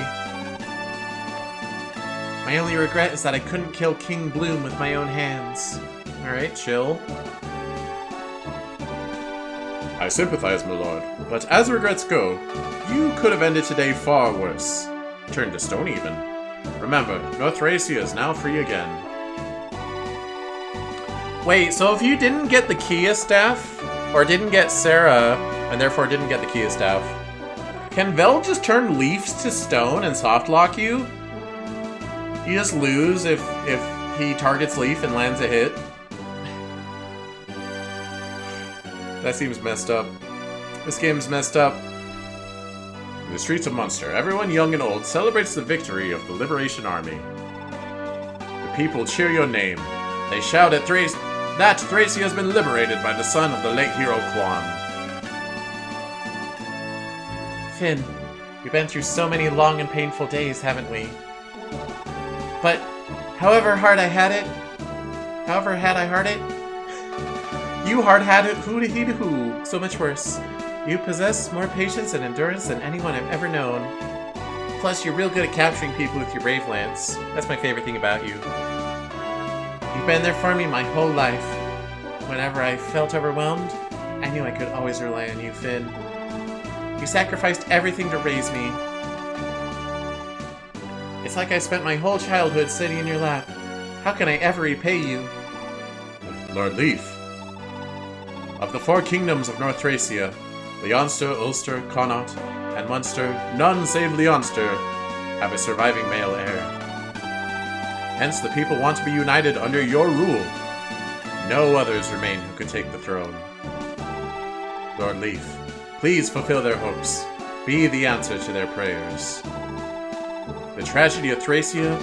My only regret is that I couldn't kill King Bloom with my own hands. Alright, chill. I sympathize, my lord, but as regrets go, you could have ended today far worse. Turned to stone, even. Remember, North Thracia is now free again. Wait, so if you didn't get the Kia staff, or didn't get Sarah, and therefore didn't get the Kia staff, can Vel just turn Leafs to stone and softlock you? You just lose if he targets Leaf and lands a hit? That seems messed up. This game's messed up. In the streets of Munster, everyone young and old celebrates the victory of the Liberation Army. The people cheer your name. They shout at that Thracia has been liberated by the son of the late hero Quan. Finn, we've been through so many long and painful days, haven't we? But, however had I heart it, You hard-hatted hoo-hoo, so much worse. You possess more patience and endurance than anyone I've ever known. Plus, you're real good at capturing people with your brave lance. That's my favorite thing about you. You've been there for me my whole life. Whenever I felt overwhelmed, I knew I could always rely on you, Finn. You sacrificed everything to raise me. It's like I spent my whole childhood sitting in your lap. How can I ever repay you? Lord Leaf. Of the 4 kingdoms of North Thracia, Leonster, Ulster, Connaught, and Munster, none save Leonster have a surviving male heir. Hence, the people want to be united under your rule. No others remain who could take the throne. Lord Leaf, please fulfill their hopes. Be the answer to their prayers. The tragedy of Thracia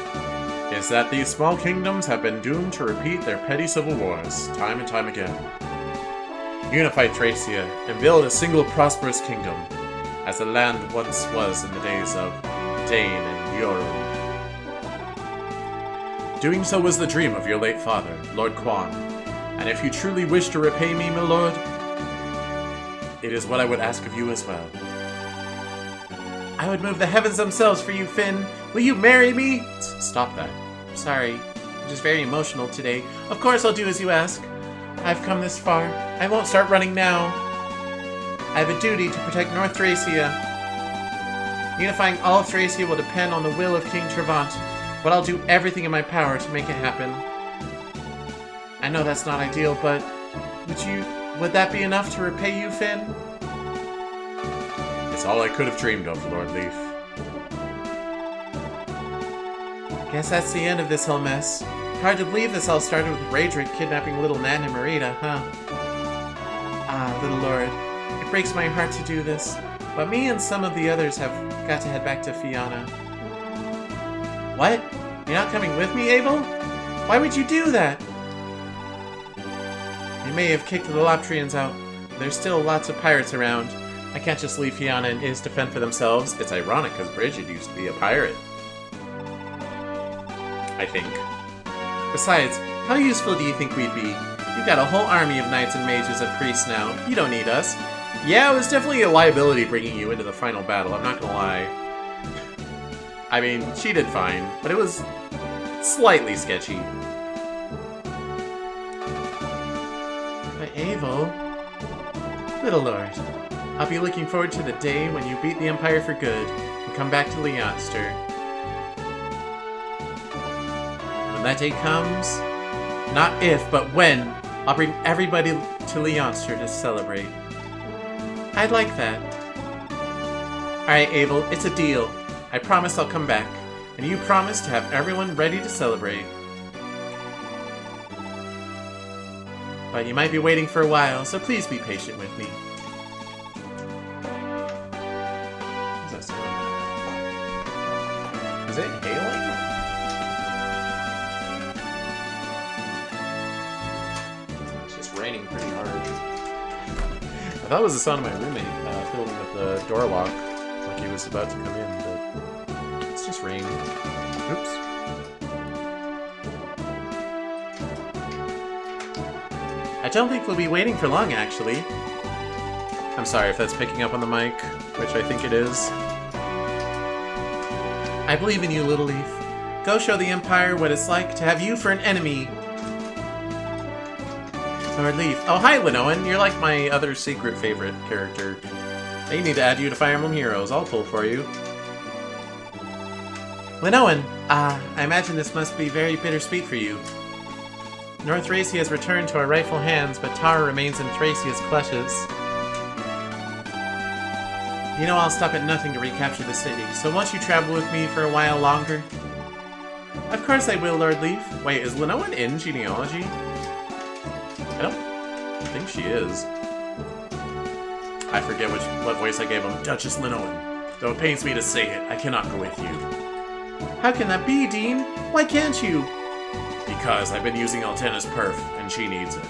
is that these small kingdoms have been doomed to repeat their petty civil wars time and time again. Unify Thracia and build a single prosperous kingdom, as the land once was in the days of Dane and Yoru. Doing so was the dream of your late father, Lord Quan, and if you truly wish to repay me, my lord, it is what I would ask of you as well. I would move the heavens themselves for you, Finn. Will you marry me? Stop that. Sorry, I'm just very emotional today. Of course I'll do as you ask. I've come this far. I won't start running now. I have a duty to protect North Thracia. Unifying all of Thracia will depend on the will of King Trevant, but I'll do everything in my power to make it happen. I know that's not ideal, but would that be enough to repay you, Finn? It's all I could have dreamed of, Lord Leaf. Guess that's the end of this whole mess. Hard to believe this all started with Raedric kidnapping little Nan and Marita, huh? Ah, little lord. It breaks my heart to do this, but me and some of the others have got to head back to Fianna. What? You're not coming with me, Abel? Why would you do that? You may have kicked the Lotrians out. There's still lots of pirates around. I can't just leave Fianna and Iz to fend for themselves. It's ironic, because Bridget used to be a pirate. I think. Besides, how useful do you think we'd be? You've got a whole army of knights and mages and priests now. You don't need us. Yeah, it was definitely a liability bringing you into the final battle, I'm not gonna lie. I mean, she did fine, but it was slightly sketchy. But Abel... Little lord, I'll be looking forward to the day when you beat the Empire for good and come back to Leonster. When that day comes, not if, but when, I'll bring everybody to Leonster to celebrate. I'd like that. Alright, Abel, it's a deal. I promise I'll come back, and you promise to have everyone ready to celebrate. But you might be waiting for a while, so please be patient with me. What's that sound? Is it hailing? It's just raining pretty hard. I thought it was the sound of my roommate fiddling with the door lock, like he was about to come in, but it's just rain. Oops. I don't think we'll be waiting for long, actually. I'm sorry if that's picking up on the mic, which I think it is. I believe in you, Little Leaf. Go show the Empire what it's like to have you for an enemy. Lord Leaf. Oh, hi, Linoan. You're like my other secret favorite character. I need to add you to Fire Emblem Heroes. I'll pull for you. Linoan. I imagine this must be very bittersweet for you. North Thracia has returned to our rightful hands, but Tara remains in Thracia's clutches. You know I'll stop at nothing to recapture the city, so won't you travel with me for a while longer? Of course I will, Lord Leaf. Wait, is Linoan in genealogy? I don't think she is. I forget what voice I gave him. Duchess Linoan. Though it pains me to say it, I cannot go with you. How can that be, Dean? Why can't you? Because I've been using Altena's perf, and she needs it.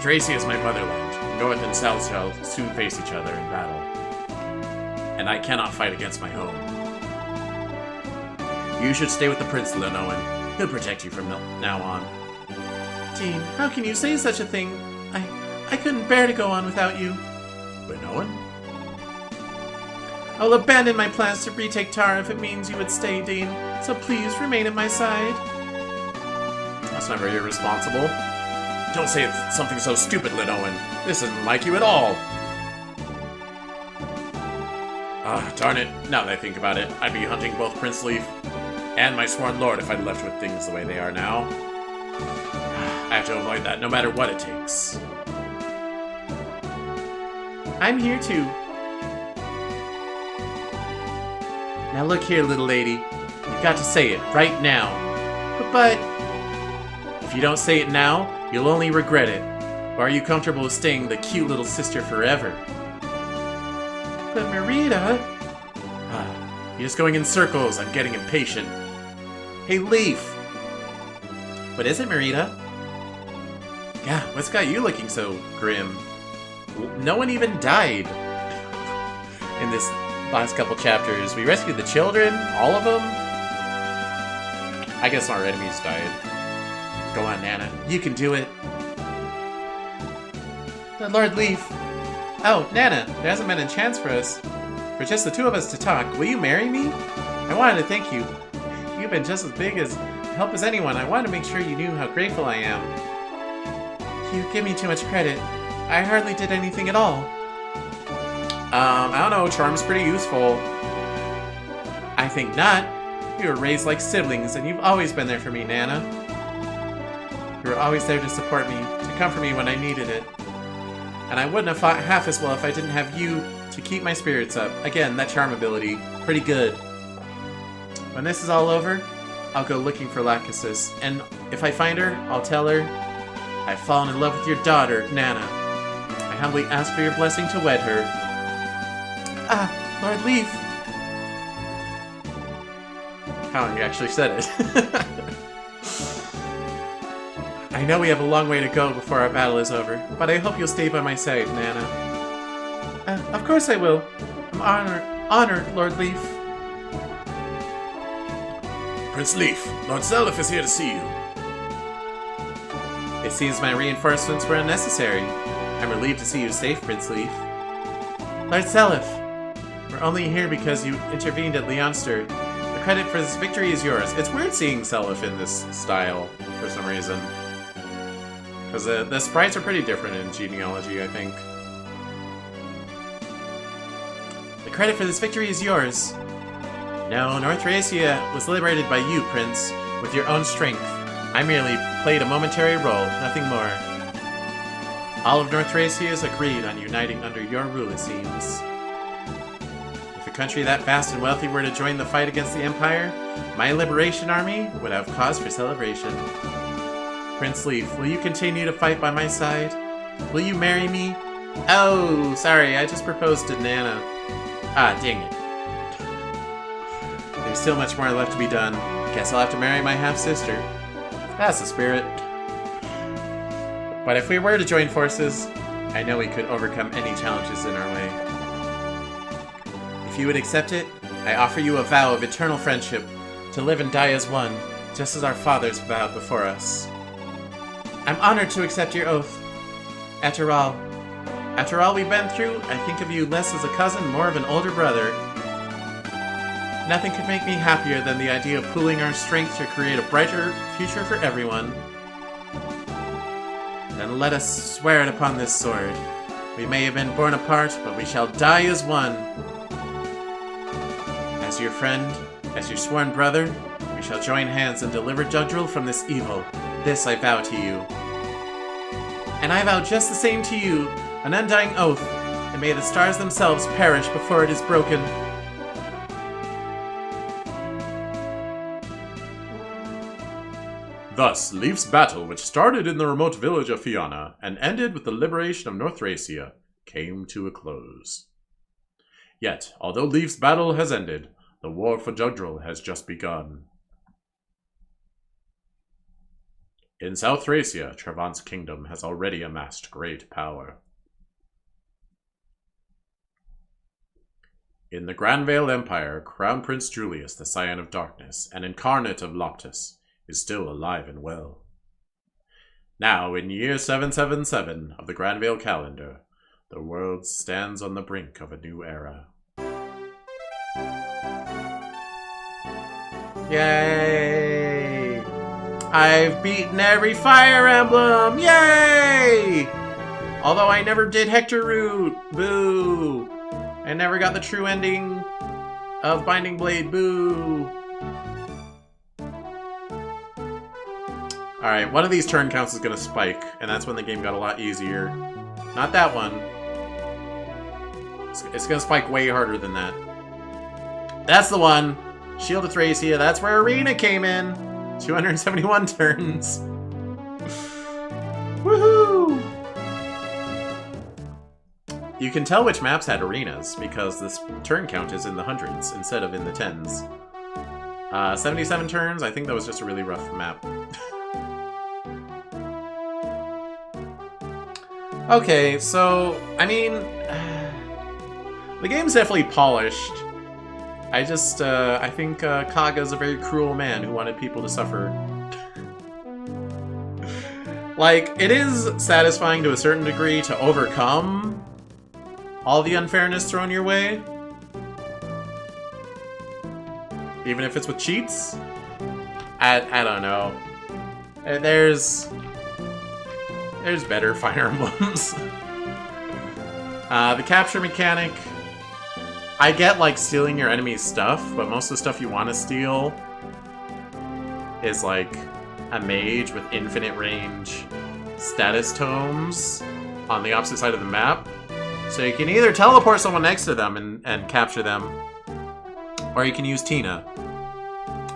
Thracia is my motherland. North and South shall soon face each other in battle. And I cannot fight against my home. You should stay with the Prince, Linoan. He'll protect you from now on. Dean, how can you say such a thing? couldn't bear to go on without you. Linoan? I'll abandon my plans to retake Tara if it means you would stay, Dean. So please remain at my side. That's not very irresponsible. Don't say it's something so stupid, Linoan. This isn't like you at all. Ah, darn it. Now that I think about it, I'd be hunting both Prince Leaf and my sworn lord if I'd left with things the way they are now. I have to avoid that no matter what it takes. I'm here too. Now look here, little lady. You've got to say it right now. But if you don't say it now, you'll only regret it. Or are you comfortable with staying the cute little sister forever? But Merida... You're just going in circles. I'm getting impatient. Hey, Leaf! What is it, Merida? Yeah, what's got you looking so grim? No one even died in this last couple chapters. We rescued the children, all of them. I guess our enemies died. Go on, Nana. You can do it. Lord Leaf. Oh, Nana, there hasn't been a chance for us. For just the two of us to talk. Will you marry me? I wanted to thank you. You've been just as big as help as anyone. I wanted to make sure you knew how grateful I am. You give me too much credit. I hardly did anything at all. I don't know. Charm's pretty useful. I think not. We were raised like siblings, and you've always been there for me, Nana. You were always there to support me, to comfort me when I needed it. And I wouldn't have fought half as well if I didn't have you to keep my spirits up. Again, that charm ability. Pretty good. When this is all over, I'll go looking for Lachesis, and if I find her, I'll tell her I've fallen in love with your daughter, Nana. I humbly ask for your blessing to wed her. Ah, Lord Leaf! How you actually said it. I know we have a long way to go before our battle is over, but I hope you'll stay by my side, Nana. Of course I will. I'm honored, Lord Leaf. Prince Leaf, Lord Zelif is here to see you. It seems my reinforcements were unnecessary. I'm relieved to see you safe, Prince Leaf. Lord Zelif, we're only here because you intervened at Leonster. The credit for this victory is yours. It's weird seeing Zelif in this style, for some reason. Because the sprites are pretty different in Genealogy, I think. The credit for this victory is yours. No, North Thracia was liberated by you, Prince, with your own strength. I merely played a momentary role, nothing more. All of North Thracia has agreed on uniting under your rule, it seems. If a country that vast and wealthy were to join the fight against the Empire, my liberation army would have cause for celebration. Prince Leaf, will you continue to fight by my side? Will you marry me? Oh, sorry, I just proposed to Nana. Ah, dang it. There's still much more left to be done. Guess I'll have to marry my half-sister. That's the spirit. But if we were to join forces, I know we could overcome any challenges in our way. If you would accept it, I offer you a vow of eternal friendship, to live and die as one, just as our fathers vowed before us. I'm honored to accept your oath. After all we've been through, I think of you less as a cousin, more of an older brother. Nothing could make me happier than the idea of pooling our strength to create a brighter future for everyone. Then let us swear it upon this sword. We may have been born apart, but we shall die as one. As your friend, as your sworn brother, we shall join hands and deliver Jugdril from this evil. This I vow to you. And I vow just the same to you, an undying oath, and may the stars themselves perish before it is broken. Thus, Leaf's battle, which started in the remote village of Fianna and ended with the liberation of North Thracia, came to a close. Yet, although Leaf's battle has ended, the war for Jugdril has just begun. In South Thracia, Travant's kingdom has already amassed great power. In the Granvale Empire, Crown Prince Julius, the Scion of Darkness, and incarnate of Loptus, is still alive and well. Now, in year 777 of the Granville calendar, the world stands on the brink of a new era. Yay! I've beaten every Fire Emblem! Yay! Although I never did Hector Root. Boo! I never got the true ending of Binding Blade. Boo! Alright, one of these turn counts is gonna spike, and that's when the game got a lot easier. Not that one. It's gonna spike way harder than that. That's the one! Shield of Thracia, that's where Arena came in! 271 turns. Woohoo! You can tell which maps had arenas, because this turn count is in the hundreds instead of in the tens. 77 turns, I think that was just a really rough map. Okay, so, I mean, the game's definitely polished. I just, I think Kaga's a very cruel man who wanted people to suffer. Like, it is satisfying to a certain degree to overcome all the unfairness thrown your way. Even if it's with cheats? I don't know. There's better Fire Emblems. The capture mechanic, I get like stealing your enemy's stuff, but most of the stuff you want to steal is like a mage with infinite range status tomes on the opposite side of the map. So you can either teleport someone next to them and capture them, or you can use Tina.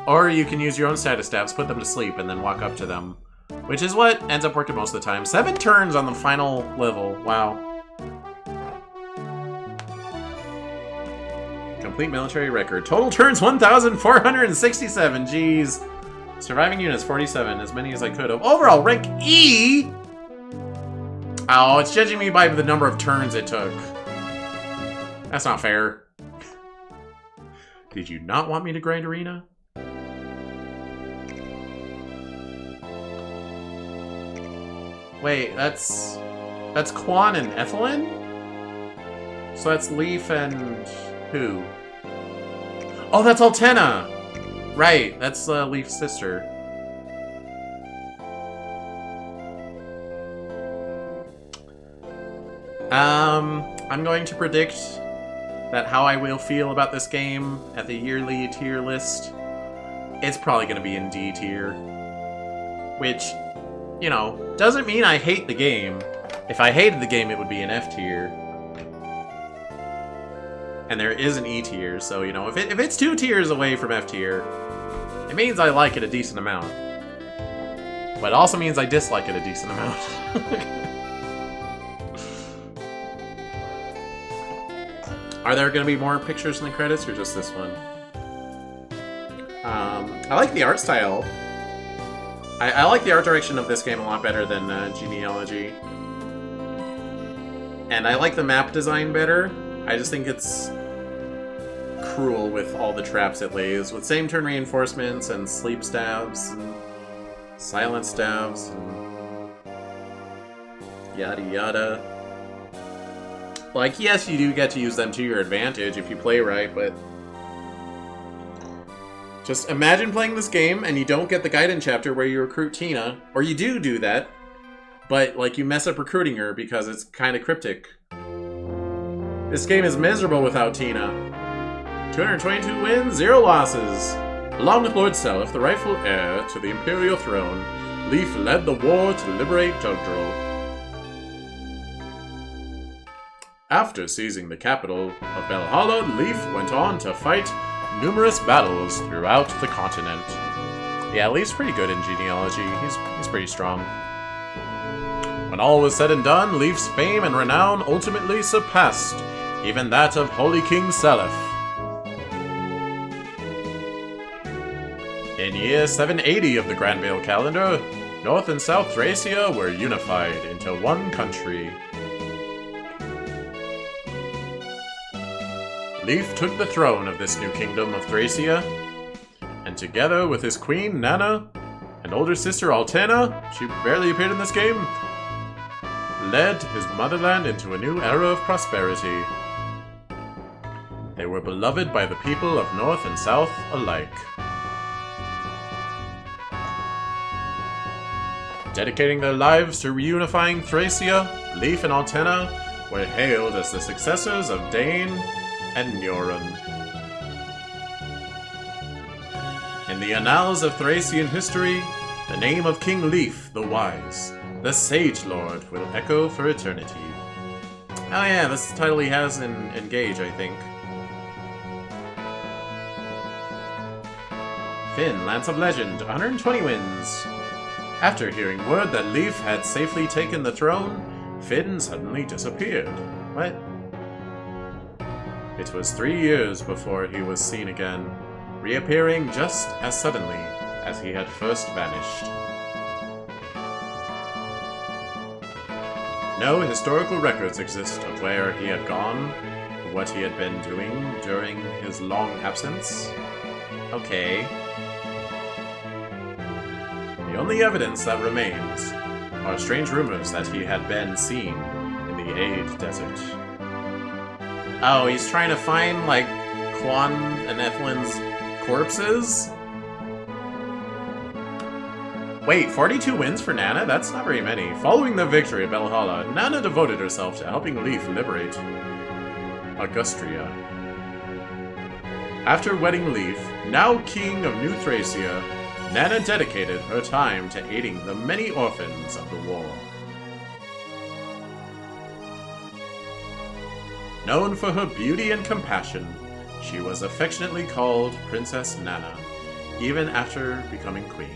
Or you can use your own status stabs, put them to sleep, and then walk up to them. Which is what ends up working most of the time. 7 turns on the final level. Wow. Complete military record. Total turns 1,467. Jeez. Surviving units 47. As many as I could have. Overall rank E! Oh, it's judging me by the number of turns it took. That's not fair. Did you not want me to grind arena? Wait, that's Quan and Ethelyn? So that's Leaf and who? Oh, that's Altena! Right, that's Leaf's sister. I'm going to predict that how I will feel about this game at the yearly tier list, it's probably going to be in D tier. Which, you know, doesn't mean I hate the game. If I hated the game, it would be an F tier. And there is an E tier, so, you know, if it's 2 tiers away from F tier, it means I like it a decent amount. But it also means I dislike it a decent amount. Are there going to be more pictures in the credits, or just this one? I like the art style. I like the art direction of this game a lot better than Genealogy. And I like the map design better. I just think it's cruel with all the traps it lays, with same turn reinforcements and sleep stabs and silent stabs and yada yada. Like, yes, you do get to use them to your advantage if you play right, but just imagine playing this game and you don't get the guidance chapter where you recruit Tina, or you do that, but like you mess up recruiting her because it's kind of cryptic. This game is miserable without Tina. 222 wins, 0 losses. Along with Lord Seliph, the rightful heir to the Imperial throne, Leaf led the war to liberate Dugdril. After seizing the capital of Valhalla, Leaf went on to fight numerous battles throughout the continent. Yeah, Leaf's pretty good in Genealogy. He's pretty strong. When all was said and done, Leaf's fame and renown ultimately surpassed even that of Holy King Seliph. In year 780 of the Granville calendar, North and South Thracia were unified into one country. Leaf took the throne of this new kingdom of Thracia, and together with his queen Nana and and older sister Altena, she barely appeared in this game, led his motherland into a new era of prosperity. They were beloved by the people of North and South alike. Dedicating their lives to reunifying Thracia, Leif and Altena were hailed as the successors of Dane and Njoran. In the annals of Thracian history, the name of King Leif the Wise, the Sage Lord, will echo for eternity. Oh yeah, this title he has in Engage, I think. Finn, Lance of Legend, 120 wins. After hearing word that Leif had safely taken the throne, Finn suddenly disappeared. What? It was 3 years before he was seen again, reappearing just as suddenly as he had first vanished. No historical records exist of where he had gone, or what he had been doing during his long absence. Okay. The only evidence that remains are strange rumors that he had been seen in the Aid Desert. Oh, he's trying to find, like, Quan and Ethlyn's corpses? Wait, 42 wins for Nana? That's not very many. Following the victory at Valhalla, Nana devoted herself to helping Leif liberate Augustria. After wedding Leif, now king of New Thracia, Nana dedicated her time to aiding the many orphans of the war. Known for her beauty and compassion, she was affectionately called Princess Nana, even after becoming queen.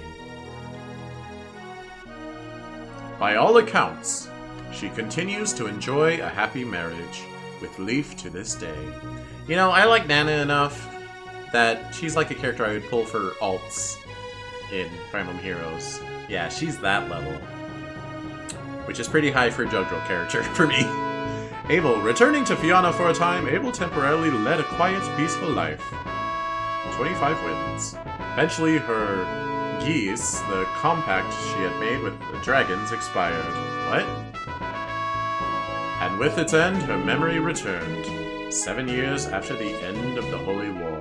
By all accounts, she continues to enjoy a happy marriage with Leif to this day. You know, I like Nana enough that she's like a character I would pull for alts in Fire Emblem Heroes. Yeah, she's that level. Which is pretty high for a JoJo character for me. Abel, returning to Fianna for a time, Abel temporarily led a quiet, peaceful life. 25 wins. Eventually, her geese, the compact she had made with the dragons, expired. What? And with its end, her memory returned, 7 years after the end of the Holy War.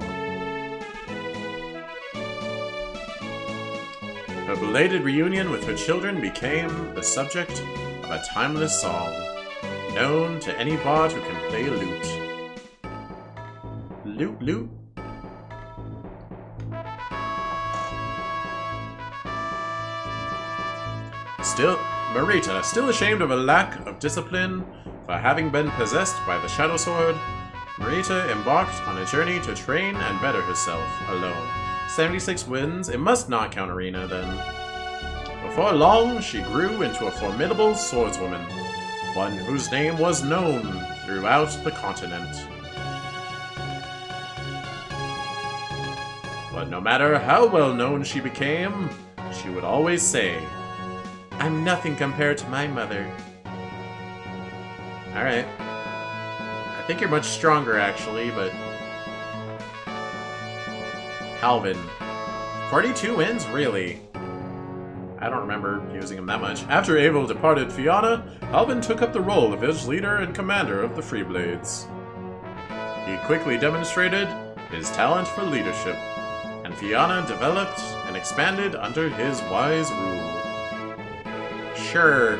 Her belated reunion with her children became the subject of a timeless song, known to any bard who can play lute. Lute, lute. Still, Marita, still ashamed of a lack of discipline for having been possessed by the Shadow Sword, Marita embarked on a journey to train and better herself alone. 76 wins. It must not count Arena, then. Before long, she grew into a formidable swordswoman, one whose name was known throughout the continent. But no matter how well known she became, she would always say, "I'm nothing compared to my mother." Alright. I think you're much stronger, actually, but... Halvin. 42 wins? Really? I don't remember using him that much. After Abel departed Fianna, Halvin took up the role of village leader and commander of the Freeblades. He quickly demonstrated his talent for leadership, and Fianna developed and expanded under his wise rule. Sure.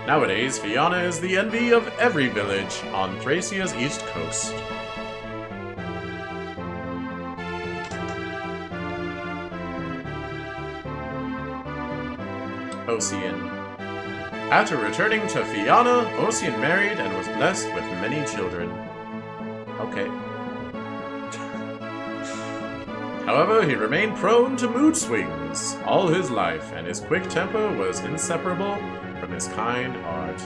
Nowadays, Fianna is the envy of every village on Thracia's east coast. Ocean. After returning to Fianna, Ocean married and was blessed with many children. Okay. However, he remained prone to mood swings all his life, and his quick temper was inseparable from his kind heart.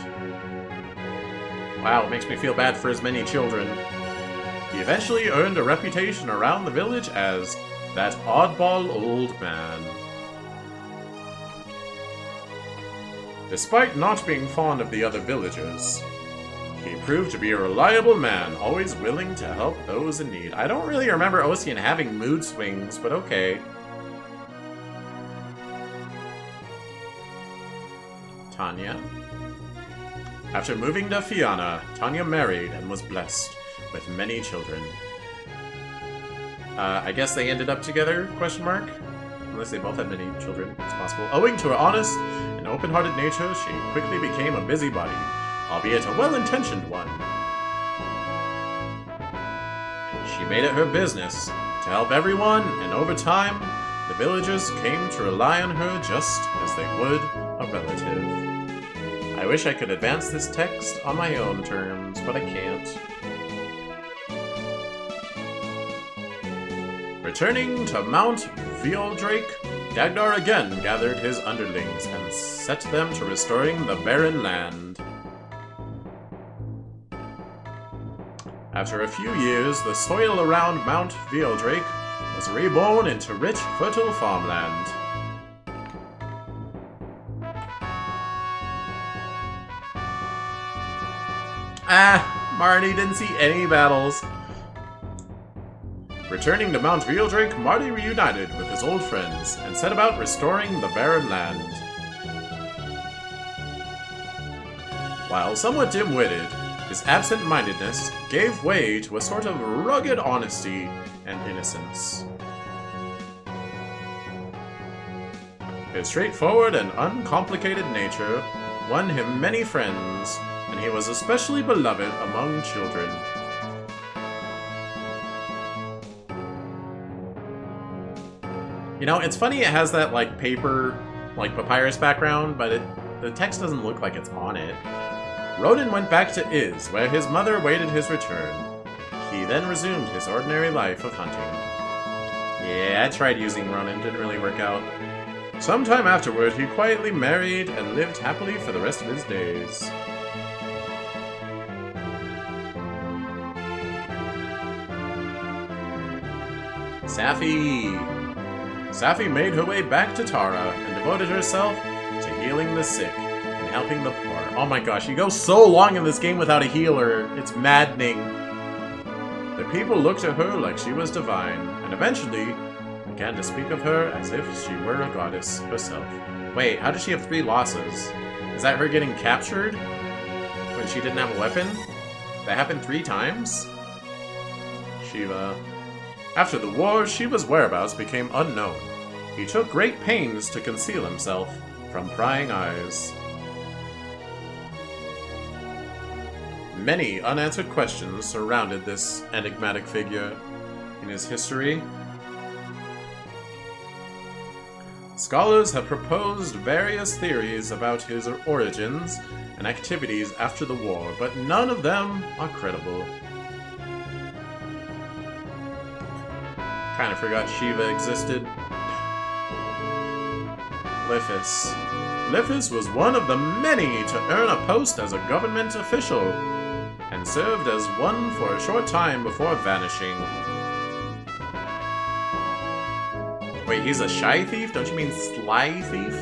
Wow, it makes me feel bad for his many children. He eventually earned a reputation around the village as that oddball old man. Despite not being fond of the other villagers, he proved to be a reliable man, always willing to help those in need. I don't really remember Ocean having mood swings, but okay. Tanya. After moving to Fianna, Tanya married and was blessed with many children. I guess they ended up together, question mark? Unless they both had many children, it's possible. Owing to her honest and open-hearted nature, she quickly became a busybody, albeit a well-intentioned one. She made it her business to help everyone, and over time, the villagers came to rely on her just as they would a relative. I wish I could advance this text on my own terms, but I can't. Returning to Mount Veeldrake, Dagnar again gathered his underlings and set them to restoring the barren land. After a few years, the soil around Mount Veeldrake was reborn into rich, fertile farmland. Marty didn't see any battles. Returning to Mount Veeldrake, Marty reunited with his old friends and set about restoring the barren land. While somewhat dim-witted, his absent-mindedness gave way to a sort of rugged honesty and innocence. His straightforward and uncomplicated nature won him many friends, and he was especially beloved among children. You know, it's funny it has that, like, paper, like, papyrus background, but the text doesn't look like it's on it. Ronan went back to Iz, where his mother waited his return. He then resumed his ordinary life of hunting. Yeah, I tried using Ronan, didn't really work out. Sometime afterward, he quietly married and lived happily for the rest of his days. Safi made her way back to Tara and devoted herself to healing the sick and helping the poor. Oh my gosh, you go so long in this game without a healer. It's maddening. The people looked at her like she was divine, and eventually began to speak of her as if she were a goddess herself. Wait, how did she have 3 losses? Is that her getting captured when she didn't have a weapon? That happened 3 times? Shiva. After the war, Shiva's whereabouts became unknown. He took great pains to conceal himself from prying eyes. Many unanswered questions surrounded this enigmatic figure in his history. Scholars have proposed various theories about his origins and activities after the war, but none of them are credible. Kinda forgot Shiva existed. Lithis. Lithis was one of the many to earn a post as a government official, and served as one for a short time before vanishing. Wait, he's a shy thief? Don't you mean sly thief?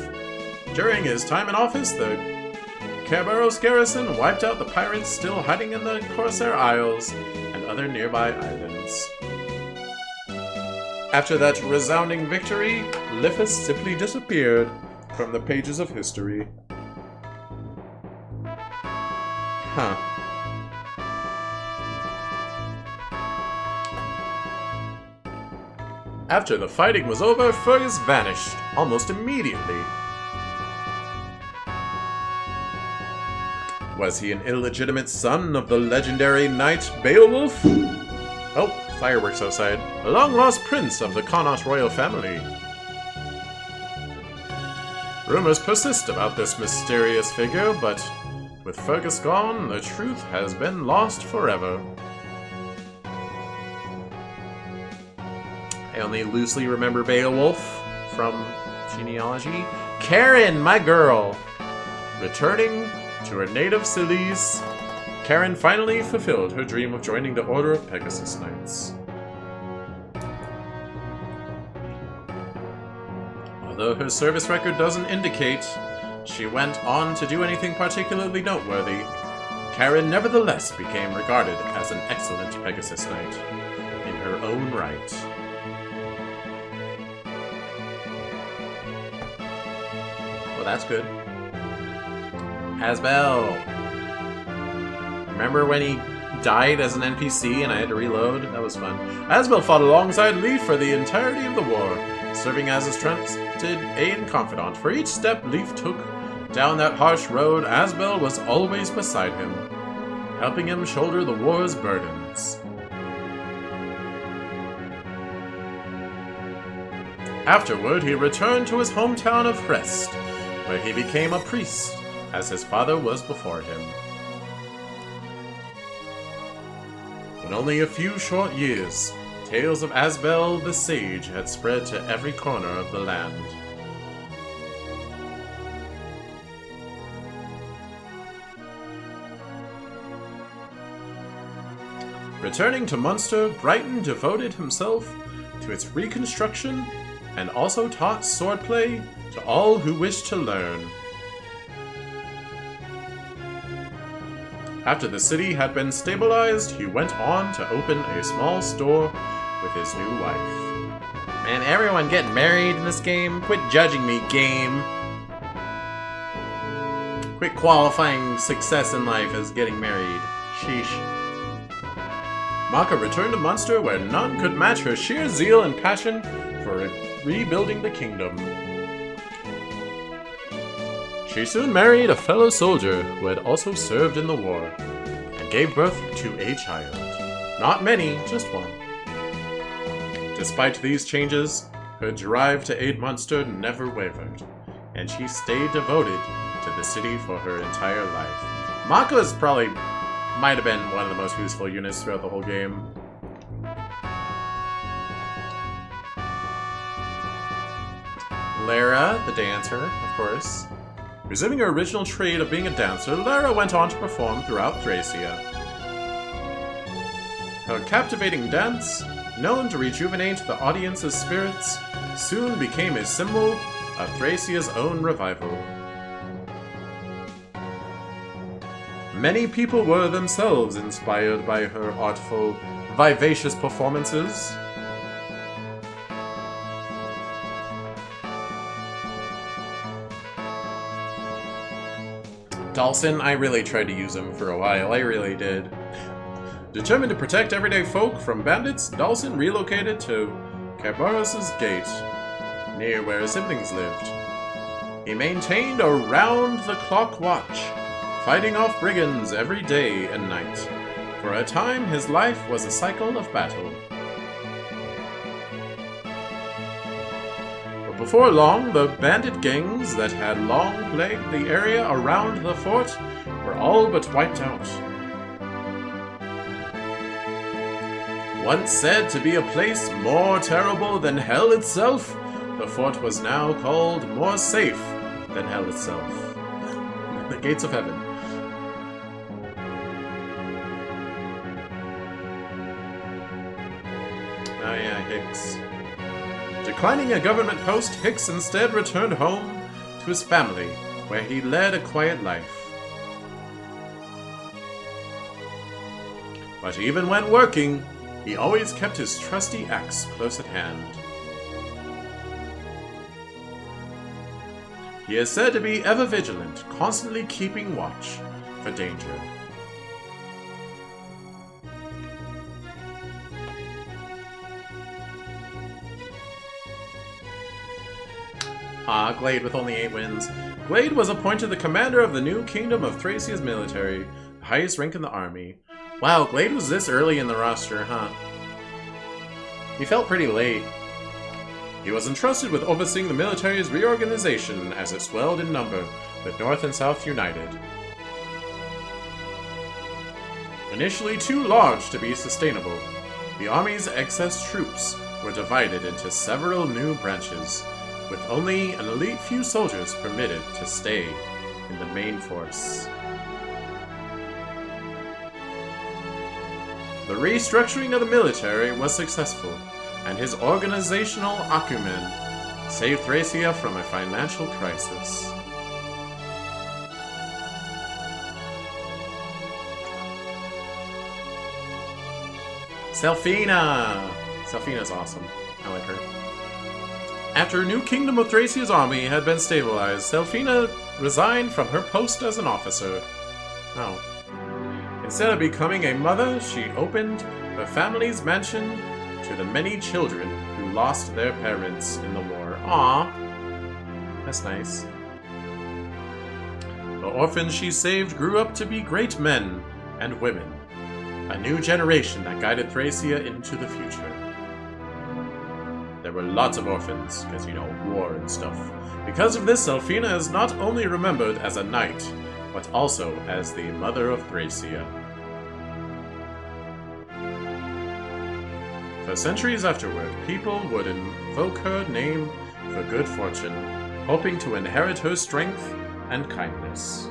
During his time in office, the Kerberos garrison wiped out the pirates still hiding in the Corsair Isles and other nearby islands. After that resounding victory, Lithis simply disappeared from the pages of history. Huh. After the fighting was over, Fergus vanished, almost immediately. Was he an illegitimate son of the legendary knight Beowulf? Oh, fireworks outside. A long-lost prince of the Connaught royal family. Rumors persist about this mysterious figure, but with Fergus gone, the truth has been lost forever. I only loosely remember Beowulf from genealogy. Karen, my girl! Returning to her native Cillies, Karen finally fulfilled her dream of joining the Order of Pegasus Knights. Although her service record doesn't indicate she went on to do anything particularly noteworthy, Karen nevertheless became regarded as an excellent Pegasus Knight in her own right. Well, that's good. Asbel. Remember when he died as an NPC and I had to reload? That was fun. Asbel fought alongside Leif for the entirety of the war, serving as his trusted aide and confidant. For each step Leif took down that harsh road, Asbel was always beside him, helping him shoulder the war's burdens. Afterward, he returned to his hometown of Hrest, where he became a priest, as his father was before him. In only a few short years, tales of Asbel the Sage had spread to every corner of the land. Returning to Munster, Brighton devoted himself to its reconstruction and also taught swordplay to all who wished to learn. After the city had been stabilized, he went on to open a small store with his new wife. Man, everyone getting married in this game? Quit judging me, game. Quit qualifying success in life as getting married. Sheesh. Maka returned to Munster, where none could match her sheer zeal and passion for rebuilding the kingdom. She soon married a fellow soldier who had also served in the war, and gave birth to a child. Not many, just one. Despite these changes, her drive to aid Munster never wavered, and she stayed devoted to the city for her entire life. Maka's probably might have been one of the most useful units throughout the whole game. Lara, the dancer, of course. Resuming her original trade of being a dancer, Lara went on to perform throughout Thracia. Her captivating dance, known to rejuvenate the audience's spirits, soon became a symbol of Thracia's own revival. Many people were themselves inspired by her artful, vivacious performances. Dalsin, I really tried to use him for a while, I really did. Determined to protect everyday folk from bandits, Dalsin relocated to Kerberos' Gate, near where his siblings lived. He maintained a round-the-clock watch, fighting off brigands every day and night. For a time, his life was a cycle of battle. But before long, the bandit gangs that had long plagued the area around the fort were all but wiped out. Once said to be a place more terrible than hell itself, the fort was now called more safe than hell itself. The gates of heaven. Oh yeah, Hicks. Declining a government post, Hicks instead returned home to his family, where he led a quiet life. But even when working, he always kept his trusty axe close at hand. He is said to be ever vigilant, constantly keeping watch for danger. Glade with only 8 wins. Glade was appointed the commander of the new kingdom of Thracia's military, the highest rank in the army. Wow, Glade was this early in the roster, huh? He felt pretty late. He was entrusted with overseeing the military's reorganization as it swelled in number, with North and South united. Initially too large to be sustainable, the army's excess troops were divided into several new branches, with only an elite few soldiers permitted to stay in the main force. The restructuring of the military was successful, and his organizational acumen saved Thracia from a financial crisis. Selphina! Selphina's awesome. I like her. After a new kingdom of Thracia's army had been stabilized, Selphina resigned from her post as an officer. Oh. Instead of becoming a mother, she opened her family's mansion to the many children who lost their parents in the war. Aww. That's nice. The orphans she saved grew up to be great men and women. A new generation that guided Thracia into the future. There were lots of orphans, because, you know, war and stuff. Because of this, Elfina is not only remembered as a knight, but also as the mother of Thracia. For centuries afterward, people would invoke her name for good fortune, hoping to inherit her strength and kindness.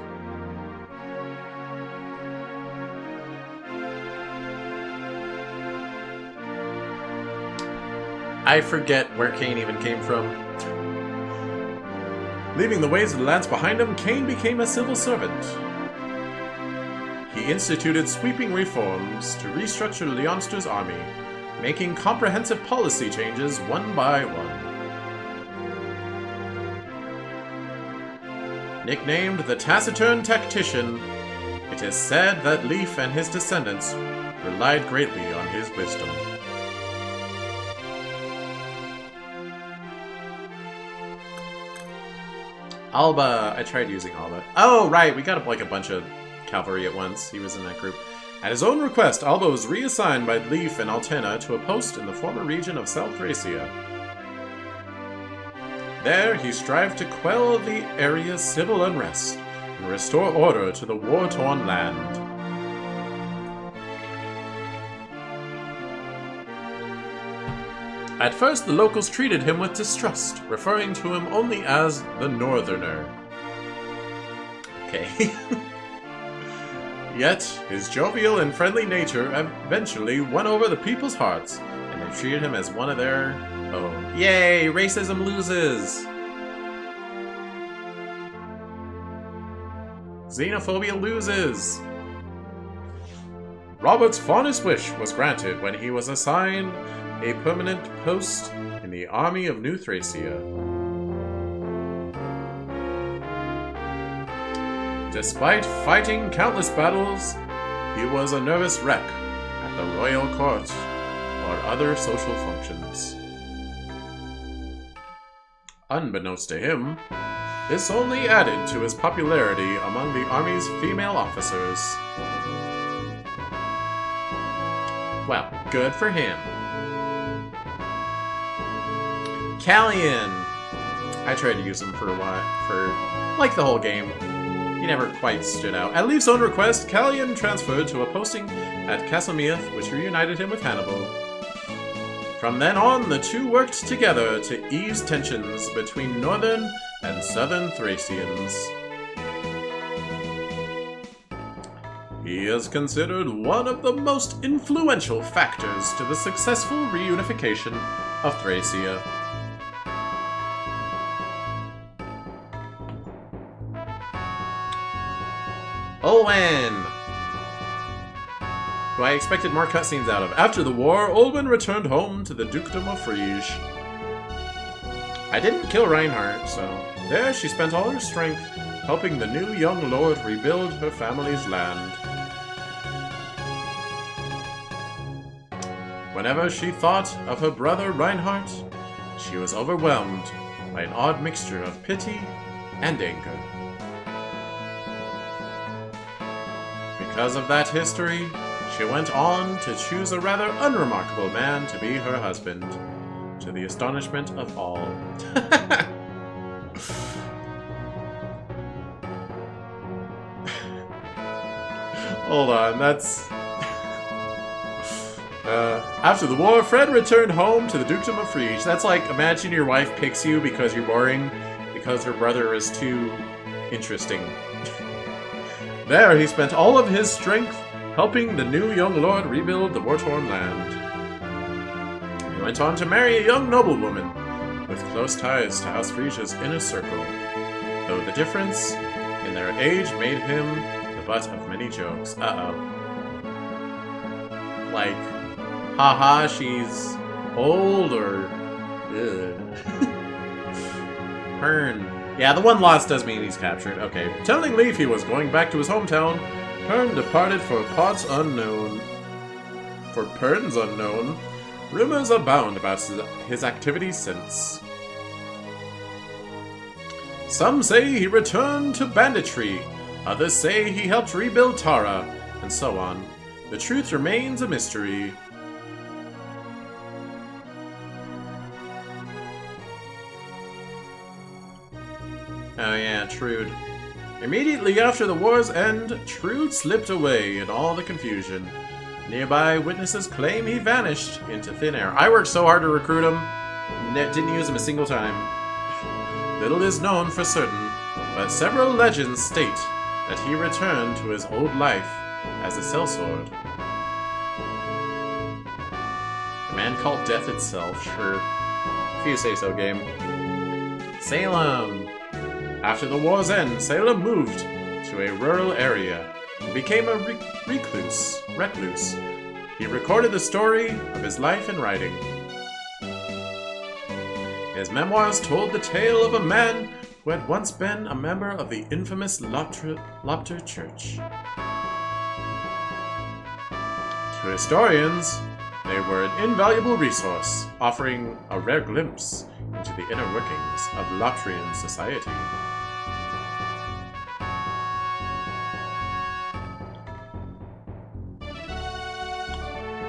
I forget where Cain even came from. Leaving the ways of the lands behind him, Cain became a civil servant. He instituted sweeping reforms to restructure Leonster's army, making comprehensive policy changes one by one. Nicknamed the Taciturn Tactician, it is said that Leif and his descendants relied greatly on his wisdom. Alba, I tried using Alba. Oh, right, we got like a bunch of cavalry at once. He was in that group. At his own request, Alba was reassigned by Leif and Altena to a post in the former region of South Thracia. There, he strived to quell the area's civil unrest and restore order to the war-torn land. At first, the locals treated him with distrust, referring to him only as the Northerner. Okay. Yet, his jovial and friendly nature eventually won over the people's hearts, and they treated him as one of their own. Yay! Racism loses! Xenophobia loses! Robert's fondest wish was granted when he was assigned a permanent post in the army of New Thracia. Despite fighting countless battles, he was a nervous wreck at the royal court or other social functions. Unbeknownst to him, this only added to his popularity among the army's female officers. Well, good for him. Callion! I tried to use him for a while, for like the whole game. He never quite stood out. At Leif's own request, Callion transferred to a posting at Castlemaeth, which reunited him with Hannibal. From then on, the two worked together to ease tensions between northern and southern Thracians. He is considered one of the most influential factors to the successful reunification of Thracia. Olwen! Who I expected more cutscenes out of. After the war, Olwen returned home to the Dukedom of Frege. I didn't kill Reinhardt, so there she spent all her strength helping the new young lord rebuild her family's land. Whenever she thought of her brother Reinhardt, she was overwhelmed by an odd mixture of pity and anger. Because of that history, she went on to choose a rather unremarkable man to be her husband, to the astonishment of all. Hold on, that's... after the war, Fred returned home to the Dukedom of Frege. That's like, imagine your wife picks you because you're boring, because her brother is too interesting. There, he spent all of his strength helping the new young lord rebuild the war-torn land. He went on to marry a young noblewoman with close ties to House Frege's inner circle, though the difference in their age made him the butt of many jokes. Uh-oh. Like, haha, she's old, or... Ugh. Pern. Yeah, the one loss does mean he's captured. Okay. Telling Leaf he was going back to his hometown, Perm departed for parts unknown. For Pern's unknown, rumors abound about his activities since. Some say he returned to banditry, others say he helped rebuild Tara, and so on. The truth remains a mystery. Oh yeah, Trude. Immediately after the war's end, Trude slipped away in all the confusion. Nearby witnesses claim he vanished into thin air. I worked so hard to recruit him, didn't use him a single time. Little is known for certain, but several legends state that he returned to his old life as a sellsword. A man called Death itself, sure. If you say so, game. Salem! After the war's end, Salem moved to a rural area and became a recluse. He recorded the story of his life in writing. His memoirs told the tale of a man who had once been a member of the infamous Lopter Church. To historians, they were an invaluable resource, offering a rare glimpse into the inner workings of Loptrian society.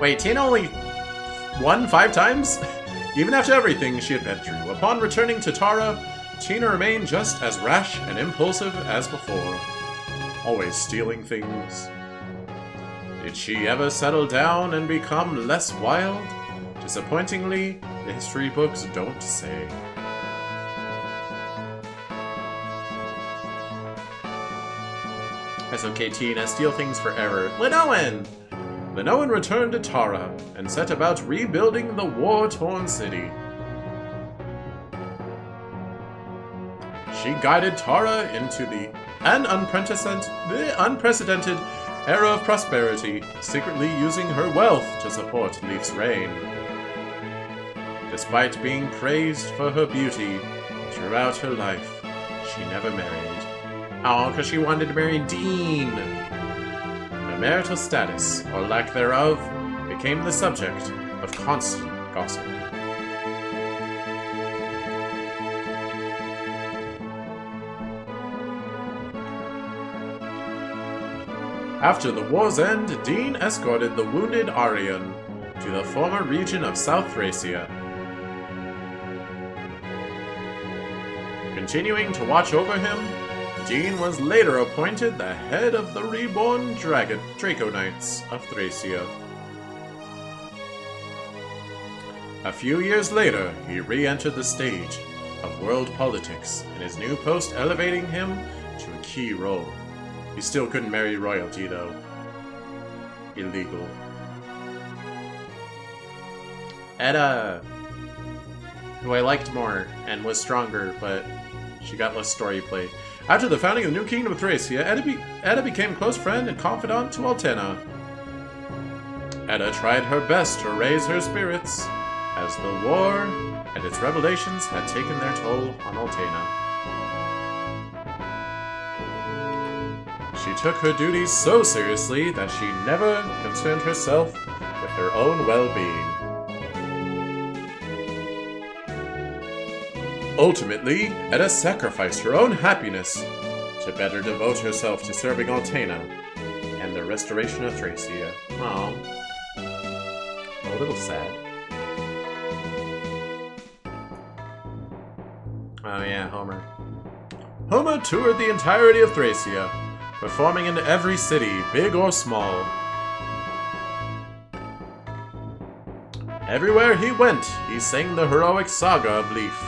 Wait, Tina only won 5 times? Even after everything she had been through, upon returning to Tara, Tina remained just as rash and impulsive as before, always stealing things. Did she ever settle down and become less wild? Disappointingly, the history books don't say. That's okay, Tina. Steal things forever. Linoan! Linoan returned to Tara and set about rebuilding the war-torn city. She guided Tara into the unprecedented era of prosperity, secretly using her wealth to support Leaf's reign. Despite being praised for her beauty throughout her life, she never married. Oh, because she wanted to marry Dean! Her marital status, or lack thereof, became the subject of constant gossip. After the war's end, Dean escorted the wounded Aryan to the former region of South Thracia. Continuing to watch over him, Dean was later appointed the head of the reborn Draco Knights of Thracia. A few years later, he re-entered the stage of world politics, in his new post elevating him to a key role. He still couldn't marry royalty, though. Illegal. Edda, who I liked more and was stronger, but she got less story play. After the founding of the new kingdom of Thracia, Edda became close friend and confidant to Altena. Edda tried her best to raise her spirits, as the war and its revelations had taken their toll on Altena. She took her duties so seriously that she never concerned herself with her own well-being. Ultimately, Edda sacrificed her own happiness to better devote herself to serving Altena and the restoration of Thracia. Aww. A little sad. Oh yeah, Homer. Homer toured the entirety of Thracia, performing in every city, big or small. Everywhere he went, he sang the heroic saga of Leif.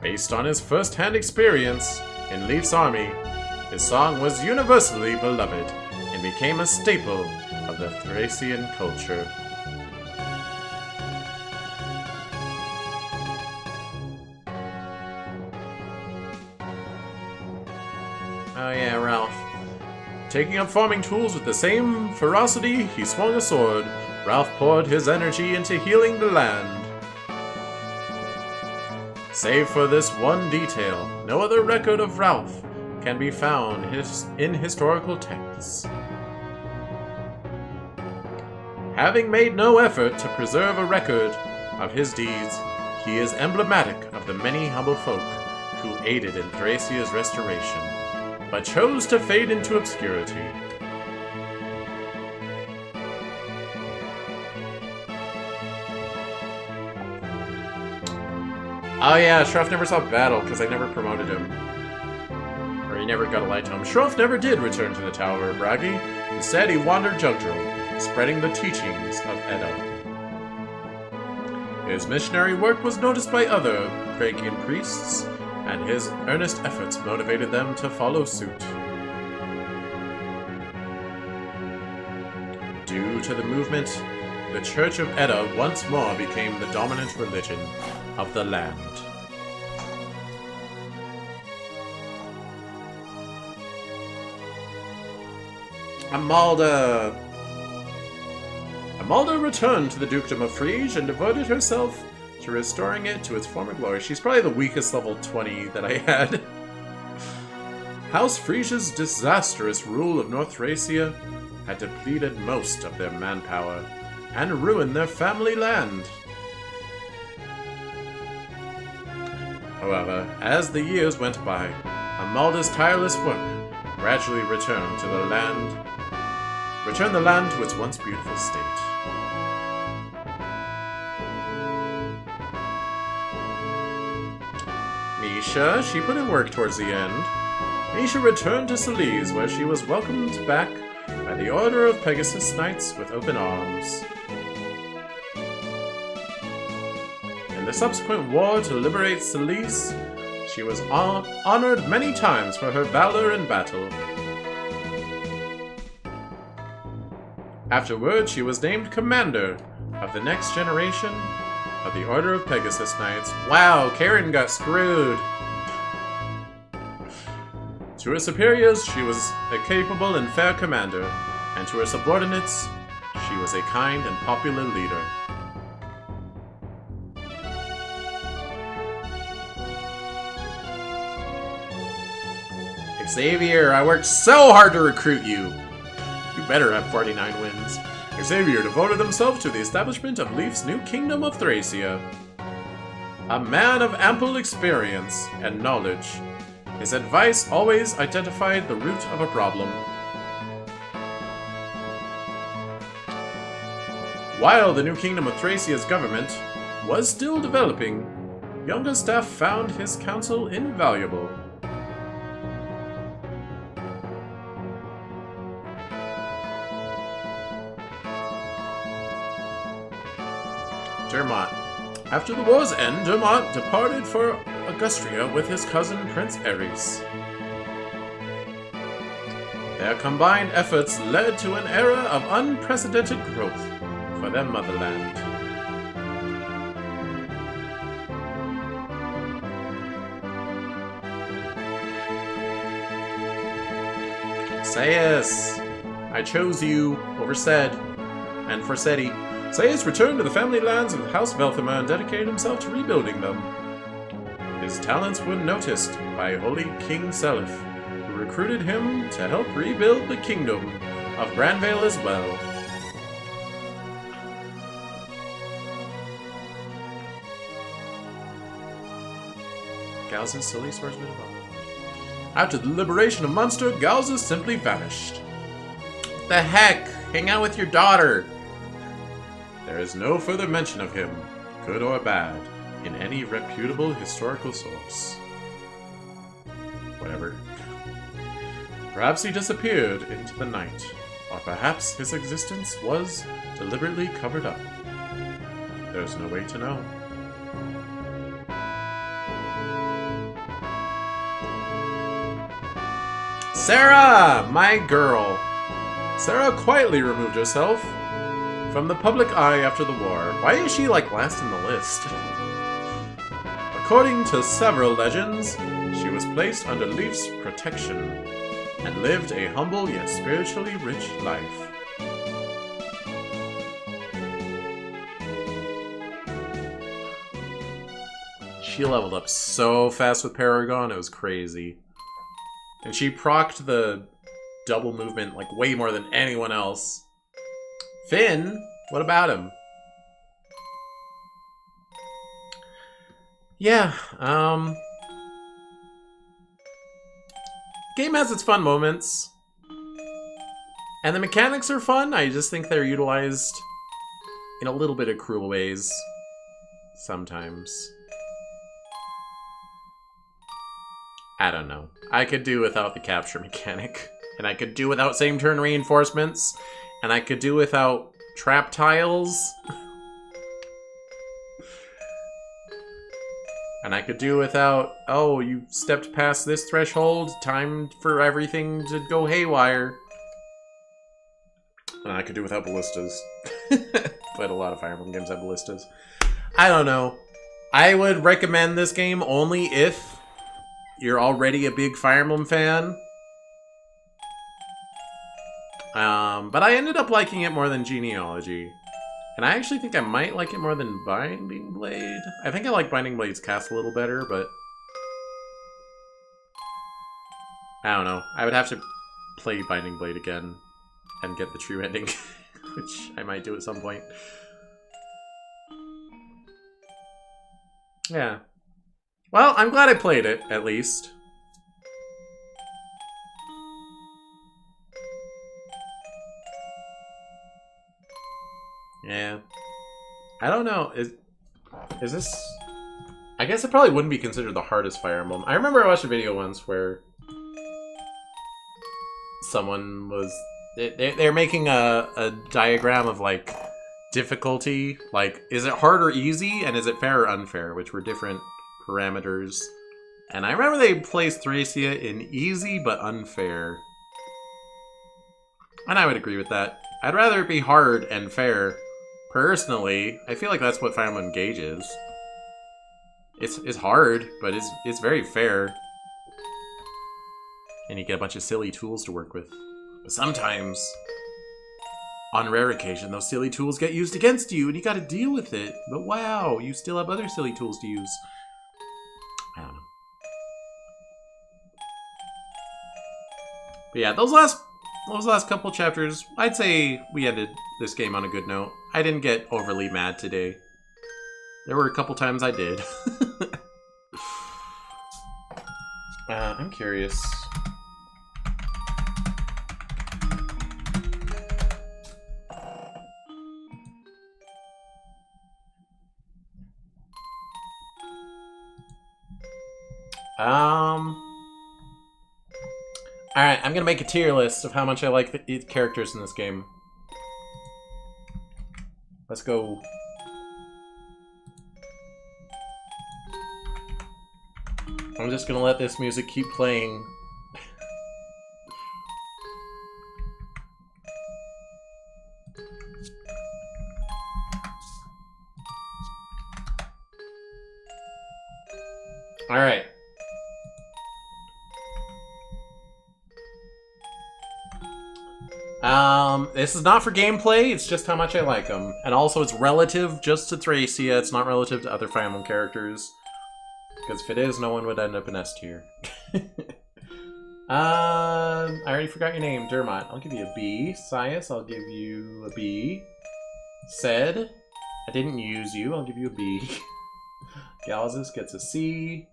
Based on his first-hand experience in Leif's army, his song was universally beloved and became a staple of the Thracian culture. Oh yeah, Ralph. Taking up farming tools with the same ferocity he swung a sword, Ralph poured his energy into healing the land. Save for this one detail, no other record of Ralph can be found in historical texts. Having made no effort to preserve a record of his deeds, he is emblematic of the many humble folk who aided in Thracia's restoration, but chose to fade into obscurity. Oh yeah, Shroff never saw battle because I never promoted him. Or he never got a light to him. Shroff never did return to the Tower of Bragi. Instead, he wandered Jugdral, spreading the teachings of Edda. His missionary work was noticed by other Krakian priests, and his earnest efforts motivated them to follow suit. Due to the movement, the Church of Edda once more became the dominant religion of the land. Amalda returned to the Dukedom of Frege and devoted herself to restoring it to its former glory. She's probably the weakest level 20 that I had. House Frege's disastrous rule of North Thracia had depleted most of their manpower and ruined their family land. However, as the years went by, Amalda's tireless work gradually returned the land to its once beautiful state. Misha, she put in work towards the end. Misha returned to Celise, where she was welcomed back by the Order of Pegasus Knights with open arms. In the subsequent war to liberate Celise, she was honored many times for her valor in battle. Afterward, she was named commander of the next generation of the Order of Pegasus Knights. Wow, Karen got screwed! To her superiors, she was a capable and fair commander, and to her subordinates, she was a kind and popular leader. Xavier, I worked so hard to recruit you! You better have 49 wins. Xavier devoted himself to the establishment of Leif's new kingdom of Thracia. A man of ample experience and knowledge, his advice always identified the root of a problem. While the new kingdom of Thracia's government was still developing, younger staff found his counsel invaluable. Dermot. After the war's end, Dermot departed for Augustria with his cousin Prince Ares. Their combined efforts led to an era of unprecedented growth for their motherland. Sayus, I chose you over Sed and for Seti. Sayus returned to the family lands of House Velthamar and dedicated himself to rebuilding them. His talents were noticed by Holy King Seliph, who recruited him to help rebuild the kingdom of Granvale as well. Galza's silly swordsman of honor. After the liberation of Munster, Galza simply vanished. What the heck? Hang out with your daughter! There is no further mention of him, good or bad, in any reputable historical source. Whatever. Perhaps he disappeared into the night, or perhaps his existence was deliberately covered up. There's no way to know. Sarah! My girl! Sarah quietly removed herself from the public eye after the war. Why is she, like, last in the list? According to several legends, she was placed under Leif's protection and lived a humble yet spiritually rich life. she leveled up so fast with Paragon, it was crazy. And she procced the double movement like way more than anyone else. Finn, what about him? Yeah, game has its fun moments. And the mechanics are fun, I just think they're utilized in a little bit of cruel ways. Sometimes. I don't know. I could do without the capture mechanic. And I could do without same turn reinforcements. And I could do without trap tiles. And I could do without, oh, you stepped past this threshold, time for everything to go haywire. And I could do without ballistas. But a lot of Fire Emblem games have ballistas. I don't know. I would recommend this game only if you're already a big Fire Emblem fan. But I ended up liking it more than Genealogy. And I actually think I might like it more than Binding Blade. I think I like Binding Blade's cast a little better, but I don't know. I would have to play Binding Blade again and get the true ending, which I might do at some point. Yeah. Well, I'm glad I played it, at least. Yeah. I don't know. Is this... I guess it probably wouldn't be considered the hardest Fire Emblem. I remember I watched a video once where someone was... They're making a diagram of, like, difficulty. Like, is it hard or easy? And is it fair or unfair? Which were different parameters. And I remember they placed Thracia in easy but unfair. And I would agree with that. I'd rather it be hard and fair. Personally, I feel like that's what Fire Emblem Engage is. It's hard, but it's very fair. And you get a bunch of silly tools to work with. But sometimes, on rare occasion, those silly tools get used against you, and you gotta deal with it. But wow, you still have other silly tools to use. I don't know. But yeah, those last couple chapters, I'd say we ended this game on a good note. I didn't get overly mad today. There were a couple times I did. I'm curious. Alright, I'm gonna make a tier list of how much I like the characters in this game. Let's go. I'm just gonna let this music keep playing. Alright. This is not for gameplay, it's just how much I like them. And also it's relative just to Thracia, it's not relative to other Fire Emblem characters. Because if it is, no one would end up in S tier. I already forgot your name, Dermot. I'll give you a B. Sias, I'll give you a B. Ced, I didn't use you, I'll give you a B. Galzus gets a C.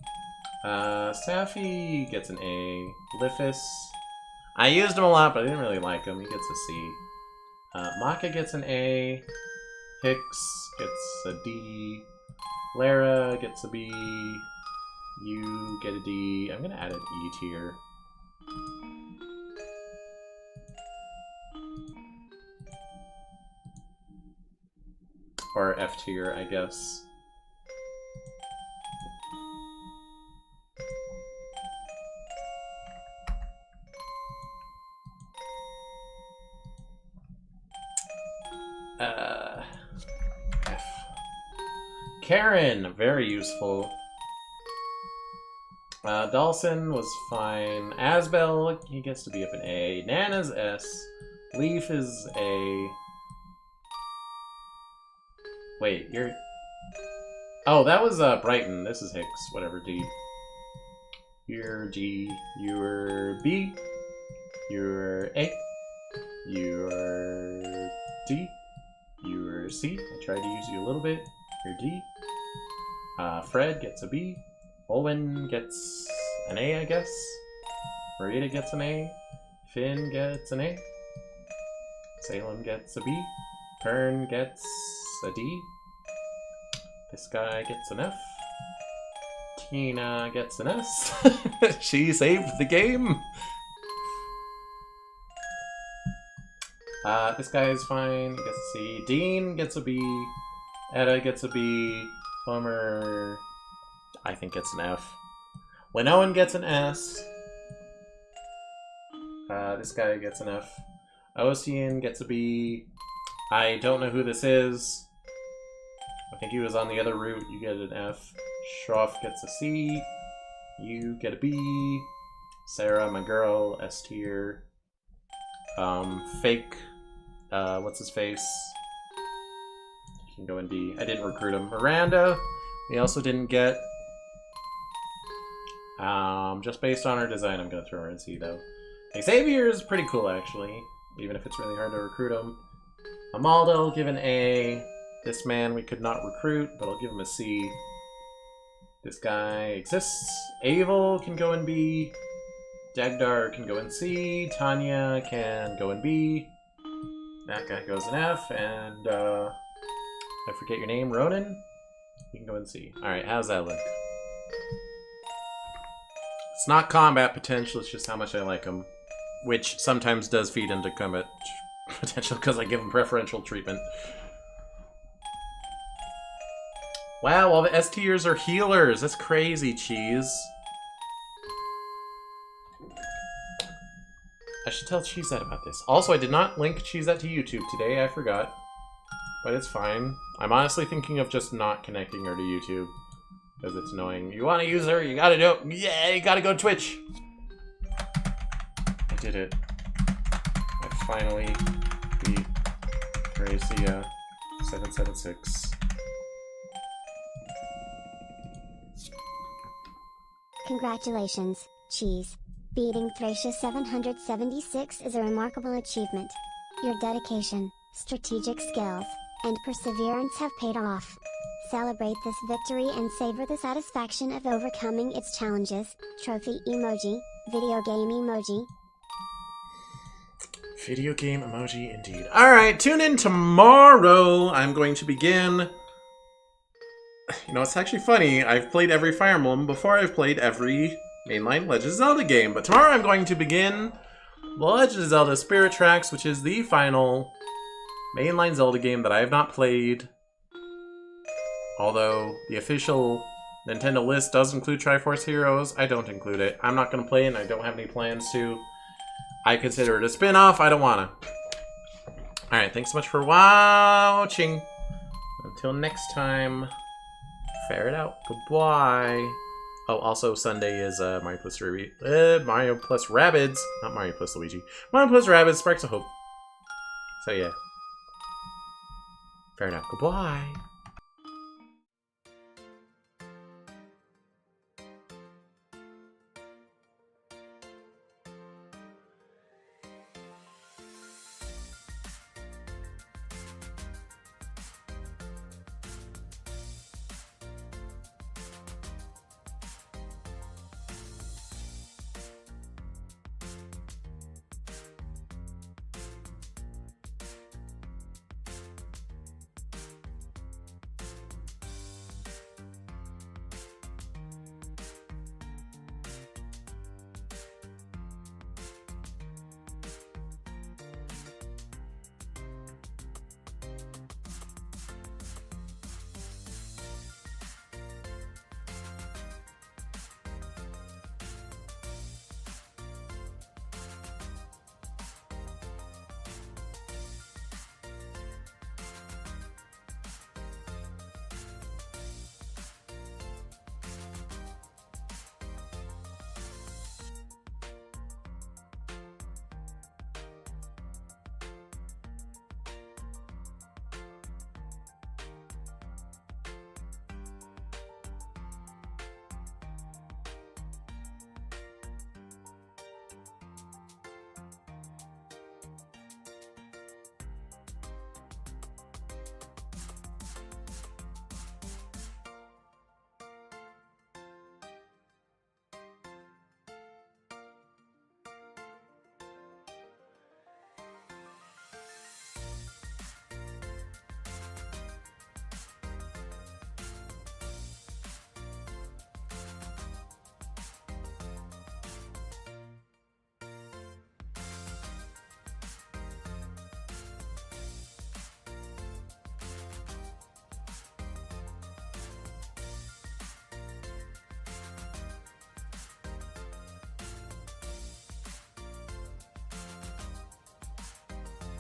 Safi gets an A. Lithus, I used him a lot, but I didn't really like him. He gets a C. Maka gets an A. Hicks gets a D. Lara gets a B. You get a D. I'm gonna add an E tier. Or F tier, I guess. F. Karen, very useful. Dawson was fine. Asbel, he gets to be up an A. Nana's S. Leaf is A. Wait, you're... Oh, that was Brighton. This is Hicks. Whatever, D. You're D. You're B. You're A. You're D. You're C. I tried to use you a little bit. You're D. Fred gets a B. Olwen gets an A, I guess. Marita gets an A. Finn gets an A. Salem gets a B. Pern gets a D. This guy gets an F. Tina gets an S. She saved the game. This guy is fine. He gets a C. Dean gets a B. Etta gets a B. Homer, I think, gets an F. Owen gets an S. This guy gets an F. Ocean gets a B. I don't know who this is. I think he was on the other route. You get an F. Schroff gets a C. You get a B. Sarah, my girl, S tier. Fake. What's his face? You can go in D. I didn't recruit him. Miranda, we also didn't get. Just based on her design, I'm gonna throw her in C though. Xavier is pretty cool actually, even if it's really hard to recruit him. Amalda, I'll give an A. This man we could not recruit, but I'll give him a C. This guy exists. Avel can go in B. Dagdar can go in C. Tanya can go in B. That guy goes in F, and I forget your name, Ronan? You can go and see. Alright, how's that look? It's not combat potential, it's just how much I like him. Which sometimes does feed into combat potential because I give him preferential treatment. Wow, all the S tiers are healers. That's crazy, Cheese. I should tell Cheezette about this. Also, I did not link Cheezette to YouTube today. I forgot. But it's fine. I'm honestly thinking of just not connecting her to YouTube. Because it's annoying. You want to use her, you gotta do it. Yeah, you gotta go to Twitch. I did it. I finally beat Thracia 776. Congratulations, Cheese. Beating Thracia 776 is a remarkable achievement. Your dedication, strategic skills, and perseverance have paid off. Celebrate this victory and savor the satisfaction of overcoming its challenges. Trophy emoji, video game emoji. Video game emoji indeed. Alright, tune in tomorrow. I'm going to begin. You know, it's actually funny. I've played every Fire Emblem before I've played every mainline Legend of Zelda game. But tomorrow I'm going to begin The Legend of Zelda Spirit Tracks, which is the final mainline Zelda game that I have not played. Although the official Nintendo list does include Triforce Heroes, I don't include it. I'm not going to play it and I don't have any plans to. I consider it a spin-off. I don't want to. Alright, thanks so much for watching. Until next time, fare it out. Goodbye. Oh, also Sunday is Mario plus Rabbids. Not Mario plus Luigi. Mario plus Rabbids, Sparks of Hope. So yeah. Fair enough. Goodbye.